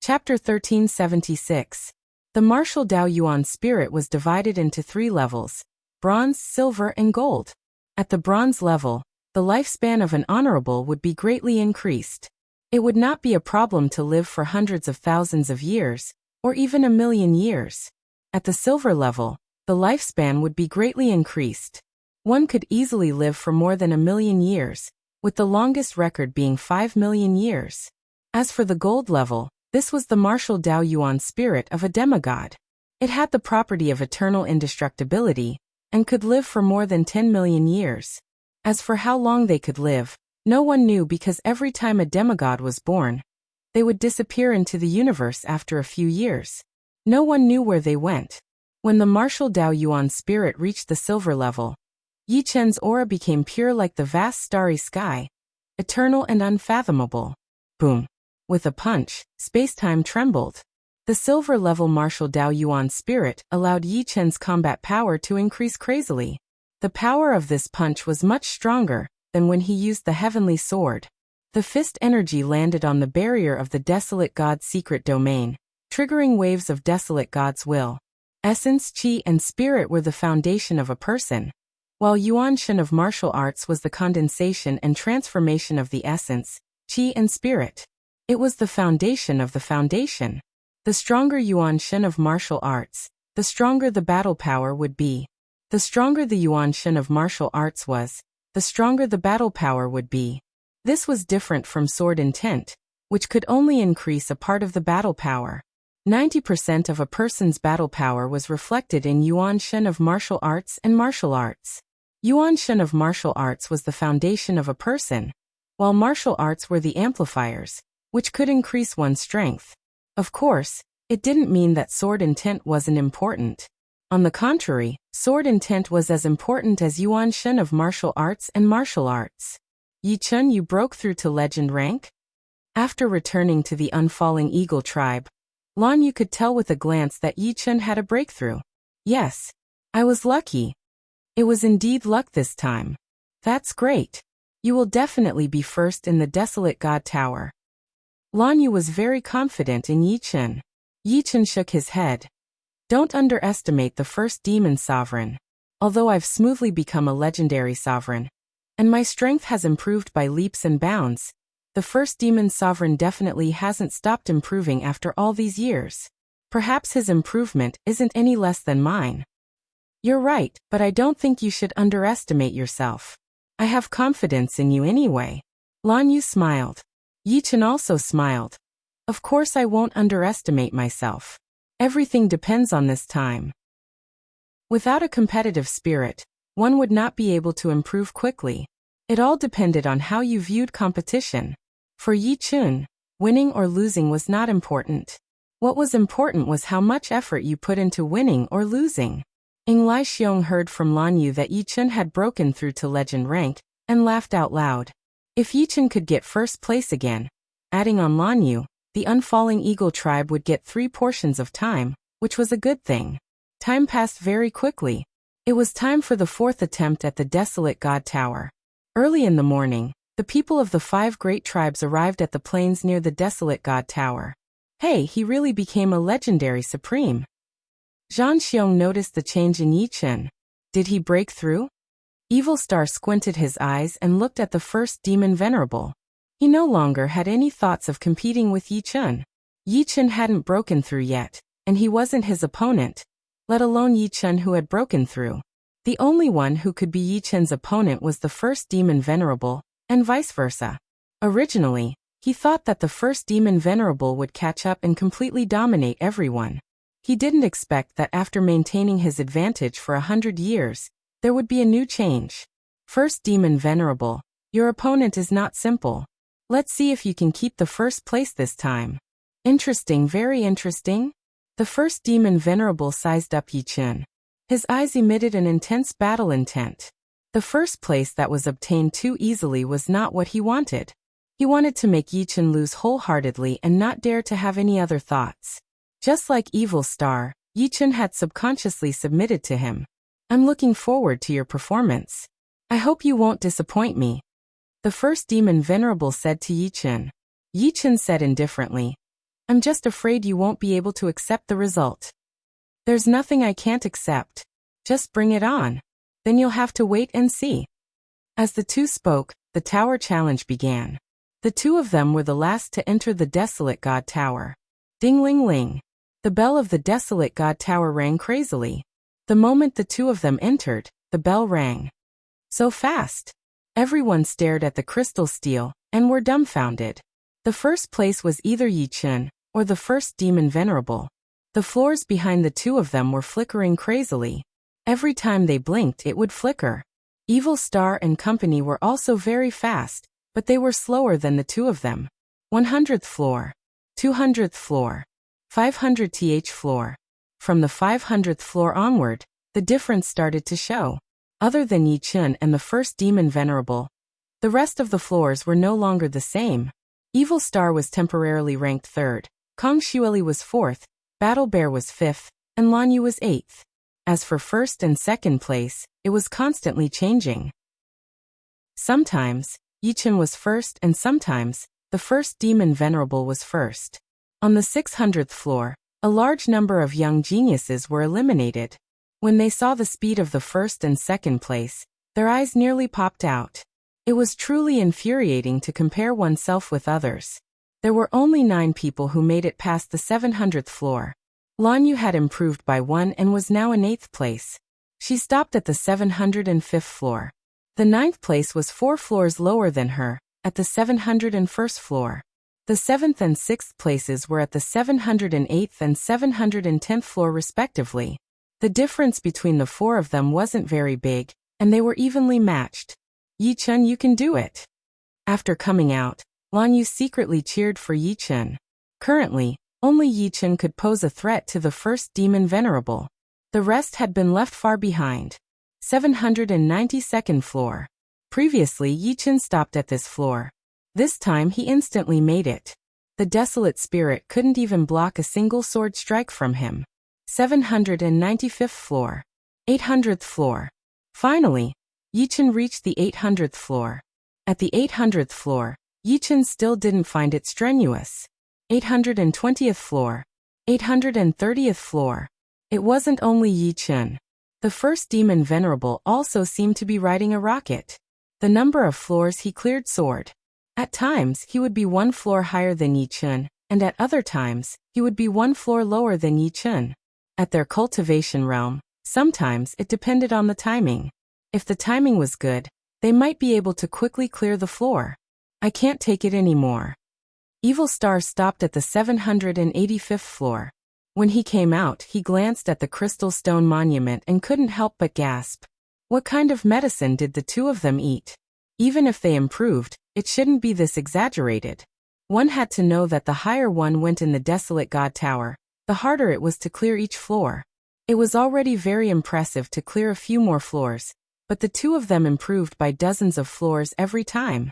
Chapter 1376. The martial Dao Yuan spirit was divided into 3 levels: bronze, silver, and gold. At the bronze level, the lifespan of an honorable would be greatly increased. It would not be a problem to live for hundreds of thousands of years, or even 1,000,000 years. At the silver level, the lifespan would be greatly increased. One could easily live for more than 1,000,000 years, with the longest record being 5,000,000 years. As for the gold level, this was the martial Dao Yuan spirit of a demigod. It had the property of eternal indestructibility, and could live for more than 10,000,000 years. As for how long they could live, no one knew, because every time a demigod was born, they would disappear into the universe after a few years. No one knew where they went. When the martial Dao Yuan spirit reached the silver level, Yichen's aura became pure like the vast starry sky, eternal and unfathomable. Boom. With a punch, space-time trembled. The silver-level martial Dao Yuan spirit allowed Yichen's combat power to increase crazily. The power of this punch was much stronger than when he used the heavenly sword. The fist energy landed on the barrier of the desolate god's secret domain, triggering waves of desolate God's will. Essence, qi, and spirit were the foundation of a person, while Yuan Shen of martial arts was the condensation and transformation of the essence, qi, and spirit. It was the foundation of the foundation. The stronger Yuan Shen of martial arts, the stronger the battle power would be. The stronger the Yuan Shen of martial arts was, the stronger the battle power would be. This was different from sword intent, which could only increase a part of the battle power. 90% of a person's battle power was reflected in Yuan Shen of martial arts and martial arts. Yuan Shen of martial arts was the foundation of a person, while martial arts were the amplifiers, which could increase one's strength. Of course, it didn't mean that sword intent wasn't important. On the contrary, sword intent was as important as Yuan Shen of martial arts and martial arts. Yi Chun, you broke through to legend rank? After returning to the Unfalling Eagle tribe, Lan Yu could tell with a glance that Yi Chun had a breakthrough. Yes, I was lucky. It was indeed luck this time. That's great. You will definitely be first in the Desolate God Tower. Lan Yu was very confident in Yi Chun. Yi Chun shook his head. Don't underestimate the first demon sovereign. Although I've smoothly become a legendary sovereign, and my strength has improved by leaps and bounds, the first demon sovereign definitely hasn't stopped improving after all these years. Perhaps his improvement isn't any less than mine. You're right, but I don't think you should underestimate yourself. I have confidence in you anyway. Lan Yu smiled. Yi Chun also smiled. Of course I won't underestimate myself. Everything depends on this time. Without a competitive spirit, one would not be able to improve quickly. It all depended on how you viewed competition. For Yi Chun, winning or losing was not important. What was important was how much effort you put into winning or losing. Ing Lai Xiong heard from Lan Yu that Yi Chun had broken through to legend rank, and laughed out loud. If Yi Chun could get first place again, adding on Lan Yu, the Unfalling Eagle tribe would get 3 portions of time, which was a good thing. Time passed very quickly. It was time for the 4th attempt at the Desolate God Tower. Early in the morning, the people of the 5 great tribes arrived at the plains near the Desolate God Tower. Hey, he really became a legendary supreme. Zhang Xiong noticed the change in Yi Chun. Did he break through? Evil Star squinted his eyes and looked at the first demon venerable. He no longer had any thoughts of competing with Yi Chun. Yi Chun hadn't broken through yet, and he wasn't his opponent, let alone Yi Chun who had broken through. The only one who could be Yi Chun's opponent was the first demon venerable, and vice versa. Originally, he thought that the first demon venerable would catch up and completely dominate everyone. He didn't expect that after maintaining his advantage for 100 years, there would be a new change. First demon venerable, your opponent is not simple. Let's see if you can keep the first place this time. Interesting, very interesting. The first demon venerable sized up Yi Chun. His eyes emitted an intense battle intent. The first place that was obtained too easily was not what he wanted. He wanted to make Yi Chun lose wholeheartedly and not dare to have any other thoughts. Just like Evil Star, Yi Chun had subconsciously submitted to him. I'm looking forward to your performance. I hope you won't disappoint me. The first demon venerable said to Yi Chun. Yi Chun said indifferently, I'm just afraid you won't be able to accept the result. There's nothing I can't accept. Just bring it on. Then you'll have to wait and see. As the two spoke, the tower challenge began. The two of them were the last to enter the Desolate God Tower. Ding-ling-ling. The bell of the Desolate God Tower rang crazily. The moment the two of them entered, the bell rang. So fast. Everyone stared at the crystal steel, and were dumbfounded. The first place was either Yi Chun, or the first demon venerable. The floors behind the two of them were flickering crazily. Every time they blinked it would flicker. Evil Star and company were also very fast, but they were slower than the two of them. 100th floor. 200th floor. 500th floor. From the 500th floor onward, the difference started to show. Other than Yi Chun and the first demon venerable, the rest of the floors were no longer the same. Evil Star was temporarily ranked 3rd, Kong Xueli was 4th, Battle Bear was 5th, and Lan Yu was 8th. As for 1st and 2nd place, it was constantly changing. Sometimes, Yi Chun was 1st and sometimes, the first demon venerable was 1st. On the 600th floor, a large number of young geniuses were eliminated. When they saw the speed of the first and second place, their eyes nearly popped out. It was truly infuriating to compare oneself with others. There were only 9 people who made it past the 700th floor. Lanyu had improved by 1 and was now in 8th place. She stopped at the 705th floor. The 9th place was 4 floors lower than her, at the 701st floor. The 7th and 6th places were at the 708th and 710th floor respectively. The difference between the 4 of them wasn't very big, and they were evenly matched. Yi-chun, you can do it. After coming out, Lanyu secretly cheered for Yi-chun. Currently, only Yi-chun could pose a threat to the first demon venerable. The rest had been left far behind. 792nd floor. Previously, Yi-chun stopped at this floor. This time he instantly made it. The desolate spirit couldn't even block a single sword strike from him. 795th floor. 800th floor. Finally, Yi-chun reached the 800th floor. At the 800th floor, Yi-chun still didn't find it strenuous. 820th floor. 830th floor. It wasn't only Yi-chun. The first demon venerable also seemed to be riding a rocket. The number of floors he cleared soared. At times, he would be 1 floor higher than Yi-chun, and at other times, he would be 1 floor lower than Yi-chun. At their cultivation realm, sometimes it depended on the timing. If the timing was good, they might be able to quickly clear the floor. I can't take it anymore. Evil Star stopped at the 785th floor. When he came out, he glanced at the crystal stone monument and couldn't help but gasp. What kind of medicine did the 2 of them eat? Even if they improved, it shouldn't be this exaggerated. One had to know that the higher one went in the desolate god tower, the harder it was to clear each floor. It was already very impressive to clear a few more floors, but the 2 of them improved by dozens of floors every time.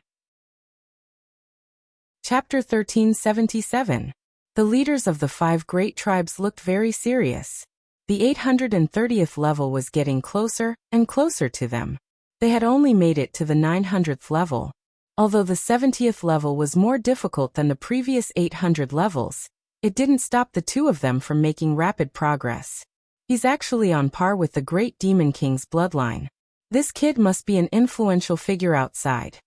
Chapter 1377. The leaders of the 5 great tribes looked very serious. The 830th level was getting closer and closer to them. They had only made it to the 900th level. Although the 70th level was more difficult than the previous 800 levels, it didn't stop the 2 of them from making rapid progress. He's actually on par with the great Demon King's bloodline. This kid must be an influential figure outside.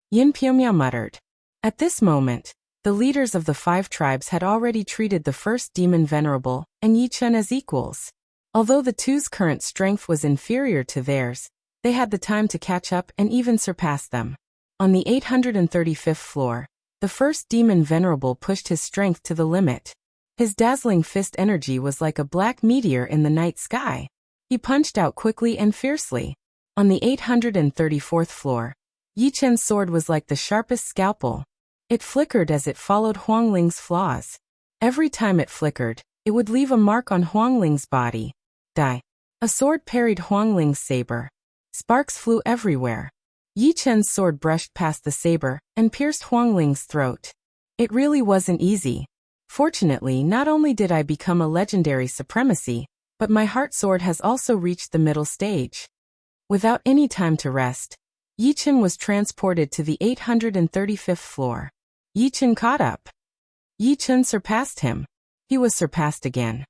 Yin Pyomya muttered. At this moment, the leaders of the 5 tribes had already treated the first demon venerable and Yi-chun as equals. Although the 2's current strength was inferior to theirs, they had the time to catch up and even surpass them. On the 835th floor, the first demon venerable pushed his strength to the limit. His dazzling fist energy was like a black meteor in the night sky. He punched out quickly and fiercely. On the 834th floor, Yi-chun's sword was like the sharpest scalpel. It flickered as it followed Huangling's flaws. Every time it flickered, it would leave a mark on Huangling's body. Die. A sword parried Huangling's saber. Sparks flew everywhere. Yi-chun's sword brushed past the saber and pierced Huangling's throat. It really wasn't easy. Fortunately, not only did I become a legendary supremacy, but my heart sword has also reached the middle stage. Without any time to rest, Yi-chun was transported to the 835th floor. Yi-chun caught up. Yi-chun surpassed him. He was surpassed again.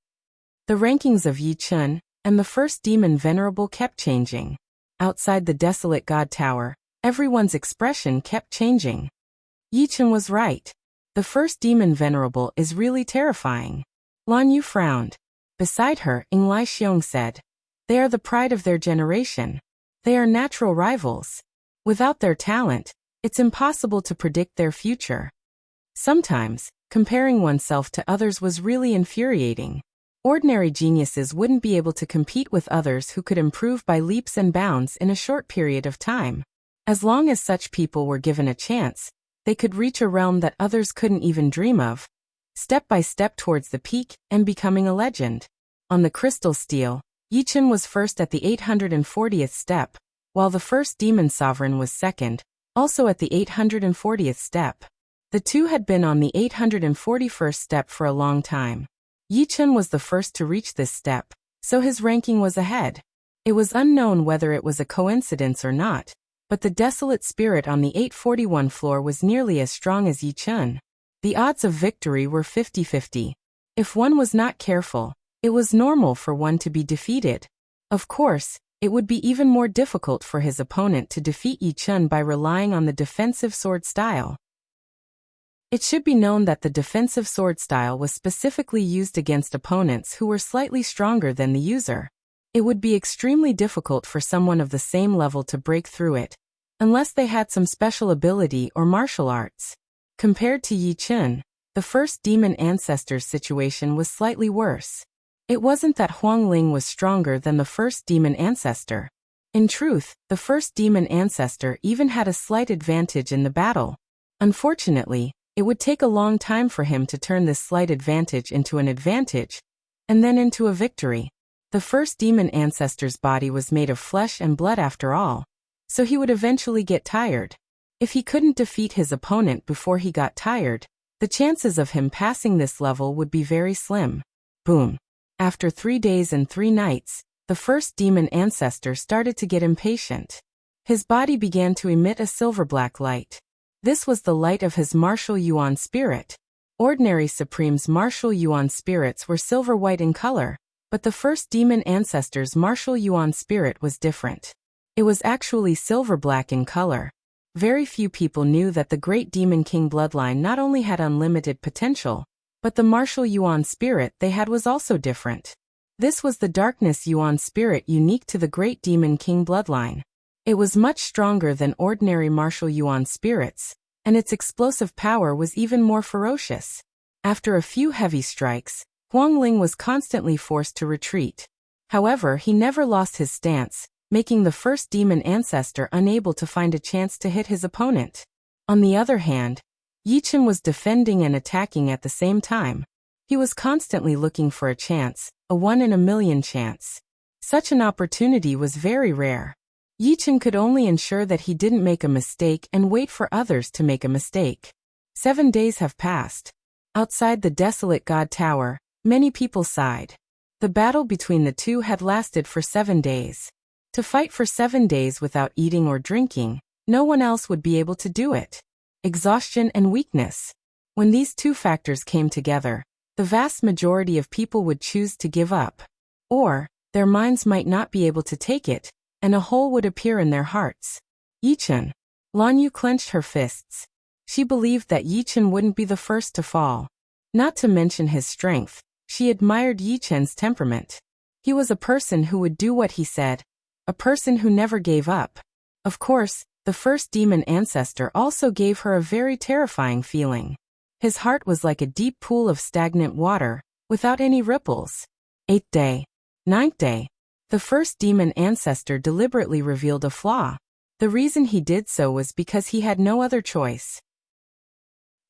The rankings of Yi-chun and the first demon venerable kept changing. Outside the desolate god tower, everyone's expression kept changing. Yi-chun was right. The first demon venerable is really terrifying. Lan Yu frowned. Beside her, Ing Lai Xiong said, "They are the pride of their generation. They are natural rivals. Without their talent, it's impossible to predict their future." Sometimes, comparing oneself to others was really infuriating. Ordinary geniuses wouldn't be able to compete with others who could improve by leaps and bounds in a short period of time. As long as such people were given a chance, they could reach a realm that others couldn't even dream of, step by step towards the peak and becoming a legend. On the crystal steel, Yi-chun was first at the 840th step, while the first demon sovereign was second, also at the 840th step. The 2 had been on the 841st step for a long time. Yi-chun was the first to reach this step, so his ranking was ahead. It was unknown whether it was a coincidence or not, but the desolate spirit on the 841 floor was nearly as strong as Yi-chun. The odds of victory were 50-50. If one was not careful, it was normal for one to be defeated. Of course, it would be even more difficult for his opponent to defeat Yi Chun by relying on the defensive sword style. It should be known that the defensive sword style was specifically used against opponents who were slightly stronger than the user. It would be extremely difficult for someone of the same level to break through it, unless they had some special ability or martial arts. Compared to Yi Chun, the first demon ancestor's situation was slightly worse. It wasn't that Huang Ling was stronger than the first demon ancestor. In truth, the first demon ancestor even had a slight advantage in the battle. Unfortunately, it would take a long time for him to turn this slight advantage into an advantage, and then into a victory. The first demon ancestor's body was made of flesh and blood after all, so he would eventually get tired. If he couldn't defeat his opponent before he got tired, the chances of him passing this level would be very slim. Boom. After 3 days and 3 nights, the first demon ancestor started to get impatient. His body began to emit a silver-black light. This was the light of his martial yuan spirit. Ordinary Supreme's martial yuan spirits were silver-white in color, but the first demon ancestor's martial yuan spirit was different. It was actually silver-black in color. Very few people knew that the Great Demon King bloodline not only had unlimited potential, but the martial yuan spirit they had was also different. This was the darkness yuan spirit unique to the Great Demon King bloodline. It was much stronger than ordinary martial yuan spirits, and its explosive power was even more ferocious. After a few heavy strikes, Huang Ling was constantly forced to retreat. However, he never lost his stance, making the first demon ancestor unable to find a chance to hit his opponent. On the other hand, Yi Chun was defending and attacking at the same time. He was constantly looking for a chance, a 1 in a million chance. Such an opportunity was very rare. Yi Chun could only ensure that he didn't make a mistake and wait for others to make a mistake. 7 days have passed. Outside the desolate God Tower, many people sighed. The battle between the two had lasted for 7 days. To fight for 7 days without eating or drinking, no one else would be able to do it. Exhaustion and weakness. When these two factors came together, the vast majority of people would choose to give up. Or, their minds might not be able to take it, and a hole would appear in their hearts. Yi Chun. Lan Yu clenched her fists. She believed that Yi Chun wouldn't be the first to fall. Not to mention his strength, she admired Yi Chun's temperament. He was a person who would do what he said, a person who never gave up. Of course, the first demon ancestor also gave her a very terrifying feeling. His heart was like a deep pool of stagnant water, without any ripples. 8th day. 9th day. The first demon ancestor deliberately revealed a flaw. The reason he did so was because he had no other choice.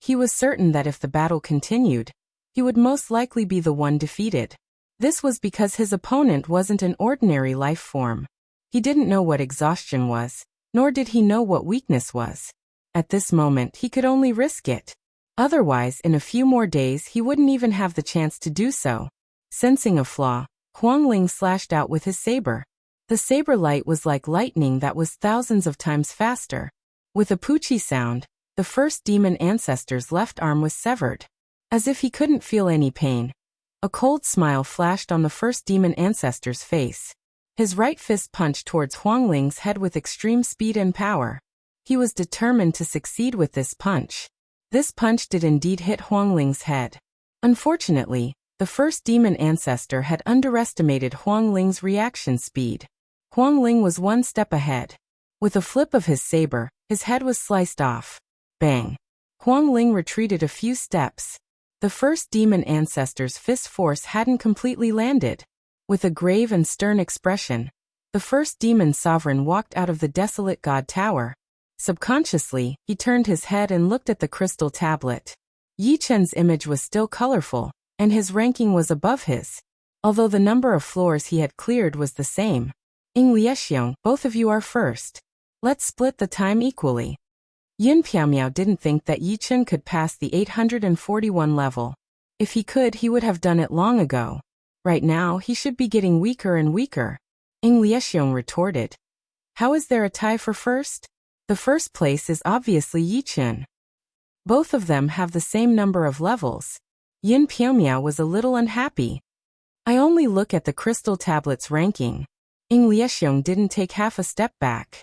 He was certain that if the battle continued, he would most likely be the one defeated. This was because his opponent wasn't an ordinary life form. He didn't know what exhaustion was, nor did he know what weakness was. At this moment he could only risk it. Otherwise, in a few more days he wouldn't even have the chance to do so. Sensing a flaw, Huang Ling slashed out with his saber. The saber light was like lightning that was thousands of times faster. With a poochie sound, the first demon ancestor's left arm was severed. As if he couldn't feel any pain, a cold smile flashed on the first demon ancestor's face. His right fist punched towards Huang Ling's head with extreme speed and power. He was determined to succeed with this punch. This punch did indeed hit Huang Ling's head. Unfortunately, the first demon ancestor had underestimated Huang Ling's reaction speed. Huang Ling was 1 step ahead. With a flip of his saber, his head was sliced off. Bang! Huang Ling retreated a few steps. The first demon ancestor's fist force hadn't completely landed. With a grave and stern expression, the first demon sovereign walked out of the desolate God Tower. Subconsciously, he turned his head and looked at the crystal tablet. Yi Chun's image was still colorful, and his ranking was above his. Although the number of floors he had cleared was the same. Ing Liexiong, both of you are first. Let's split the time equally. Yin Piaomiao didn't think that Yi Chun could pass the 841 level. If he could, he would have done it long ago. Right now, he should be getting weaker and weaker. Ing Liexiong retorted. How is there a tie for first? The first place is obviously Yi Chun. Both of them have the same number of levels. Yin Piaomiao was a little unhappy. I only look at the crystal tablet's ranking. Ying Liexiong didn't take half a step back.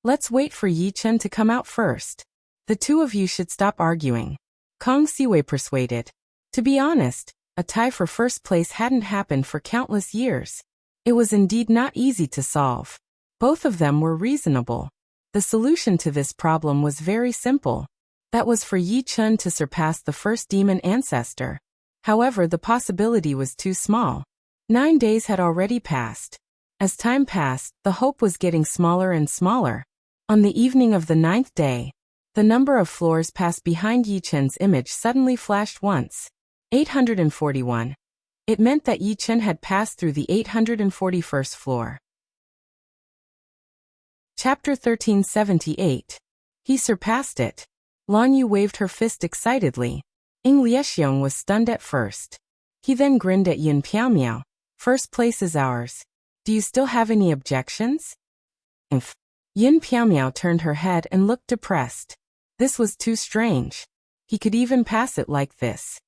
Let's wait for Yi Chen to come out first. The two of you should stop arguing. Kong Siwei persuaded. To be honest, a tie for first place hadn't happened for countless years. It was indeed not easy to solve. Both of them were reasonable. The solution to this problem was very simple. That was for Yi Chen to surpass the first demon ancestor. However, the possibility was too small. 9 days had already passed. As time passed, the hope was getting smaller and smaller. On the evening of the 9th day, the number of floors passed behind Yi Chen's image suddenly flashed once. 841. It meant that Yi Chen had passed through the 841st floor. Chapter 1378. He surpassed it. Lan Yu waved her fist excitedly. Ying Liexiong was stunned at first. He then grinned at Yin Piaomiao. First place is ours. Do you still have any objections? Yin Piaomiao turned her head and looked depressed. This was too strange. He could even pass it like this.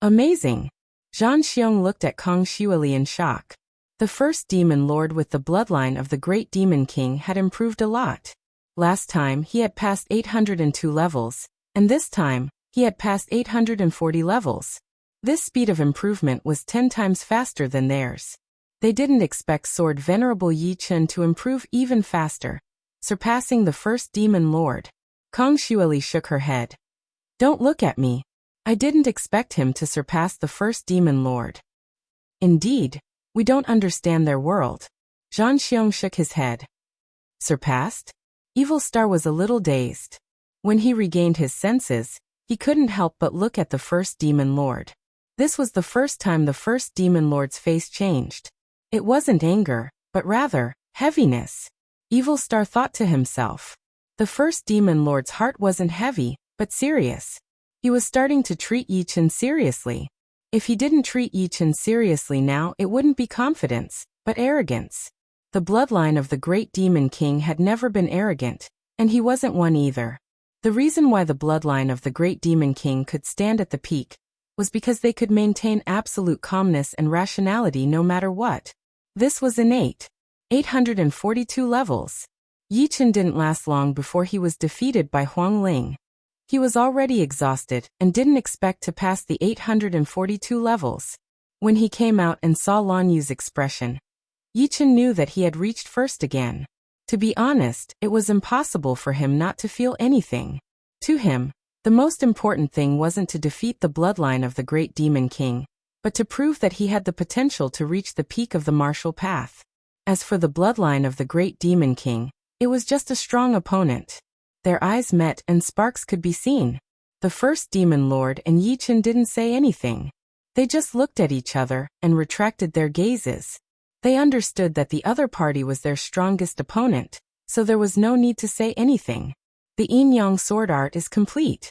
Amazing. Zhang Xiong looked at Kong Xueli in shock. The first demon lord with the bloodline of the great demon king had improved a lot. Last time he had passed 802 levels, and this time he had passed 840 levels. This speed of improvement was 10 times faster than theirs. They didn't expect Sword Venerable Yi Chen to improve even faster, surpassing the first demon lord. Kong Xueli shook her head. Don't look at me. I didn't expect him to surpass the first demon lord. Indeed, we don't understand their world. Zhang Xiong shook his head. Surpassed? Evil Star was a little dazed. When he regained his senses, he couldn't help but look at the first demon lord. This was the first time the first demon lord's face changed. It wasn't anger, but rather, heaviness. Evil Star thought to himself. The first demon lord's heart wasn't heavy, but serious. He was starting to treat Yi Chen seriously. If he didn't treat Yi Chen seriously now, it wouldn't be confidence, but arrogance. The bloodline of the great demon king had never been arrogant, and he wasn't one either. The reason why the bloodline of the great demon king could stand at the peak was because they could maintain absolute calmness and rationality no matter what. This was innate. 842 levels. Yi Chen didn't last long before he was defeated by Huang Ling. He was already exhausted and didn't expect to pass the 842 levels. When he came out and saw Lan Yu's expression, Yi Chen knew that he had reached first again. To be honest, it was impossible for him not to feel anything. To him, the most important thing wasn't to defeat the bloodline of the great demon king, but to prove that he had the potential to reach the peak of the martial path. As for the bloodline of the great demon king, it was just a strong opponent. Their eyes met and sparks could be seen. The first demon lord and Yi Chen didn't say anything. They just looked at each other and retracted their gazes. They understood that the other party was their strongest opponent, so there was no need to say anything. The Yin-Yang sword art is complete.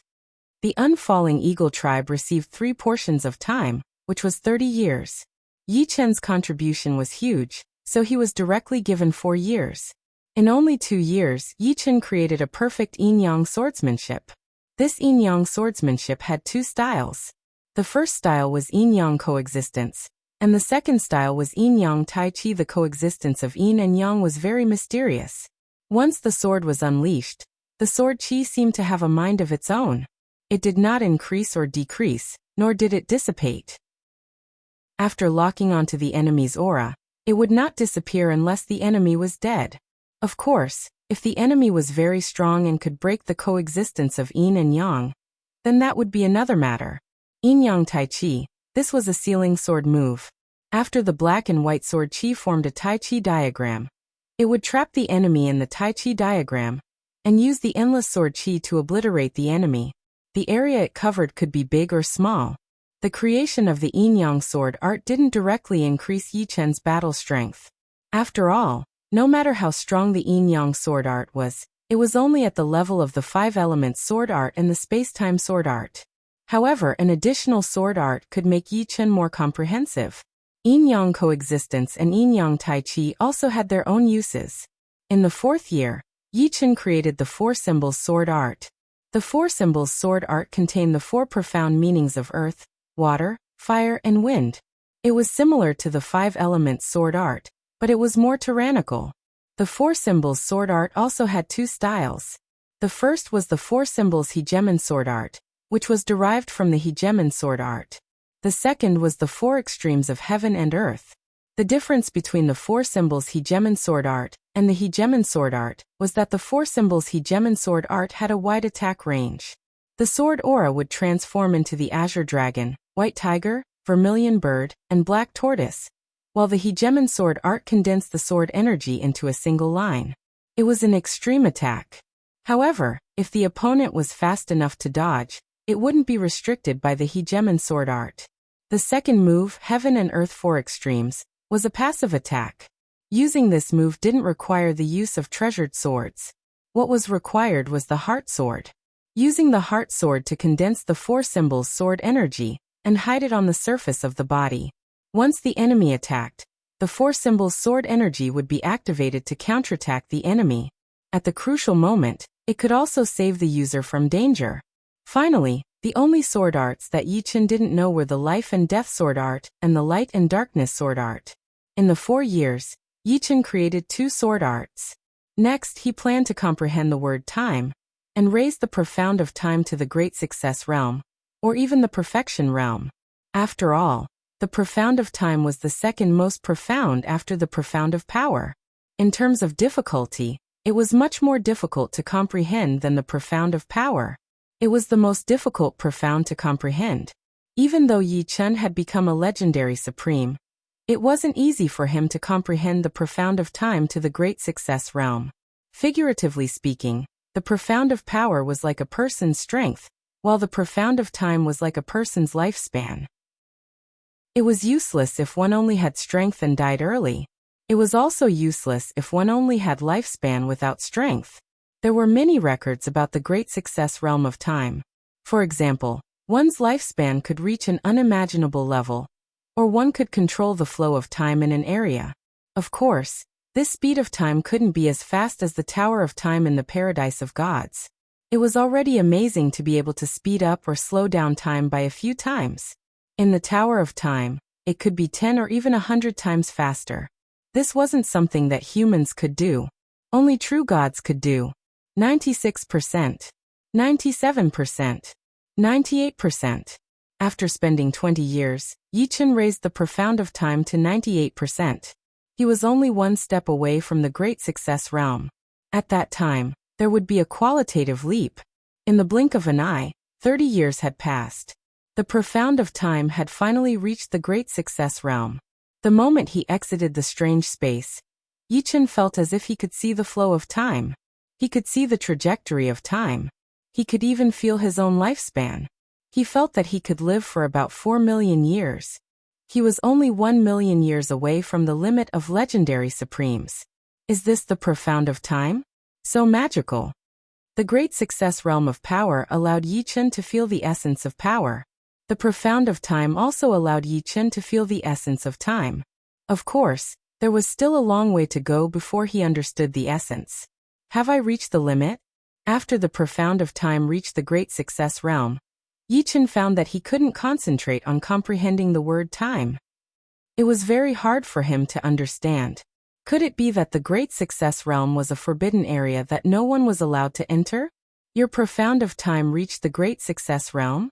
The Unfalling Eagle tribe received 3 portions of time, which was 30 years. Yi Chen's contribution was huge, so he was directly given 4 years. In only 2 years, Yi Chen created a perfect Yin-Yang swordsmanship. This Yin-Yang swordsmanship had 2 styles. The first style was Yin-Yang coexistence, and the second style was Yin-Yang Tai Chi. The coexistence of Yin and Yang was very mysterious. Once the sword was unleashed, the sword chi seemed to have a mind of its own. It did not increase or decrease, nor did it dissipate. After locking onto the enemy's aura, it would not disappear unless the enemy was dead. Of course, if the enemy was very strong and could break the coexistence of Yin and Yang, then that would be another matter. Yin-Yang Tai Chi, this was a sealing sword move. After the black and white sword chi formed a Tai Chi diagram, it would trap the enemy in the Tai Chi diagram, and use the endless sword chi to obliterate the enemy. The area it covered could be big or small. The creation of the Yin-Yang sword art didn't directly increase Yi Chen's battle strength. After all, no matter how strong the Yin-Yang sword art was, it was only at the level of the 5 elements sword art and the space-time sword art. However, an additional sword art could make Yi Chen more comprehensive. Yin-Yang coexistence and Yin-Yang Tai Chi also had their own uses. In the 4th year, Yi Chen created the 4 symbols sword art. The four symbols sword art contain the four profound meanings of earth, water, fire, and wind. It was similar to the five elements sword art, but it was more tyrannical. The four symbols sword art also had two styles. The first was the four symbols hegemon sword art, which was derived from the hegemon sword art. The second was the four extremes of heaven and earth. The difference between the four symbols hegemon sword art and the hegemon sword art was that the four symbols hegemon sword art had a wide attack range. The sword aura would transform into the azure dragon, white tiger, vermilion bird, and black tortoise, while the hegemon sword art condensed the sword energy into a single line. It was an extreme attack. However, if the opponent was fast enough to dodge, it wouldn't be restricted by the hegemon sword art. The second move, Heaven and Earth Four Extremes, was a passive attack. Using this move didn't require the use of treasured swords. What was required was the heart sword. Using the heart sword to condense the four symbols sword energy and hide it on the surface of the body. Once the enemy attacked, the four symbols sword energy would be activated to counterattack the enemy. At the crucial moment, it could also save the user from danger. Finally, the only sword arts that Yi Chen didn't know were the life and death sword art and the light and darkness sword art. In the 4 years, Yi Chen created 2 sword arts. Next, he planned to comprehend the word time and raise the profound of time to the great success realm, or even the perfection realm. After all, the profound of time was the second most profound after the profound of power. In terms of difficulty, it was much more difficult to comprehend than the profound of power. It was the most difficult profound to comprehend. Even though Yi Chen had become a legendary supreme, it wasn't easy for him to comprehend the profound of time to the great success realm. Figuratively speaking, the profound of power was like a person's strength, while the profound of time was like a person's lifespan. It was useless if one only had strength and died early. It was also useless if one only had lifespan without strength. There were many records about the great success realm of time. For example, one's lifespan could reach an unimaginable level, or one could control the flow of time in an area. Of course, this speed of time couldn't be as fast as the Tower of Time in the Paradise of Gods. It was already amazing to be able to speed up or slow down time by a few times. In the Tower of Time, it could be 10 or even 100 times faster. This wasn't something that humans could do. Only true gods could do. 96%, 97%, 98%. After spending 20 years, Yi Chen raised the profound of time to 98%. He was only one step away from the great success realm. At that time, there would be a qualitative leap. In the blink of an eye, 30 years had passed. The profound of time had finally reached the great success realm. The moment he exited the strange space, Yi Chen felt as if he could see the flow of time. He could see the trajectory of time. He could even feel his own lifespan. He felt that he could live for about 4 million years. He was only 1 million years away from the limit of legendary supremes. Is this the profound of time? So magical. The great success realm of power allowed Yi Chen to feel the essence of power. The profound of time also allowed Yi Chen to feel the essence of time. Of course, there was still a long way to go before he understood the essence. Have I reached the limit? After the profound of time reached the great success realm, Yi Chen found that he couldn't concentrate on comprehending the word time. It was very hard for him to understand. Could it be that the great success realm was a forbidden area that no one was allowed to enter? Your profound of time reached the great success realm?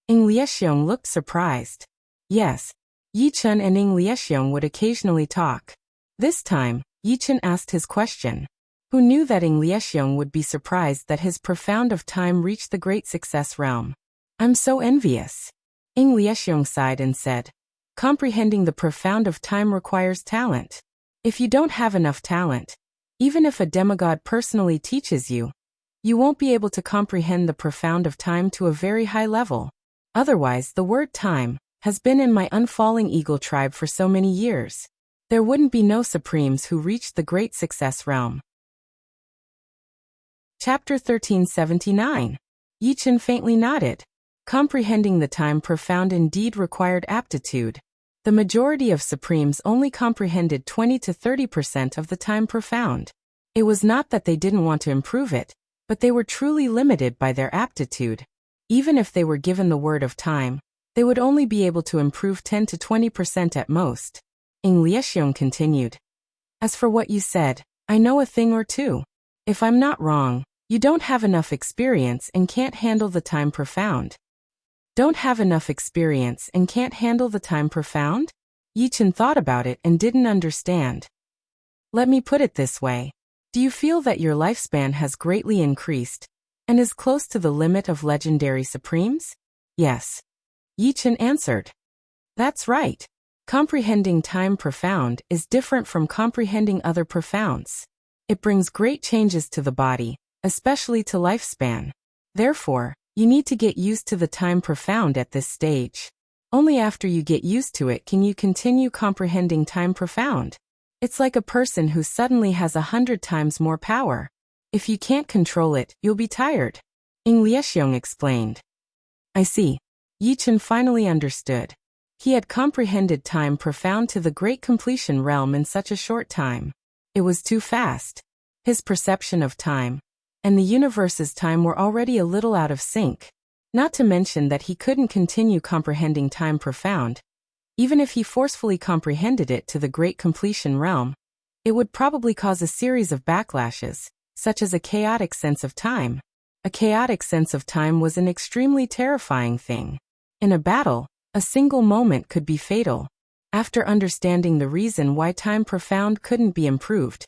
Ing Liexiong looked surprised. Yes, Yi Chen and Ing Liexiong would occasionally talk. This time, Yi Chen asked his question. Who knew that Ing Liexiong would be surprised that his profound of time reached the great success realm? I'm so envious. Ing Liexiong sighed and said, comprehending the profound of time requires talent. If you don't have enough talent, even if a demigod personally teaches you, you won't be able to comprehend the profound of time to a very high level. Otherwise, the word time has been in my unfalling eagle tribe for so many years. There wouldn't be no supremes who reached the great success realm. Chapter 1379. Yi Chen faintly nodded. Comprehending the time profound indeed required aptitude. The majority of supremes only comprehended 20 to 30% of the time profound. It was not that they didn't want to improve it, but they were truly limited by their aptitude. Even if they were given the word of time, they would only be able to improve 10 to 20% at most. Liesheng continued. As for what you said, I know a thing or two. If I'm not wrong, you don't have enough experience and can't handle the time profound. Don't have enough experience and can't handle the time profound? Yichen thought about it and didn't understand. Let me put it this way. Do you feel that your lifespan has greatly increased and is close to the limit of legendary supremes? Yes. Yichen answered. That's right. Comprehending time profound is different from comprehending other profounds. It brings great changes to the body, especially to lifespan. Therefore, you need to get used to the time profound at this stage. Only after you get used to it can you continue comprehending time profound. It's like a person who suddenly has 100 times more power. If you can't control it, you'll be tired. Liesheng explained. I see. Yichen finally understood. He had comprehended time profound to the great completion realm in such a short time. It was too fast. His perception of time and the universe's time were already a little out of sync. Not to mention that he couldn't continue comprehending time profound. Even if he forcefully comprehended it to the great completion realm, it would probably cause a series of backlashes, such as a chaotic sense of time. A chaotic sense of time was an extremely terrifying thing. In a battle, a single moment could be fatal. After understanding the reason why time profound couldn't be improved,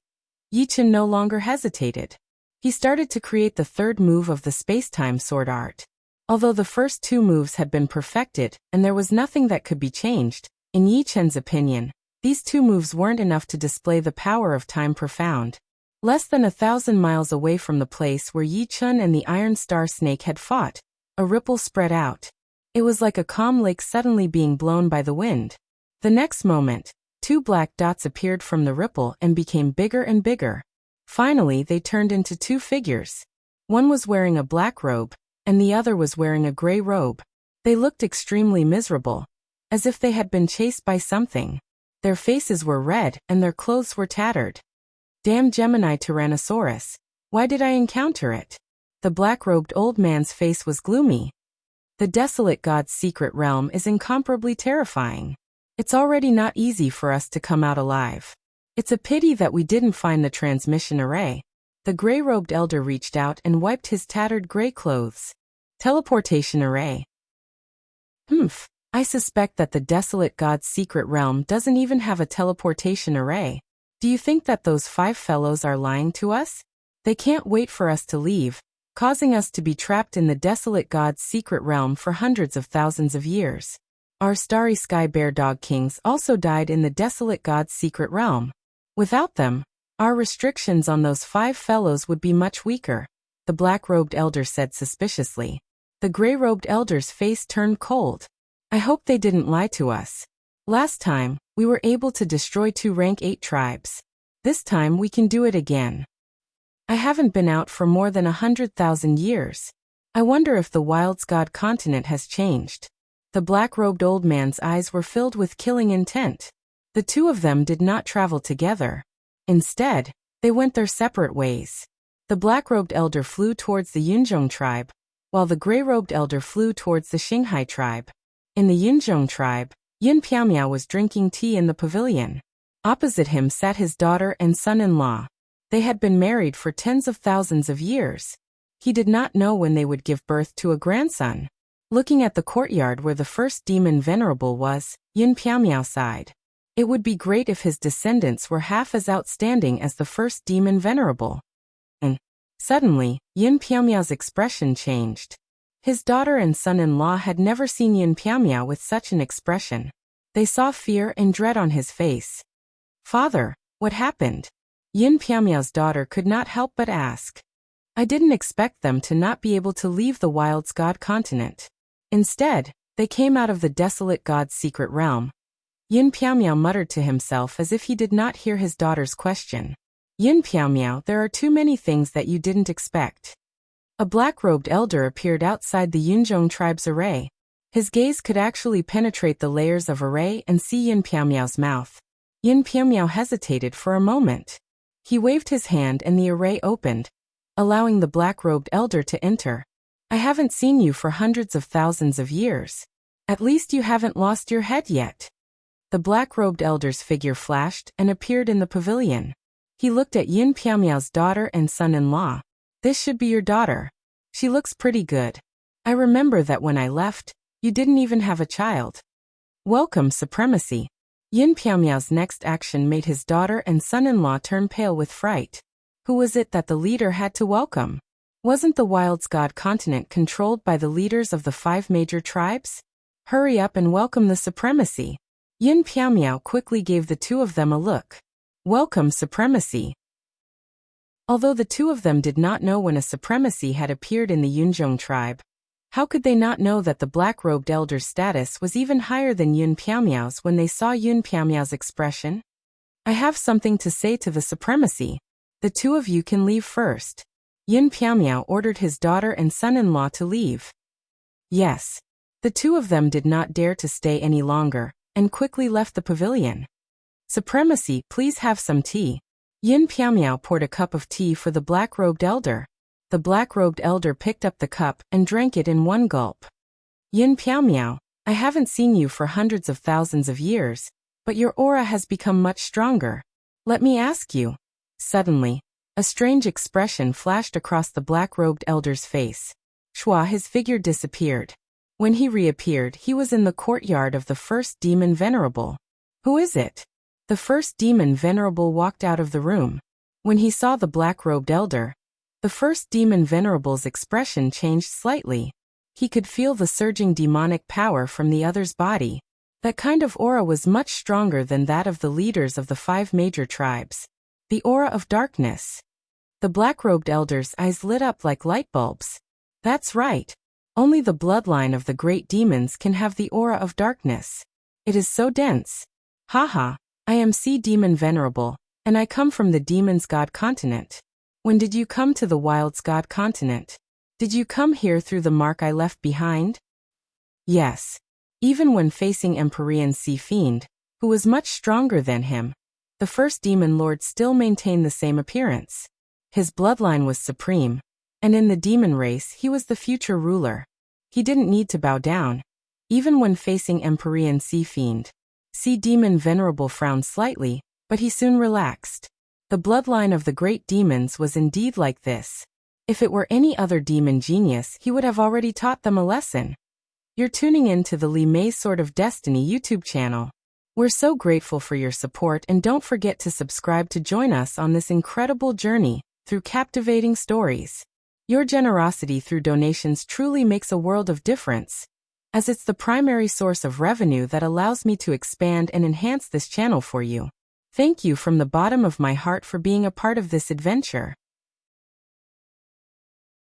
Yichen no longer hesitated. He started to create the third move of the space-time sword art. Although the first two moves had been perfected and there was nothing that could be changed, in Yichen's opinion, these two moves weren't enough to display the power of time profound. Less than 1,000 miles away from the place where Yichen and the Iron Star Snake had fought, a ripple spread out. It was like a calm lake suddenly being blown by the wind. The next moment, two black dots appeared from the ripple and became bigger and bigger. Finally, they turned into two figures. One was wearing a black robe, and the other was wearing a gray robe. They looked extremely miserable, as if they had been chased by something. Their faces were red and their clothes were tattered. Damn Gemini Tyrannosaurus, why did I encounter it? The black-robed old man's face was gloomy. The desolate god's secret realm is incomparably terrifying. It's already not easy for us to come out alive. It's a pity that we didn't find the transmission array. The gray-robed elder reached out and wiped his tattered gray clothes. Teleportation array. I suspect that the desolate god's secret realm doesn't even have a teleportation array. Do you think that those 5 fellows are lying to us? They can't wait for us to leave, causing us to be trapped in the desolate god's secret realm for hundreds of thousands of years. Our starry sky bear dog kings also died in the desolate god's secret realm. Without them, our restrictions on those 5 fellows would be much weaker, the black-robed elder said suspiciously. The gray-robed elder's face turned cold. I hope they didn't lie to us. Last time, we were able to destroy 2 rank 8 tribes. This time we can do it again. I haven't been out for more than 100,000 years. I wonder if the Wild's God continent has changed. The black-robed old man's eyes were filled with killing intent. The two of them did not travel together. Instead, they went their separate ways. The black-robed elder flew towards the Yunzhong tribe, while the gray-robed elder flew towards the Xinghai tribe. In the Yunzhong tribe, Yin Piaomiao was drinking tea in the pavilion. Opposite him sat his daughter and son-in-law. They had been married for tens of thousands of years. He did not know when they would give birth to a grandson. Looking at the courtyard where the first demon venerable was, Yin Piaomiao sighed. It would be great if his descendants were half as outstanding as the first demon venerable. And suddenly, Yin Piaomiao's expression changed. His daughter and son-in-law had never seen Yin Piaomiao with such an expression. They saw fear and dread on his face. Father, what happened? Yin Piaomiao's daughter could not help but ask. I didn't expect them to not be able to leave the Wild's God continent. Instead, they came out of the desolate god's secret realm. Yin Piaomiao muttered to himself as if he did not hear his daughter's question. Yin Piaomiao, there are too many things that you didn't expect. A black-robed elder appeared outside the Yunzhong tribe's array. His gaze could actually penetrate the layers of array and see Yin Piaomiao's mouth. Yin Piaomiao hesitated for a moment. He waved his hand and the array opened. allowing the black-robed elder to enter. I haven't seen you for hundreds of thousands of years. At least you haven't lost your head yet. The black-robed elder's figure flashed and appeared in the pavilion. He looked at Yin Piaomiao's daughter and son-in-law. This should be your daughter. She looks pretty good. I remember that when I left, you didn't even have a child. Welcome, supremacy. Yin Piaomiao's next action made his daughter and son-in-law turn pale with fright. Who was it that the leader had to welcome? Wasn't the Wild's God continent controlled by the leaders of the 5 major tribes? Hurry up and welcome the supremacy. Yin Piaomiao quickly gave the 2 of them a look. Welcome, supremacy. Although the 2 of them did not know when a supremacy had appeared in the Yunzhong tribe, how could they not know that the black-robed elder's status was even higher than Yin Piaomiao's when they saw Yin Piaomiao's expression? I have something to say to the supremacy. The 2 of you can leave first. Yin Piaomiao ordered his daughter and son-in-law to leave. Yes. The 2 of them did not dare to stay any longer, and quickly left the pavilion. Supremacy, please have some tea. Yin Piaomiao poured a cup of tea for the black-robed elder. The black-robed elder picked up the cup and drank it in one gulp. Yin Piaomiao, I haven't seen you for hundreds of thousands of years, but your aura has become much stronger. Let me ask you. Suddenly, a strange expression flashed across the black-robed elder's face. Shua, his figure disappeared. When he reappeared, he was in the courtyard of the first demon venerable. Who is it? The first demon venerable walked out of the room. When he saw the black-robed elder, the first demon venerable's expression changed slightly. He could feel the surging demonic power from the other's body. That kind of aura was much stronger than that of the leaders of the 5 major tribes. The aura of darkness. The black-robed elder's eyes lit up like light bulbs. That's right. Only the bloodline of the great demons can have the aura of darkness. It is so dense. Haha, I am Sea Demon Venerable, and I come from the Demon's God continent. When did you come to the Wild's God continent? Did you come here through the mark I left behind? Yes. Even when facing Empyrean Sea Fiend, who was much stronger than him, the first demon lord still maintained the same appearance. His bloodline was supreme, and in the demon race he was the future ruler. He didn't need to bow down. Even when facing Empyrean Sea Fiend, Sea Demon Venerable frowned slightly, but he soon relaxed. The bloodline of the great demons was indeed like this. If it were any other demon genius, he would have already taught them a lesson. You're tuning in to the Li Mei's Sword of Destiny YouTube channel. We're so grateful for your support, and don't forget to subscribe to join us on this incredible journey through captivating stories. Your generosity through donations truly makes a world of difference, as it's the primary source of revenue that allows me to expand and enhance this channel for you. Thank you from the bottom of my heart for being a part of this adventure.